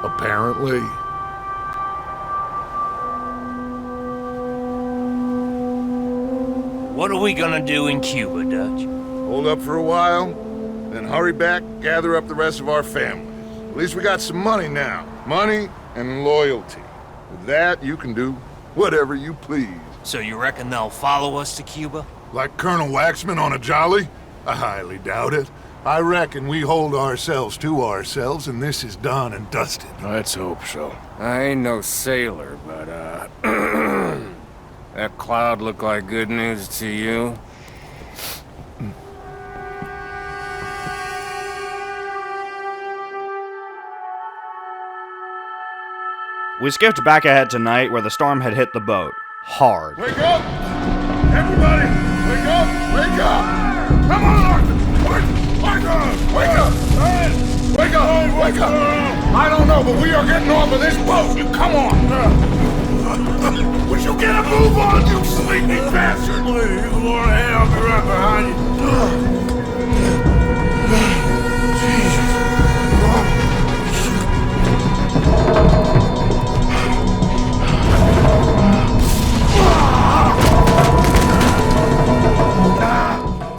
Apparently. What are we gonna do in Cuba, Dutch? Hold up for a while, then hurry back, gather up the rest of our families. At least we got some money now. Money and loyalty. With that, you can do whatever you please. So you reckon they'll follow us to Cuba? Like Colonel Waxman on a jolly? I highly doubt it. I reckon we hold ourselves to ourselves and this is done and dusted. Let's hope so. I ain't no sailor, but, that cloud look like good news to you? We skipped back ahead to night where the storm had hit the boat. Hard. Wake up! Everybody! Wake up! Wake up! Come on, Arthur! Wake up! Wake up! Wake up! Wake up! I don't know, but we are getting off of this boat! Come on! Would you get a move on, you sleepy bastard? Please, Lord, hey, I'll be right behind you. Jesus.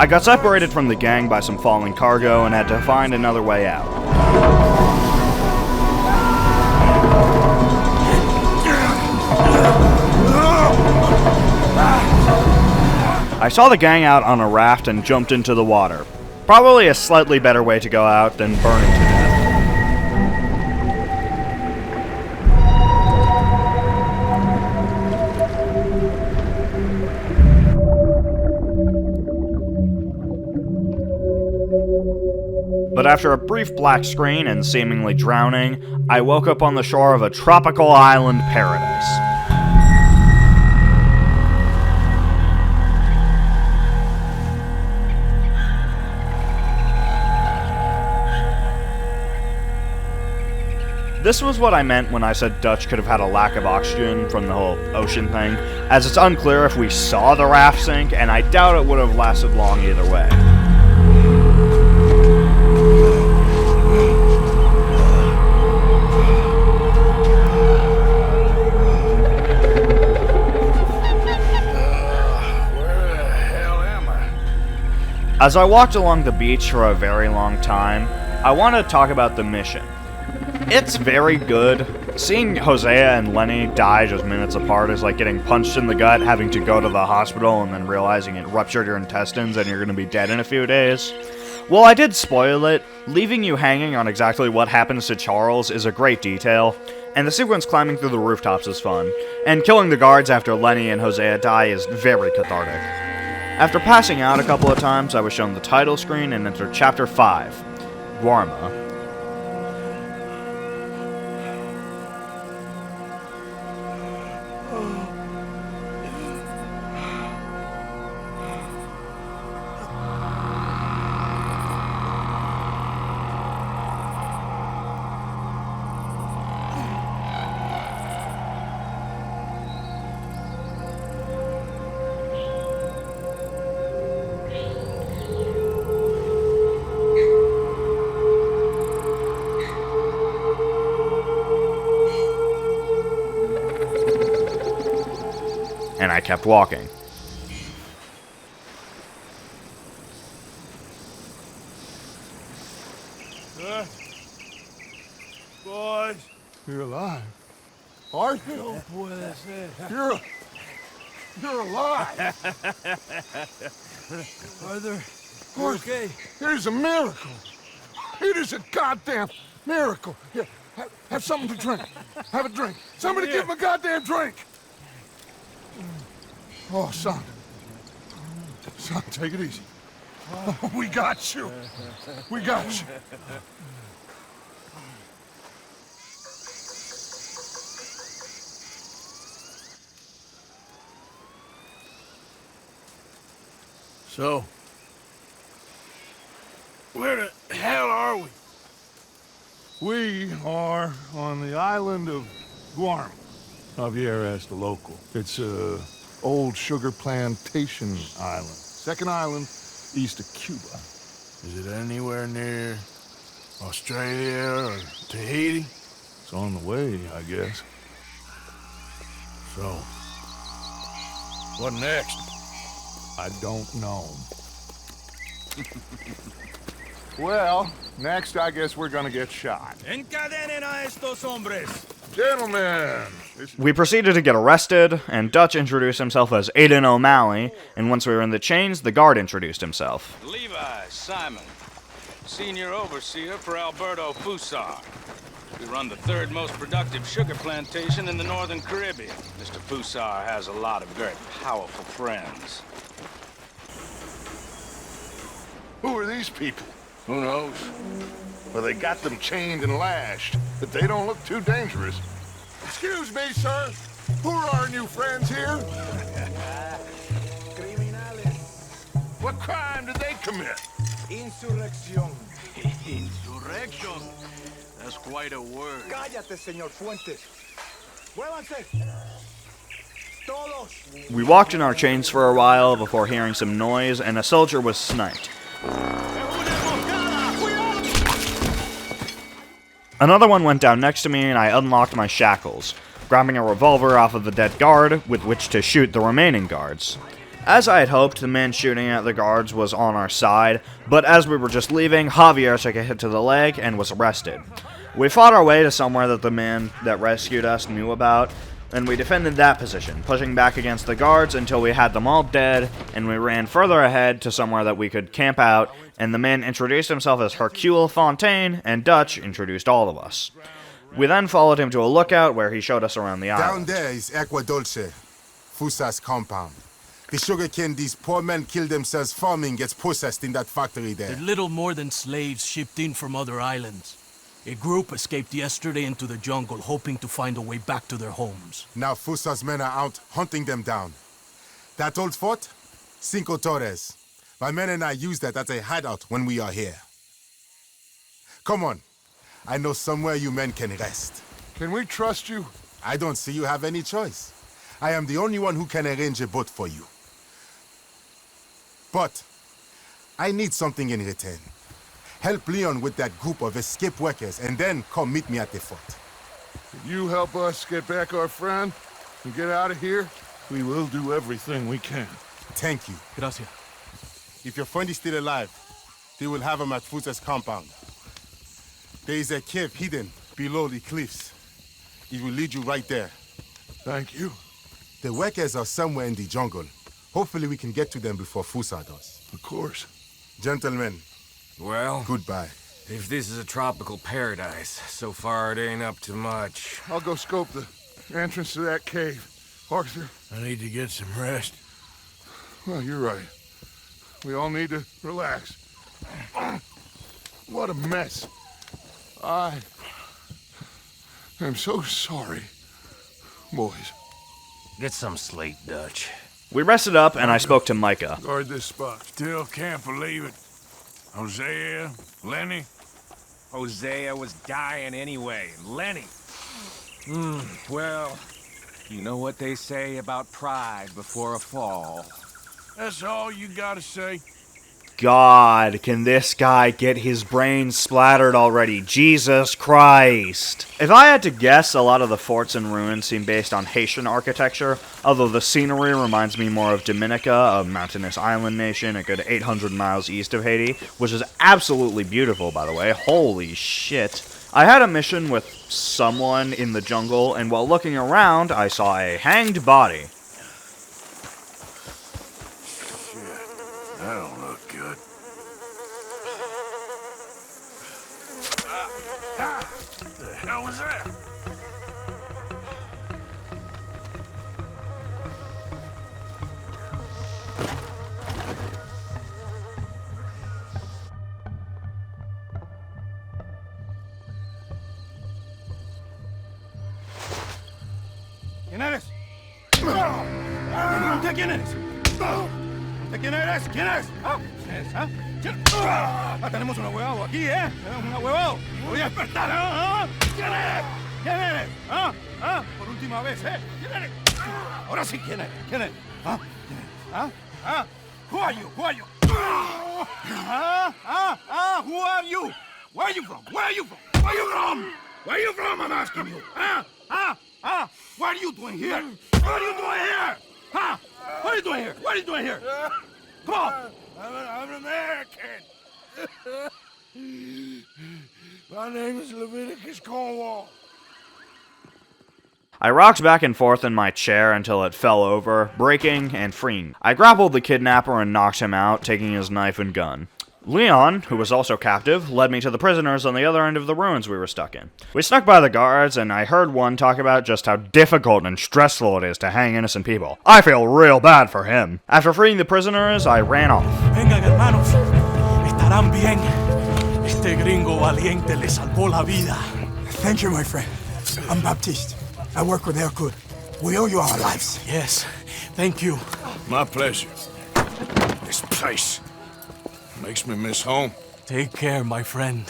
I got separated from the gang by some falling cargo and had to find another way out. I saw the gang out on a raft and jumped into the water. Probably a slightly better way to go out than burning to death. But after a brief black screen and seemingly drowning, I woke up on the shore of a tropical island paradise. This was what I meant when I said Dutch could have had a lack of oxygen from the whole ocean thing, as it's unclear if we saw the raft sink, and I doubt it would have lasted long either way. As I walked along the beach for a very long time, I want to talk about the mission. It's very good. Seeing Hosea and Lenny die just minutes apart is like getting punched in the gut, having to go to the hospital, and then realizing it ruptured your intestines and you're going to be dead in a few days. Well, I did spoil it. Leaving you hanging on exactly what happens to Charles is a great detail, and the sequence climbing through the rooftops is fun, and killing the guards after Lenny and Hosea die is very cathartic. After passing out a couple of times, I was shown the title screen and entered Chapter 5, Guarma. And I kept walking. Boys. You're alive. Arthur. No puede ser. You're alive. Arthur, you okay? It is a miracle. It is a goddamn miracle. Here, have something to drink. Have a drink. Somebody give him a goddamn drink. Oh, son. Son, take it easy. Oh, we got you. We got you. So, where the hell are we? We are on the island of Guarma. Javier asked the local. It's a old sugar plantation island. Second island east of Cuba. Is it anywhere near Australia or Tahiti? It's on the way, I guess. So, what next? I don't know. Well, next I guess we're gonna get shot. Encadenen a estos hombres. Gentlemen! We proceeded to get arrested, and Dutch introduced himself as Aiden O'Malley, and once we were in the chains, the guard introduced himself. Levi Simon, senior overseer for Alberto Fusar. We run the third most productive sugar plantation in the Northern Caribbean. Mr. Fusar has a lot of very powerful friends. Who are these people? Who knows? Well, they got them chained and lashed, but they don't look too dangerous. Excuse me, sir. Who are our new friends here? What crime did they commit? Insurrección. Insurrection? That's quite a word. Cállate, señor Fuentes. Muévanse. Todos. We walked in our chains for a while before hearing some noise, and a soldier was sniped. Another one went down next to me, and I unlocked my shackles, grabbing a revolver off of the dead guard with which to shoot the remaining guards. As I had hoped, the man shooting at the guards was on our side, but as we were just leaving, Javier took a hit to the leg and was arrested. We fought our way to somewhere that the man that rescued us knew about, and we defended that position, pushing back against the guards until we had them all dead, and we ran further ahead to somewhere that we could camp out, and the man introduced himself as Hercule Fontaine, and Dutch introduced all of us. We then followed him to a lookout where he showed us around the island. Down there is Agua Dulce, Fusa's compound. The sugarcane these poor men kill themselves farming gets processed in that factory there. They're little more than slaves shipped in from other islands. A group escaped yesterday into the jungle, hoping to find a way back to their homes. Now Fusa's men are out hunting them down. That old fort? Cinco Torres. My men and I use that as a hideout when we are here. Come on. I know somewhere you men can rest. Can we trust you? I don't see you have any choice. I am the only one who can arrange a boat for you. But I need something in return. Help Leon with that group of escaped workers, and then come meet me at the fort. If you help us get back our friend and get out of here, we will do everything we can. Thank you. Gracias. If your friend is still alive, they will have him at Fusa's compound. There is a cave hidden below the cliffs. It will lead you right there. Thank you. The workers are somewhere in the jungle. Hopefully we can get to them before Fusa does. Of course. Gentlemen. Well, goodbye. If this is a tropical paradise, so far it ain't up to much. I'll go scope the entrance to that cave. Arthur. I need to get some rest. Well, you're right. We all need to relax. What a mess. I am so sorry, boys. Get some sleep, Dutch. We rested up, and I spoke to Micah. Guard this spot. Still can't believe it. Hosea, Lenny. Hosea was dying anyway. Lenny. Well, you know what they say about pride before a fall. That's all you gotta say. God, can this guy get his brains splattered already? Jesus Christ. If I had to guess, a lot of the forts and ruins seem based on Haitian architecture, although the scenery reminds me more of Dominica, a mountainous island nation a good 800 miles east of Haiti, which is absolutely beautiful, by the way. Holy shit. I had a mission with someone in the jungle, and while looking around, I saw a hanged body. That don't look good. What the hell was that? ¿Quién eres? ¿Usted quién eres? ¿Usted quién eres? ¿Quién es? ¿Quién es? Tenemos un ahuevado aquí, ¿eh? Tenemos un ahuevado. Me voy a despertar, ¿eh? ¿Quién eres? ¿Quién eres? Por última vez, ¿eh? ¿Quién eres? Ahora sí, ¿quién eres? ¿Quién eres? ¿Quién eres? Who are you? Who are you? Who are you? Where are you from? Where are you from? Where are you from? Where are you from? I'm asking you. What are you doing here? What are you doing here? What are you doing here? What are you doing here? Come on. I'm an American. My name is Leviticus Cornwall. I rocked back and forth in my chair until it fell over, breaking and freeing. I grappled the kidnapper and knocked him out, taking his knife and gun. Leon, who was also captive, led me to the prisoners on the other end of the ruins we were stuck in. We snuck by the guards, and I heard one talk about just how difficult and stressful it is to hang innocent people. I feel real bad for him. After freeing the prisoners, I ran off. Vengan, hermanos. Estarán bien. Este gringo valiente le salvó la vida. Thank you, my friend. I'm Baptiste. I work with Hercule. We owe you our lives. Yes, thank you. My pleasure. This place makes me miss home. Take care, my friend.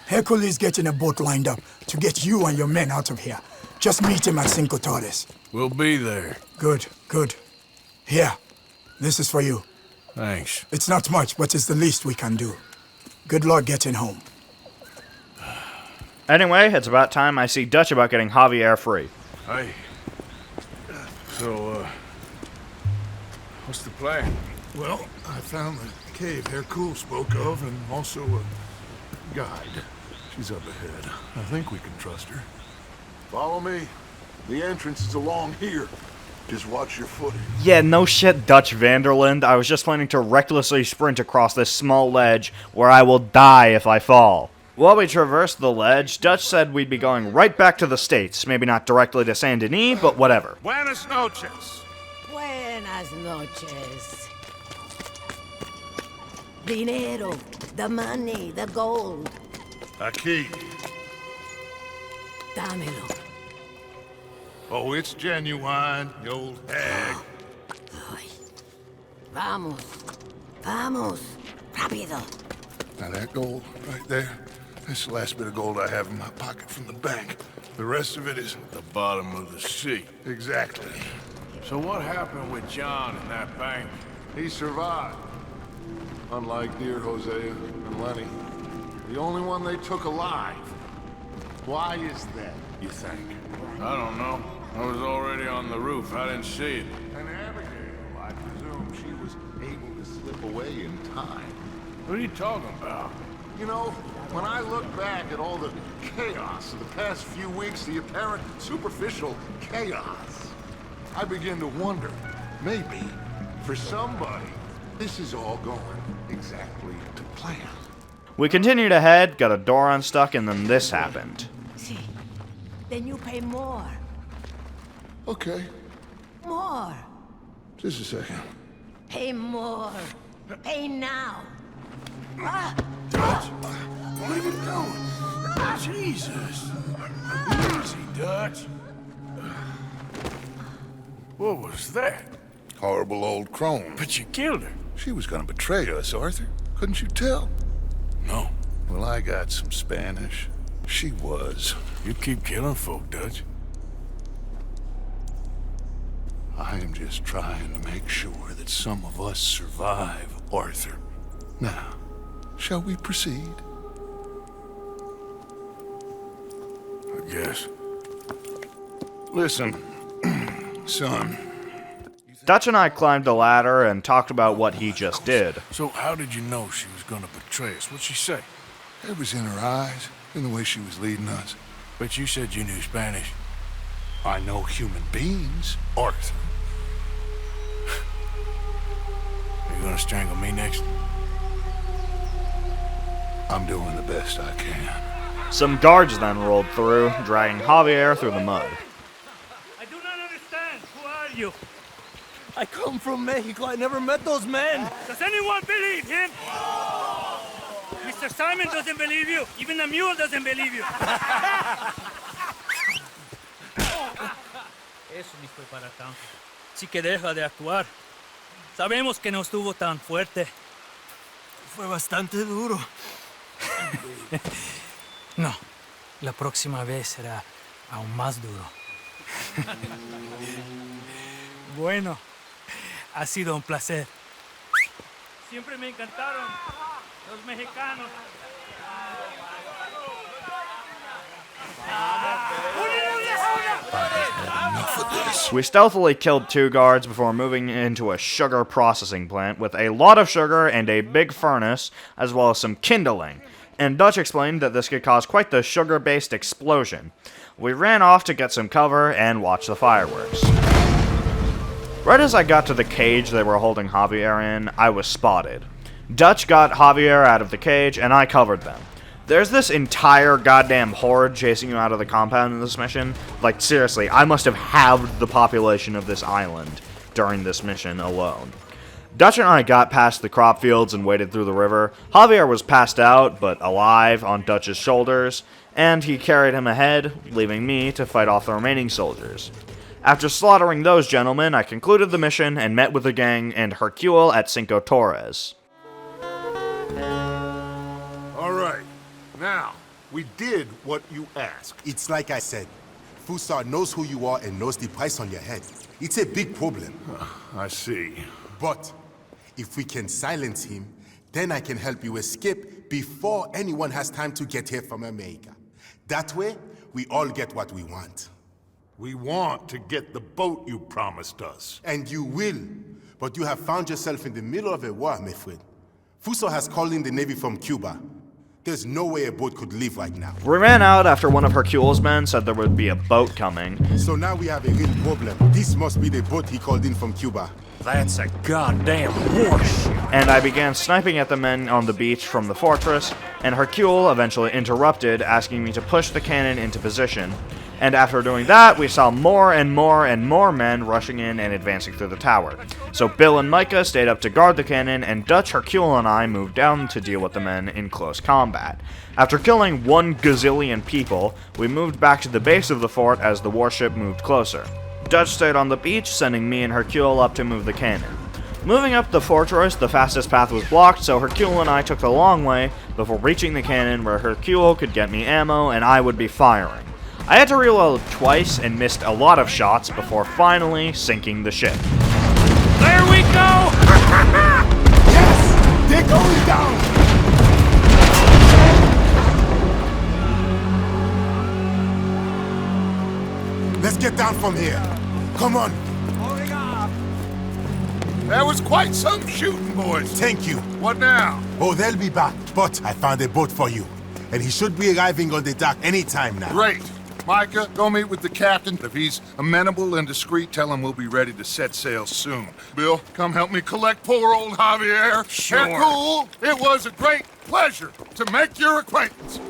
Hercule is getting a boat lined up to get you and your men out of here. Just meet him at Cinco Torres. We'll be there. Good, good. Here, this is for you. Thanks. It's not much, but it's the least we can do. Good luck getting home. Anyway, it's about time I see Dutch about getting Javier free. Hey. So, what's the plan? Well, I found the cave Hercule spoke of, and also a guide. She's up ahead. I think we can trust her. Follow me. The entrance is along here. Just watch your footing. Yeah, no shit, Dutch Vanderland. I was just planning to recklessly sprint across this small ledge where I will die if I fall. While we traversed the ledge, Dutch said we'd be going right back to the States. Maybe not directly to Saint Denis, but whatever. Buenas noches. Buenas noches. Dinero, the money, the gold. Aquí. Dámelo. Oh, it's genuine, you old hag. Vamos. Vamos. Rápido. Now that gold right there, that's the last bit of gold I have in my pocket from the bank. The rest of it is at the bottom of the sea. Exactly. So what happened with John in that bank? He survived. Unlike dear Hosea and Lenny. The only one they took alive. Why is that, you think? I don't know. I was already on the roof. I didn't see it. And Abigail, I presume she was able to slip away in time. What are you talking about? You know, when I look back at all the chaos of the past few weeks, the apparent superficial chaos, I begin to wonder, maybe, for somebody, this is all going exactly to plan. We continued ahead, got a door unstuck, and then this happened. See, then you pay more. Okay, More. just a second. Pay more. Pay now. Ah! What are you doing? Jesus. Easy, Dutch. What was that? Horrible old crone. But you killed her. She was gonna betray us, Arthur. Couldn't you tell? No. Well, I got some Spanish. She was. You keep killing folk, Dutch. I am just trying to make sure that some of us survive, Arthur. Now, shall we proceed? I guess. Listen, son. Dutch and I climbed the ladder and talked about what he just did. So how did you know she was gonna betray us? What'd she say? It was in her eyes, in the way she was leading us. But you said you knew Spanish. I know human beings, Arthur. Are you gonna strangle me next? I'm doing the best I can. Some guards then rolled through, dragging Javier through the mud. I do not understand. Who are you? I come from Mexico. I never met those men. Does anyone believe him? Mr. Simon doesn't believe you. Even the mule doesn't believe you. Eso ni fue para tanto. Sí que deja de actuar. Sabemos que no estuvo tan fuerte. Fue bastante duro. No, la próxima vez será aún más duro. Bueno, ha sido un placer. Siempre me encantaron los mexicanos. We stealthily killed 2 guards before moving into a sugar processing plant with a lot of sugar and a big furnace, as well as some kindling. And Dutch explained that this could cause quite the sugar-based explosion. We ran off to get some cover and watch the fireworks. Right as I got to the cage they were holding Javier in, I was spotted. Dutch got Javier out of the cage, and I covered them. There's this entire goddamn horde chasing you out of the compound in this mission. Like, seriously, I must have halved the population of this island during this mission alone. Dutch and I got past the crop fields and waded through the river. Javier was passed out, but alive, on Dutch's shoulders, and he carried him ahead, leaving me to fight off the remaining soldiers. After slaughtering those gentlemen, I concluded the mission and met with the gang and Hercule at Cinco Torres. All right. Now, we did what you asked. It's like I said. Fusar knows who you are and knows the price on your head. It's a big problem. I see. But if we can silence him, then I can help you escape before anyone has time to get here from America. That way, we all get what we want. We want to get the boat you promised us. And you will. But you have found yourself in the middle of a war, my friend. Fusar has called in the Navy from Cuba. There's no way a boat could leave right now. We ran out after one of Hercule's men said there would be a boat coming. So now we have a real problem. This must be the boat he called in from Cuba. That's a goddamn horse. And I began sniping at the men on the beach from the fortress, and Hercule eventually interrupted, asking me to push the cannon into position. And after doing that, we saw more and more and more men rushing in and advancing through the tower. So Bill and Micah stayed up to guard the cannon, and Dutch, Hercule, and I moved down to deal with the men in close combat. After killing 1 gazillion people, we moved back to the base of the fort as the warship moved closer. Dutch stayed on the beach, sending me and Hercule up to move the cannon. Moving up the fortress, the fastest path was blocked, so Hercule and I took the long way before reaching the cannon where Hercule could get me ammo and I would be firing. I had to reload twice and missed a lot of shots before finally sinking the ship. There we go! Yes! They're going down! Let's get down from here. Come on. That was quite some shooting, boys. Thank you. What now? Oh, they'll be back. But I found a boat for you. And he should be arriving on the dock any time now. Great. Micah, go meet with the captain. If he's amenable and discreet, tell him we'll be ready to set sail soon. Bill, come help me collect poor old Javier. Sure. Cool. It was a great pleasure to make your acquaintance.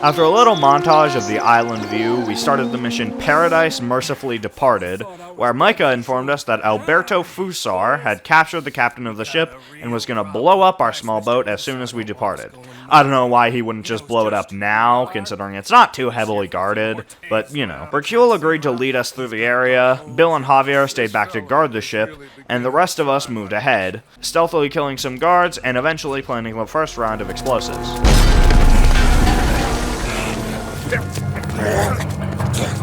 After a little montage of the island view, we started the mission Paradise Mercifully Departed, where Micah informed us that Alberto Fusar had captured the captain of the ship and was going to blow up our small boat as soon as we departed. I don't know why he wouldn't just blow it up now, considering it's not too heavily guarded, but, you know. Hercule agreed to lead us through the area, Bill and Javier stayed back to guard the ship, and the rest of us moved ahead, stealthily killing some guards and eventually planting the first round of explosives.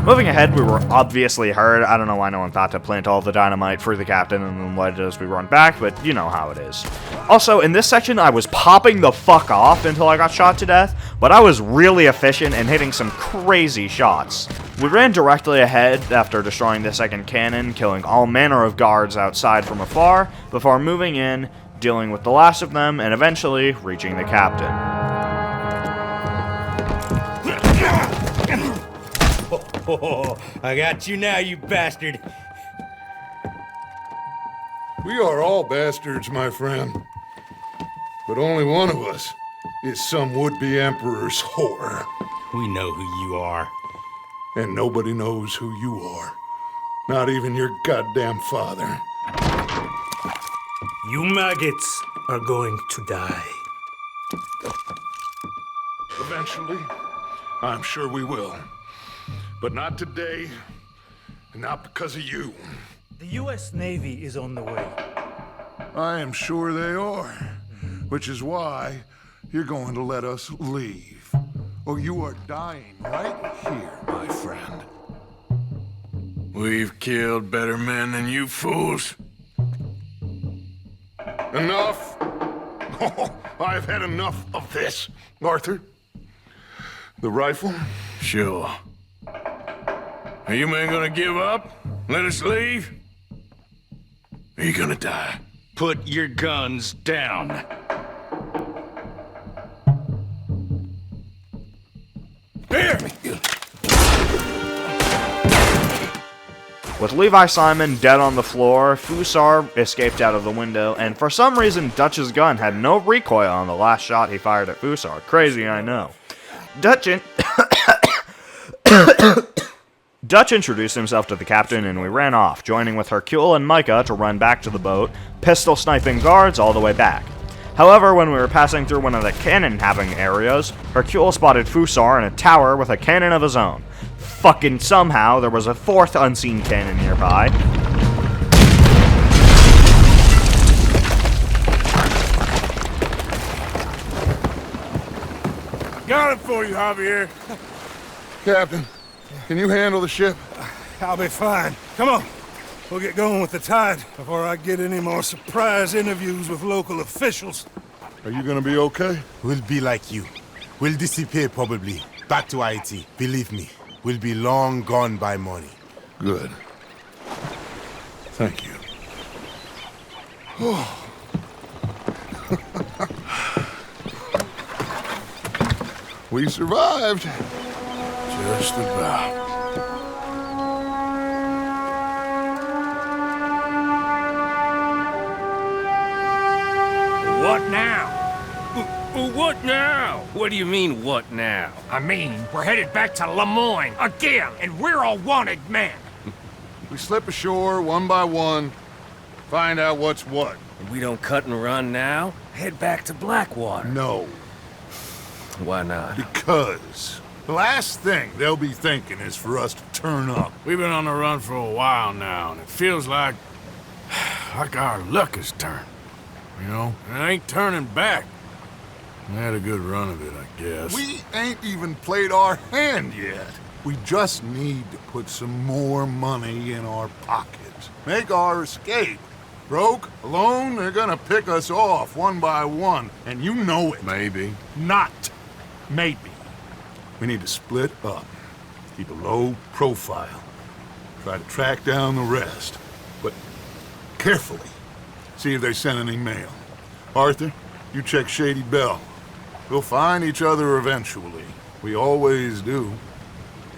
Moving ahead, we were obviously heard. I don't know why no one thought to plant all the dynamite for the captain and then let it as we run back, but you know how it is. Also, in this section, I was popping the fuck off until I got shot to death, but I was really efficient and hitting some crazy shots. We ran directly ahead after destroying the second cannon, killing all manner of guards outside from afar, before moving in, dealing with the last of them, and eventually reaching the captain. Oh, I got you now, you bastard. We are all bastards, my friend. But only one of us is some would-be emperor's whore. We know who you are. And nobody knows who you are. Not even your goddamn father. You maggots are going to die. Eventually, I'm sure we will. But not today, and not because of you. The U.S. Navy is on the way. I am sure they are. Which is why you're going to let us leave. Or you are dying right here, my friend. We've killed better men than you fools. Enough! Oh, I've had enough of this. Arthur, the rifle? Sure. Are you men gonna give up? Let us leave? Are you gonna die? Put your guns down. Here! With Levi Simon dead on the floor, Fusar escaped out of the window, and for some reason Dutch's gun had no recoil on the last shot he fired at Fusar. Crazy, I know. Dutch introduced himself to the captain and we ran off, joining with Hercule and Micah to run back to the boat, pistol sniping guards all the way back. However, when we were passing through one of the cannon-having areas, Hercule spotted Fusar in a tower with a cannon of his own. Fucking somehow, there was a fourth unseen cannon nearby. Got it for you, Javier. Captain, can you handle the ship? I'll be fine. Come on. We'll get going with the tide before I get any more surprise interviews with local officials. Are you gonna be okay? We'll be like you. We'll disappear probably. Back to Haiti. Believe me, we'll be long gone by morning. Good. Thank you. We survived. Just about. What now? What now? What do you mean, what now? I mean, we're headed back to Lemoyne again, and we're all wanted men. We slip ashore one by one, find out what's what. And we don't cut and run now? Head back to Blackwater. No. Why not? Because the last thing they'll be thinking is for us to turn up. We've been on the run for a while now, and it feels like our luck has turned. You know? And it ain't turning back. We had a good run of it, I guess. We ain't even played our hand yet. We just need to put some more money in our pockets. Make our escape. Broke, alone, they're gonna pick us off one by one, and you know it. Maybe. Not maybe. We need to split up. Keep a low profile. Try to track down the rest. But carefully. See if they sent any mail. Arthur, you check Shady Belle. We'll find each other eventually. We always do.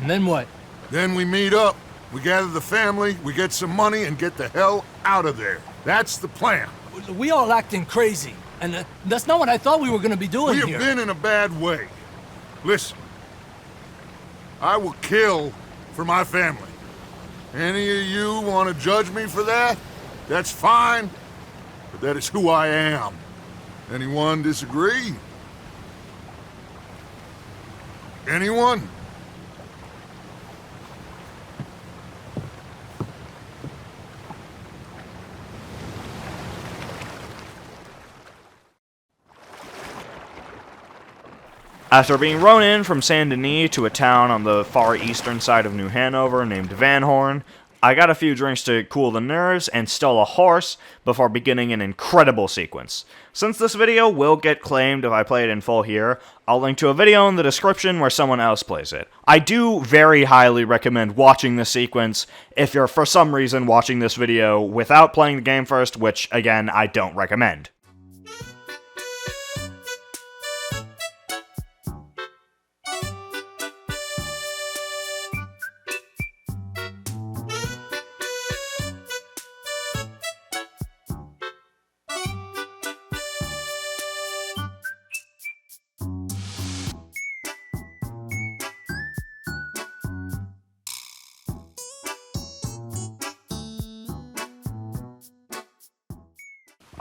And then what? Then we meet up. We gather the family, we get some money, and get the hell out of there. That's the plan. We all acting crazy, and that's not what I thought we were going to be doing here. We here. have been in a bad way. Listen, I will kill for my family. Any of you want to judge me for that? That's fine, but that is who I am. Anyone disagree? Anyone? After being rowed in from Saint Denis to a town on the far eastern side of New Hanover named Van Horn, I got a few drinks to cool the nerves and stole a horse before beginning an incredible sequence. Since this video will get claimed if I play it in full here, I'll link to a video in the description where someone else plays it. I do very highly recommend watching this sequence if you're for some reason watching this video without playing the game first, which again, I don't recommend.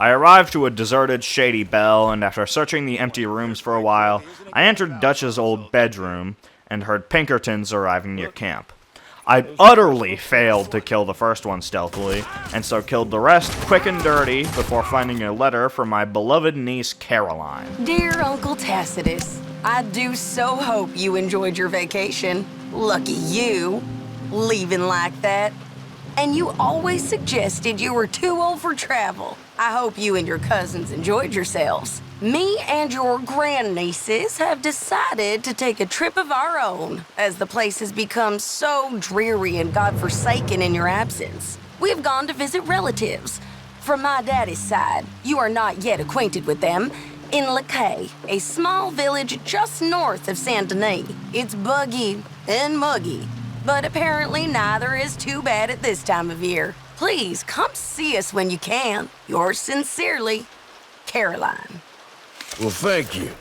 I arrived to a deserted Shady Belle, and after searching the empty rooms for a while, I entered Dutch's old bedroom and heard Pinkertons arriving near camp. I utterly failed to kill the first one stealthily, and so killed the rest quick and dirty before finding a letter from my beloved niece Caroline. Dear Uncle Tacitus, I do so hope you enjoyed your vacation. Lucky you, leaving like that. And you always suggested you were too old for travel. I hope you and your cousins enjoyed yourselves. Me and your grandnieces have decided to take a trip of our own, as the place has become so dreary and godforsaken in your absence. We have gone to visit relatives. From my daddy's side, you are not yet acquainted with them, in Lacaille, a small village just north of Saint Denis. It's buggy and muggy, but apparently neither is too bad at this time of year. Please come see us when you can. Yours sincerely, Caroline. Well, thank you,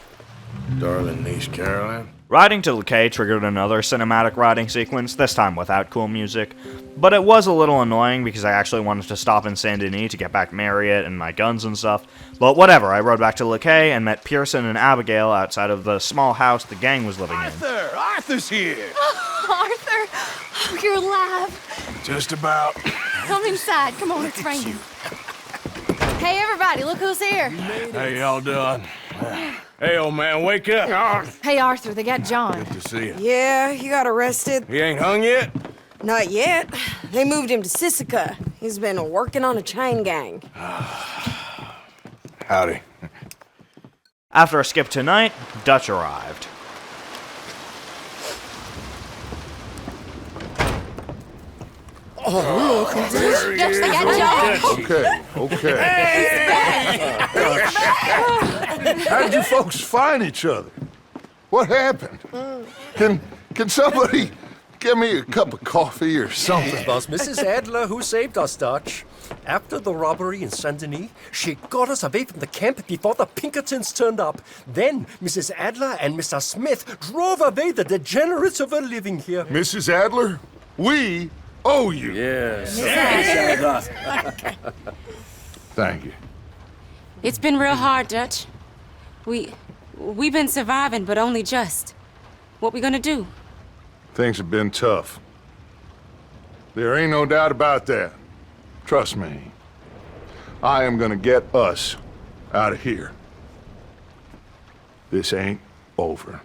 darling niece Caroline. Riding to Decay triggered another cinematic riding sequence, this time without cool music, but it was a little annoying because I actually wanted to stop in Saint Denis to get back Marriott and my guns and stuff. But whatever, I rode back to Decay and met Pearson and Abigail outside of the small house the gang was living in. Arthur's here! Arthur! Oh, you're alive! Just about. Come inside. Come on, it's raining. Hey, everybody, look who's here. How y'all doing? Hey, old man, wake up. Hey, Arthur, they got John. Good to see you. Yeah, he got arrested. He ain't hung yet? Not yet. They moved him to Sisika. He's been working on a chain gang. Howdy. After a skip to night, Dutch arrived. Oh, look who's there. Dutch, they got John. Okay. How did you folks find each other? What happened? Can somebody get me a cup of coffee or something? It was Mrs. Adler who saved us, Dutch. After the robbery in Saint Denis, she got us away from the camp before the Pinkertons turned up. Then Mrs. Adler and Mr. Smith drove away the degenerates who were living here. Mrs. Adler, we owe you. Yes. Thank you. It's been real hard, Dutch. We've been surviving, but only just. What we gonna do? Things have been tough. There ain't no doubt about that. Trust me. I am gonna get us out of here. This ain't over.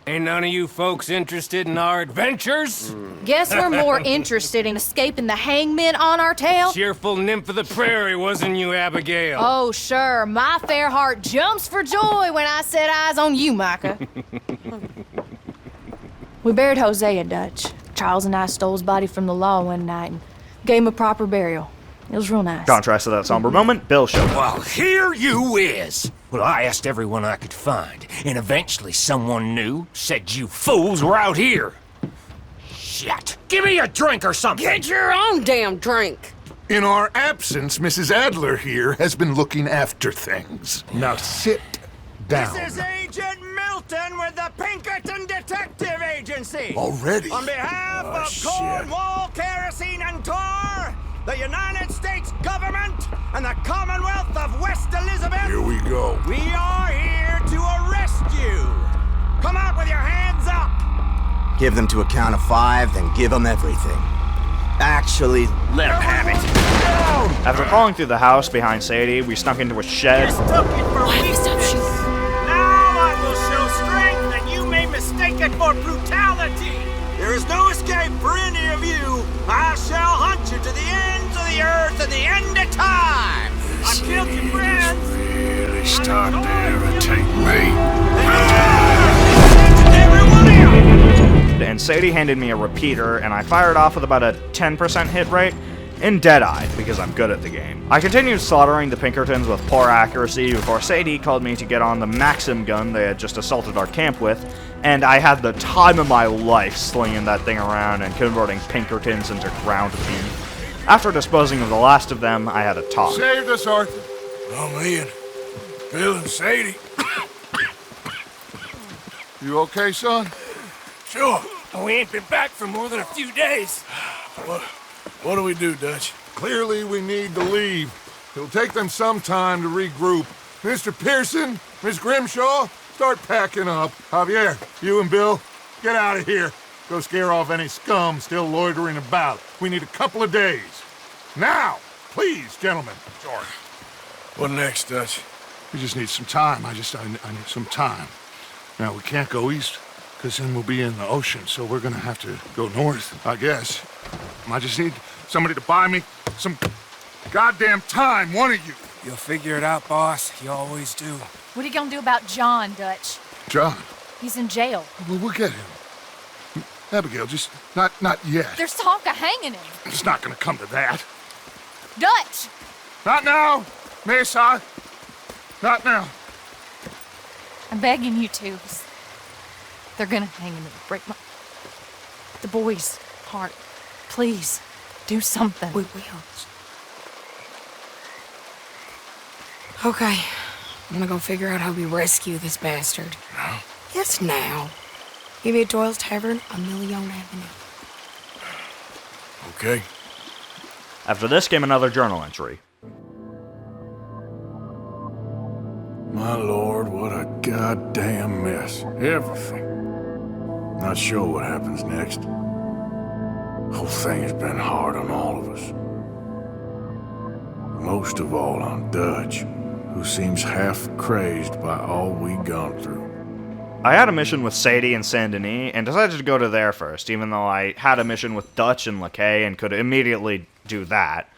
Ain't none of you folks interested in our adventures? Guess we're more interested in escaping the hangmen on our tail. Cheerful nymph of the prairie, wasn't you, Abigail? Oh, sure. My fair heart jumps for joy when I set eyes on you, Micah. We buried Hosea, Dutch. Charles and I stole his body from the law one night and gave him a proper burial. It was real nice. Contrast to that somber moment, Bill showed up. Well, here you is. Well, I asked everyone I could find, and eventually someone new said you fools were out here. Shit. Give me a drink or something. Get your own damn drink. In our absence, Mrs. Adler here has been looking after things. Now sit down. This is Agent Milton with the Pinkerton Detective Agency. Already? On behalf of Cornwall, Kerosene, and Tar, the United States government, and the Commonwealth of West Elizabeth. Here we go. We are here to arrest you. Come out with your hands up. Give them to a count of 5, then give them everything. Actually, let them have it. After crawling through the house behind Sadie, we snuck into a shed. Now I will show strength that you may mistake it for brutality. There is no escape for any of you. I shall hunt you to the ends of the earth and the end of time. I killed your friends. Really starting to irritate me. And Sadie handed me a repeater, and I fired off with about a 10% hit rate in Deadeye, because I'm good at the game. I continued slaughtering the Pinkertons with poor accuracy before Sadie called me to get on the Maxim gun they had just assaulted our camp with, and I had the time of my life slinging that thing around and converting Pinkertons into ground beef. After disposing of the last of them, I had a talk. Saved us, Arthur. Oh, me and Bill and Sadie. You okay, son? Sure. We ain't been back for more than a few days. What do we do, Dutch? Clearly, we need to leave. It'll take them some time to regroup. Mr. Pearson, Miss Grimshaw, start packing up. Javier, you and Bill, get out of here. Go scare off any scum still loitering about. We need a couple of days. Now, please, gentlemen. George. What next, Dutch? We just need some time. I need some time. Now, we can't go east, because then we'll be in the ocean, so we're gonna have to go north, I guess. I just need somebody to buy me some goddamn time, one of you. You'll figure it out, boss. You always do. What are you gonna do about John, Dutch? John? He's in jail. We'll get him. Abigail, just not yet. There's talk of hanging him. It's not gonna come to that. Dutch! Not now, Mesa. Not now. I'm begging you to. They're gonna hang him. It'll break the boy's heart. Please, do something. We will. Okay. I'm gonna go figure out how we rescue this bastard. No. Yes, now. Meet me at Doyle's Tavern on Million Avenue. Okay. After this came another journal entry. My lord, what a goddamn mess. Everything. Not sure what happens next. Whole thing has been hard on all of us. Most of all on Dutch, who seems half crazed by all we've gone through. I had a mission with Sadie and Saint Denis, and decided to go to there first, even though I had a mission with Dutch and Lakay and could immediately do that.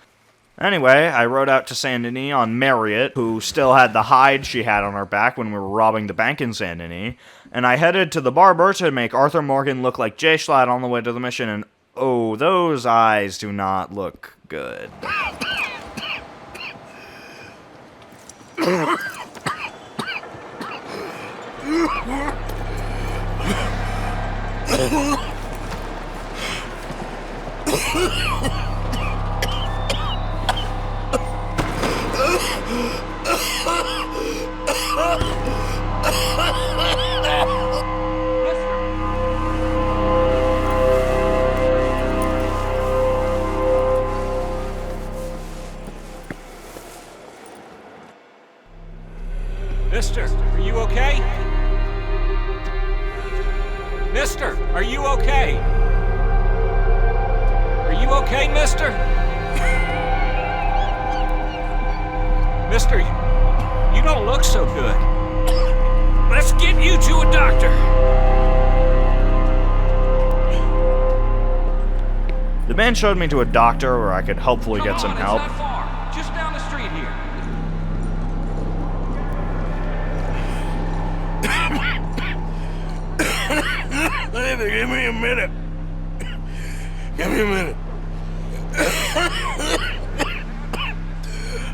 Anyway, I rode out to Saint Denis on Marriott, who still had the hide she had on her back when we were robbing the bank in Saint Denis, and I headed to the barber to make Arthur Morgan look like Jay Schlatt on the way to the mission, and oh, those eyes do not look good. Mister, are you okay? Mister, are you okay? Are you okay, mister? Mister, you don't look so good. Let's get you to a doctor. The man showed me to a doctor where I could hopefully get some help. It's not far. Just down the street here. Give me a minute. Give me a minute.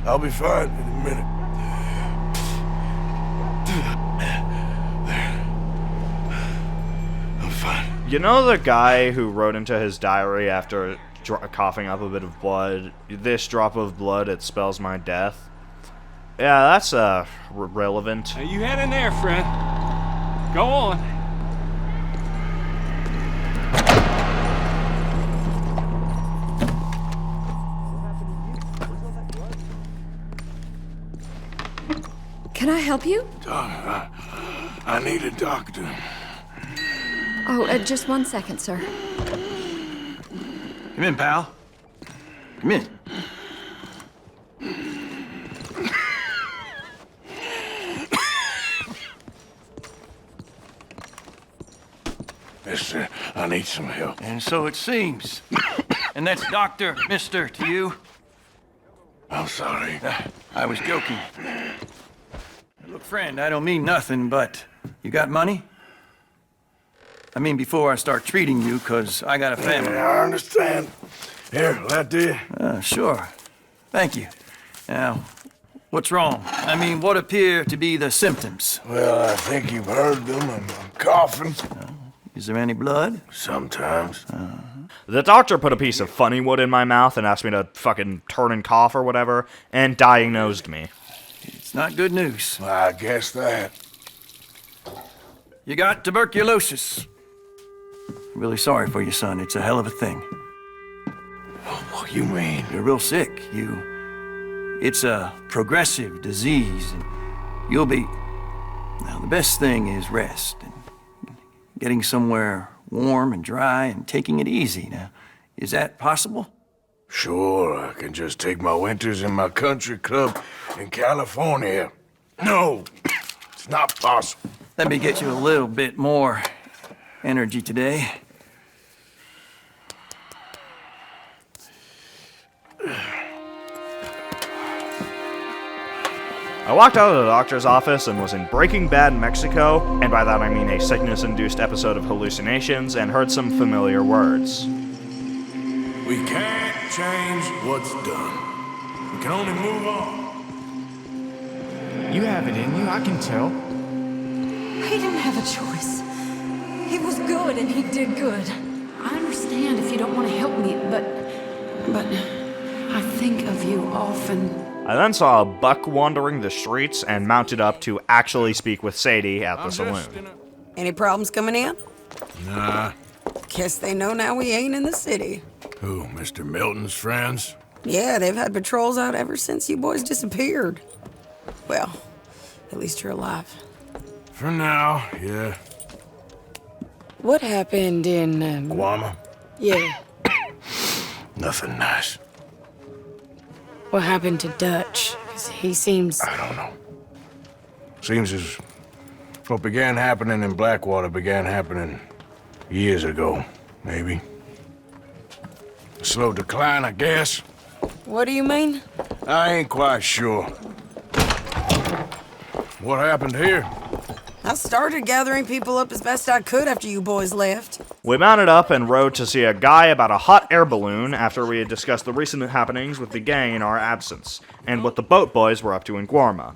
I'll be fine in a minute. I'm fine. You know the guy who wrote into his diary after coughing up a bit of blood, "This drop of blood, it spells my death"? Yeah, that's relevant. Now you head in there, friend. Go on. Can I help you? I need a doctor. Oh, just 1 second, sir. Come in, pal. Come in. Mister, I need some help. And so it seems. And that's Dr. Mister to you? I'm sorry. I was joking. Look, friend, I don't mean nothing, but you got money? I mean, before I start treating you, 'cause I got a family. Yeah, I understand. Here, that do you? Sure. Thank you. Now, what's wrong? I mean, what appear to be the symptoms? Well, I think you've heard them. I'm coughing. Is there any blood? Sometimes. The doctor put a piece of funny wood in my mouth and asked me to fucking turn and cough or whatever, and diagnosed me. It's not good news. I guess that. You got tuberculosis. Really sorry for you, son. It's a hell of a thing. What you mean? You're real sick. It's a progressive disease, and you'll be... Now, the best thing is rest, and getting somewhere warm and dry, and taking it easy. Now, is that possible? Sure, I can just take my winters in my country club in California. No, it's not possible. Let me get you a little bit more energy today. I walked out of the doctor's office and was in Breaking Bad, Mexico, and by that I mean a sickness-induced episode of hallucinations, and heard some familiar words. We can't change what's done. We can only move on. You have it in you, I can tell. He didn't have a choice. He was good and he did good. I understand if you don't want to help me, but I think of you often. I then saw a buck wandering the streets and mounted up to actually speak with Sadie at the saloon. Any problems coming in? Nah. Guess they know now we ain't in the city. Who, Mr. Milton's friends? Yeah, they've had patrols out ever since you boys disappeared. Well, at least you're alive. For now, yeah. What happened in, Guama? Yeah. Nothing nice. What happened to Dutch? 'Cause he seems... I don't know. Seems as what began happening in Blackwater began happening years ago, maybe. A slow decline, I guess. What do you mean? I ain't quite sure. What happened here? I started gathering people up as best I could after you boys left. We mounted up and rode to see a guy about a hot air balloon after we had discussed the recent happenings with the gang in our absence, and what the boat boys were up to in Guarma.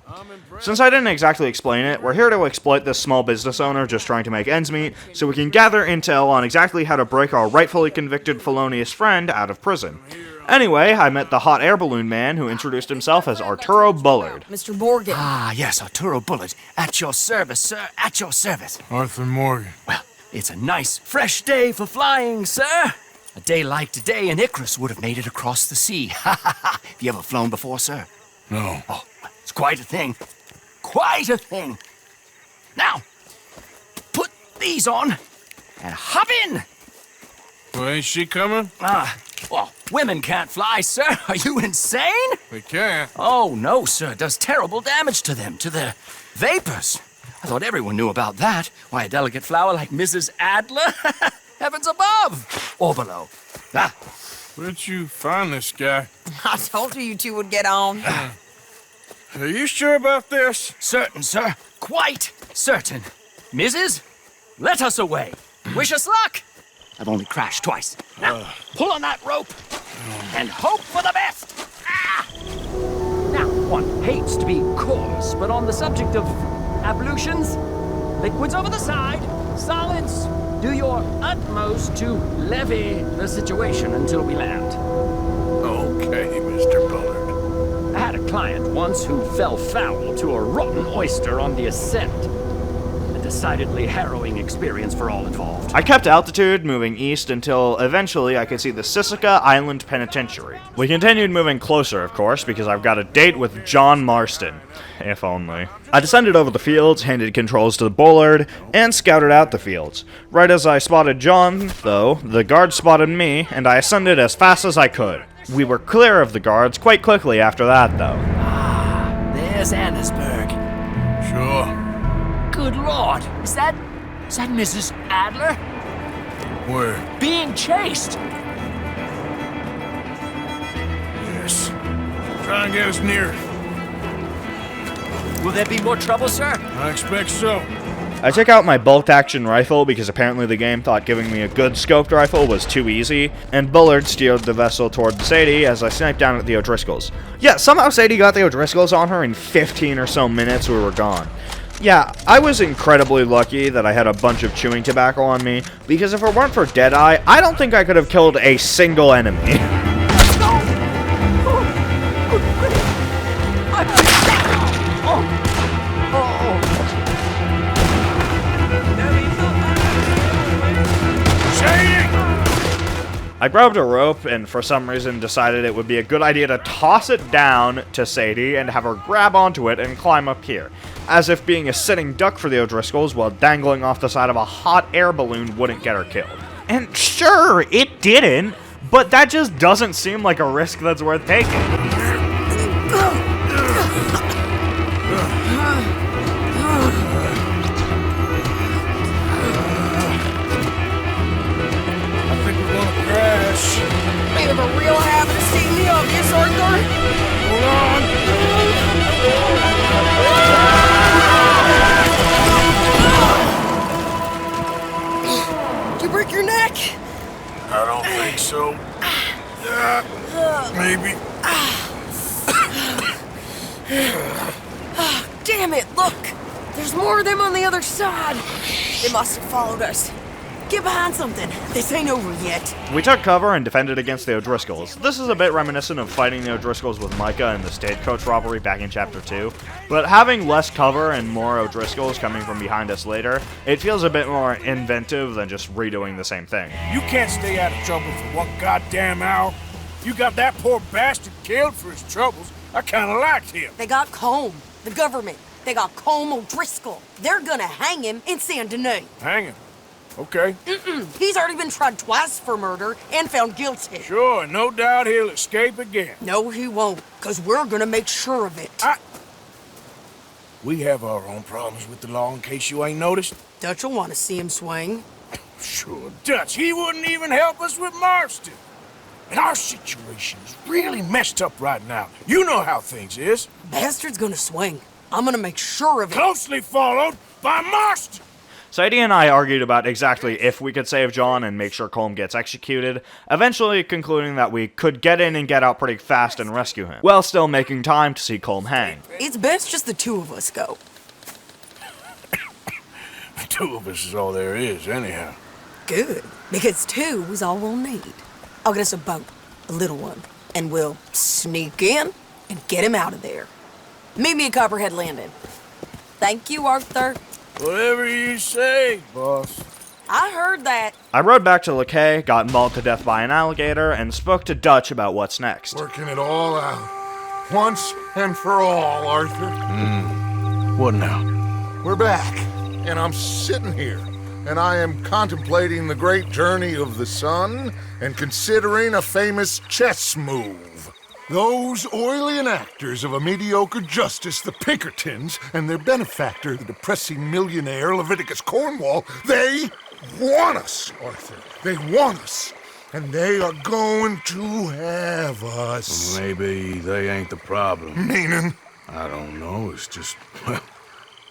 Since I didn't exactly explain it, we're here to exploit this small business owner just trying to make ends meet, so we can gather intel on exactly how to break our rightfully convicted felonious friend out of prison. Anyway, I met the hot air balloon man who introduced himself as Arturo Bullard. Mr. Morgan. Ah, yes, Arturo Bullard. At your service, sir. At your service. Arthur Morgan. Well, it's a nice, fresh day for flying, sir. A day like today, an Icarus would have made it across the sea. Ha ha ha. Have you ever flown before, sir? No. Oh, it's quite a thing. Quite a thing. Now, put these on and hop in. Well, ain't she coming? Well, women can't fly, sir. Are you insane? They can't. Oh, no, sir. It does terrible damage to them, to their vapors. I thought everyone knew about that. Why, a delicate flower like Mrs. Adler? Heavens above! Or below. Ah. Where'd you find this guy? I told you two would get on. Are you sure about this? Certain, sir. Quite certain. Mrs., let us away. Wish us luck. I've only crashed twice. Now, pull on that rope and hope for the best. Ah! Now, one hates to be coarse, but on the subject of ablutions, liquids over the side, solids, do your utmost to levy the situation until we land. Okay, Mr. Bullard. I had a client once who fell foul to a rotten oyster on the ascent. Decidedly harrowing experience for all involved. I kept altitude, moving east until eventually I could see the Sisika Island Penitentiary. We continued moving closer, of course, because I've got a date with John Marston. If only. I descended over the fields, handed controls to the Bullard, and scouted out the fields. Right as I spotted John, though, the guards spotted me, and I ascended as fast as I could. We were clear of the guards quite quickly after that, though. Ah, there's Andersburg. Sure. Good Lord, is that Mrs. Adler? Where? Being chased. Yes. Try and get us near. Will there be more trouble, sir? I expect so. I took out my bolt-action rifle because apparently the game thought giving me a good scoped rifle was too easy, and Bullard steered the vessel toward Sadie as I sniped down at the O'Driscolls. Yeah, somehow Sadie got the O'Driscolls on her in 15 or so minutes we were gone. Yeah, I was incredibly lucky that I had a bunch of chewing tobacco on me, because if it weren't for Deadeye, I don't think I could have killed a single enemy. I grabbed a rope and for some reason decided it would be a good idea to toss it down to Sadie and have her grab onto it and climb up here, as if being a sitting duck for the O'Driscolls while dangling off the side of a hot air balloon wouldn't get her killed. And sure, it didn't, but that just doesn't seem like a risk that's worth taking. We have a real habit of seeing the obvious, Arthur. Hold on. Did you break your neck? I don't think so. Maybe. Damn it, look! There's more of them on the other side. They must have followed us. Get behind something. This ain't over yet. We took cover and defended against the O'Driscolls. This is a bit reminiscent of fighting the O'Driscolls with Micah in the stagecoach robbery back in Chapter 2, but having less cover and more O'Driscolls coming from behind us later, it feels a bit more inventive than just redoing the same thing. You can't stay out of trouble for one goddamn hour. You got that poor bastard killed for his troubles. I kinda liked him. They got Colm, the government. They got Colm O'Driscoll. They're gonna hang him in Saint Denis. Hang him. Okay. He's already been tried twice for murder and found guilty. Sure, no doubt he'll escape again. No, he won't, because we're gonna make sure of it. We have our own problems with the law, in case you ain't noticed. Dutch will want to see him swing. Sure, Dutch, he wouldn't even help us with Marston. And our situation is really messed up right now. You know how things is. Bastard's gonna swing. I'm gonna make sure of it. Closely followed by Marston. Sadie and I argued about exactly if we could save John and make sure Colm gets executed, eventually concluding that we could get in and get out pretty fast and rescue him, while still making time to see Colm hang. It's best just the two of us go. The two of us is all there is, anyhow. Good, because two is all we'll need. I'll get us a boat, a little one, and we'll sneak in and get him out of there. Meet me at Copperhead Landing. Thank you, Arthur. Whatever you say, boss. I heard that. I rode back to Lakay, got mauled to death by an alligator, and spoke to Dutch about what's next. Working it all out. Once and for all, Arthur. What now? We're back, and I'm sitting here, and I am contemplating the great journey of the sun and considering a famous chess move. Those oily enactors of a mediocre justice, the Pinkertons, and their benefactor, the depressing millionaire Leviticus Cornwall, they want us, Arthur. They want us. And they are going to have us. Maybe they ain't the problem. Meaning? I don't know, it's just... Well,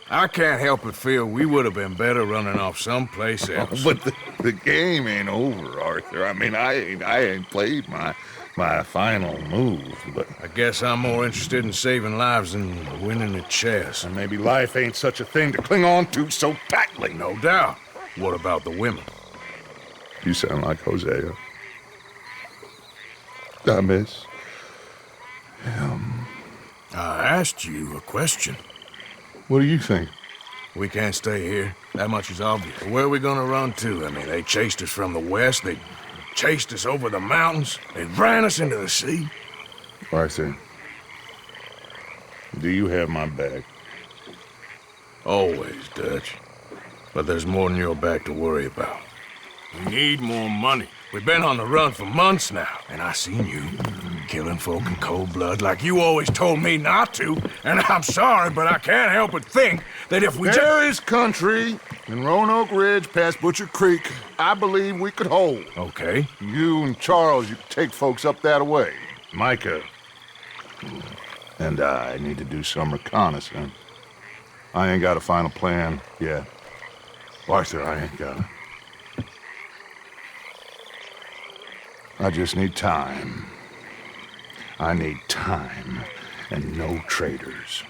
I can't help but feel we would have been better running off someplace else. But the game ain't over, Arthur. I mean, I ain't played my final move, but... I guess I'm more interested in saving lives than winning at chess. And maybe life ain't such a thing to cling on to so tightly. No doubt. What about the women? You sound like Hosea. I miss him. I asked you a question. What do you think? We can't stay here. That much is obvious. Where are we gonna run to? I mean, they chased us from the west. They chased us over the mountains. They ran us into the sea. Arthur, do you have my back? Always, Dutch. But there's more than your back to worry about. We need more money. We've been on the run for months now, and I seen you killing folk in cold blood like you always told me not to. And I'm sorry, but I can't help but think that if we There is country in Roanoke Ridge past Butcher Creek I believe we could hold. Okay. You and Charles, you could take folks up that way. Micah and I need to do some reconnaissance. I ain't got a final plan yet. Arthur, I ain't got it. I just need time. I need time and no traitors.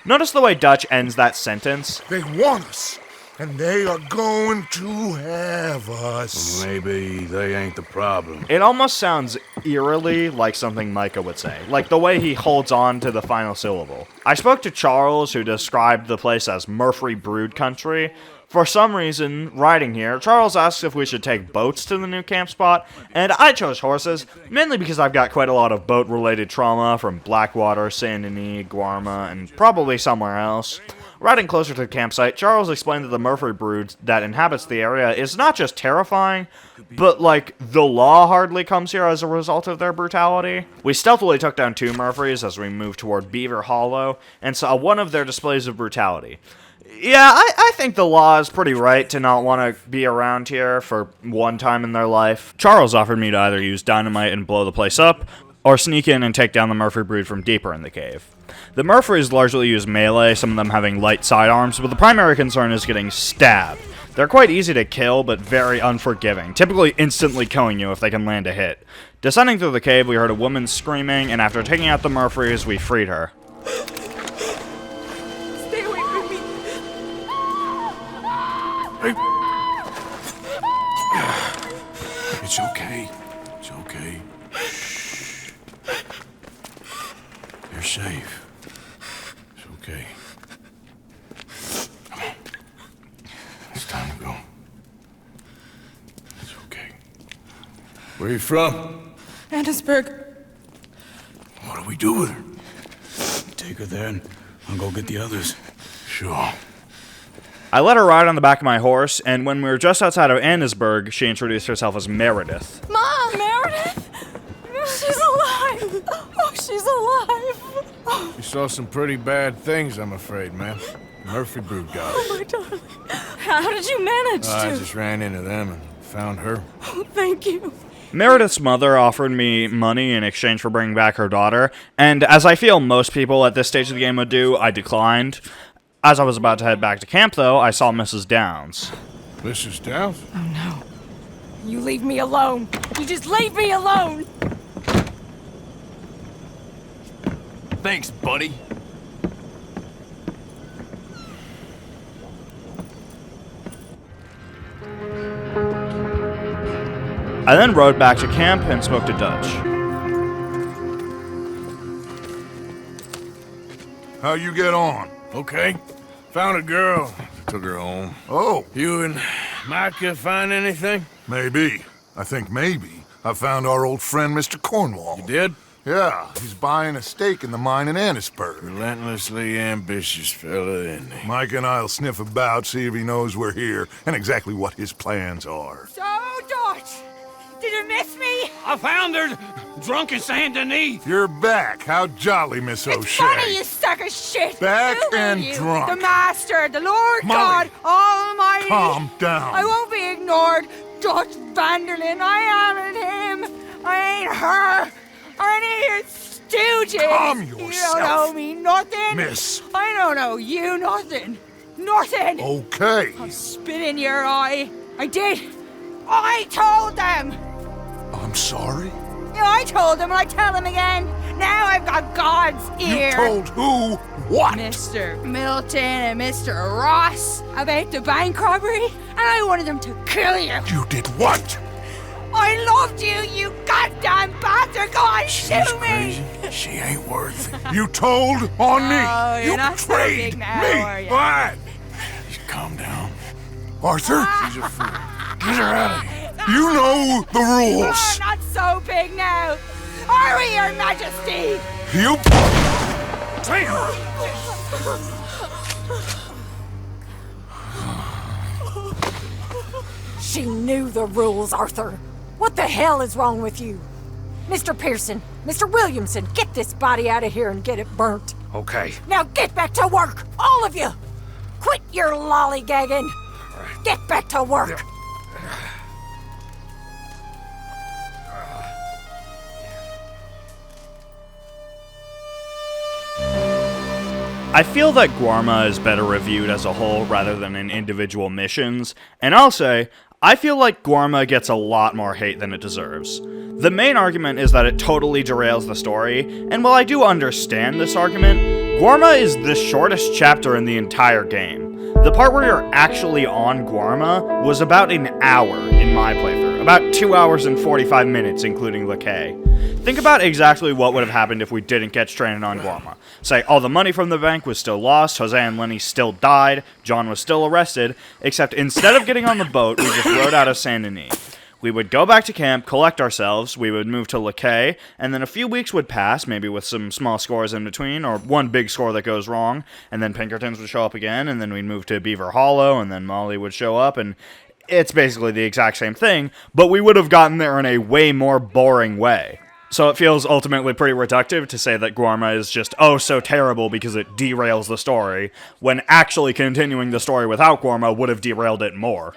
Notice the way Dutch ends that sentence. They want us, and they are going to have us. Maybe they ain't the problem. It almost sounds eerily like something Micah would say, like the way he holds on to the final syllable. I spoke to Charles, who described the place as Murphy Brood Country. For some reason, riding here, Charles asked if we should take boats to the new camp spot, and I chose horses, mainly because I've got quite a lot of boat-related trauma from Blackwater, Saint Denis, Guarma, and probably somewhere else. Riding closer to the campsite, Charles explained that the Murphy brood that inhabits the area is not just terrifying, but, like, the law hardly comes here as a result of their brutality. We stealthily took down 2 Murphys as we moved toward Beaver Hollow, and saw one of their displays of brutality. Yeah, I think the law is pretty right to not want to be around here for one time in their life. Charles offered me to either use dynamite and blow the place up, or sneak in and take down the Murphy brood from deeper in the cave. The Murphys largely use melee, some of them having light sidearms, but the primary concern is getting stabbed. They're quite easy to kill, but very unforgiving, typically instantly killing you if they can land a hit. Descending through the cave, we heard a woman screaming, and after taking out the Murphys, we freed her. Stay away from me. It's okay. It's okay. Shh. You're safe. It's okay. Come on. It's time to go. It's okay. Where are you from? Annesburg. What do we do with her? Take her there and I'll go get the others. Sure. I let her ride on the back of my horse, and when we were just outside of Annesburg, she introduced herself as Meredith. Mom! Meredith? She's alive! Oh, she's alive! Oh, You saw some pretty bad things, I'm afraid, man. Murphy Brood got oh her. my darling. How did you manage to? I just ran into them and found her. Oh, thank you. Meredith's mother offered me money in exchange for bringing back her daughter, and as I feel most people at this stage of the game would do, I declined. As I was about to head back to camp, though, I saw Mrs. Downs. Mrs. Downs? Oh, no. You leave me alone. You just leave me alone. Thanks, buddy. I then rode back to camp and spoke to Dutch. How you get on? Okay. Found a girl. Took her home. Oh. You and Micah find anything? Maybe. I think maybe. I found our old friend, Mr. Cornwall. You did? Yeah, he's buying a stake in the mine in Annesburg. Relentlessly ambitious fella, isn't he? Mike and I'll sniff about, see if he knows we're here, and exactly what his plans are. So, Dutch, did you miss me? I found her drunk in Saint Denis. You're back. How jolly, Miss O'Shea. Funny, you sack of shit. Back Who are and you? drunk. The Master, the Lord Molly, God Almighty. calm down. I won't be ignored. Dutch Vanderlyn, I am him. I ain't her. Or any of your stooges. Calm You yourself. don't owe me nothing. Miss. I don't owe you nothing. Nothing. Okay. I'll spit in your eye. I did. I told them. I'm sorry? Yeah, I told them and I tell them again. Now I've got God's ear. You told who what? Mr. Milton and Mr. Ross about the bank robbery, and I wanted them to kill you. You did what? I loved you, you goddamn bastard! Go on, shoot me! She ain't worth it. You told on me. Oh, you're You not so betrayed big now, me. are you? What? Just calm down. Arthur? She's a fool. Get her out of here. You know the rules. Oh, not so big now. Are we, Your Majesty? You... She knew the rules, Arthur. What the hell is wrong with you? Mr. Pearson, Mr. Williamson, get this body out of here and get it burnt. Okay. Now get back to work, all of you! Quit your lollygagging! Get back to work! I feel that Guarma is better reviewed as a whole rather than in individual missions, and I'll say, I feel like Guarma gets a lot more hate than it deserves. The main argument is that it totally derails the story, and while I do understand this argument, Guarma is the shortest chapter in the entire game. The part where you're actually on Guarma was about an hour in my playthrough, about 2 hours and 45 minutes including Lakay. Think about exactly what would have happened if we didn't get stranded on Guarma. Say, all the money from the bank was still lost, Jose and Lenny still died, John was still arrested, except instead of getting on the boat, we just rode out of Saint Denis. We would go back to camp, collect ourselves, we would move to Lakay, and then a few weeks would pass, maybe with some small scores in between, or one big score that goes wrong, and then Pinkertons would show up again, and then we'd move to Beaver Hollow, and then Molly would show up, and it's basically the exact same thing, but we would have gotten there in a way more boring way. So it feels ultimately pretty reductive to say that Guarma is just, oh, so terrible because it derails the story, when actually continuing the story without Guarma would have derailed it more.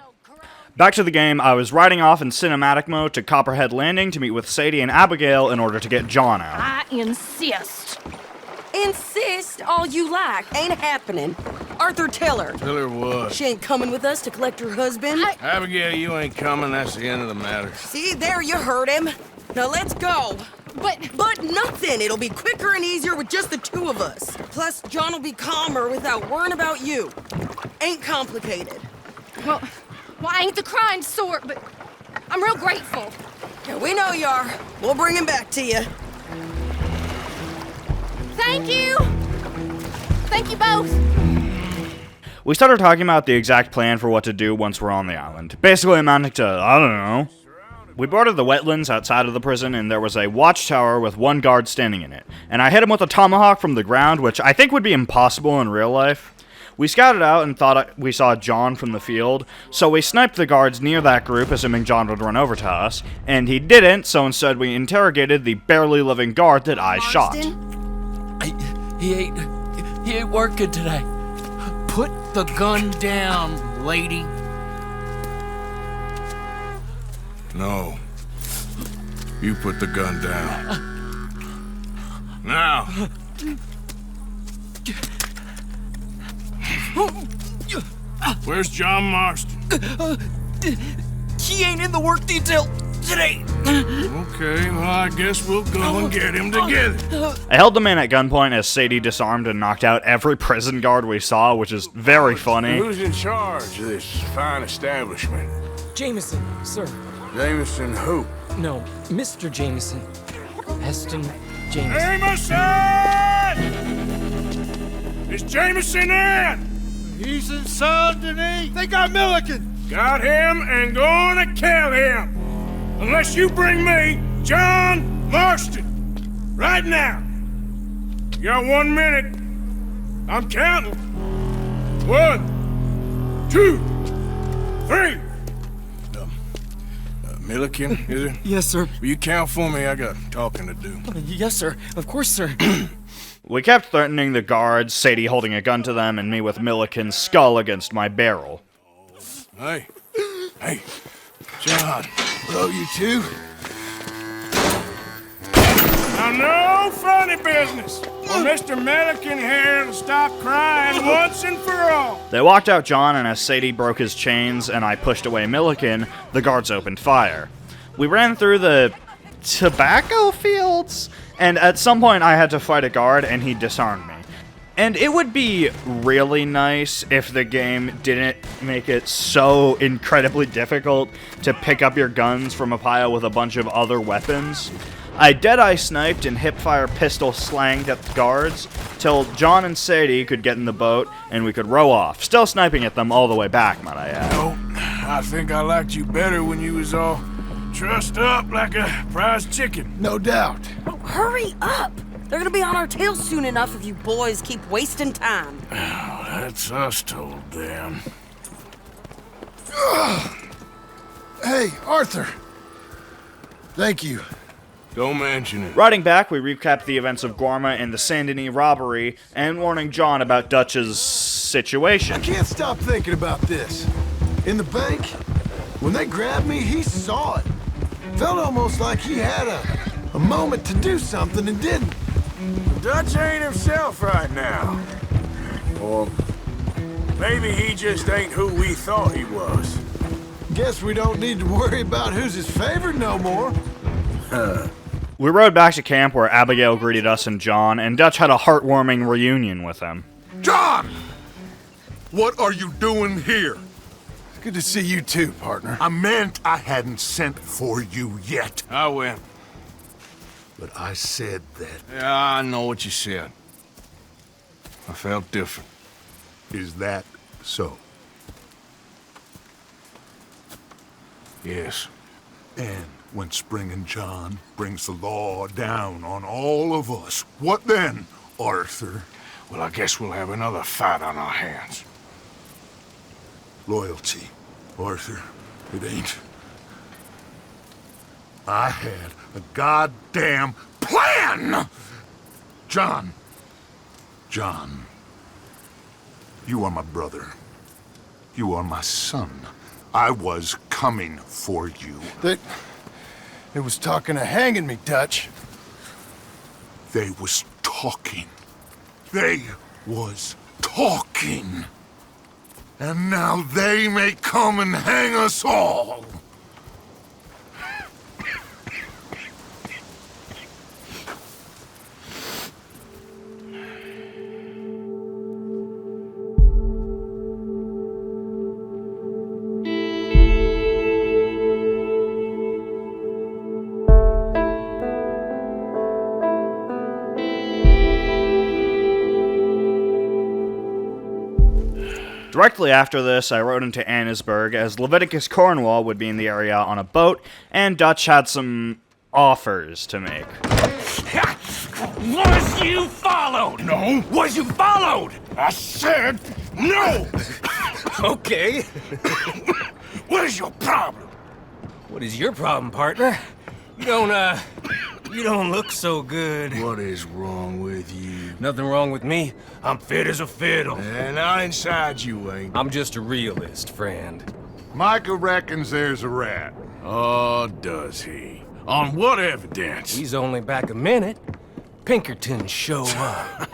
Back to the game, I was riding off in cinematic mode to Copperhead Landing to meet with Sadie and Abigail in order to get John out. I insist. Insist all you like. Ain't happening. Arthur, tell her. Tell her what? She ain't coming with us to collect her husband. Abigail, you ain't coming. That's the end of the matter. See, there you heard him. Now let's go. But nothing. It'll be quicker and easier with just the two of us. Plus, John will be calmer without worrying about you. Ain't complicated. Well, I ain't the crying sort, but I'm real grateful. Yeah, we know you are. We'll bring him back to you. Thank you! Thank you both! We started talking about the exact plan for what to do once we're on the island. Basically amounting to, I don't know. We boarded the wetlands outside of the prison, and there was a watchtower with one guard standing in it. And I hit him with a tomahawk from the ground, which I think would be impossible in real life. We scouted out and thought we saw John from the field, so we sniped the guards near that group, assuming John would run over to us. And he didn't, so instead we interrogated the barely living guard that I shot. He ain't working today. Put the gun down, lady. No. You put the gun down. Now. Where's John Marston? He ain't in the work detail today. Okay, well, I guess we'll go and get him together. I held the man at gunpoint as Sadie disarmed and knocked out every prison guard we saw, which is very funny. Who's in charge of this fine establishment? Jameson, sir. Jameson who? No, Mr. Jameson. Heston Jameson. Jameson! Is Jameson in? He's in Saint Denis. They got Milliken. Got him and gonna kill him. Unless you bring me John Marston. Right now. You got 1 minute. I'm counting. 1, 2, 3. Milliken, is it? Yes, sir. Will you count for me? I got talking to do. Yes, sir. Of course, sir. We kept threatening the guards, Sadie holding a gun to them, and me with Milliken's skull against my barrel. Hey. Hey. John. Hello, you two. Now, no funny business. For Mr. Milliken here to stop crying once and for all. They walked out John, and as Sadie broke his chains and I pushed away Milliken, the guards opened fire. We ran through the tobacco fields, and at some point I had to fight a guard, and he disarmed me. And it would be really nice if the game didn't make it so incredibly difficult to pick up your guns from a pile with a bunch of other weapons. I dead-eye sniped and hip-fire pistol slanged at the guards till John and Sadie could get in the boat and we could row off, still sniping at them all the way back, might I add. No, I think I liked you better when you was all trussed up like a prize chicken. No doubt. Oh, hurry up! They're gonna be on our tails soon enough if you boys keep wasting time. Oh, that's us told them. Hey, Arthur. Thank you. Don't mention it. Riding back, we recapped the events of Guarma and the Saint Denis robbery, and warning John about Dutch's situation. I can't stop thinking about this. In the bank, when they grabbed me, he saw it. Felt almost like he had a moment to do something and didn't. Dutch ain't himself right now. Or maybe he just ain't who we thought he was. Guess we don't need to worry about who's his favorite no more. We rode back to camp where Abigail greeted us and John, and Dutch had a heartwarming reunion with him. John! What are you doing here? Good to see you too, partner. I meant I hadn't sent for you yet. I went. But I said that. Yeah, I know what you said. I felt different. Is that so? Yes. And when Spring and John brings the law down on all of us, what then, Arthur? Well, I guess we'll have another fight on our hands. Loyalty, Arthur. It ain't. I had a goddamn plan! John. John. You are my brother. You are my son. I was coming for you. They was talking of hanging me, Dutch. They was talking. They was talking. And now they may come and hang us all. Directly after this, I rode into Annesburg, as Leviticus Cornwall would be in the area on a boat, and Dutch had some offers to make. Was you followed? No. Was you followed? I said no. Okay. What is your problem? What is your problem, partner? You don't look so good. What is wrong with you? Nothing wrong with me. I'm fit as a fiddle. And not inside you ain't. I'm just a realist, friend. Micah reckons there's a rat. Oh, does he? On what evidence? He's only back a minute. Pinkertons show up.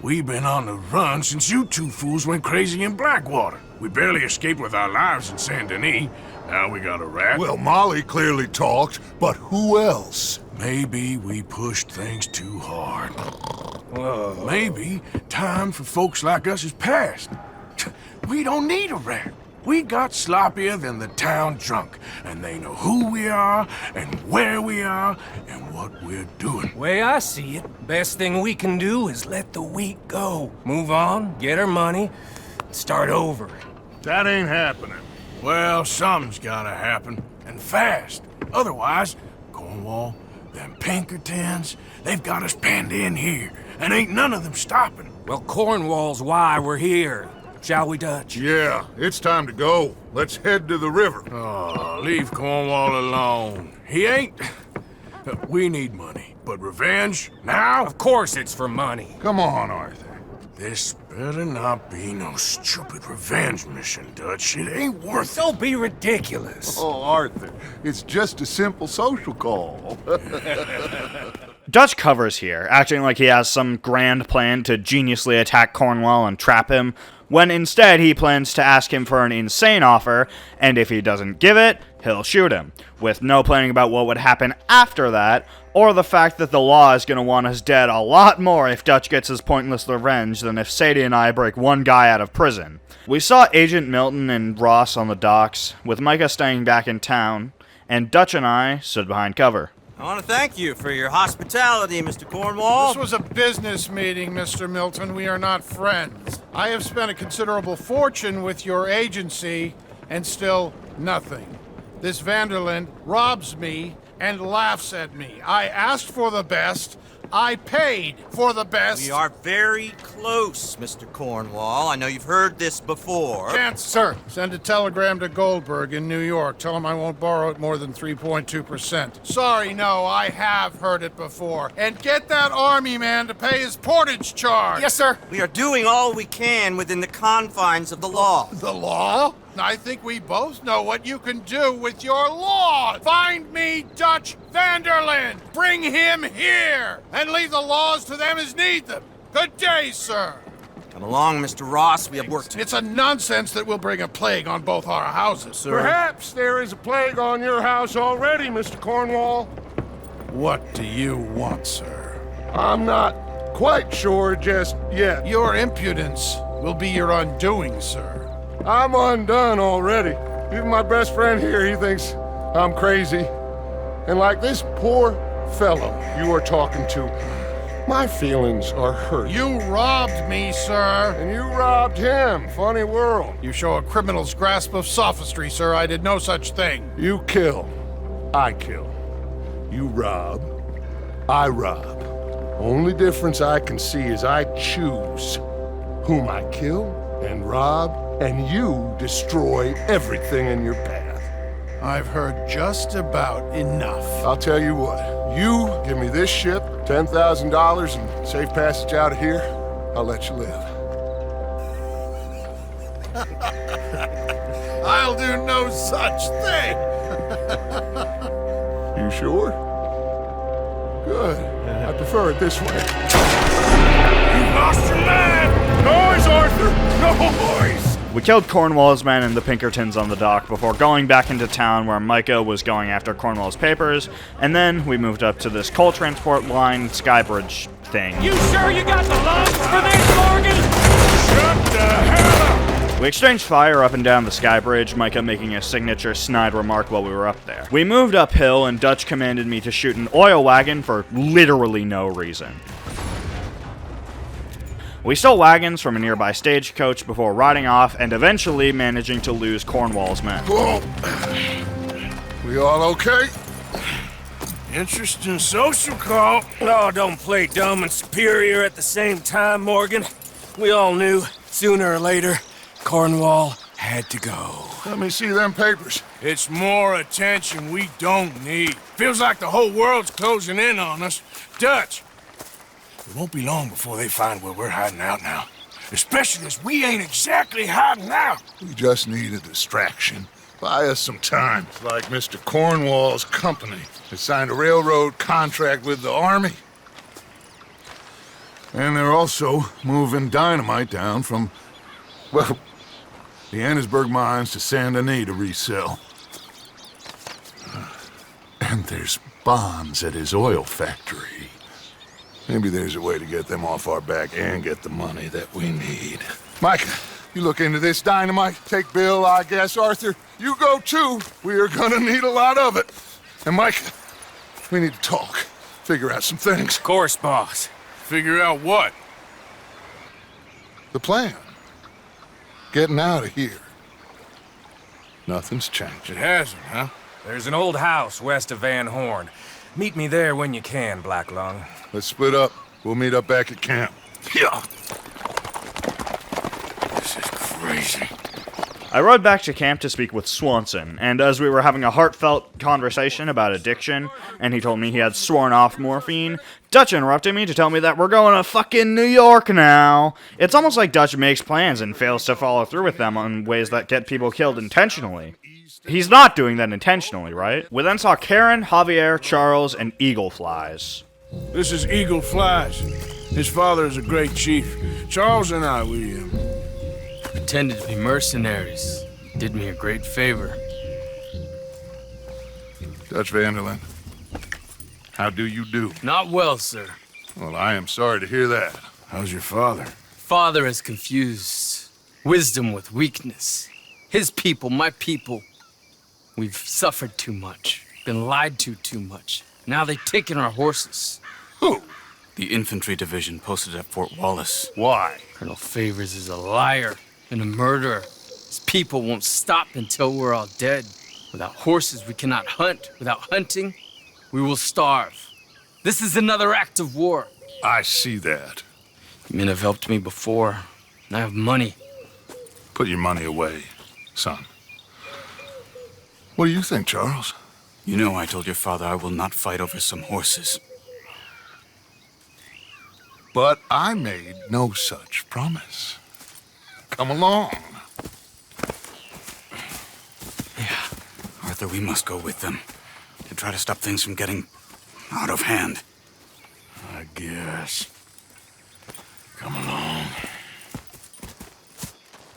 We've been on the run since you two fools went crazy in Blackwater. We barely escaped with our lives in Saint Denis. Now we got a rat. Well, Molly clearly talked, but who else? Maybe we pushed things too hard. Maybe time for folks like us is past. We don't need a rat. We got sloppier than the town drunk, and they know who we are, and where we are, and what we're doing. Way I see it, best thing we can do is let the week go. Move on, get our money, start over. That ain't happening. Well, something's gotta happen, and fast. Otherwise, Cornwall, them Pinkertons, they've got us penned in here, and ain't none of them stopping. Well, Cornwall's why we're here. Shall we, Dutch? Yeah, it's time to go. Let's head to the river. Oh, leave Cornwall alone. He ain't... We need money, but revenge? Now? Of course it's for money. Come on, Arthur. This better not be no stupid revenge mission, Dutch. It ain't worth it. Don't be ridiculous. Oh, Arthur, it's just a simple social call. Dutch covers here, acting like he has some grand plan to geniusly attack Cornwall and trap him, when instead he plans to ask him for an insane offer, and if he doesn't give it, he'll shoot him, with no planning about what would happen after that, or the fact that the law is going to want us dead a lot more if Dutch gets his pointless revenge than if Sadie and I break one guy out of prison. We saw Agent Milton and Ross on the docks, with Micah staying back in town, and Dutch and I stood behind cover. I want to thank you for your hospitality, Mr. Cornwall. This was a business meeting, Mr. Milton. We are not friends. I have spent a considerable fortune with your agency, and still nothing. This Vanderlyn robs me and laughs at me. I asked for the best. I paid for the best. We are very close, Mr. Cornwall. I know you've heard this before. Chance, sir, send a telegram to Goldberg in New York. Tell him I won't borrow it more than 3.2%. Sorry, no, I have heard it before. And get that army man to pay his portage charge. Yes, sir. We are doing all we can within the confines of the law. The law? I think we both know what you can do with your law. Find me Dutch Vanderlyn. Bring him here. And leave the laws to them as need them. Good day, sir. Come along, Mr. Ross. We have work to do. It's a nonsense that will bring a plague on both our houses, sir. Perhaps there is a plague on your house already, Mr. Cornwall. What do you want, sir? I'm not quite sure just yet. Your impudence will be your undoing, sir. I'm undone already. Even my best friend here, he thinks I'm crazy. And like this poor fellow you are talking to, my feelings are hurt. You robbed me, sir. And you robbed him. Funny world. You show a criminal's grasp of sophistry, sir. I did no such thing. You kill. I kill. You rob. I rob. Only difference I can see is I choose whom I kill and rob, and you destroy everything in your path. I've heard just about enough. I'll tell you what. You give me this ship, $10,000, and safe passage out of here, I'll let you live. I'll do no such thing. You sure? Good. I prefer it this way. You lost your man! Noise, Arthur! Noise! We killed Cornwall's men and the Pinkertons on the dock before going back into town where Micah was going after Cornwall's papers, and then we moved up to this coal transport line skybridge thing. You sure you got the lungs for this, Morgan? Shut the hell up! We exchanged fire up and down the skybridge, Micah making a signature snide remark while we were up there. We moved uphill and Dutch commanded me to shoot an oil wagon for literally no reason. We stole wagons from a nearby stagecoach before riding off and eventually managing to lose Cornwall's men. Whoa. We all okay? Interesting social call. Oh, don't play dumb and superior at the same time, Morgan. We all knew, sooner or later, Cornwall had to go. Let me see them papers. It's more attention we don't need. Feels like the whole world's closing in on us. Dutch, it won't be long before they find where we're hiding out now. Especially as we ain't exactly hiding out. We just need a distraction. Buy us some time. It's like Mr. Cornwall's company has signed a railroad contract with the army. And they're also moving dynamite down from, well, the Annesburg mines to Saint Denis to resell. And there's bombs at his oil factory. Maybe there's a way to get them off our back and get the money that we need. Micah, you look into this dynamite. Take Bill, I guess. Arthur, you go too. We are gonna need a lot of it. And Micah, we need to talk. Figure out some things. Of course, boss. Figure out what? The plan. Getting out of here. Nothing's changed. It hasn't, huh? There's an old house west of Van Horn. Meet me there when you can, Black Lung. Let's split up. We'll meet up back at camp. Yeah. This is crazy. I rode back to camp to speak with Swanson, and as we were having a heartfelt conversation about addiction, and he told me he had sworn off morphine, Dutch interrupted me to tell me that we're going to fucking New York now. It's almost like Dutch makes plans and fails to follow through with them in ways that get people killed intentionally. He's not doing that intentionally, right? We then saw Karen, Javier, Charles, and Eagle Flies. This is Eagle Flies. His father is a great chief. Charles and I, we pretended to be mercenaries. Did me a great favor. Dutch Vanderlyn, how do you do? Not well, sir. Well, I am sorry to hear that. How's your father? Father has confused wisdom with weakness. His people, my people. We've suffered too much. Been lied to too much. Now they've taken our horses. Who? The infantry division posted at Fort Wallace. Why? Colonel Favors is a liar and a murderer. His people won't stop until we're all dead. Without horses, we cannot hunt. Without hunting, we will starve. This is another act of war. I see that. Men have helped me before, and I have money. Put your money away, son. What do you think, Charles? You know I told your father I will not fight over some horses. But I made no such promise. Come along. Yeah, Arthur, we must go with them to try to stop things from getting out of hand. I guess. Come along.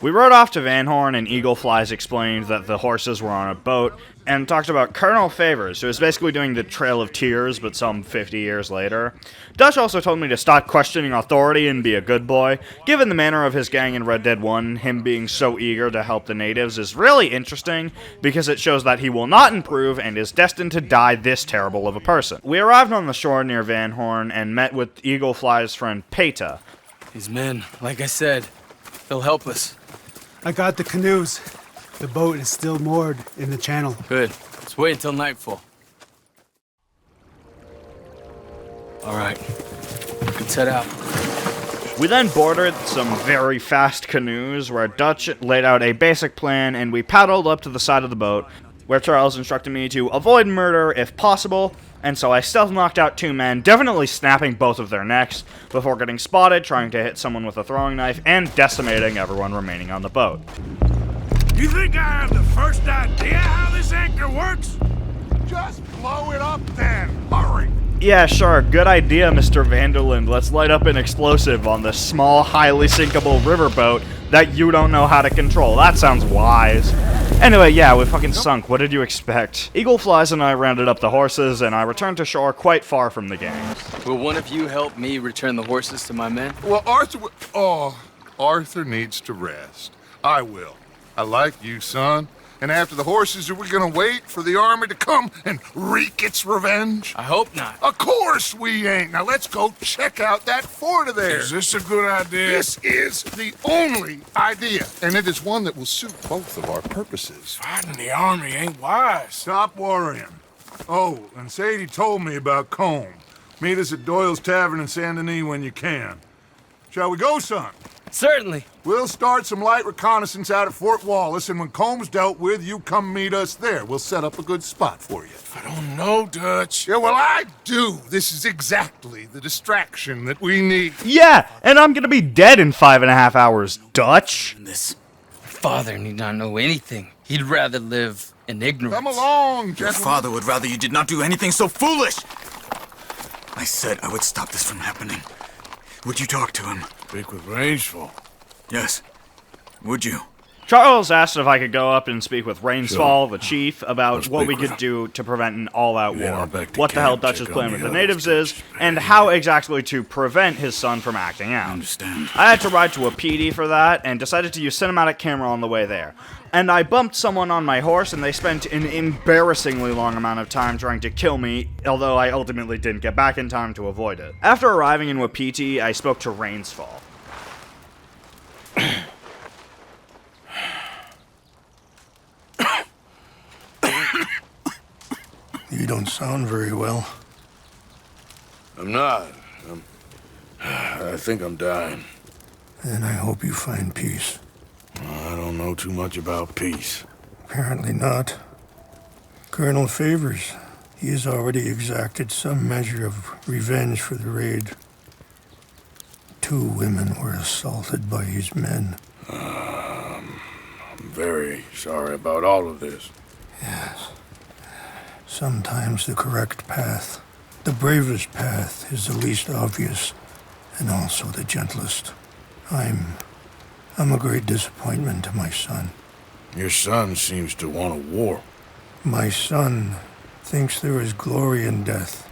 We rode off to Van Horn, and Eagle Flies explained that the horses were on a boat, and talked about Colonel Favors, who was basically doing the Trail of Tears, but some 50 years later. Dutch also told me to stop questioning authority and be a good boy. Given the manner of his gang in Red Dead 1, him being so eager to help the natives is really interesting, because it shows that he will not improve and is destined to die this terrible of a person. We arrived on the shore near Van Horn, and met with Eagle Fly's friend Peta. These men, like I said, they'll help us. I got the canoes. The boat is still moored in the channel. Good. Let's wait until nightfall. All right. Let's head out. We then boarded some very fast canoes where Dutch laid out a basic plan, and we paddled up to the side of the boat where Charles instructed me to avoid murder if possible, and so I stealth knocked out 2 men, definitely snapping both of their necks, before getting spotted trying to hit someone with a throwing knife and decimating everyone remaining on the boat. You think I have the first idea how this anchor works? Just blow it up then. Hurry. Yeah, sure, good idea, Mr. Vanderland. Let's light up an explosive on this small, highly sinkable riverboat that you don't know how to control. That sounds wise. Anyway, yeah, we fucking sunk. What did you expect? Eagle Flies and I rounded up the horses, and I returned to shore quite far from the gang. Will one of you help me return the horses to my men? Well, Arthur... Oh, Arthur needs to rest. I will. I like you, son. And after the horses, are we gonna wait for the army to come and wreak its revenge? I hope not. Of course we ain't. Now let's go check out that fort of theirs. Is this a good idea? This is the only idea, and it is one that will suit both of our purposes. Fighting the army ain't wise. Stop worrying. Oh, and Sadie told me about Combe. Meet us at Doyle's Tavern in Saint Denis when you can. Shall we go, son? Certainly. We'll start some light reconnaissance out at Fort Wallace, and when Combs dealt with, you come meet us there. We'll set up a good spot for you. I don't know, Dutch. Yeah, well, I do. This is exactly the distraction that we need. Yeah, and I'm gonna be dead in 5.5 hours, Dutch. This father need not know anything. He'd rather live in ignorance. Come along, Your gentlemen. father would rather you did not do anything so foolish. I said I would stop this from happening. Would you talk to him? Speak with Rangeful. Yes. Would you? Charles asked if I could go up and speak with Rainsfall, the chief, about I'll what we speak with could do to prevent an all-out Then war, I'll back to what the hell camp, Dutch's check plan on with the the others, natives is, and how exactly to prevent his son from acting out. I understand. I had to ride to a PD for that, and decided to use cinematic camera on the way there. And I bumped someone on my horse, and they spent an embarrassingly long amount of time trying to kill me, although I ultimately didn't get back in time to avoid it. After arriving in Wapiti, I spoke to Rainsfall. You don't sound very well. I'm not. I think I'm dying. Then I hope you find peace. I don't know too much about peace. Apparently not. Colonel Favors, he has already exacted some measure of revenge for the raid. 2 women were assaulted by his men. I'm very sorry about all of this. Yes. Sometimes the correct path, the bravest path, is the least obvious, and also the gentlest. I'm a great disappointment to my son. Your son seems to want a war. My son thinks there is glory in death.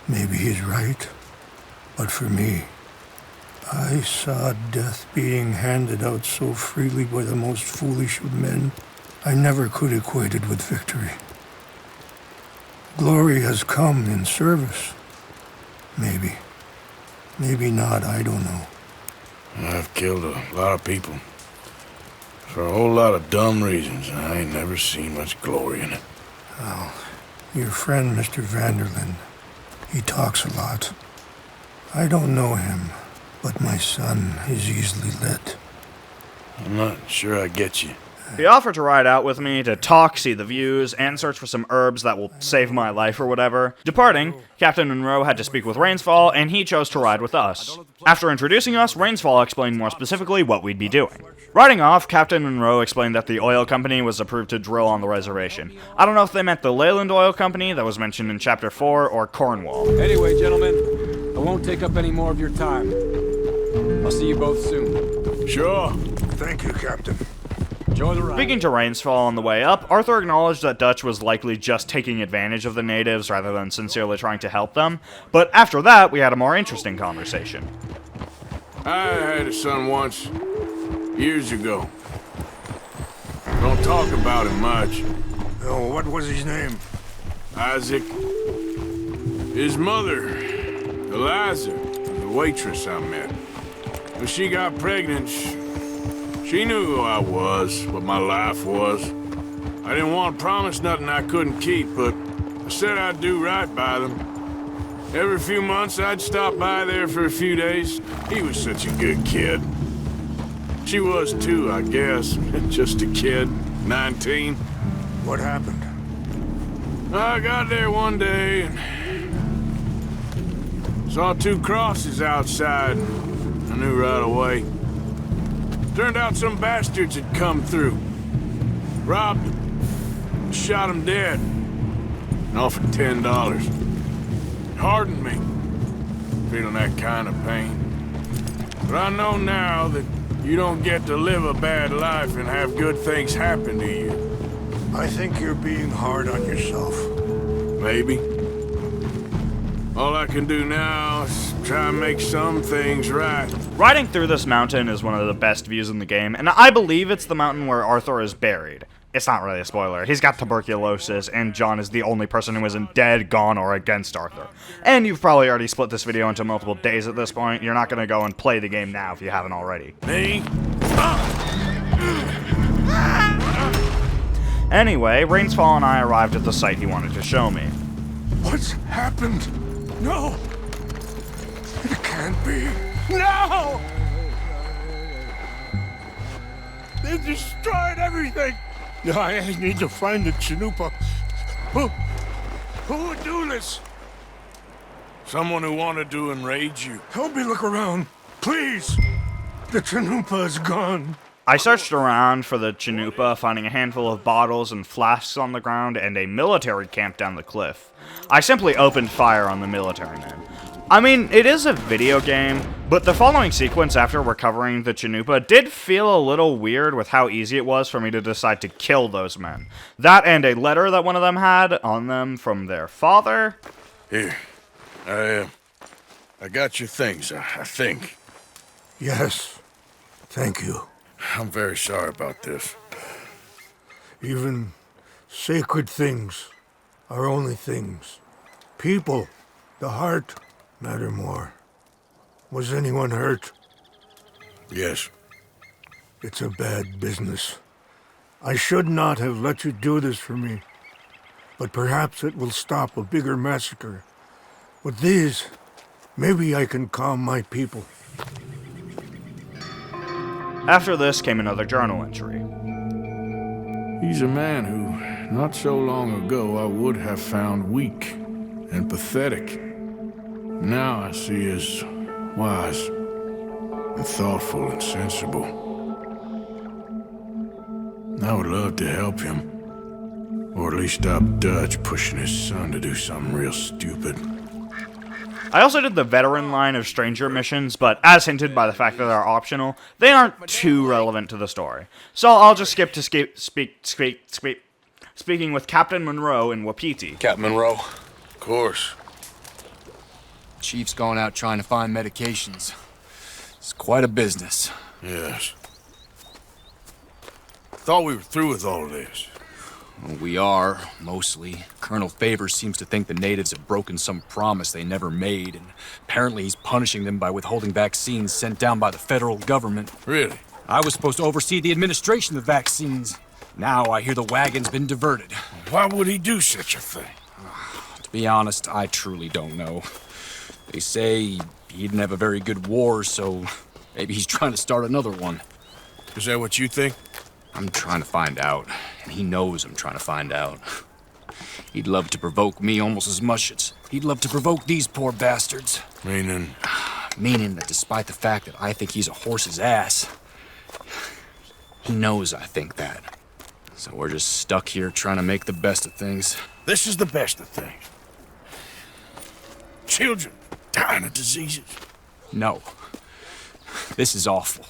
Maybe he's right, but for me, I saw death being handed out so freely by the most foolish of men. I never could equate it with victory. Glory has come in service. Maybe. Maybe not, I don't know. I've killed a lot of people. For a whole lot of dumb reasons, and I ain't never seen much glory in it. Well, your friend, Mr. Vanderlyn, he talks a lot. I don't know him, but my son is easily led. I'm not sure I get you. He offered to ride out with me to talk, see the views, and search for some herbs that will save my life or whatever. Departing, Captain Monroe had to speak with Rainsfall, and he chose to ride with us. After introducing us, Rainsfall explained more specifically what we'd be doing. Riding off, Captain Monroe explained that the oil company was approved to drill on the reservation. I don't know if they meant the Leyland Oil Company that was mentioned in Chapter 4 or Cornwall. Anyway, gentlemen, I won't take up any more of your time. I'll see you both soon. Sure. Thank you, Captain. Enjoy the ride. Speaking to Rainsfall on the way up, Arthur acknowledged that Dutch was likely just taking advantage of the natives rather than sincerely trying to help them, but after that, we had a more interesting conversation. I had a son once, years ago. Don't talk about him much. Oh, what was his name? Isaac. His mother, Eliza, the waitress I met. When she got pregnant, she knew who I was, what my life was. I didn't want to promise nothing I couldn't keep, but I said I'd do right by them. Every few months, I'd stop by there for a few days. He was such a good kid. She was too, I guess. Just a kid, 19. What happened? I got there one day and saw 2 crosses outside. I knew right away. Turned out some bastards had come through. Robbed him. Shot him dead. And offered $10. Hardened me. Feeling that kind of pain. But I know now that you don't get to live a bad life and have good things happen to you. I think you're being hard on yourself. Maybe. All I can do now is Try and make some things right. Riding through this mountain is one of the best views in the game, and I believe it's the mountain where Arthur is buried. It's not really a spoiler. He's got tuberculosis, and John is the only person who isn't dead, gone, or against Arthur. And you've probably already split this video into multiple days at this point. You're not going to go and play the game now if you haven't already. Me? Anyway, Rainsfall and I arrived at the site he wanted to show me. What's happened? No! It can't be. No! They destroyed everything! I need to find the Chanupa. Who would do this? Someone who wanted to enrage you. Help me look around, please! The Chanupa is gone. I searched around for the Chanupa, finding a handful of bottles and flasks on the ground and a military camp down the cliff. I simply opened fire on the military men. I mean, it is a video game, but the following sequence after recovering the Chanupa did feel a little weird with how easy it was for me to decide to kill those men. That and a letter that one of them had on them from their father. Here, I got your things, I think. Yes, thank you. I'm very sorry about this. Even sacred things are only things. People, the heart, matter more. Was anyone hurt? Yes. It's a bad business. I should not have let you do this for me. But perhaps it will stop a bigger massacre. With these, maybe I can calm my people. After this came another journal entry. He's a man who, not so long ago, I would have found weak and pathetic. Now I see as wise and thoughtful and sensible. I would love to help him. Or at least stop Dutch pushing his son to do something real stupid. I also did the veteran line of stranger missions, but as hinted by the fact that they're optional, they aren't too relevant to the story. So I'll just skip to speaking with Captain Monroe in Wapiti. Captain Monroe. Of course. Chief's gone out trying to find medications. It's quite a business. Yes. Thought we were through with all of this. Well, we are, mostly. Colonel Favors seems to think the natives have broken some promise they never made, and apparently he's punishing them by withholding vaccines sent down by the federal government. Really? I was supposed to oversee the administration of vaccines. Now I hear the wagon's been diverted. Why would he do such a thing? To be honest, I truly don't know. They say he didn't have a very good war, so maybe he's trying to start another one. Is that what you think? I'm trying to find out, and he knows I'm trying to find out. He'd love to provoke me almost as much as he'd love to provoke these poor bastards. Meaning? Meaning that despite the fact that I think he's a horse's ass, he knows I think that. So we're just stuck here trying to make the best of things. This is the best of things. Children dying of diseases. No. This is awful.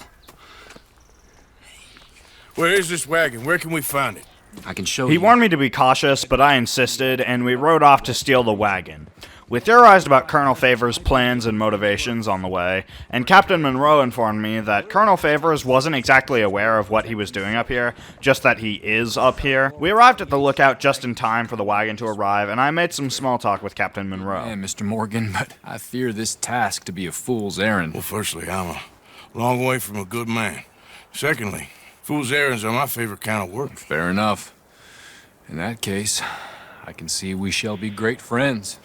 Where is this wagon? Where can we find it? I can show you. He warned me to be cautious, but I insisted, and we rode off to steal the wagon. We theorized about Colonel Favors' plans and motivations on the way, and Captain Monroe informed me that Colonel Favors wasn't exactly aware of what he was doing up here, just that he is up here. We arrived at the lookout just in time for the wagon to arrive, and I made some small talk with Captain Monroe. Yeah, Mr. Morgan, but I fear this task to be a fool's errand. Well, firstly, I'm a long way from a good man. Secondly, fool's errands are my favorite kind of work. Fair enough. In that case, I can see we shall be great friends.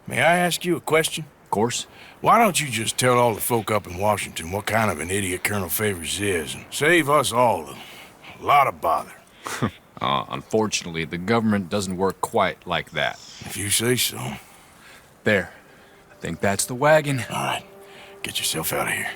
May I ask you a question? Of course. Why don't you just tell all the folk up in Washington what kind of an idiot Colonel Favors is and save us all a lot of bother? Unfortunately, the government doesn't work quite like that. If you say so. There. I think that's the wagon. All right. Get yourself out of here.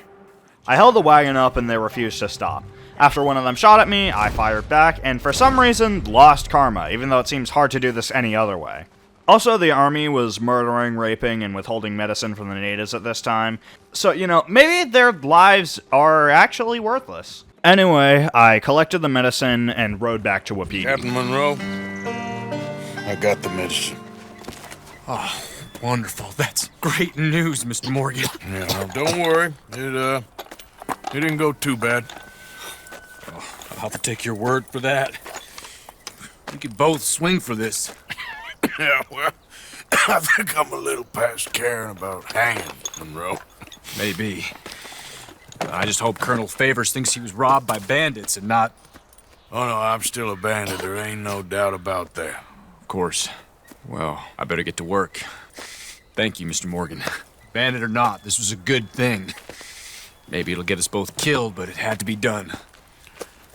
I held the wagon up and they refused to stop. After one of them shot at me, I fired back, and for some reason, lost karma, even though it seems hard to do this any other way. Also, the army was murdering, raping, and withholding medicine from the natives at this time, so, you know, maybe their lives are actually worthless. Anyway, I collected the medicine and rode back to Wapiti. Captain Monroe, I got the medicine. Oh, Wonderful. That's great news, Mr. Morgan. Yeah, well, don't worry. It didn't go too bad. I'll have to take your word for that. We could both swing for this. Yeah, well, I think I'm a little past caring about hanging, Monroe. Maybe. I just hope Colonel Favors thinks he was robbed by bandits and not... Oh, no, I'm still a bandit. There ain't no doubt about that. Of course. Well, I better get to work. Thank you, Mr. Morgan. Bandit or not, this was a good thing. Maybe it'll get us both killed, but it had to be done.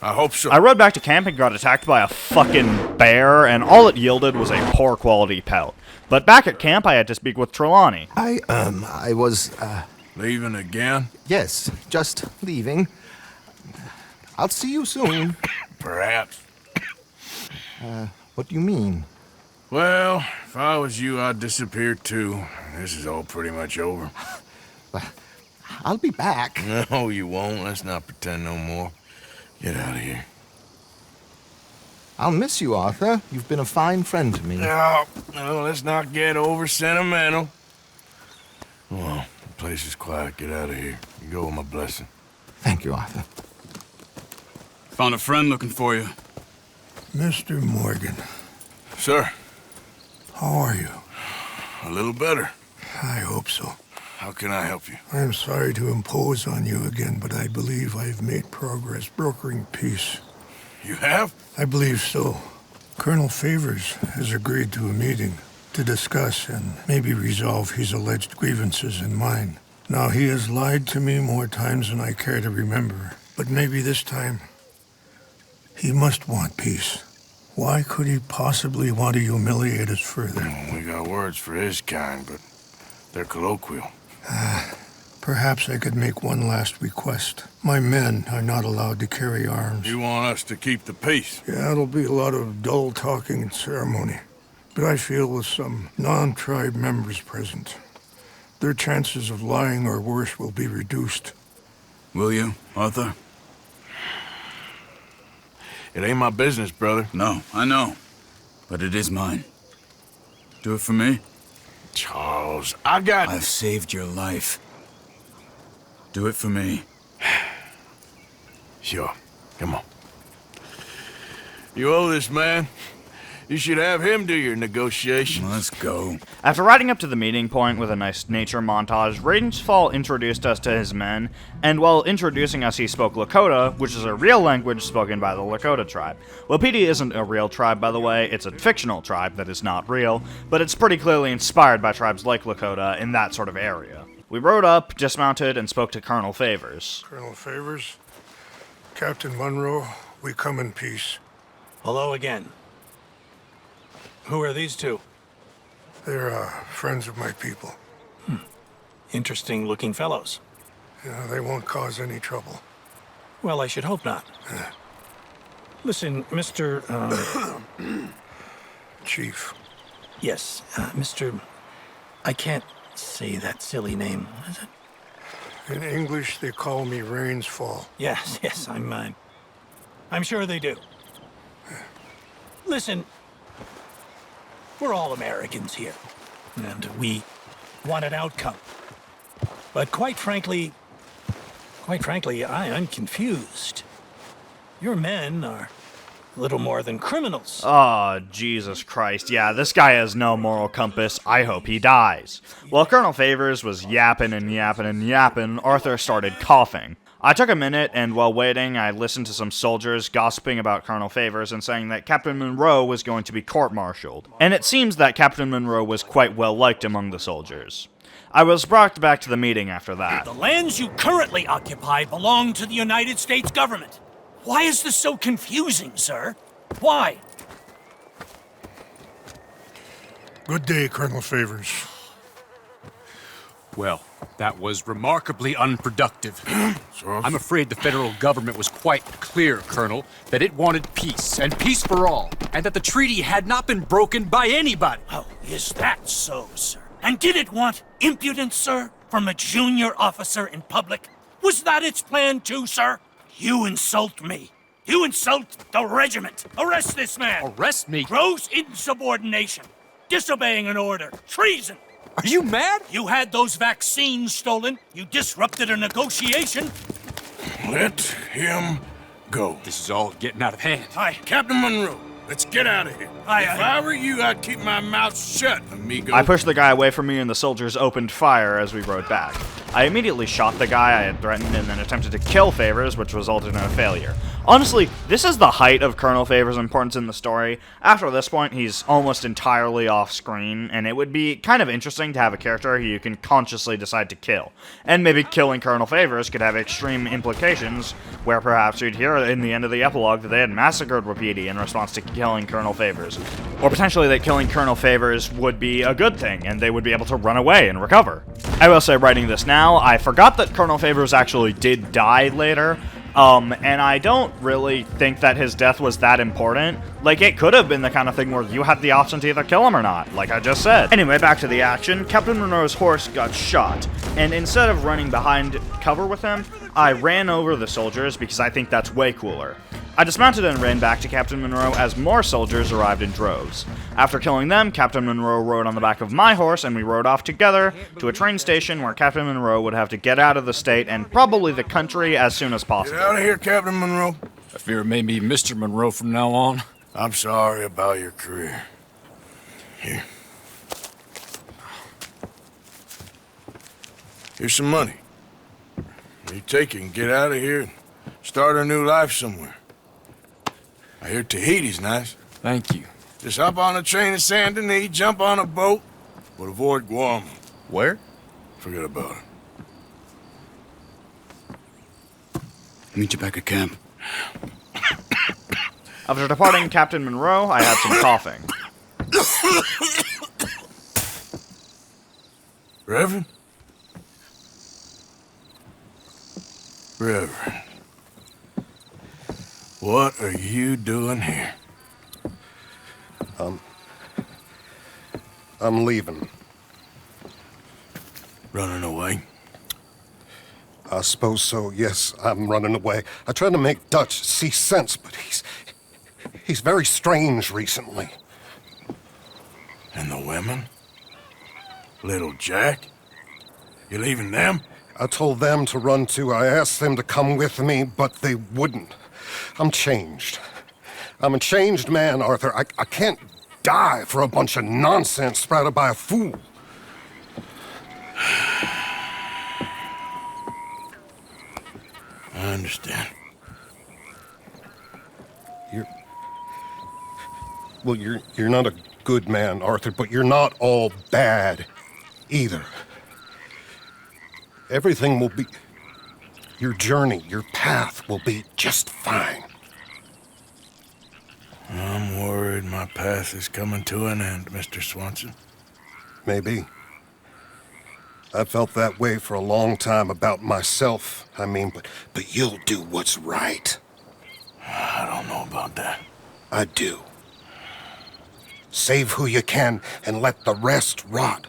I hope so. I rode back to camp and got attacked by a fucking bear, and all it yielded was a poor quality pelt. But back at camp, I had to speak with Trelawney. I was, Leaving again? Yes, just leaving. I'll see you soon. Perhaps. What do you mean? Well, if I was you, I'd disappear too. This is all pretty much over. I'll be back. No, you won't. Let's not pretend no more. Get out of here. I'll miss you, Arthur. You've been a fine friend to me. No, let's not get over sentimental. Well, the place is quiet. Get out of here. You go with my blessing. Thank you, Arthur. Found a friend looking for you. Mr. Morgan. Sir. How are you? A little better. I hope so. How can I help you? I'm sorry to impose on you again, but I believe I've made progress brokering peace. You have? I believe so. Colonel Favors has agreed to a meeting to discuss and maybe resolve his alleged grievances and mine. Now, he has lied to me more times than I care to remember, but maybe this time he must want peace. Why could he possibly want to humiliate us further? We got words for his kind, but they're colloquial. Perhaps I could make one last request. My men are not allowed to carry arms. You want us to keep the peace? Yeah, it'll be a lot of dull talking and ceremony. But I feel with some non-tribe members present, their chances of lying or worse will be reduced. Will you, Arthur? It ain't my business, brother. No, I know. But it is mine. Do it for me? Charles, I've saved your life. Do it for me. Sure. Come on. You owe this man. You should have him do your negotiations. Let's go. After riding up to the meeting point with a nice nature montage, Ragefall introduced us to his men, and while introducing us he spoke Lakota, which is a real language spoken by the Lakota tribe. Wapiti isn't a real tribe, by the way, it's a fictional tribe that is not real, but it's pretty clearly inspired by tribes like Lakota in that sort of area. We rode up, dismounted, and spoke to Colonel Favors. Colonel Favors, Captain Monroe, we come in peace. Hello again. Who are these two? They're friends of my people. Interesting looking fellows. Yeah, they won't cause any trouble. Well, I should hope not. Listen, Mr. Chief. Yes, Mr. I can't say that silly name, is it? In English, they call me Rainsfall. Yes, I'm sure they do. Listen, we're all Americans here, and we want an outcome. But quite frankly, I'm confused. Your men are little more than criminals. Oh, Jesus Christ. Yeah, this guy has no moral compass. I hope he dies. While Colonel Favors was yapping and yapping and yapping, Arthur started coughing. I took a minute, and while waiting, I listened to some soldiers gossiping about Colonel Favors and saying that Captain Monroe was going to be court-martialed. And it seems that Captain Monroe was quite well-liked among the soldiers. I was brought back to the meeting after that. The lands you currently occupy belong to the United States government. Why is this so confusing, sir? Why? Good day, Colonel Favors. Well, that was remarkably unproductive. I'm afraid the federal government was quite clear, Colonel, that it wanted peace, and peace for all, and that the treaty had not been broken by anybody. Oh, is that so, sir? And did it want impudence, sir, from a junior officer in public? Was that its plan too, sir? You insult me. You insult the regiment. Arrest this man. Arrest me? Gross insubordination. Disobeying an order. Treason. Are you mad? You had those vaccines stolen. You disrupted a negotiation. Let him go. This is all getting out of hand. Aye. Captain Monroe, let's get out of here. Aye, If aye. I were you, I'd keep my mouth shut, amigo. I pushed the guy away from me and the soldiers opened fire as we rode back. I immediately shot the guy I had threatened and then attempted to kill Favors, which resulted in a failure. Honestly, this is the height of Colonel Favors' importance in the story. After this point, he's almost entirely off-screen, and it would be kind of interesting to have a character who you can consciously decide to kill. And maybe killing Colonel Favors could have extreme implications, where perhaps you'd hear in the end of the epilogue that they had massacred Wapiti in response to killing Colonel Favors. Or potentially that killing Colonel Favors would be a good thing, and they would be able to run away and recover. I will say, writing this now, I forgot that Colonel Favors actually did die later, and I don't really think that his death was that important. Like, it could have been the kind of thing where you had the option to either kill him or not, like I just said. Anyway, back to the action. Captain Monroe's horse got shot, and instead of running behind cover with him, I ran over the soldiers because I think that's way cooler. I dismounted and ran back to Captain Monroe as more soldiers arrived in droves. After killing them, Captain Monroe rode on the back of my horse and we rode off together to a train station where Captain Monroe would have to get out of the state and probably the country as soon as possible. Get out of here, Captain Monroe. I fear it may be Mr. Monroe from now on. I'm sorry about your career. Here. Here's some money. You take it and get out of here and start a new life somewhere. I hear Tahiti's nice. Thank you. Just hop on a train to Saint Denis, jump on a boat, but avoid Guam. Where? Forget about it. Meet you back at camp. After departing Captain Monroe, I had some coughing. Reverend? Reverend. What are you doing here? I'm leaving. Running away? I suppose so, yes, I'm running away. I tried to make Dutch see sense, but he's very strange recently. And the women? Little Jack? You leaving them? I told them to run too. I asked them to come with me, but they wouldn't. I'm changed. I'm a changed man, Arthur. I can't die for a bunch of nonsense sprouted by a fool. I understand. You're not a good man, Arthur, but you're not all bad either. Everything will be... Your journey, your path will be just fine. I'm worried my path is coming to an end, Mr. Swanson. Maybe. I felt that way for a long time about myself, I mean, but you'll do what's right. I don't know about that. I do. Save who you can and let the rest rot.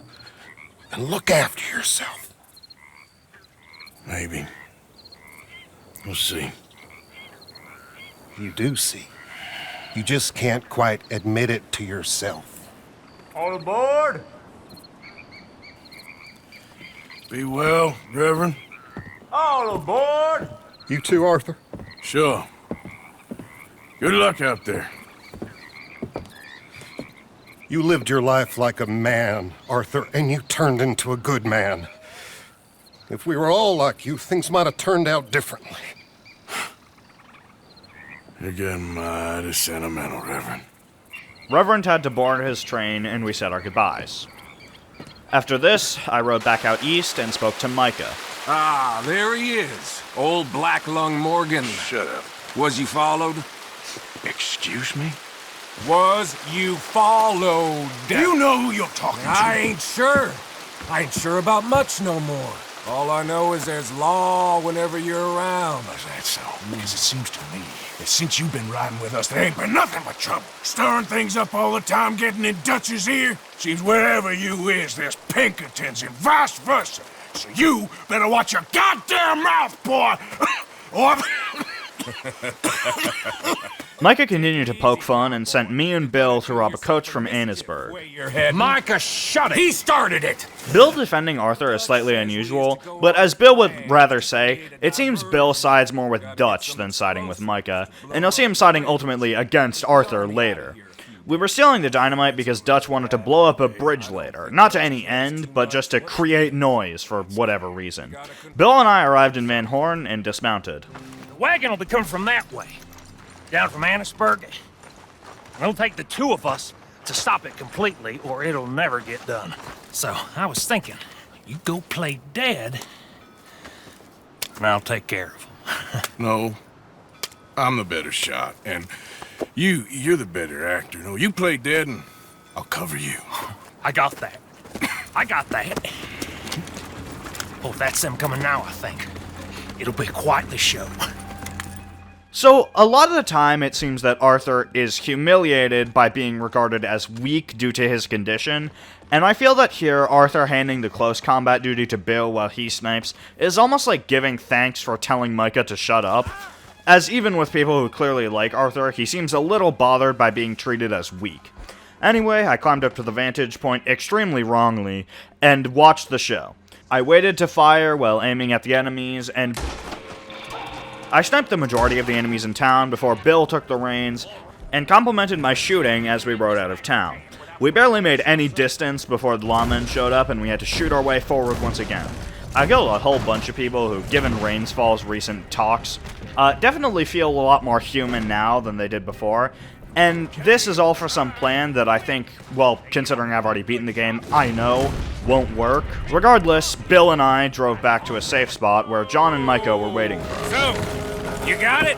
And look after yourself. Maybe. We'll see. You do see. You just can't quite admit it to yourself. All aboard! Be well, Reverend. All aboard! You too, Arthur? Sure. Good luck out there. You lived your life like a man, Arthur, and you turned into a good man. If we were all like you, things might have turned out differently. You're getting mighty sentimental, Reverend. Reverend had to board his train, and we said our goodbyes. After this, I rode back out east and spoke to Micah. Ah, there he is. Old Black Lung Morgan. Shut up. Was you followed? Excuse me? Was you followed? You know who you're talking to. I ain't sure. I ain't sure about much no more. All I know is there's law whenever you're around. Is that so? Because it seems to me that since you've been riding with us, there ain't been nothing but trouble. Stirring things up all the time, getting in Dutch's ear. Seems wherever you is, there's Pinkertons and vice versa. So you better watch your goddamn mouth, boy! Or... Micah continued to poke fun and sent me and Bill to rob a coach from Annisburg. Micah, shut it! He started it! Bill defending Arthur is slightly unusual, but as Bill would rather say, it seems Bill sides more with Dutch than siding with Micah, and you'll see him siding ultimately against Arthur later. We were stealing the dynamite because Dutch wanted to blow up a bridge later, not to any end, but just to create noise for whatever reason. Bill and I arrived in Van Horn and dismounted. The wagon will be coming from that way. Down from Annisburg. It'll take the two of us to stop it completely, or it'll never get done. So, I was thinking, you go play dead, and I'll take care of him. No, I'm the better shot, and you're the better actor. No, you play dead, and I'll cover you. I got that. I got that. Oh, that's them coming now, I think. It'll be quite the show. So, a lot of the time, it seems that Arthur is humiliated by being regarded as weak due to his condition, and I feel that here, Arthur handing the close combat duty to Bill while he snipes is almost like giving thanks for telling Micah to shut up, as even with people who clearly like Arthur, he seems a little bothered by being treated as weak. Anyway, I climbed up to the vantage point extremely wrongly, and watched the show. I waited to fire while aiming at the enemies, and I sniped the majority of the enemies in town before Bill took the reins and complimented my shooting as we rode out of town. We barely made any distance before the lawmen showed up and we had to shoot our way forward once again. I killed a whole bunch of people who, given Rainsfall's recent talks, definitely feel a lot more human now than they did before. And this is all for some plan that I think, well, considering I've already beaten the game, I know won't work. Regardless, Bill and I drove back to a safe spot where John and Micah were waiting for us. So, you got it?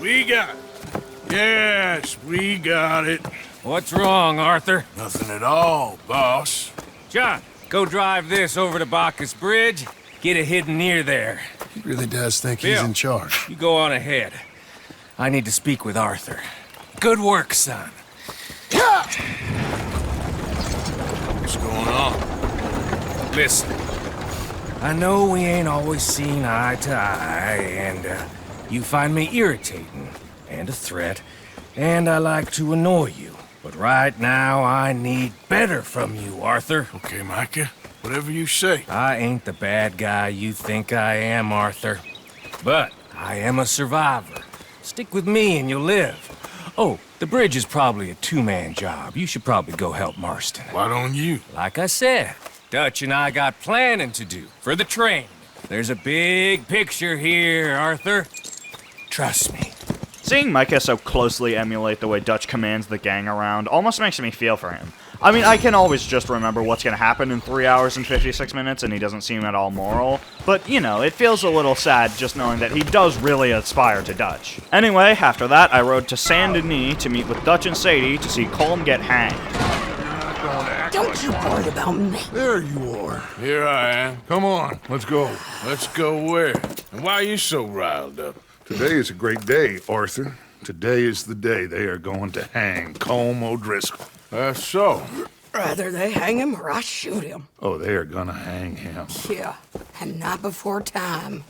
We got it. Yes, we got it. What's wrong, Arthur? Nothing at all, boss. John, go drive this over to Bacchus Bridge. Get it hidden near there. He really does think Bill, he's in charge. You go on ahead. I need to speak with Arthur. Good work, son. What's going on? Listen, I know we ain't always seen eye to eye, and you find me irritating and a threat, and I like to annoy you. But right now, I need better from you, Arthur. Okay, Micah. Whatever you say. I ain't the bad guy you think I am, Arthur. But I am a survivor. Stick with me and you'll live. Oh, the bridge is probably a two-man job. You should probably go help Marston. Why don't you? Like I said, Dutch and I got planning to do for the train. There's a big picture here, Arthur. Trust me. Seeing Micah so closely emulate the way Dutch commands the gang around almost makes me feel for him. I mean, I can always just remember what's going to happen in 3 hours and 56 minutes, and he doesn't seem at all moral. But, you know, it feels a little sad just knowing that he does really aspire to Dutch. Anyway, after that, I rode to Saint Denis to meet with Dutch and Sadie to see Colm get hanged. Don't you worry about me. There you are. Here I am. Come on, let's go. Let's go where? And why are you so riled up? Today is a great day, Arthur. Today is the day they are going to hang Colm O'Driscoll. That's so. Rather they hang him or I shoot him. Oh, they are gonna hang him. Yeah, and not before time.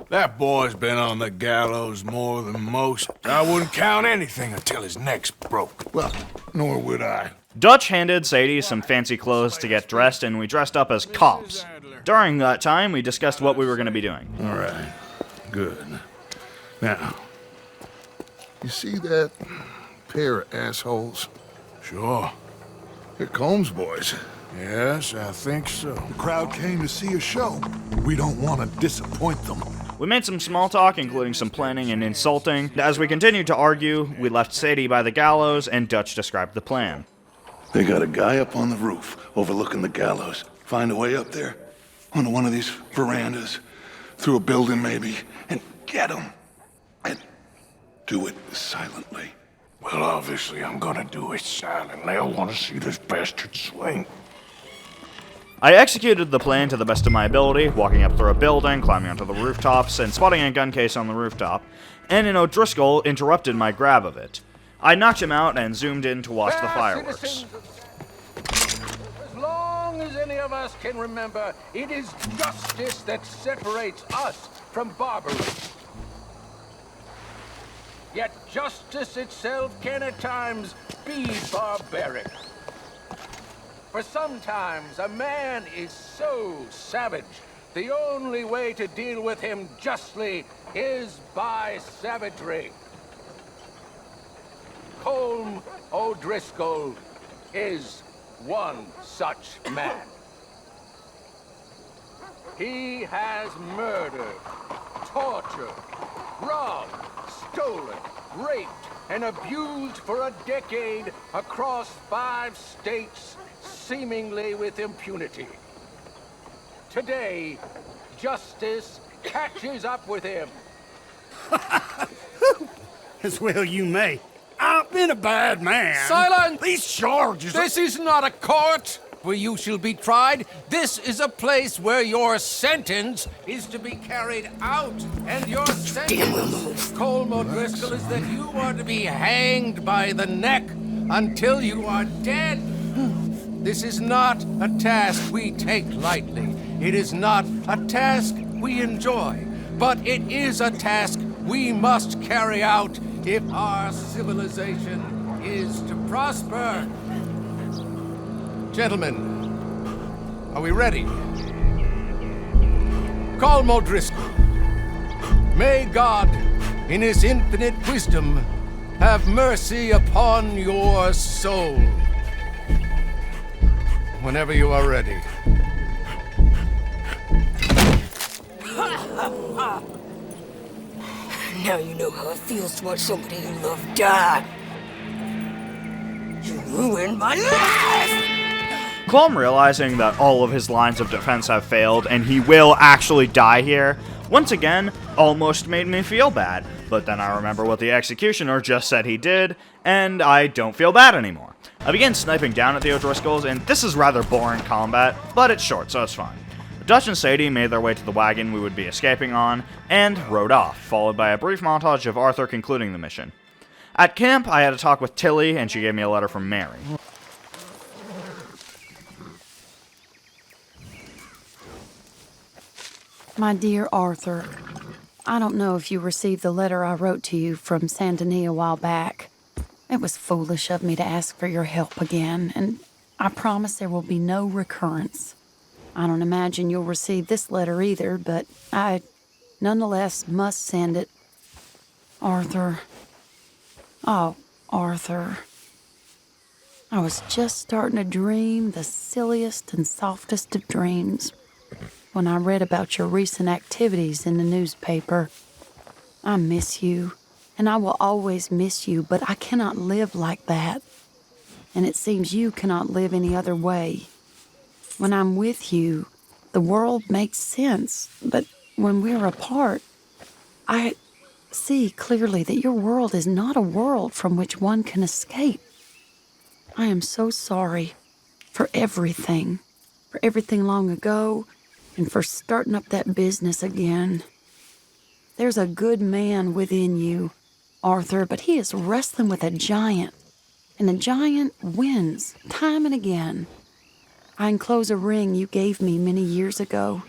That boy's been on the gallows more than most. I wouldn't count anything until his neck's broke. Well, nor would I. Dutch handed Sadie some fancy clothes to get dressed, and we dressed up as cops. During that time, we discussed what we were going to be doing. All right, good. Now, you see that pair of assholes? Sure. They're Combs boys. Yes, I think so. The crowd came to see a show. We don't want to disappoint them. We made some small talk, including some planning and insulting. As we continued to argue, we left Sadie by the gallows, and Dutch described the plan. They got a guy up on the roof, overlooking the gallows. Find a way up there, onto one of these verandas, through a building maybe, and get him. And do it silently. Well, obviously I'm gonna do it silently. I want to see this bastard swing. I executed the plan to the best of my ability, walking up through a building, climbing onto the rooftops, and spotting a gun case on the rooftop, and an O'Driscoll interrupted my grab of it. I knocked him out and zoomed in to watch the fireworks. As long as any of us can remember, it is justice that separates us from barbarism. Yet justice itself can at times be barbaric. For sometimes a man is so savage, the only way to deal with him justly is by savagery. Colm O'Driscoll is one such man. He has murdered, tortured, robbed, stolen, raped, and abused for a decade across 5 states, seemingly with impunity. Today, justice catches up with him. As well you may. I've been a bad man. Silence! These charges... This is not a court where you shall be tried. This is a place where your sentence is to be carried out. And your sentence, Colm O'Driscoll, is that you are to be hanged by the neck until you are dead. This is not a task we take lightly. It is not a task we enjoy. But it is a task we must carry out if our civilization is to prosper. Gentlemen, are we ready? Colm O'Driscoll, may God, in his infinite wisdom, have mercy upon your soul. Whenever you are ready. Now you know how it feels to watch somebody you love die. You ruined my life! Colm, realizing that all of his lines of defense have failed and he will actually die here, once again, almost made me feel bad. But then I remember what the executioner just said he did, and I don't feel bad anymore. I began sniping down at the O'Driscolls, and this is rather boring combat, but it's short, so it's fine. Dutch and Sadie made their way to the wagon we would be escaping on, and rode off, followed by a brief montage of Arthur concluding the mission. At camp, I had a talk with Tilly, and she gave me a letter from Mary. My dear Arthur, I don't know if you received the letter I wrote to you from Saint Denis a while back. It was foolish of me to ask for your help again, and I promise there will be no recurrence. I don't imagine you'll receive this letter either, but I nonetheless must send it. Arthur. Oh, Arthur. I was just starting to dream the silliest and softest of dreams when I read about your recent activities in the newspaper. I miss you, and I will always miss you, but I cannot live like that. And it seems you cannot live any other way. When I'm with you, the world makes sense, but when we're apart, I see clearly that your world is not a world from which one can escape. I am so sorry for everything long ago, and for starting up that business again. There's a good man within you, Arthur, but he is wrestling with a giant, and the giant wins time and again. I enclose a ring you gave me many years ago,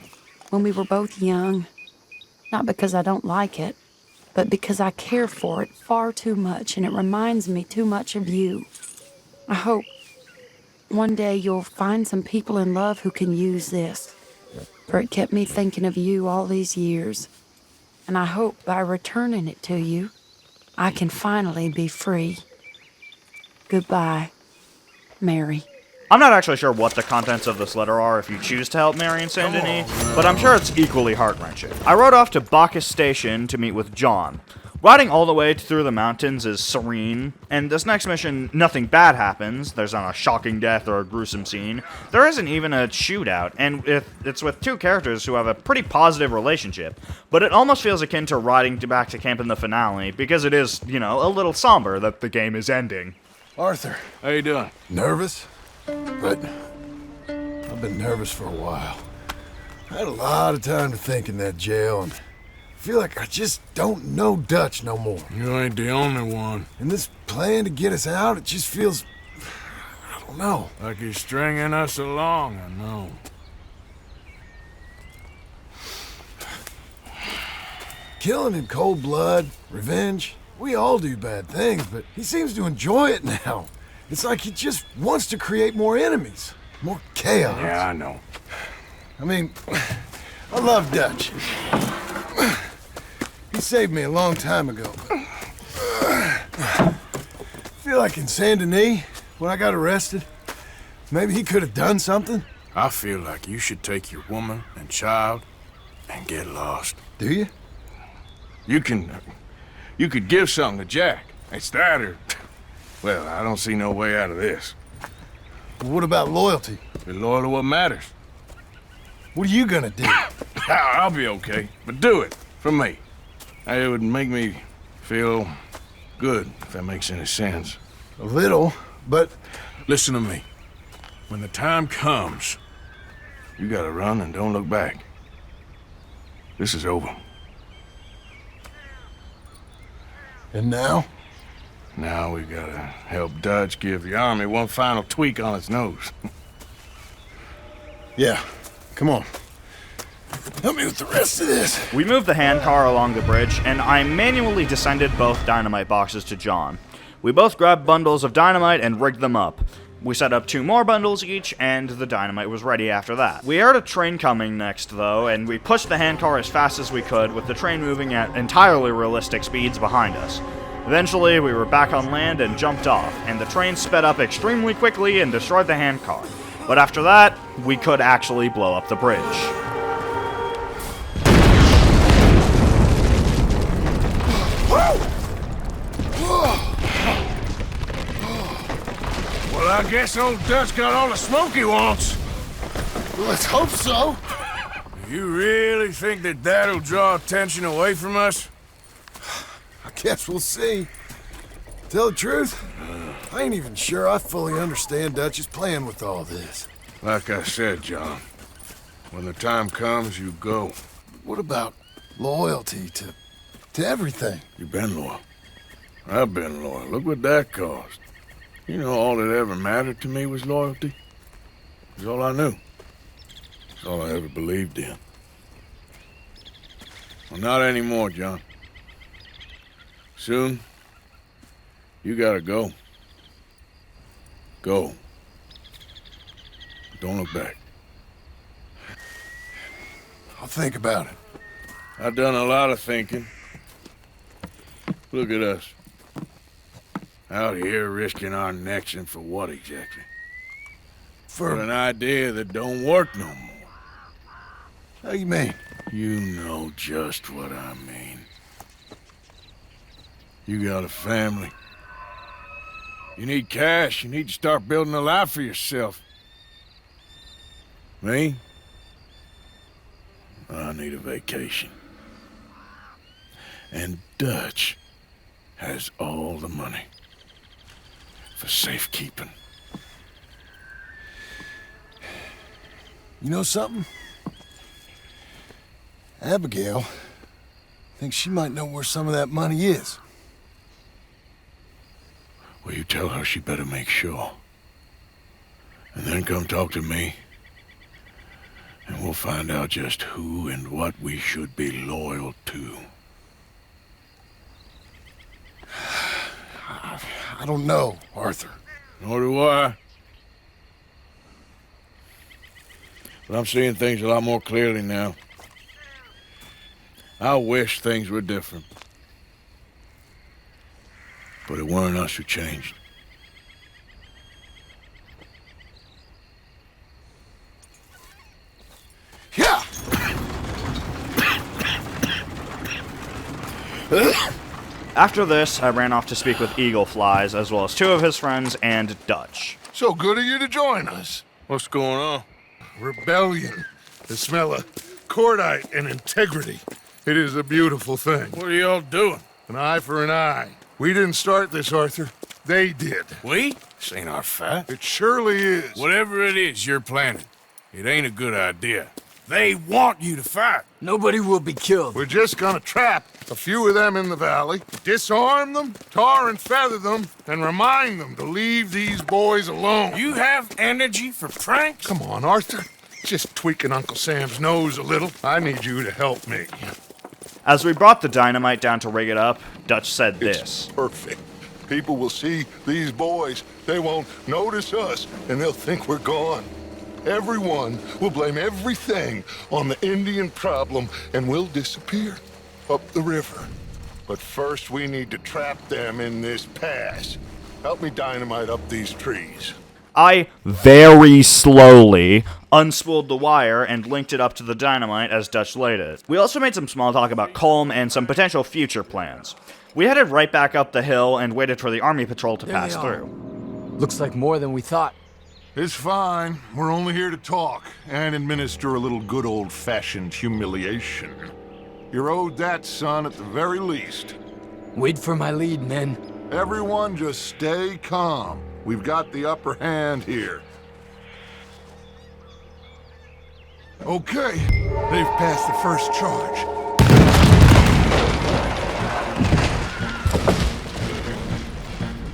when we were both young. Not because I don't like it, but because I care for it far too much, and it reminds me too much of you. I hope one day you'll find some people in love who can use this, for it kept me thinking of you all these years. And I hope by returning it to you, I can finally be free. Goodbye, Mary. I'm not actually sure what the contents of this letter are if you choose to help Mary and Saint Denis, but I'm sure it's equally heart-wrenching. I rode off to Bacchus Station to meet with John. Riding all the way through the mountains is serene, and this next mission, nothing bad happens. There's not a shocking death or a gruesome scene. There isn't even a shootout, and it's with 2 characters who have a pretty positive relationship, but it almost feels akin to riding back to camp in the finale, because it is, you know, a little somber that the game is ending. Arthur. How you doing? Nervous? But I've been nervous for a while. I had a lot of time to think in that jail, and I feel like I just don't know Dutch no more. You ain't the only one. And this plan to get us out, it just feels... I don't know. Like he's stringing us along, I know. Killing in cold blood, revenge, We all do bad things, but he seems to enjoy it now. It's like he just wants to create more enemies, more chaos. Yeah, I know. I mean, I love Dutch. He saved me a long time ago. I feel like in Saint Denis, when I got arrested, maybe he could have done something. I feel like you should take your woman and child and get lost. Do you? You could give something to Jack. It's that or... Well, I don't see no way out of this. What about loyalty? Be loyal to what matters. What are you gonna do? I'll be okay, but do it for me. It would make me feel good, if that makes any sense. A little, but... Listen to me. When the time comes, you gotta run and don't look back. This is over. And now? Now we gotta help Dutch give the army one final tweak on its nose. Yeah, come on. Help me with the rest of this. We moved the handcar along the bridge, and I manually descended both dynamite boxes to John. We both grabbed bundles of dynamite and rigged them up. We set up 2 more bundles each, and the dynamite was ready after that. We heard a train coming next, though, and we pushed the handcar as fast as we could, with the train moving at entirely realistic speeds behind us. Eventually, we were back on land and jumped off, and the train sped up extremely quickly and destroyed the handcar. But after that, we could actually blow up the bridge. Well, I guess old Dutch got all the smoke he wants. Well, let's hope so. You really think that that'll draw attention away from us? I guess we'll see. Tell the truth, I ain't even sure I fully understand Dutch's plan with all this. Like I said, John, when the time comes, you go. What about loyalty to everything? You've been loyal. I've been loyal. Look what that cost. You know, all that ever mattered to me was loyalty. It's all I knew. It's all I ever believed in. Well, not anymore, John. Soon, you gotta go. Go. Don't look back. I'll think about it. I've done a lot of thinking. Look at us. Out here risking our necks, and for what exactly? For an idea that don't work no more. How you mean? You know just what I mean. You got a family. You need cash. You need to start building a life for yourself. Me? I need a vacation. And Dutch has all the money for safekeeping. You know something? Abigail thinks she might know where some of that money is. Well, you tell her she better make sure. And then come talk to me. And we'll find out just who and what we should be loyal to. I don't know, Arthur. Nor do I. But I'm seeing things a lot more clearly now. I wish things were different. But it weren't us who changed. Yeah! After this, I ran off to speak with Eagle Flies, as well as 2 of his friends and Dutch. So good of you to join us. What's going on? Rebellion. The smell of cordite and integrity. It is a beautiful thing. What are y'all doing? An eye for an eye. We didn't start this, Arthur. They did. We? This ain't our fight. It surely is. Whatever it is you're planning, it ain't a good idea. They want you to fight. Nobody will be killed. We're just gonna trap a few of them in the valley, disarm them, tar and feather them, and remind them to leave these boys alone. You have energy for pranks? Come on, Arthur. Just tweaking Uncle Sam's nose a little. I need you to help me. As we brought the dynamite down to rig it up, Dutch said this. Perfect. People will see these boys. They won't notice us, and they'll think we're gone. Everyone will blame everything on the Indian problem, and we'll disappear up the river. But first, we need to trap them in this pass. Help me dynamite up these trees. I very slowly unspooled the wire and linked it up to the dynamite as Dutch laid it. We also made some small talk about Culm and some potential future plans. We headed right back up the hill and waited for the army patrol to pass through. Looks like more than we thought. It's fine. We're only here to talk and administer a little good old-fashioned humiliation. You're owed that, son, at the very least. Wait for my lead, men. Everyone just stay calm. We've got the upper hand here. Okay, they've passed the first charge.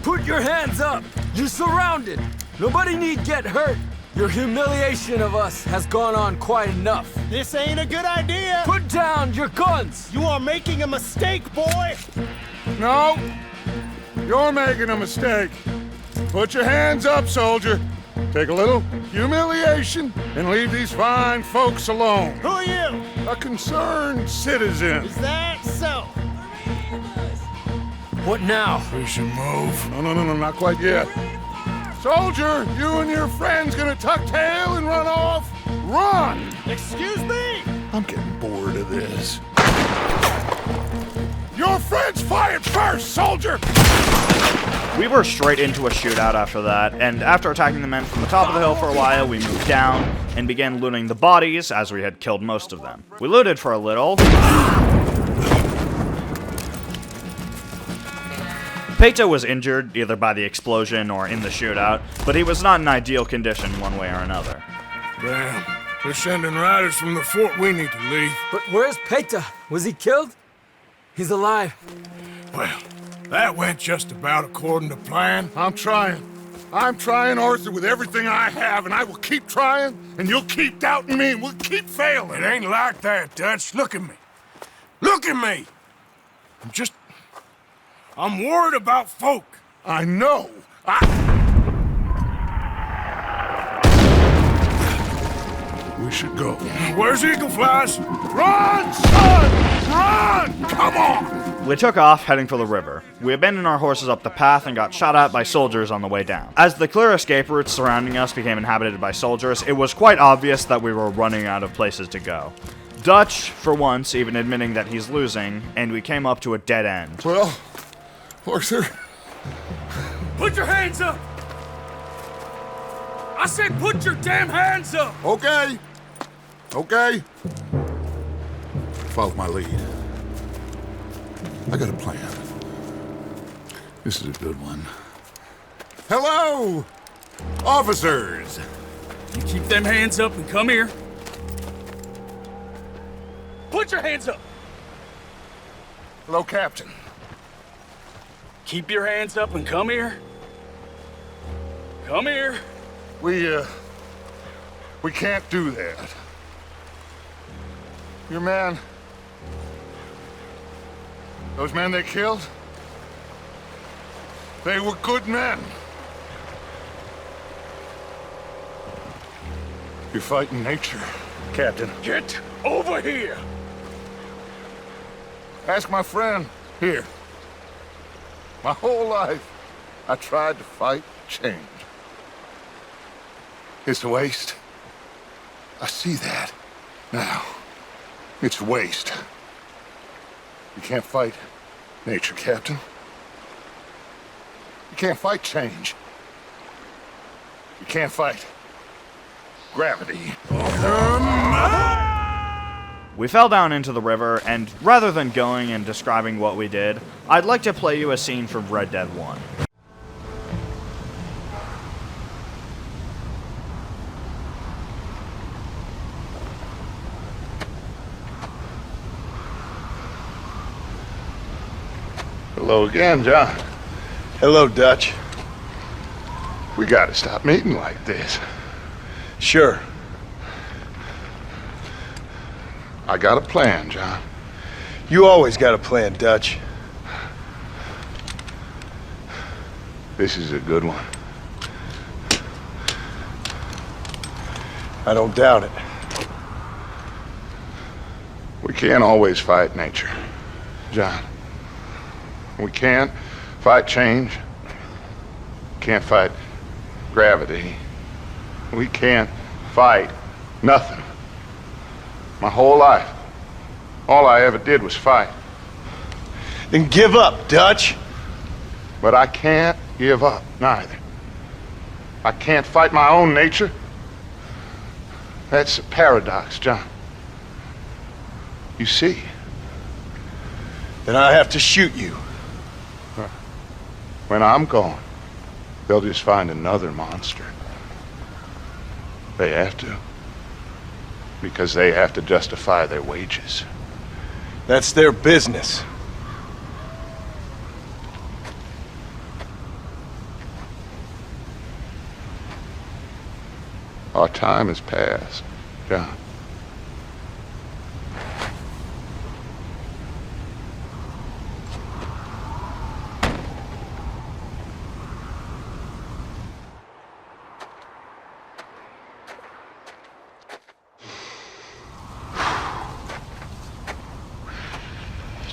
Put your hands up! You're surrounded! Nobody need get hurt! Your humiliation of us has gone on quite enough. This ain't a good idea. Put down your guns! You are making a mistake, boy. No, you're making a mistake. Put your hands up, soldier. Take a little humiliation and leave these fine folks alone. Who are you? A concerned citizen. Is that so? What now? We should move. No, not quite yet. Soldier, you and your friend's gonna tuck tail and run off? Run! Excuse me? I'm getting bored of this. Your friends fired first, soldier! We were straight into a shootout after that, and after attacking the men from the top of the hill for a while, we moved down and began looting the bodies, as we had killed most of them. We looted for a little. Peto was injured, either by the explosion or in the shootout, but he was not in ideal condition one way or another. Damn, they're sending riders from the fort. We need to leave. But where's Peta? Was he killed? He's alive. Well, that went just about according to plan. I'm trying, Arthur, with everything I have, and I will keep trying, and you'll keep doubting me, and we'll keep failing. It ain't like that, Dutch. Look at me. Look at me! I'm worried about folk. I know. We should go. Where's Eagle Flies? Run, son! Run! Come on! We took off, heading for the river. We abandoned our horses up the path and got shot at by soldiers on the way down. As the clear escape routes surrounding us became inhabited by soldiers, it was quite obvious that we were running out of places to go. Dutch, for once, even admitting that he's losing, and we came up to a dead end. Well, Arthur... Put your hands up! I said put your damn hands up! Okay. Okay. Follow my lead. I got a plan. This is a good one. Hello, officers! You keep them hands up and come here. Put your hands up! Hello, Captain. Keep your hands up and come here. Come here. We can't do that. Your man... Those men they killed? They were good men. You're fighting nature, Captain. Get over here! Ask my friend here. My whole life, I tried to fight change. It's a waste. I see that now. It's waste. You can't fight nature, Captain. You can't fight change. You can't fight gravity. We fell down into the river, and rather than going and describing what we did, I'd like to play you a scene from Red Dead 1. Hello again, John. Hello, Dutch. We gotta stop meeting like this. Sure. I got a plan, John. You always got a plan, Dutch. This is a good one. I don't doubt it. We can't always fight nature, John. We can't fight change. Can't fight gravity. We can't fight nothing. My whole life, all I ever did was fight. Then give up, Dutch. But I can't give up, neither. I can't fight my own nature. That's a paradox, John. You see? Then I have to shoot you. When I'm gone, they'll just find another monster. They have to. Because they have to justify their wages. That's their business. Our time has passed, John.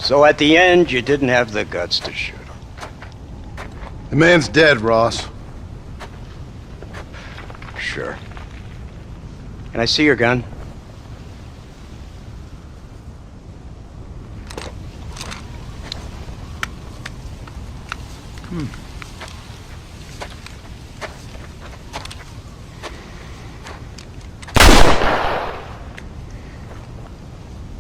So at the end, you didn't have the guts to shoot him. The man's dead, Ross. Sure. Can I see your gun?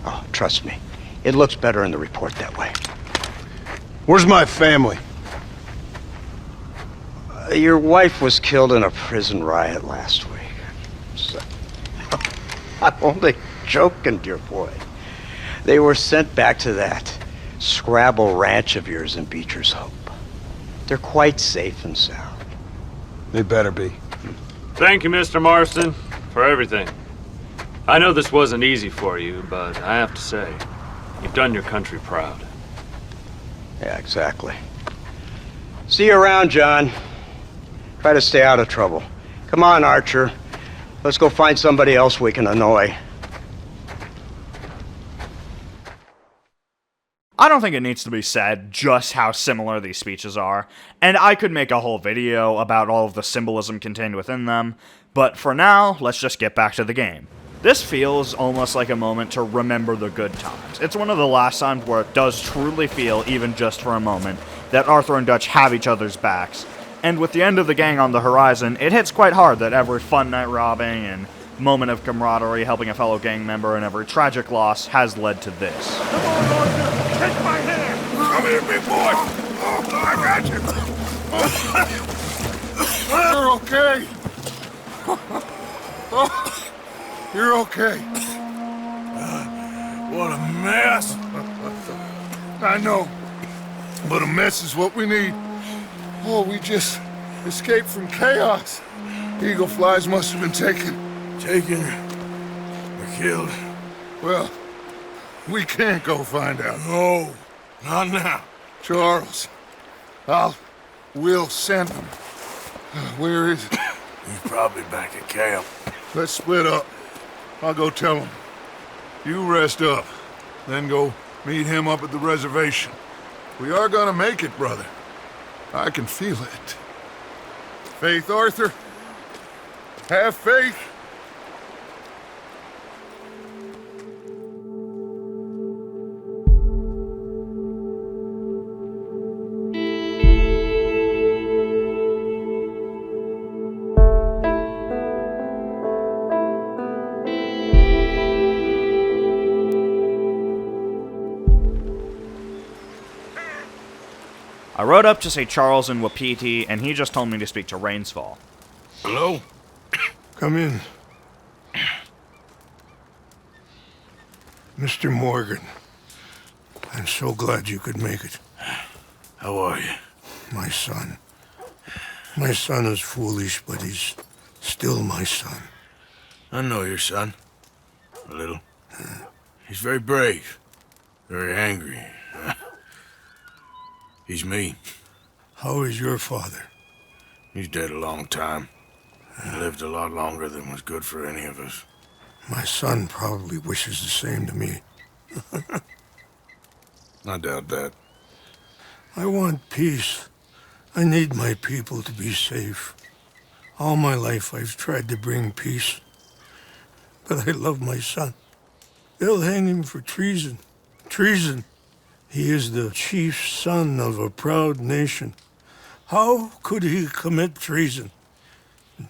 Oh, trust me. It looks better in the report that way. Where's my family? Your wife was killed in a prison riot last week. So, I'm only joking, dear boy. They were sent back to that Scrabble ranch of yours in Beecher's Hope. They're quite safe and sound. They better be. Thank you, Mr. Marston, for everything. I know this wasn't easy for you, but I have to say, you've done your country proud. Yeah, exactly. See you around, John. Try to stay out of trouble. Come on, Archer. Let's go find somebody else we can annoy. I don't think it needs to be said just how similar these speeches are, and I could make a whole video about all of the symbolism contained within them, but for now, let's just get back to the game. This feels almost like a moment to remember the good times. It's one of the last times where it does truly feel, even just for a moment, that Arthur and Dutch have each other's backs, and with the end of the gang on the horizon, it hits quite hard that every fun night robbing and moment of camaraderie helping a fellow gang member and every tragic loss has led to this. Take my hand! Come here, big boy! Oh, I got you! You're okay. Oh, you're okay. What a mess! I know, but a mess is what we need. Oh, we just escaped from chaos. Eagle flies must have been taken. Taken or killed? Well, we can't go find out. No, not now. Charles, we'll send him. Where is he? He's probably back at camp. Let's split up. I'll go tell him. You rest up, then go meet him up at the reservation. We are gonna make it, brother. I can feel it. Faith, Arthur. Have faith. I rode up to say Charles and Wapiti, and he just told me to speak to Rainsfall. Hello? Come in. Mr. Morgan, I'm so glad you could make it. How are you? My son. My son is foolish, but he's still my son. I know your son. A little. He's very brave. Very angry. He's me. How is your father? He's dead a long time. He lived a lot longer than was good for any of us. My son probably wishes the same to me. I doubt that. I want peace. I need my people to be safe. All my life I've tried to bring peace. But I love my son. They'll hang him for treason. Treason. He is the chief son of a proud nation. How could he commit treason?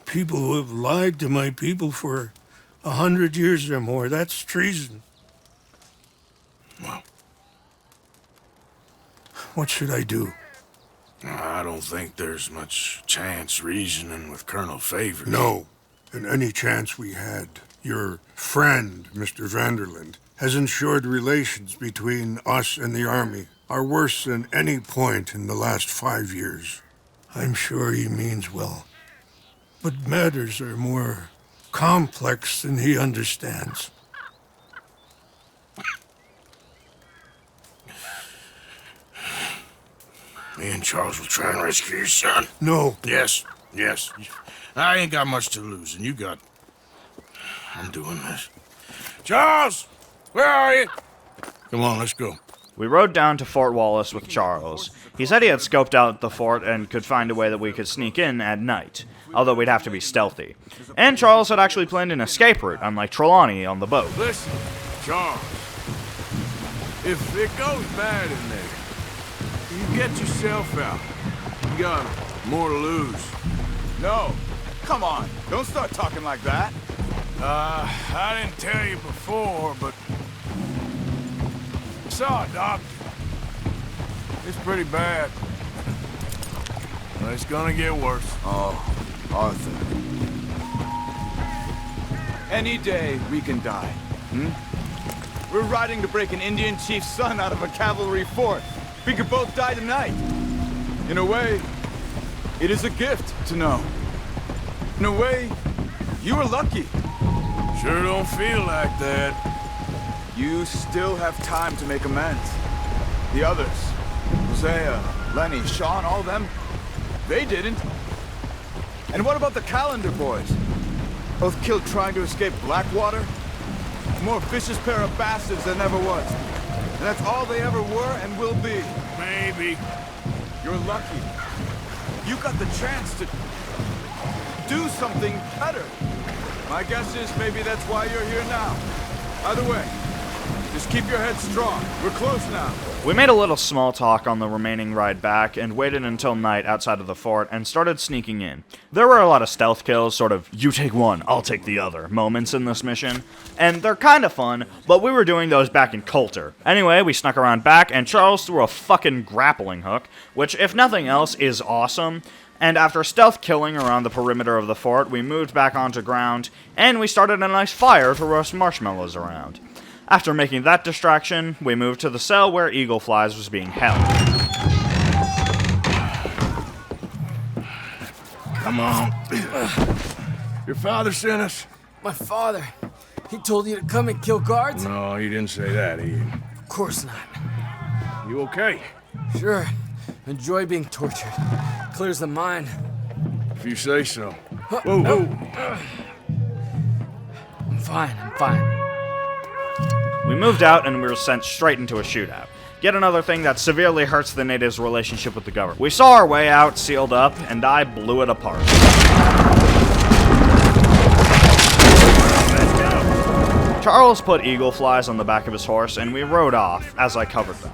People who have lied to my people for 100 years or more, that's treason. Well, what should I do? I don't think there's much chance reasoning with Colonel Favors. No. And any chance we had, your friend, Mr. Vanderland, has ensured relations between us and the Army are worse than any point in the last 5 years. I'm sure he means well. But matters are more complex than he understands. Me and Charles will try and rescue your son. No. Yes, yes. I ain't got much to lose, and you got... I'm doing this. Charles! Where are you? Come on, let's go. We rode down to Fort Wallace with Charles. He said he had scoped out the fort and could find a way that we could sneak in at night, although we'd have to be stealthy. And Charles had actually planned an escape route, unlike Trelawney on the boat. Listen, Charles. If it goes bad in there, you get yourself out. You got more to lose. No. Come on. Don't start talking like that. I didn't tell you before, but... I saw a doctor. It's pretty bad. But it's gonna get worse. Oh, Arthur. Any day we can die. We're riding to break an Indian chief's son out of a cavalry fort. We could both die tonight. In a way, it is a gift to know. In a way, you were lucky. Sure don't feel like that. You still have time to make amends. The others, Hosea, Lenny, Sean, all them, they didn't. And what about the Calendar boys? Both killed trying to escape Blackwater? More vicious pair of bastards than ever was. And that's all they ever were and will be. Maybe. You're lucky. You got the chance to do something better. My guess is maybe that's why you're here now. Either way, just keep your head strong. We're close now. We made a little small talk on the remaining ride back and waited until night outside of the fort and started sneaking in. There were a lot of stealth kills, sort of you take one, I'll take the other moments in this mission, and they're kind of fun, but we were doing those back in Coulter. Anyway, we snuck around back and Charles threw a fucking grappling hook, which if nothing else is awesome. And after stealth killing around the perimeter of the fort, we moved back onto ground, and we started a nice fire to roast marshmallows around. After making that distraction, we moved to the cell where Eagle Flies was being held. Come on. Your father sent us? My father. He told you to come and kill guards? No, he didn't say that, Of course not. You okay? Sure. Enjoy being tortured. Clears the mind. If you say so. Whoa, whoa. I'm fine. We moved out and we were sent straight into a shootout. Yet another thing that severely hurts the natives' relationship with the government. We saw our way out, sealed up, and I blew it apart. Charles put Eagle Flies on the back of his horse and we rode off as I covered them.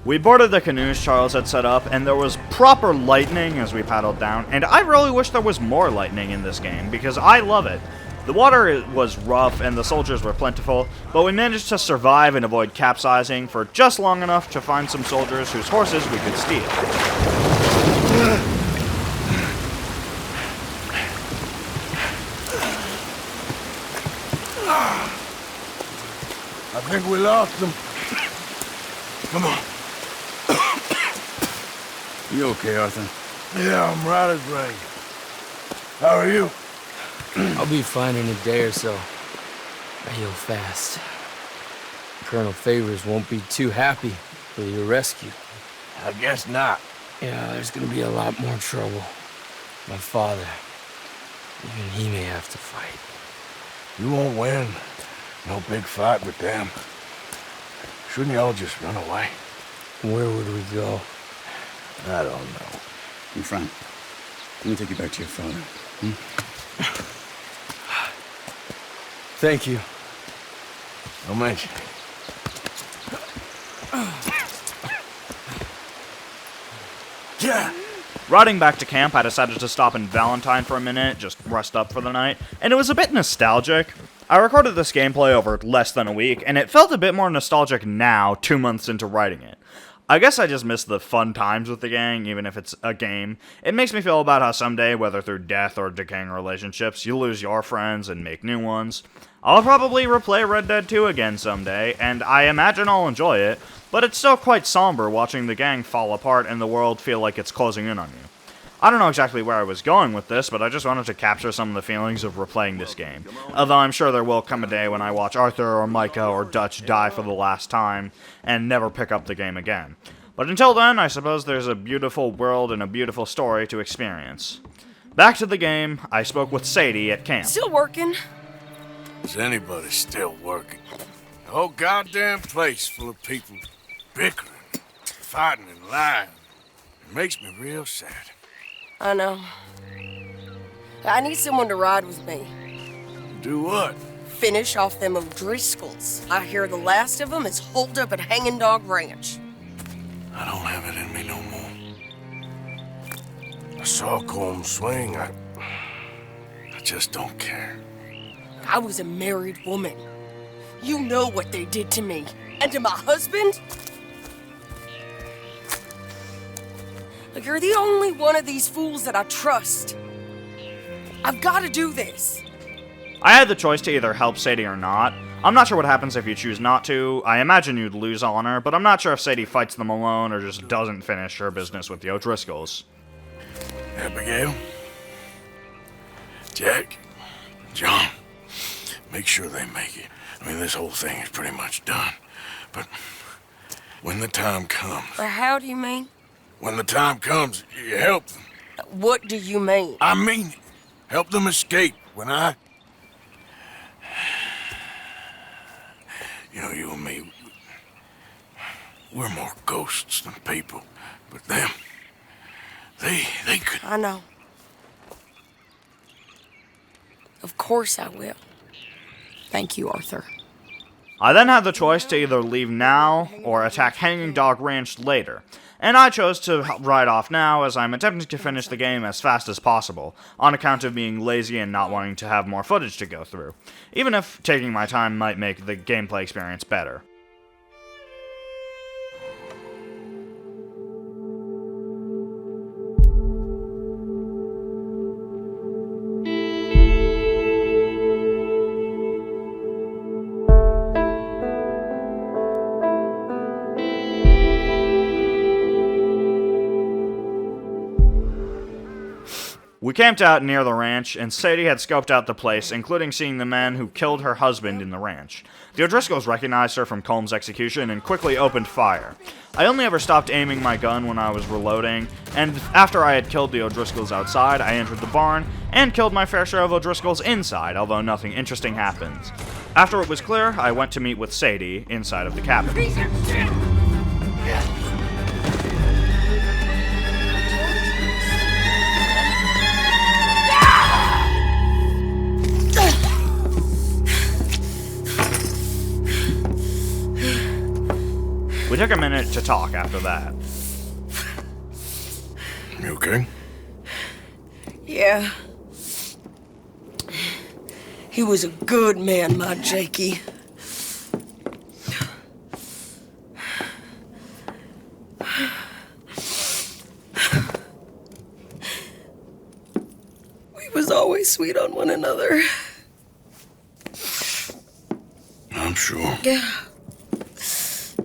We boarded the canoes Charles had set up, and there was proper lightning as we paddled down, and I really wish there was more lightning in this game, because I love it. The water was rough, and the soldiers were plentiful, but we managed to survive and avoid capsizing for just long enough to find some soldiers whose horses we could steal. I think we lost them. Come on. You okay, Arthur? Yeah, I'm right as rain. How are you? I'll be fine in a day or so. I heal fast. Colonel Favors won't be too happy with your rescue. I guess not. Yeah, there's gonna be a lot more trouble. My father, even he may have to fight. You won't win. No big fight with them. Shouldn't y'all just run away? Where would we go? I don't know. In front. Let me take you back to your father. Thank you. Don't mention it. Yeah. Riding back to camp, I decided to stop in Valentine for a minute, just rest up for the night, and it was a bit nostalgic. I recorded this gameplay over less than a week, and it felt a bit more nostalgic now, 2 months into writing it. I guess I just miss the fun times with the gang, even if it's a game. It makes me feel about how someday, whether through death or decaying relationships, you lose your friends and make new ones. I'll probably replay Red Dead 2 again someday, and I imagine I'll enjoy it, but it's still quite somber watching the gang fall apart and the world feel like it's closing in on you. I don't know exactly where I was going with this, but I just wanted to capture some of the feelings of replaying this game. Although I'm sure there will come a day when I watch Arthur or Micah or Dutch die for the last time and never pick up the game again. But until then, I suppose there's a beautiful world and a beautiful story to experience. Back to the game, I spoke with Sadie at camp. Still working. Is anybody still working? The whole goddamn place full of people bickering, fighting and lying. It makes me real sad. I know. I need someone to ride with me. Do what? Finish off them O'Driscolls. I hear the last of them is holed up at Hanging Dog Ranch. I don't have it in me no more. I saw Colm swing. I just don't care. I was a married woman. You know what they did to me. And to my husband? Like, you're the only one of these fools that I trust. I've got to do this. I had the choice to either help Sadie or not. I'm not sure what happens if you choose not to. I imagine you'd lose honor, but I'm not sure if Sadie fights them alone or just doesn't finish her business with the O'Driscolls. Abigail, Jack, John, make sure they make it. I mean, this whole thing is pretty much done. But when the time comes... How do you mean? When the time comes, you help them. What do you mean? I mean it. Help them escape. When I... You know, you and me, we're more ghosts than people. But them, they could... I know. Of course I will. Thank you, Arthur. I then had the choice to either leave now or attack Hanging Dog Ranch later, and I chose to ride off now as I'm attempting to finish the game as fast as possible, on account of being lazy and not wanting to have more footage to go through, even if taking my time might make the gameplay experience better. We camped out near the ranch, and Sadie had scoped out the place, including seeing the man who killed her husband in the ranch. The O'Driscolls recognized her from Colm's execution and quickly opened fire. I only ever stopped aiming my gun when I was reloading, and after I had killed the O'Driscolls outside, I entered the barn and killed my fair share of O'Driscolls inside, although nothing interesting happened. After it was clear, I went to meet with Sadie inside of the cabin. We took a minute to talk after that. You okay? Yeah. He was a good man, my Jakey. We was always sweet on one another. I'm sure. Yeah.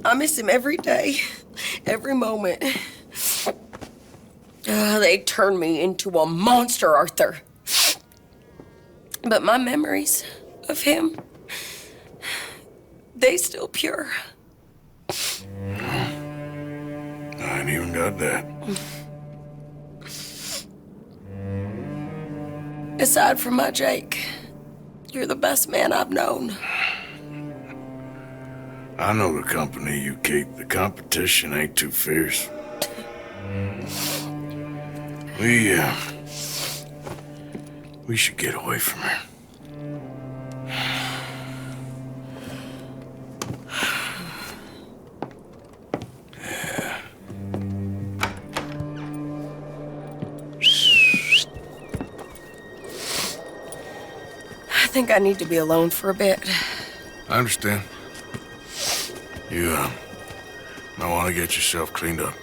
I miss him every day, every moment. They turned me into a monster, Arthur. But my memories of him, they still pure? I ain't even got that. Aside from my Jake, you're the best man I've known. I know the company you keep. The competition ain't too fierce. We should get away from here. I think I need to be alone for a bit. I understand. You, might want to get yourself cleaned up.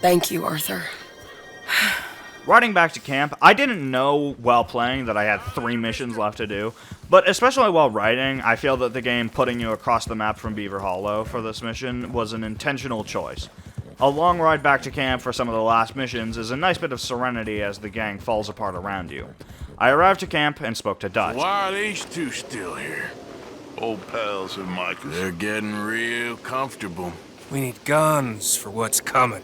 Thank you, Arthur. Riding back to camp, I didn't know while playing that I had 3 missions left to do, but especially while riding, I feel that the game putting you across the map from Beaver Hollow for this mission was an intentional choice. A long ride back to camp for some of the last missions is a nice bit of serenity as the gang falls apart around you. I arrived to camp and spoke to Dutch. Why are these two still here? Old pals of Micah's. They're getting real comfortable. We need guns for what's coming.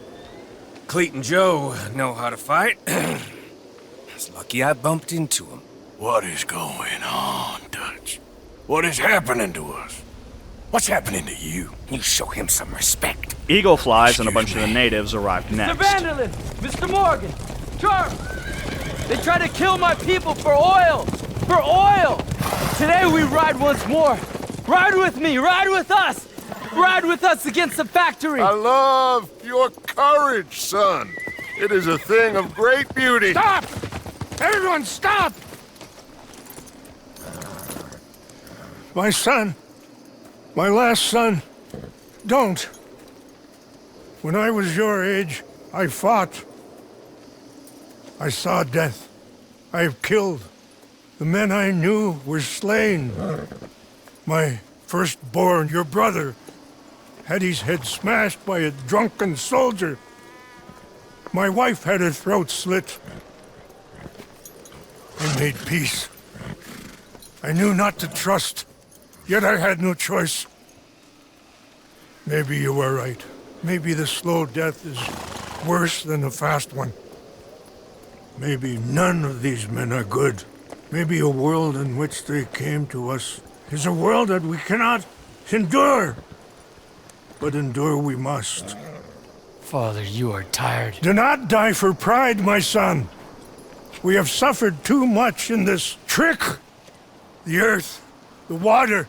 Cleet and Joe know how to fight. It's lucky I bumped into them. What is going on, Dutch? What is happening to us? What's happening to you? You show him some respect. Eagle Flies and a bunch of the natives arrived next. Mr. Vanderlyn! Mr. Morgan! Charles! They try to kill my people for oil! For oil! Today we ride once more! Ride with me! Ride with us! Ride with us against the factory! I love your courage, son. It is a thing of great beauty. Stop! Everyone stop! My son. My last son. Don't. When I was your age, I fought. I saw death. I have killed. The men I knew were slain. My firstborn, your brother, had his head smashed by a drunken soldier. My wife had her throat slit. I made peace. I knew not to trust, yet I had no choice. Maybe you were right. Maybe the slow death is worse than the fast one. Maybe none of these men are good. Maybe a world in which they came to us is a world that we cannot endure. But endure we must. Father, you are tired. Do not die for pride, my son. We have suffered too much in this trick. The earth, the water,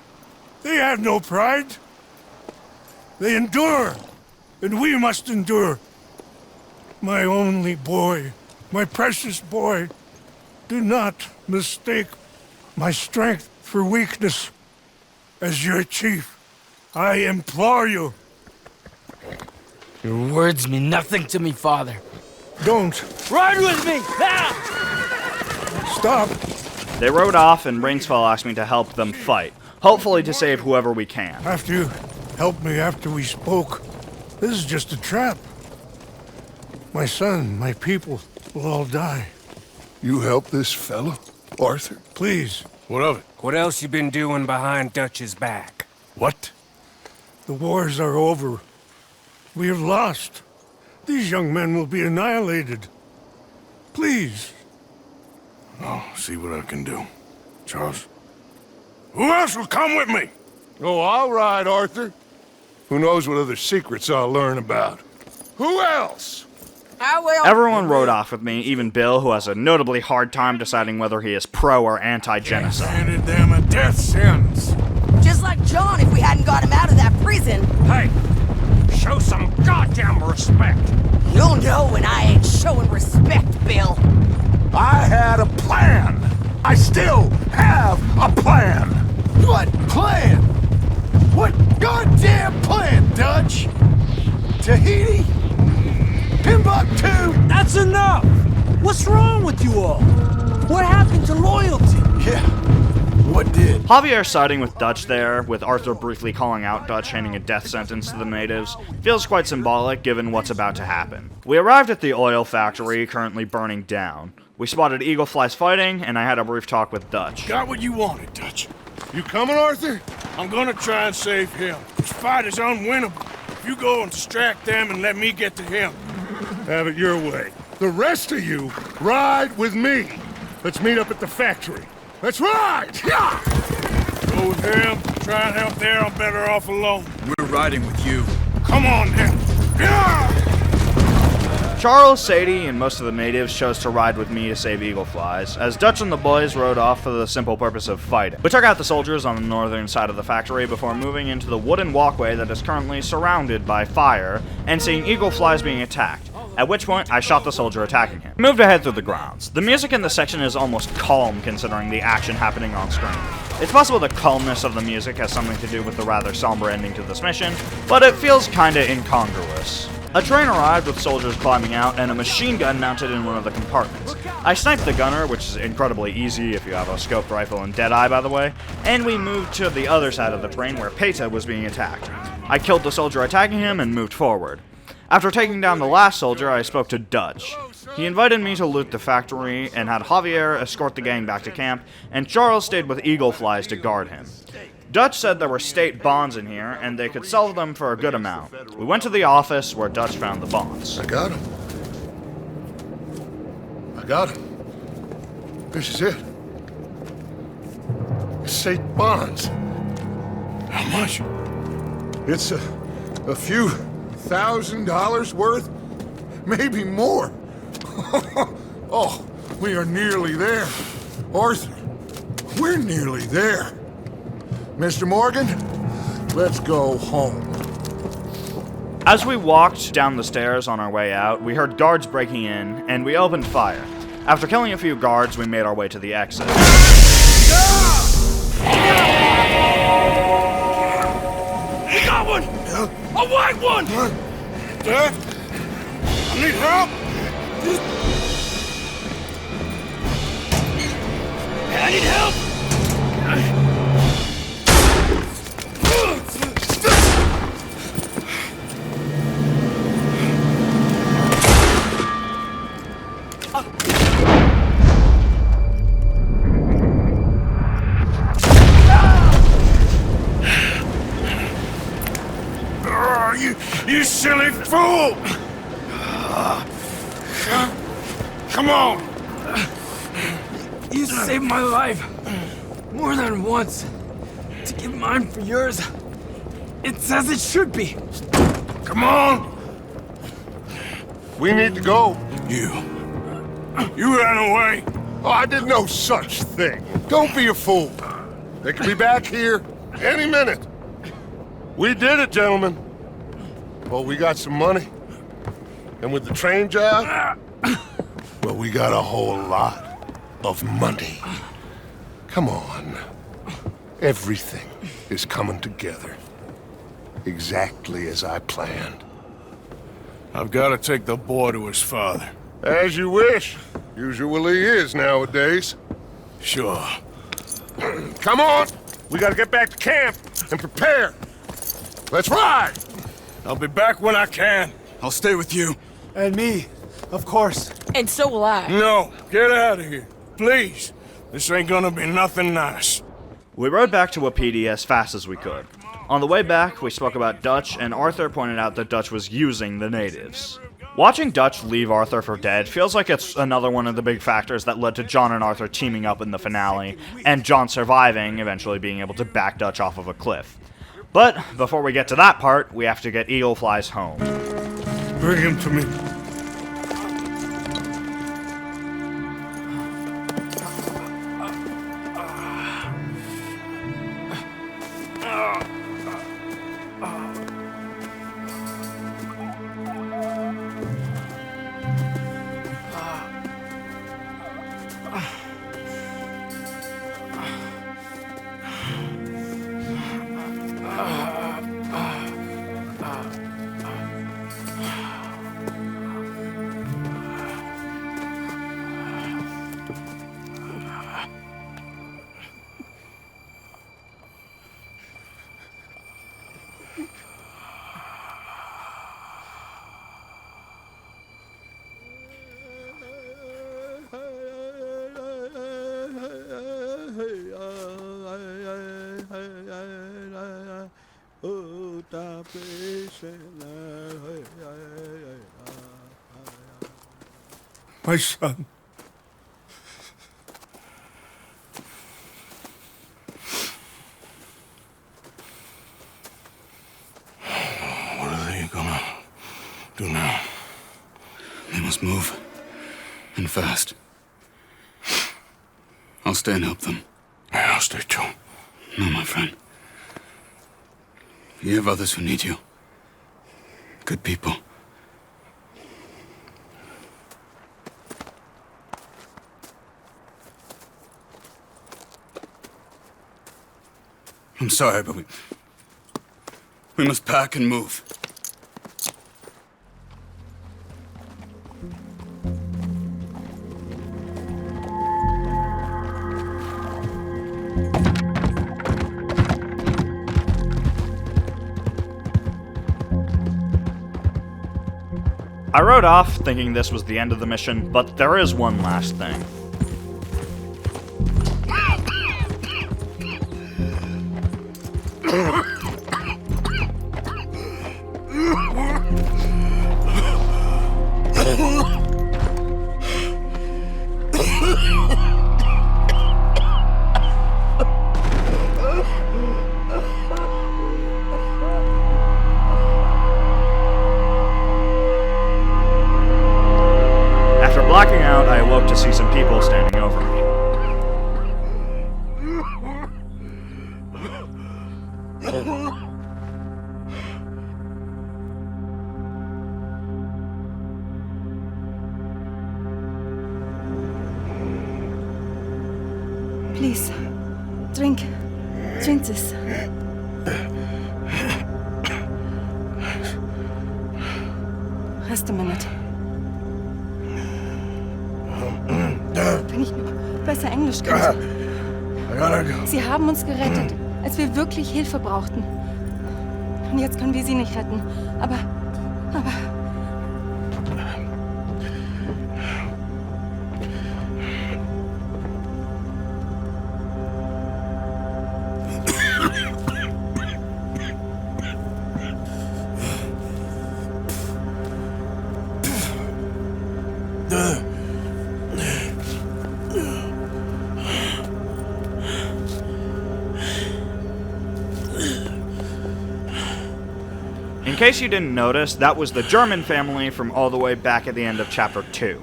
they have no pride. They endure, and we must endure. My only boy, my precious boy, do not mistake my strength for weakness. As your chief, I implore you. Your words mean nothing to me, Father. Don't. Ride with me! Ah! Stop. They rode off, and Rainsfell asked me to help them fight, hopefully to save whoever we can. After you helped me after we spoke, this is just a trap. My son, my people will all die. You help this fellow, Arthur? Please. What of it? What else you been doing behind Dutch's back? What? The wars are over. We have lost. These young men will be annihilated. Please. I'll see what I can do. Charles? Who else will come with me? Oh, all right, Arthur. Who knows what other secrets I'll learn about? Who else? I will. Everyone rode off with me, even Bill, who has a notably hard time deciding whether he is pro or anti-genocide. Handed them a death sentence. Just like John if we hadn't got him out of that prison. Hey, show some goddamn respect. You'll know when I ain't showing respect, Bill. I had a plan. I still have a plan. What plan? What goddamn plan, Dutch? Tahiti? Timbuktu? That's enough! What's wrong with you all? What happened to loyalty? Yeah, what did? Javier siding with Dutch there, with Arthur briefly calling out Dutch handing a death sentence to the natives, feels quite symbolic given what's about to happen. We arrived at the oil factory, currently burning down. We spotted Eagle Flies fighting, and I had a brief talk with Dutch. Got what you wanted, Dutch. You coming, Arthur? I'm gonna try and save him. This fight is unwinnable. If you go and distract them and let me get to him. Have it your way. The rest of you, ride with me. Let's meet up at the factory. Let's ride! Yeah! Go with him. Try and help there. I'm better off alone. We're riding with you. Come on, then. Yeah! Charles, Sadie, and most of the natives chose to ride with me to save eagle flies, as Dutch and the boys rode off for the simple purpose of fighting. We took out the soldiers on the northern side of the factory before moving into the wooden walkway that is currently surrounded by fire, and seeing eagle flies being attacked, at which point I shot the soldier attacking him. We moved ahead through the grounds. The music in this section is almost calm considering the action happening on screen. It's possible the calmness of the music has something to do with the rather somber ending to this mission, but it feels kinda incongruous. A train arrived with soldiers climbing out and a machine gun mounted in one of the compartments. I sniped the gunner, which is incredibly easy if you have a scoped rifle and Deadeye, by the way, and we moved to the other side of the train where Peta was being attacked. I killed the soldier attacking him and moved forward. After taking down the last soldier, I spoke to Dutch. He invited me to loot the factory and had Javier escort the gang back to camp, and Charles stayed with eagle flies to guard him. Dutch said there were state bonds in here, and they could sell them for a good amount. We went to the office, where Dutch found the bonds. I got him. This is it. State bonds. How much? It's a few $1,000s worth, maybe more. Oh, we are nearly there. Arthur, we're nearly there. Mr. Morgan, let's go home. As we walked down the stairs on our way out, we heard guards breaking in, and we opened fire. After killing a few guards, we made our way to the exit. We got one! A white one! Dad? I need help! I need help! You silly fool! Come on! You saved my life more than once. To give mine for yours, it's as it should be. Come on! We need to go. You ran away. Oh, I did no such thing. Don't be a fool. They could be back here any minute. We did it, gentlemen. Well, we got some money. And with the train job, well, we got a whole lot of money. Come on. Everything is coming together. Exactly as I planned. I've got to take the boy to his father. As you wish. Usually is nowadays. Sure. Come on! We gotta get back to camp and prepare. Let's ride! I'll be back when I can. I'll stay with you. And me, of course. And so will I. No, get out of here. Please. This ain't gonna be nothing nice. We rode back to Wapiti as fast as we could. On the way back, we spoke about Dutch, and Arthur pointed out that Dutch was using the natives. Watching Dutch leave Arthur for dead feels like it's another one of the big factors that led to John and Arthur teaming up in the finale, and John surviving, eventually being able to back Dutch off of a cliff. But before we get to that part, we have to get Eagle Flies home. Bring him to me. My son. What are they gonna do now? They must move. And fast. I'll stay and help them. Yeah, I'll stay too. No, my friend. You have others who need you. Good people. I'm sorry, but we must pack and move. I rode off thinking this was the end of the mission, but there is one last thing. Blacking out, I awoke to see some people standing over me. Please, drink this. Just a minute. Wenn ich nur besser Englisch könnte. Sie haben uns gerettet, als wir wirklich Hilfe brauchten. Und jetzt können wir sie nicht retten. Aber... In case you didn't notice, that was the German family from all the way back at the end of Chapter 2.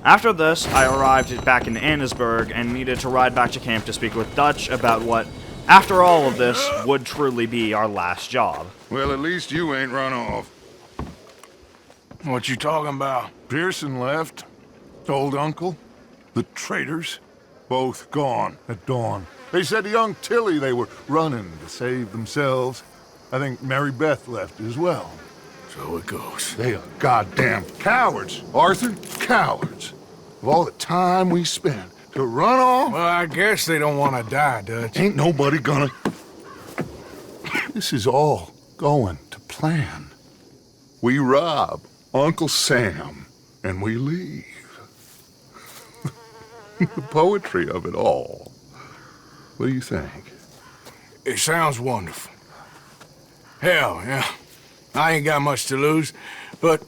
After this, I arrived back in Annesburg and needed to ride back to camp to speak with Dutch about what, after all of this, would truly be our last job. Well, at least you ain't run off. What you talking about? Pearson left. Old uncle. The traitors. Both gone at dawn. They said to young Tilly they were running to save themselves. I think Mary Beth left as well. So it goes. They are goddamn cowards, Arthur. Cowards. Of all the time we spent to run off. Well, I guess they don't want to die, Dutch. Ain't nobody gonna... This is all going to plan. We rob Uncle Sam, and we leave. The poetry of it all. What do you think? It sounds wonderful. Hell, yeah. I ain't got much to lose, but...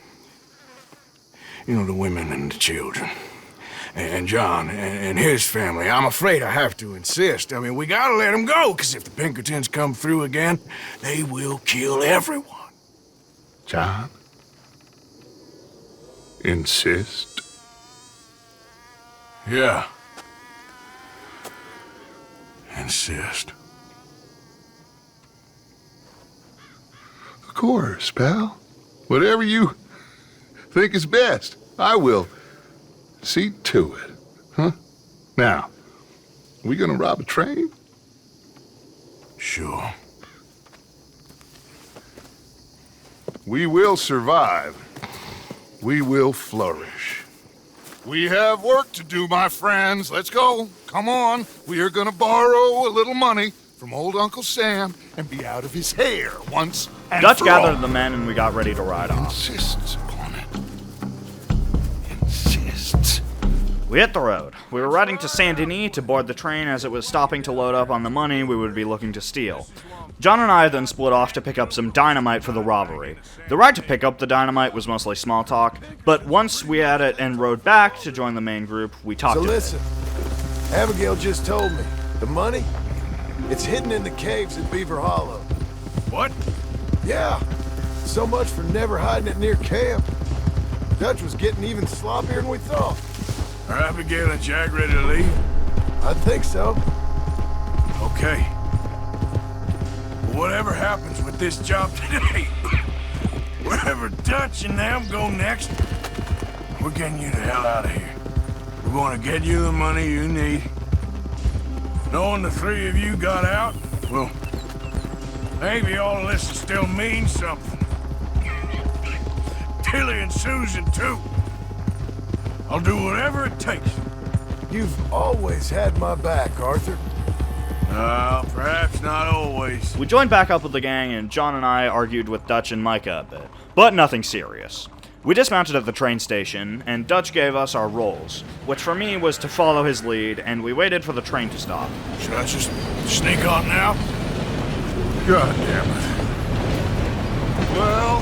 You know, the women and the children. And John and his family. I'm afraid I have to insist. I mean, we gotta let them go, because if the Pinkertons come through again, they will kill everyone. John? Insist? Yeah. Insist. Of course, pal. Whatever you think is best, I will see to it. Huh? Now, we gonna rob a train? Sure. We will survive. We will flourish. We have work to do, my friends. Let's go. Come on. We are gonna borrow a little money from old Uncle Sam and be out of his hair once and Dutch for gathered all. the men and we got ready to ride off. Insists upon it. Insists. We hit the road. We were riding to Saint Denis to board the train as it was stopping to load up on the money we would be looking to steal. John and I then split off to pick up some dynamite for the robbery. The ride to pick up the dynamite was mostly small talk, but once we had it and rode back to join the main group, we talked So a bit. listen, Abigail just told me, the money, it's hidden in the caves at Beaver Hollow. What? Yeah, so much for never hiding it near camp. Dutch was getting even sloppier than we thought. Are Abigail and Jack ready to leave? I think so. Okay. Whatever happens with this job today, wherever Dutch and them go next, we're getting you the hell out of here. We're going to get you the money you need. Knowing the three of you got out, well, maybe all of this will still mean something. Tilly and Susan, too. I'll do whatever it takes. You've always had my back, Arthur. Perhaps not always. We joined back up with the gang, and John and I argued with Dutch and Micah a bit, but nothing serious. We dismounted at the train station, and Dutch gave us our roles, which for me was to follow his lead, and we waited for the train to stop. Should I just sneak on now? God damn it. Well,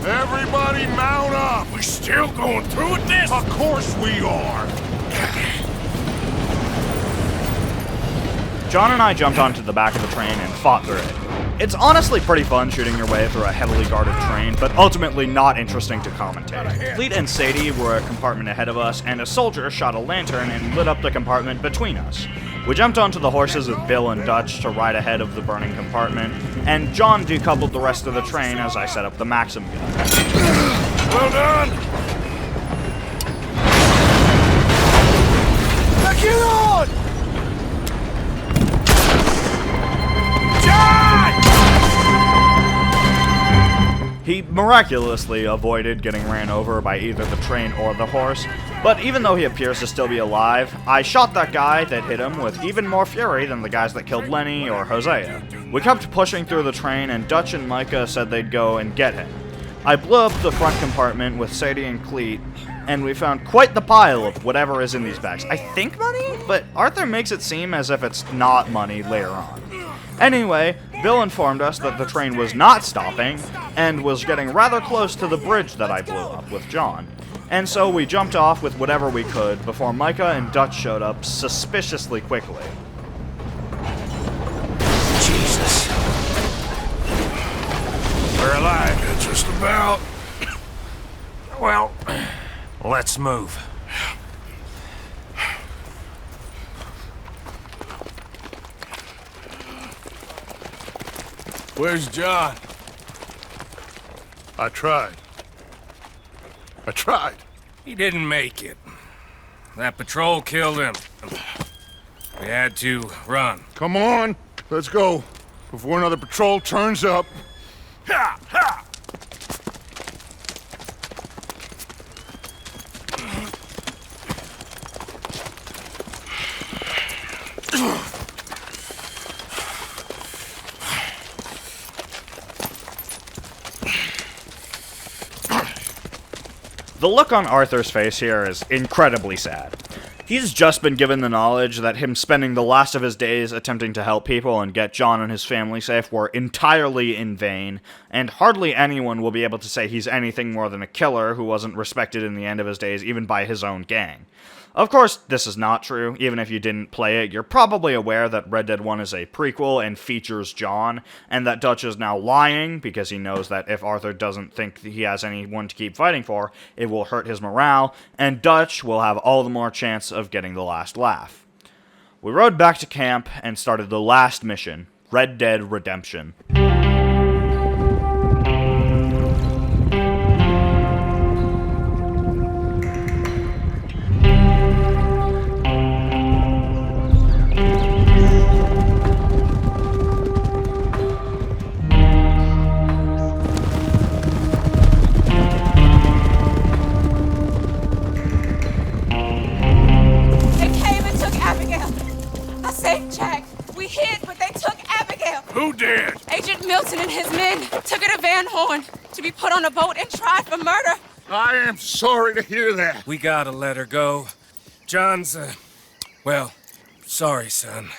everybody mount up. We're still going through with this? Of course we are. John and I jumped onto the back of the train and fought through it. It's honestly pretty fun shooting your way through a heavily guarded train, but ultimately not interesting to commentate. Fleet and Sadie were a compartment ahead of us, and a soldier shot a lantern and lit up the compartment between us. We jumped onto the horses with Bill and Dutch to ride ahead of the burning compartment, and John decoupled the rest of the train as I set up the Maxim gun. Well done! Now get on! He miraculously avoided getting ran over by either the train or the horse, but even though he appears to still be alive, I shot that guy that hit him with even more fury than the guys that killed Lenny or Hosea. We kept pushing through the train, and Dutch and Micah said they'd go and get him. I blew up the front compartment with Sadie and Cleet, and we found quite the pile of whatever is in these bags. I think money, but Arthur makes it seem as if it's not money later on. Anyway, Bill informed us that the train was not stopping, and was getting rather close to the bridge that I blew up with John. And so we jumped off with whatever we could before Micah and Dutch showed up suspiciously quickly. Jesus. We're alive, just about. Well, let's move. Where's John? I tried. He didn't make it. That patrol killed him. We had to run. Come on, let's go, before another patrol turns up. Ha! Ha! The look on Arthur's face here is incredibly sad. He's just been given the knowledge that him spending the last of his days attempting to help people and get John and his family safe were entirely in vain, and hardly anyone will be able to say he's anything more than a killer who wasn't respected in the end of his days even by his own gang. Of course, this is not true. Even if you didn't play it, you're probably aware that Red Dead 1 is a prequel and features John, and that Dutch is now lying because he knows that if Arthur doesn't think he has anyone to keep fighting for, it will hurt his morale, and Dutch will have all the more chance of getting the last laugh. We rode back to camp and started the last mission, Red Dead Redemption. Who did? Agent Milton and his men took her to Van Horn to be put on a boat and tried for murder. I am sorry to hear that. We gotta let her go. John's, well, sorry, son.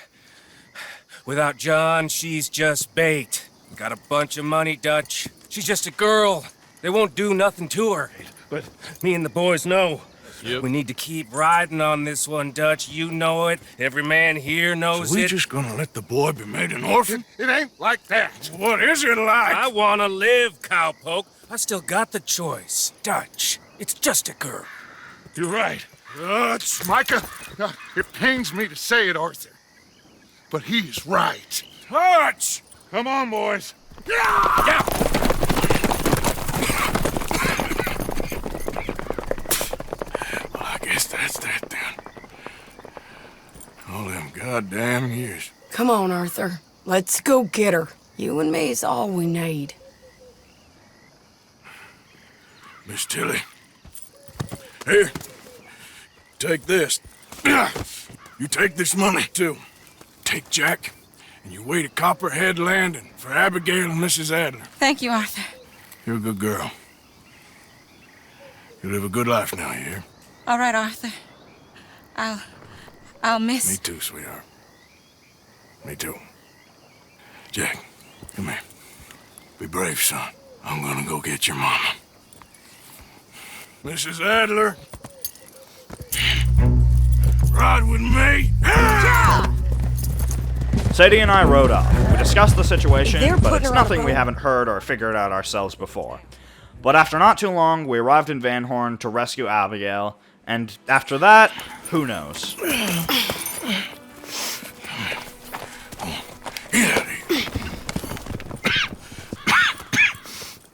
Without John, she's just bait. Got a bunch of money, Dutch. She's just a girl. They won't do nothing to her. But me and the boys know. Yep. We need to keep riding on this one, Dutch. You know it. Every man here knows So we it. just gonna let the boy be made an orphan? It ain't like that. What is it like? I wanna live, cowpoke. I still got the choice. Dutch, it's just a girl. You're right. It's Micah. It pains me to say it, Arthur. But he's right. Dutch! Come on, boys. Yeah! Well, I guess that's that then. All them goddamn years. Come on, Arthur. Let's go get her. You and me's all we need. Miss Tilly. Here. Take this. You take this money, too. Take Jack, and you wait at Copperhead Landing for Abigail and Mrs. Adler. Thank you, Arthur. You're a good girl. You live a good life now, you hear? All right, Arthur. I'll miss... Me too, sweetheart. Me too. Jack, come here. Be brave, son. I'm gonna go get your mama. Mrs. Adler. Ride with me. Sadie and I rode up. We discussed the situation, They're but putting it's her on a nothing we boat. haven't heard or figured out ourselves before. But after not too long, we arrived in Van Horn to rescue Abigail, and after that, who knows?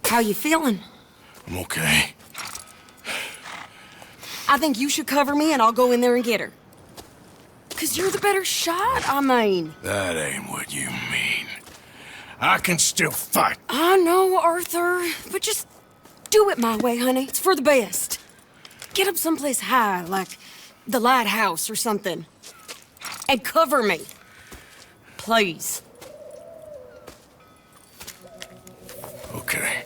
How you feeling? I'm okay. I think you should cover me and I'll go in there and get her. 'Cause you're the better shot, I mean. That ain't what you mean. I can still fight. I know, Arthur, but just do it my way, honey. It's for the best. Get up someplace high, like the lighthouse or something. And cover me. Please. Okay.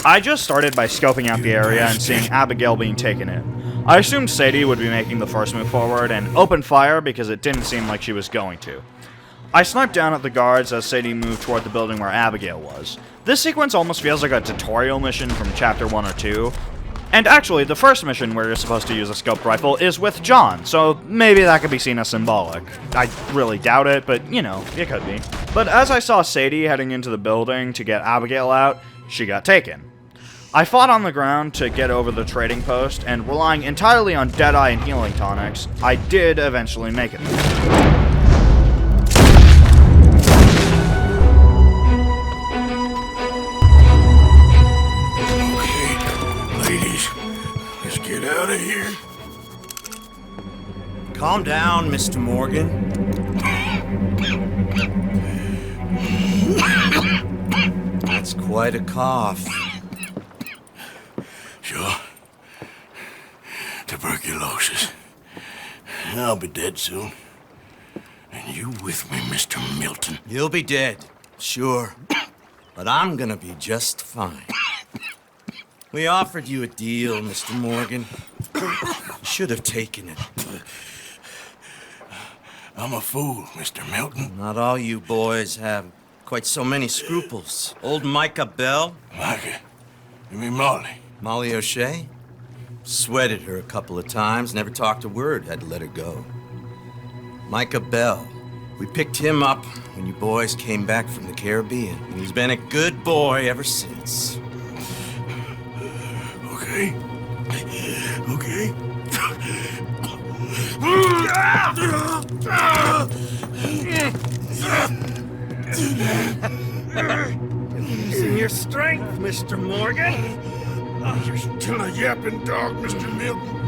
I just started by scoping out the area and seeing Abigail being taken in. I assumed Sadie would be making the first move forward and opened fire because it didn't seem like she was going to. I sniped down at the guards as Sadie moved toward the building where Abigail was. This sequence almost feels like a tutorial mission from Chapter 1 or 2. And actually, the first mission where you're supposed to use a scoped rifle is with John, so maybe that could be seen as symbolic. I really doubt it, but, you know, it could be. But as I saw Sadie heading into the building to get Abigail out, she got taken. I fought on the ground to get over the trading post, and relying entirely on Deadeye and healing tonics, I did eventually make it. Ladies, let's get out of here. Calm down, Mr. Morgan. That's quite a cough. Sure. Tuberculosis. I'll be dead soon. And you with me, Mr. Milton? You'll be dead, sure. But I'm gonna be just fine. We offered you a deal, Mr. Morgan. You should have taken it. I'm a fool, Mr. Milton. Not all you boys have quite so many scruples. Old Micah Bell? Micah? You mean Molly? Molly O'Shea? Sweated her a couple of times, never talked a word, had to let her go. Micah Bell. We picked him up when you boys came back from the Caribbean, and he's been a good boy ever since. Okay. Okay. Using your strength, Mr. Morgan. You're still a yapping dog, Mr. Milton.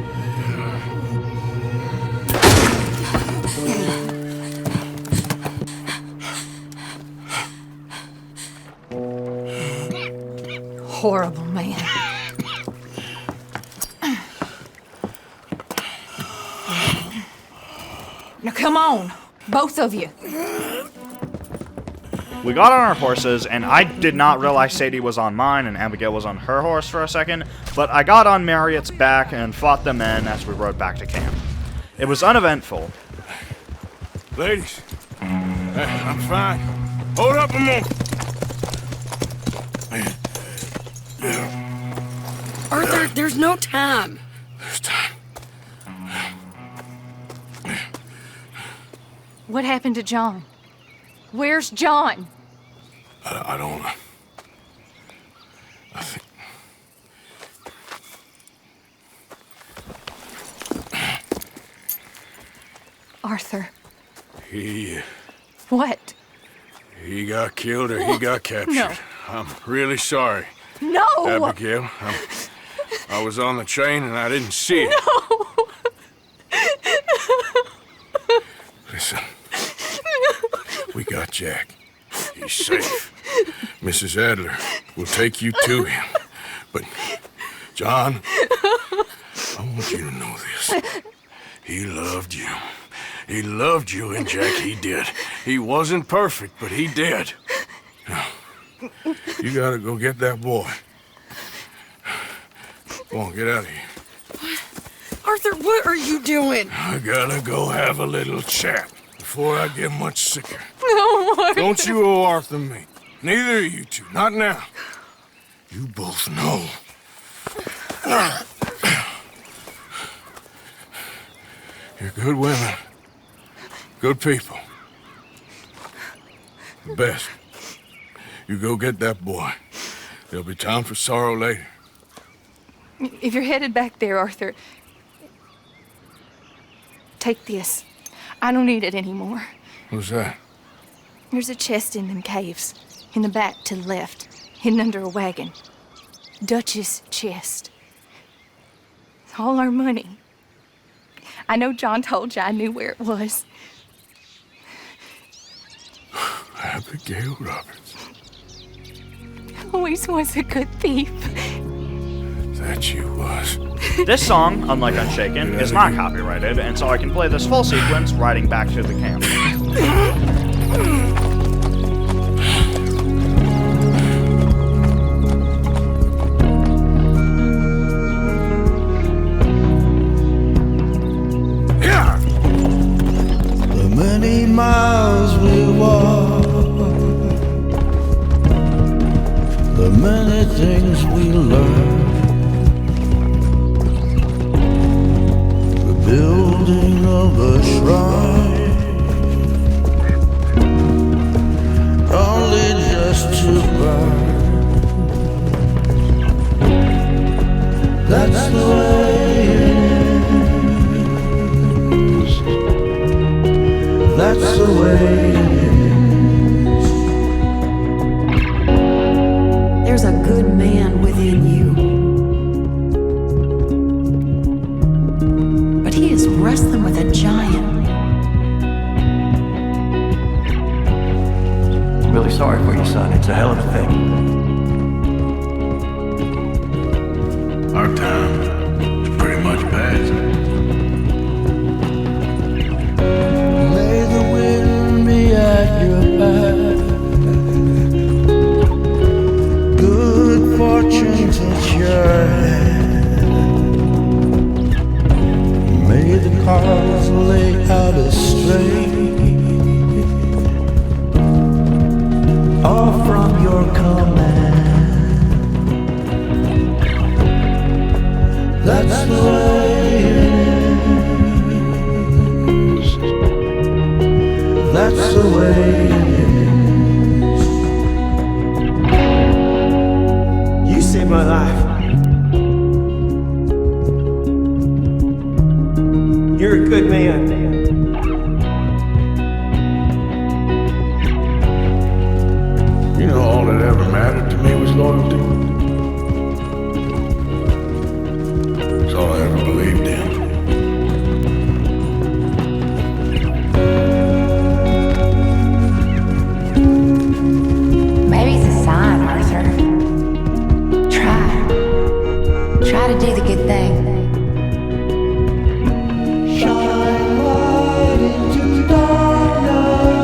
Horrible man. Now come on, both of you. We got on our horses, and I did not realize Sadie was on mine and Abigail was on her horse for a second, but I got on Marriott's back and fought the men as we rode back to camp. It was uneventful. Ladies, I'm fine. Hold up a moment. Arthur, there's no time. There's time. What happened to John? Where's John? I don't know. I think... Arthur. He What? got killed or he got captured. No. I'm really sorry. No! Abigail, I was on the train and I didn't see it. No! Listen, we got Jack. He's safe. Mrs. Adler will take you to him. But, John, I want you to know this. He loved you. He loved you, and Jack, he did. He wasn't perfect, but he did. Now, you gotta go get that boy. Go on, get out of here. Arthur, what are you doing? I gotta go have a little chat before I get much sicker. No, Arthur. Don't you owe Arthur me. Neither of you two. Not now. You both know. You're good women. Good people. The best. You go get that boy. There'll be time for sorrow later. If you're headed back there, Arthur, take this. I don't need it anymore. What's that? There's a chest in them caves. In the back to the left, hidden under a wagon. Dutch's chest. It's all our money. I know John told you I knew where it was. Abigail Roberts. Always was a good thief. That you was. This song, unlike Unshaken, is not copyrighted, and so I can play this full sequence riding back to the camp. The many miles we walk, the many things we learn, the building of a shrine, only just to burn. That's the way it is. That's the way it is. There's a good man within you. But he is wrestling with a giant. I'm really sorry for you, son. It's a hell of a thing. Our time is pretty much past. May the wind be at your back. Good fortune touch your hand. May the cards lay out straight, all from your command. That's the way it is. That's the way it is. You saved my life. You're a good man. You know, all that ever mattered to me was loyalty. It's all I ever believed in. Maybe it's a sign, Arthur. Try to do the good thing. Shine light into darkness.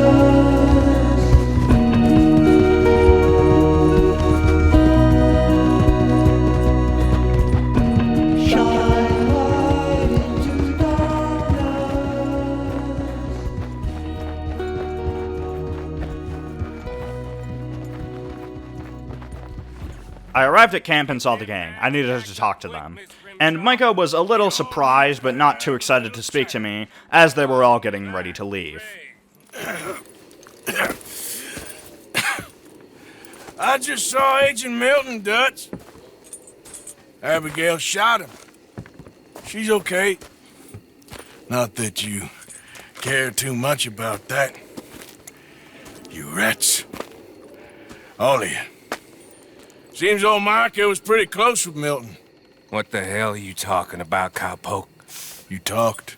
arrived at camp and saw the gang. I needed to talk to them. And Micah was a little surprised, but not too excited to speak to me, as they were all getting ready to leave. I just saw Agent Milton, Dutch. Abigail shot him. She's okay. Not that you care too much about that. You rats. All of you. Seems old Micah was pretty close with Milton. What the hell are you talking about, cowpoke? You talked.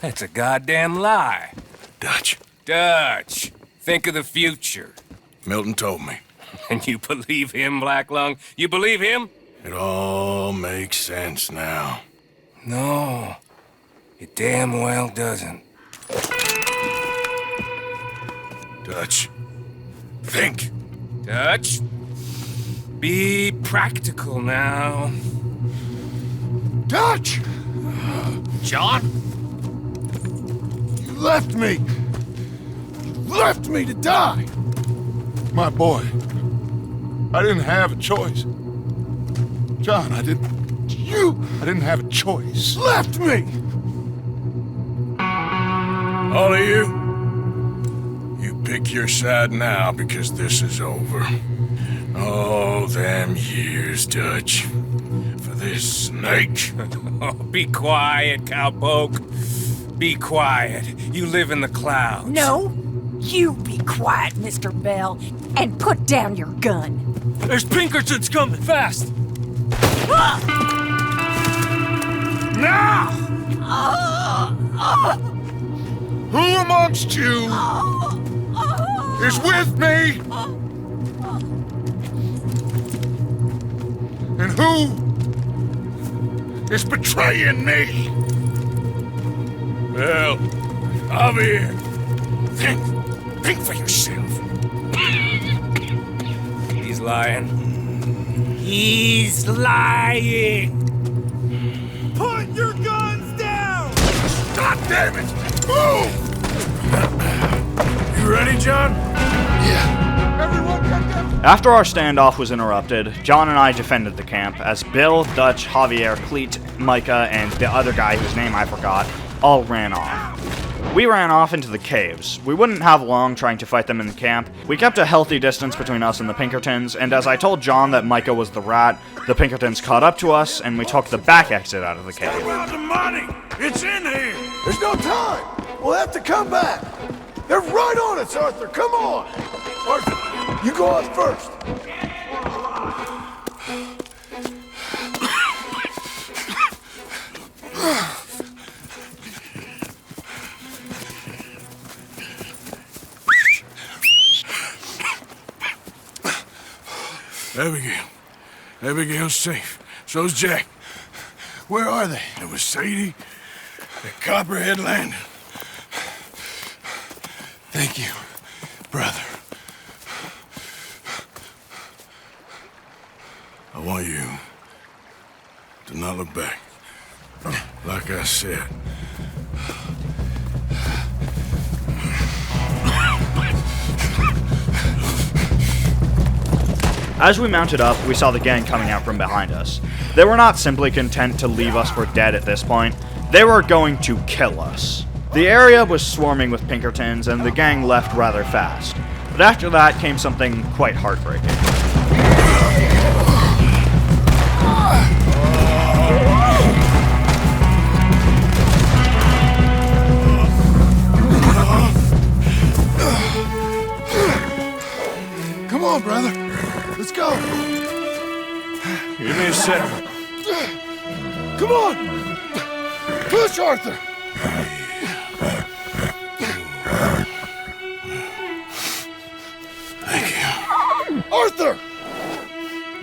That's a goddamn lie. Dutch. Dutch, think of the future. Milton told me. And you believe him, Black Lung? You believe him? It all makes sense now. No, it damn well doesn't. Dutch, think. Dutch, be practical now. Dutch! John? You left me! You left me to die! My boy, I didn't have a choice. John, I didn't have a choice. Left me! All of you, you pick your side now because this is over. All them years, Dutch, for this snake. Oh, be quiet, cowpoke. Be quiet. You live in the clouds. No, you be quiet, Mr. Bell, and put down your gun. There's Pinkertons coming, fast! Now! Who amongst you is with me? And who is betraying me? Well, Javier, think for yourself. He's lying. He's lying! Put your guns down! God damn it! Move! You ready, John? Yeah. Everyone get down! After our standoff was interrupted, John and I defended the camp, as Bill, Dutch, Javier, Cleet, Micah, and the other guy whose name I forgot all ran off. We ran off into the caves. We wouldn't have long trying to fight them in the camp. We kept a healthy distance between us and the Pinkertons, and as I told John that Micah was the rat, the Pinkertons caught up to us, and we took the back exit out of the cave. About the money! It's in here! There's no time! We'll have to come back! They're right on us, Arthur! Come on! Arthur, you go out first! Abigail's safe. So's Jack. Where are they? It was Sadie at Copperhead Landing. Thank you, brother. I want you to not look back. Like I said. As we mounted up, we saw the gang coming out from behind us. They were not simply content to leave us for dead at this point, they were going to kill us. The area was swarming with Pinkertons, and the gang left rather fast. But after that came something quite heartbreaking. Come on, brother. Let's go. Give me a second. Come on. Push, Arthur. Thank you. Arthur!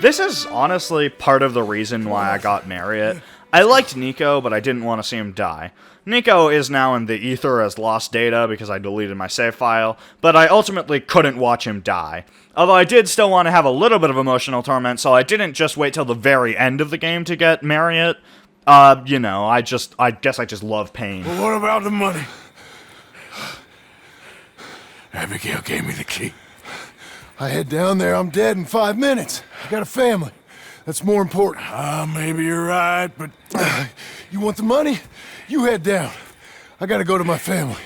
This is honestly part of the reason why I got Marriott. I liked Nico, but I didn't want to see him die. Nico is now in the ether as lost data because I deleted my save file, but I ultimately couldn't watch him die. Although I did still want to have a little bit of emotional torment, so I didn't just wait till the very end of the game to get Marriott. You know, I guess I just love pain. Well, what about the money? Abigail gave me the key. I head down there, I'm dead in 5 minutes. I got a family. That's more important. Maybe you're right, but... You want the money? You head down. I gotta go to my family.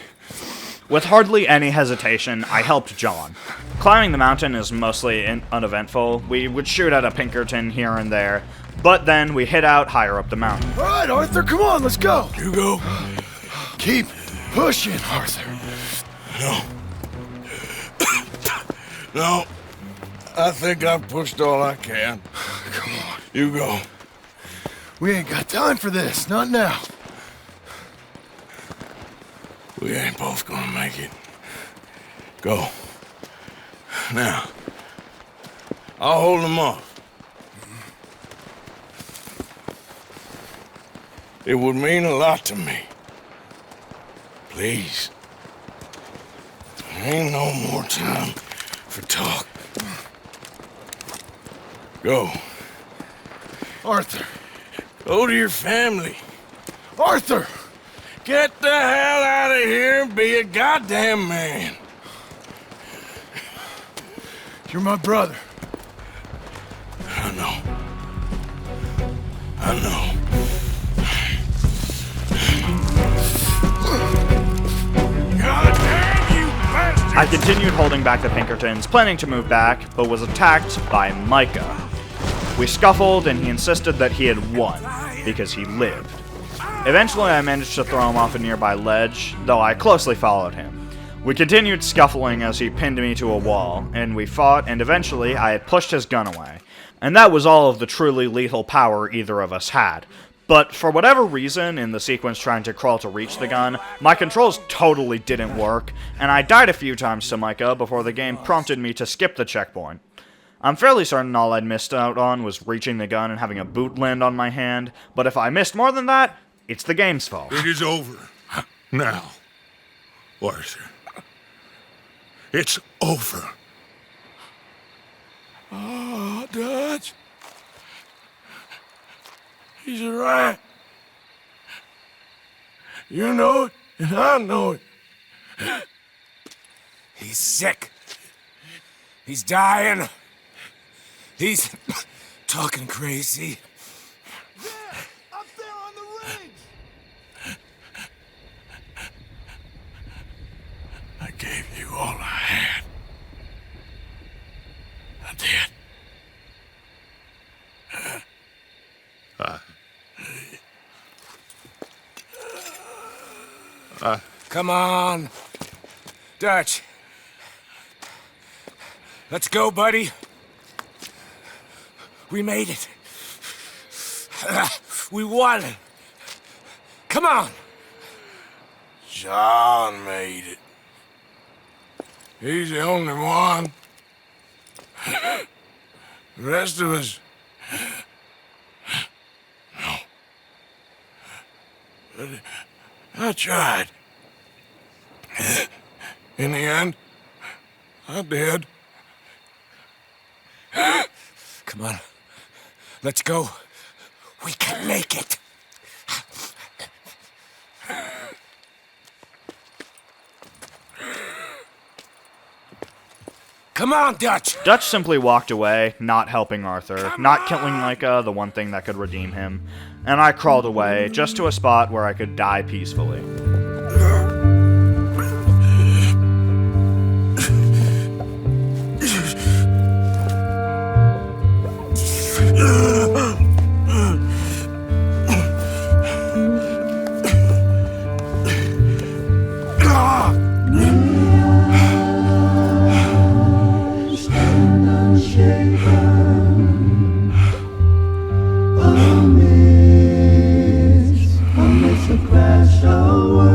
With hardly any hesitation, I helped John. Climbing the mountain is mostly uneventful. We would shoot at a Pinkerton here and there, but then we hit out higher up the mountain. All right, Arthur, come on, let's go. You go. Keep pushing, Arthur. No. No. I think I've pushed all I can. Come on. You go. We ain't got time for this, not now. We ain't both gonna make it. Go. Now. I'll hold them off. It would mean a lot to me. Please. There ain't no more time for talk. Go. Arthur. Go to your family. Arthur! Get the hell out of here and be a goddamn man. You're my brother. I know. I know. I continued holding back the Pinkertons, planning to move back, but was attacked by Micah. We scuffled, and he insisted that he had won, because he lived. Eventually, I managed to throw him off a nearby ledge, though I closely followed him. We continued scuffling as he pinned me to a wall, and we fought, and eventually I had pushed his gun away. And that was all of the truly lethal power either of us had. But for whatever reason, in the sequence trying to crawl to reach the gun, my controls totally didn't work, and I died a few times to Micah before the game prompted me to skip the checkpoint. I'm fairly certain all I'd missed out on was reaching the gun and having a boot land on my hand, but if I missed more than that, it's the game's fault. It is over. Now, Arthur. It's over. Oh, Dutch. He's a rat. You know it, and I know it. He's sick. He's dying. He's talking crazy. Up there on the ridge! I gave you all I had. I did. Come on. Dutch. Let's go, buddy. We made it. We won. Come on. John made it. He's the only one. The rest of us... No. But I tried. In the end, I did. Come on. Let's go. We can make it. Come on, Dutch! Dutch simply walked away, not helping Arthur, not killing Micah, the one thing that could redeem him, and I crawled away, just to a spot where I could die peacefully. Amidst a crash of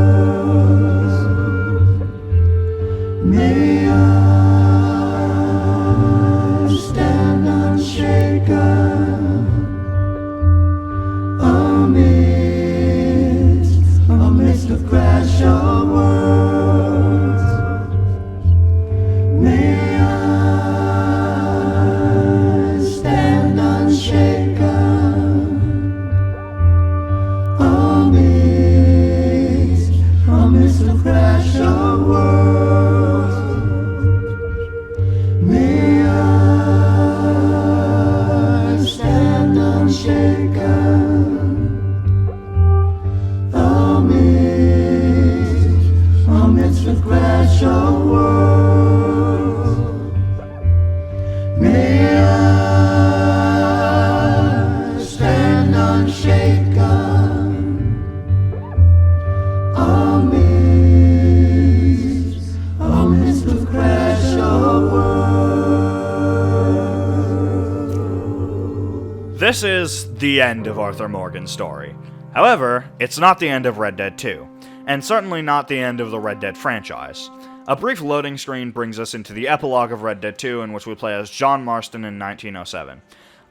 This is the end of Arthur Morgan's story. However, it's not the end of Red Dead 2, and certainly not the end of the Red Dead franchise. A brief loading screen brings us into the epilogue of Red Dead 2, in which we play as John Marston in 1907.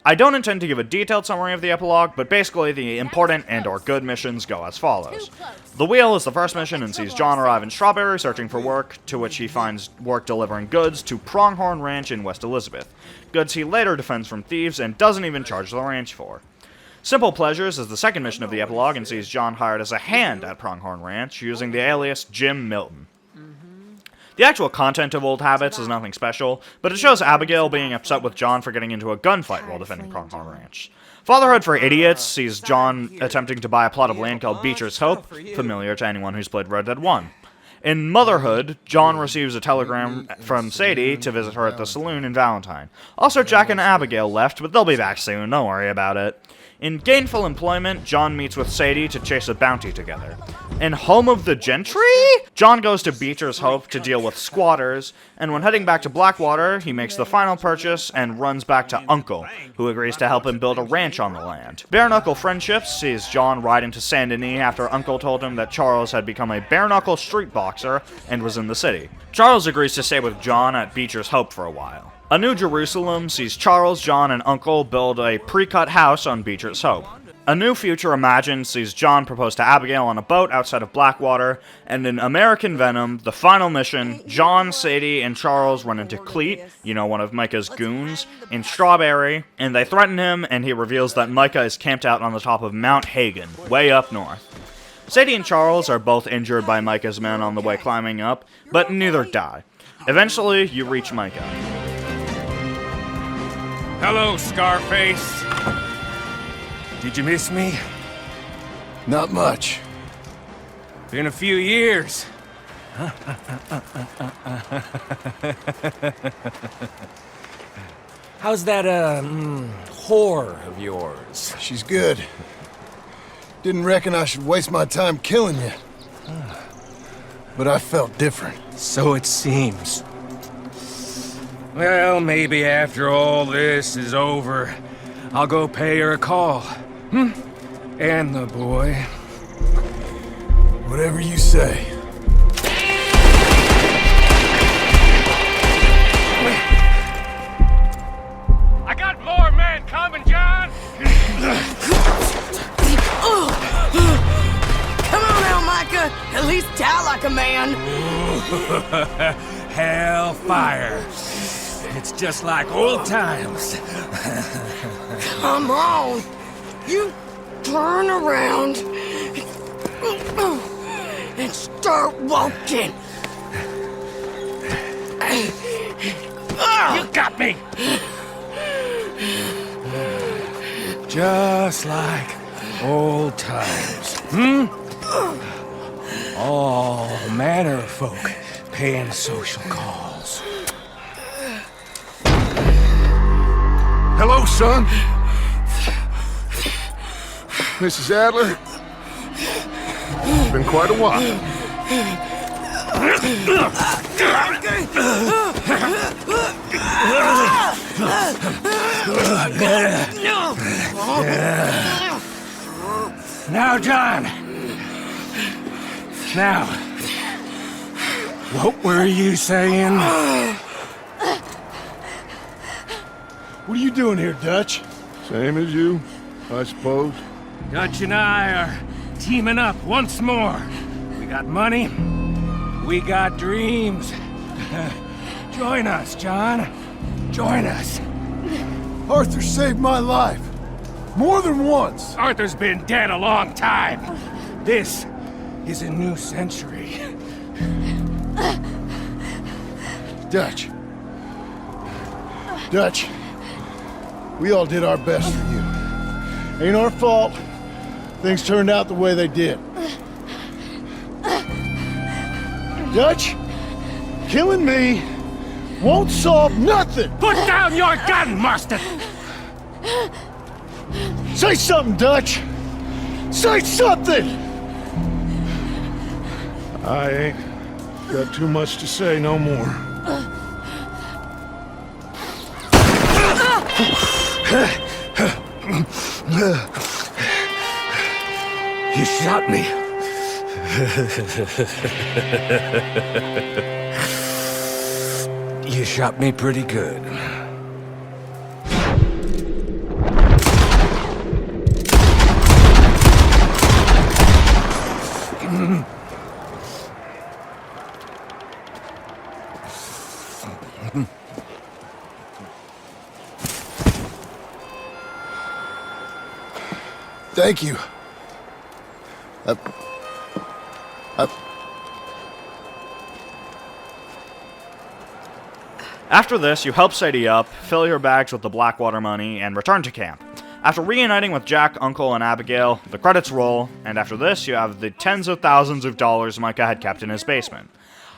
I don't intend to give a detailed summary of the epilogue, but basically the important and/or good missions go as follows. The Wheel is the first mission and sees John arrive in Strawberry searching for work, to which he finds work delivering goods to Pronghorn Ranch in West Elizabeth. Goods he later defends from thieves and doesn't even charge the ranch for. Simple Pleasures is the second mission of the epilogue and sees John hired as a hand at Pronghorn Ranch using the alias Jim Milton. The actual content of Old Habits is nothing special, but it shows Abigail being upset with John for getting into a gunfight while defending Pronghorn Ranch. Fatherhood for Idiots sees John attempting to buy a plot of land called Beecher's Hope, familiar to anyone who's played Red Dead 1. In Motherhood, John receives a telegram from Sadie to visit her at the saloon in Valentine. Also, Jack and Abigail left, but they'll be back soon, don't worry about it. In Gainful Employment, John meets with Sadie to chase a bounty together. In Home of the Gentry, John goes to Beecher's Hope to deal with squatters, and when heading back to Blackwater, he makes the final purchase and runs back to Uncle, who agrees to help him build a ranch on the land. Bare Knuckle Friendships sees John ride into Saint Denis after Uncle told him that Charles had become a bare-knuckle street boxer and was in the city. Charles agrees to stay with John at Beecher's Hope for a while. A New Jerusalem sees Charles, John, and Uncle build a pre-cut house on Beecher's Hope. A New Future Imagined sees John propose to Abigail on a boat outside of Blackwater, and in American Venom, the final mission, John, Sadie, and Charles run into Cleet, one of Micah's goons, in Strawberry, and they threaten him, and he reveals that Micah is camped out on the top of Mount Hagen, way up north. Sadie and Charles are both injured by Micah's men on the way climbing up, but neither die. Eventually, you reach Micah. Hello, Scarface. Did you miss me? Not much. Been a few years. How's that, whore of yours? She's good. Didn't reckon I should waste my time killing you. But I felt different. So it seems. Well, maybe after all this is over, I'll go pay her a call. And the boy. Whatever you say. I got more men coming, John! Come on now, Micah! At least die like a man! Hellfire. It's just like old times. Come on! You turn around and start walking! You got me! Just like old times, All manner of folk paying social calls. Hello, son. Mrs. Adler. It's been quite a while. Now, John. Now, what were you saying? What are you doing here, Dutch? Same as you, I suppose. Dutch and I are teaming up once more. We got money. We got dreams. Join us, John. Join us. Arthur saved my life. More than once. Arthur's been dead a long time. This is a new century. Dutch. Dutch. We all did our best for you. Ain't our fault. Things turned out the way they did. Dutch, killing me won't solve nothing. Put down your gun, Marston! Say something, Dutch! Say something! I ain't got too much to say no more. You shot me. You shot me pretty good. Thank you. After this, you help Sadie up, fill your bags with the Blackwater money, and return to camp. After reuniting with Jack, Uncle, and Abigail, the credits roll, and after this, you have the tens of thousands of dollars Micah had kept in his basement.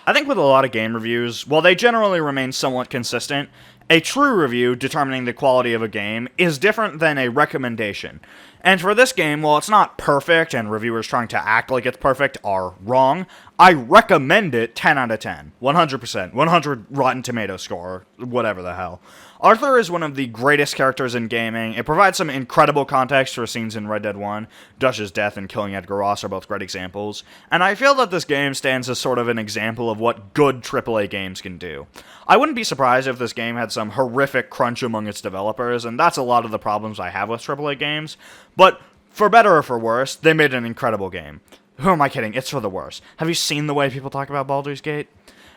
I think with a lot of game reviews, while they generally remain somewhat consistent, a true review determining the quality of a game is different than a recommendation. And for this game, while it's not perfect and reviewers trying to act like it's perfect are wrong, I recommend it 10 out of 10. 100%. 100 Rotten Tomato score. Whatever the hell. Arthur is one of the greatest characters in gaming. It provides some incredible context for scenes in Red Dead 1. Dutch's death and killing Edgar Ross are both great examples. And I feel that this game stands as sort of an example of what good AAA games can do. I wouldn't be surprised if this game had some horrific crunch among its developers, and that's a lot of the problems I have with AAA games. But for better or for worse, they made an incredible game. Who am I kidding? It's for the worse. Have you seen the way people talk about Baldur's Gate?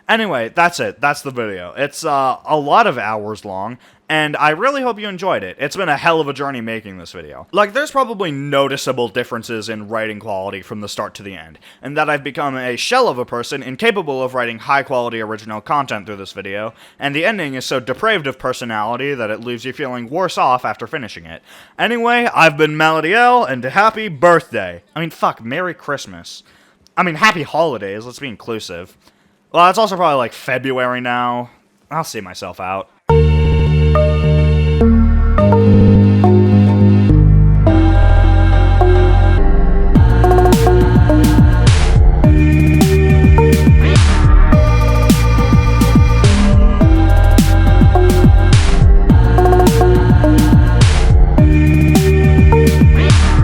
Anyway, that's it. That's the video. It's a lot of hours long, and I really hope you enjoyed it. It's been a hell of a journey making this video. Like, there's probably noticeable differences in writing quality from the start to the end, and that I've become a shell of a person incapable of writing high-quality original content through this video, and the ending is so depraved of personality that it leaves you feeling worse off after finishing it. Anyway, I've been Malady L, and happy birthday. I mean, fuck, Merry Christmas. I mean, happy holidays, let's be inclusive. Well, it's also probably like February now. I'll see myself out.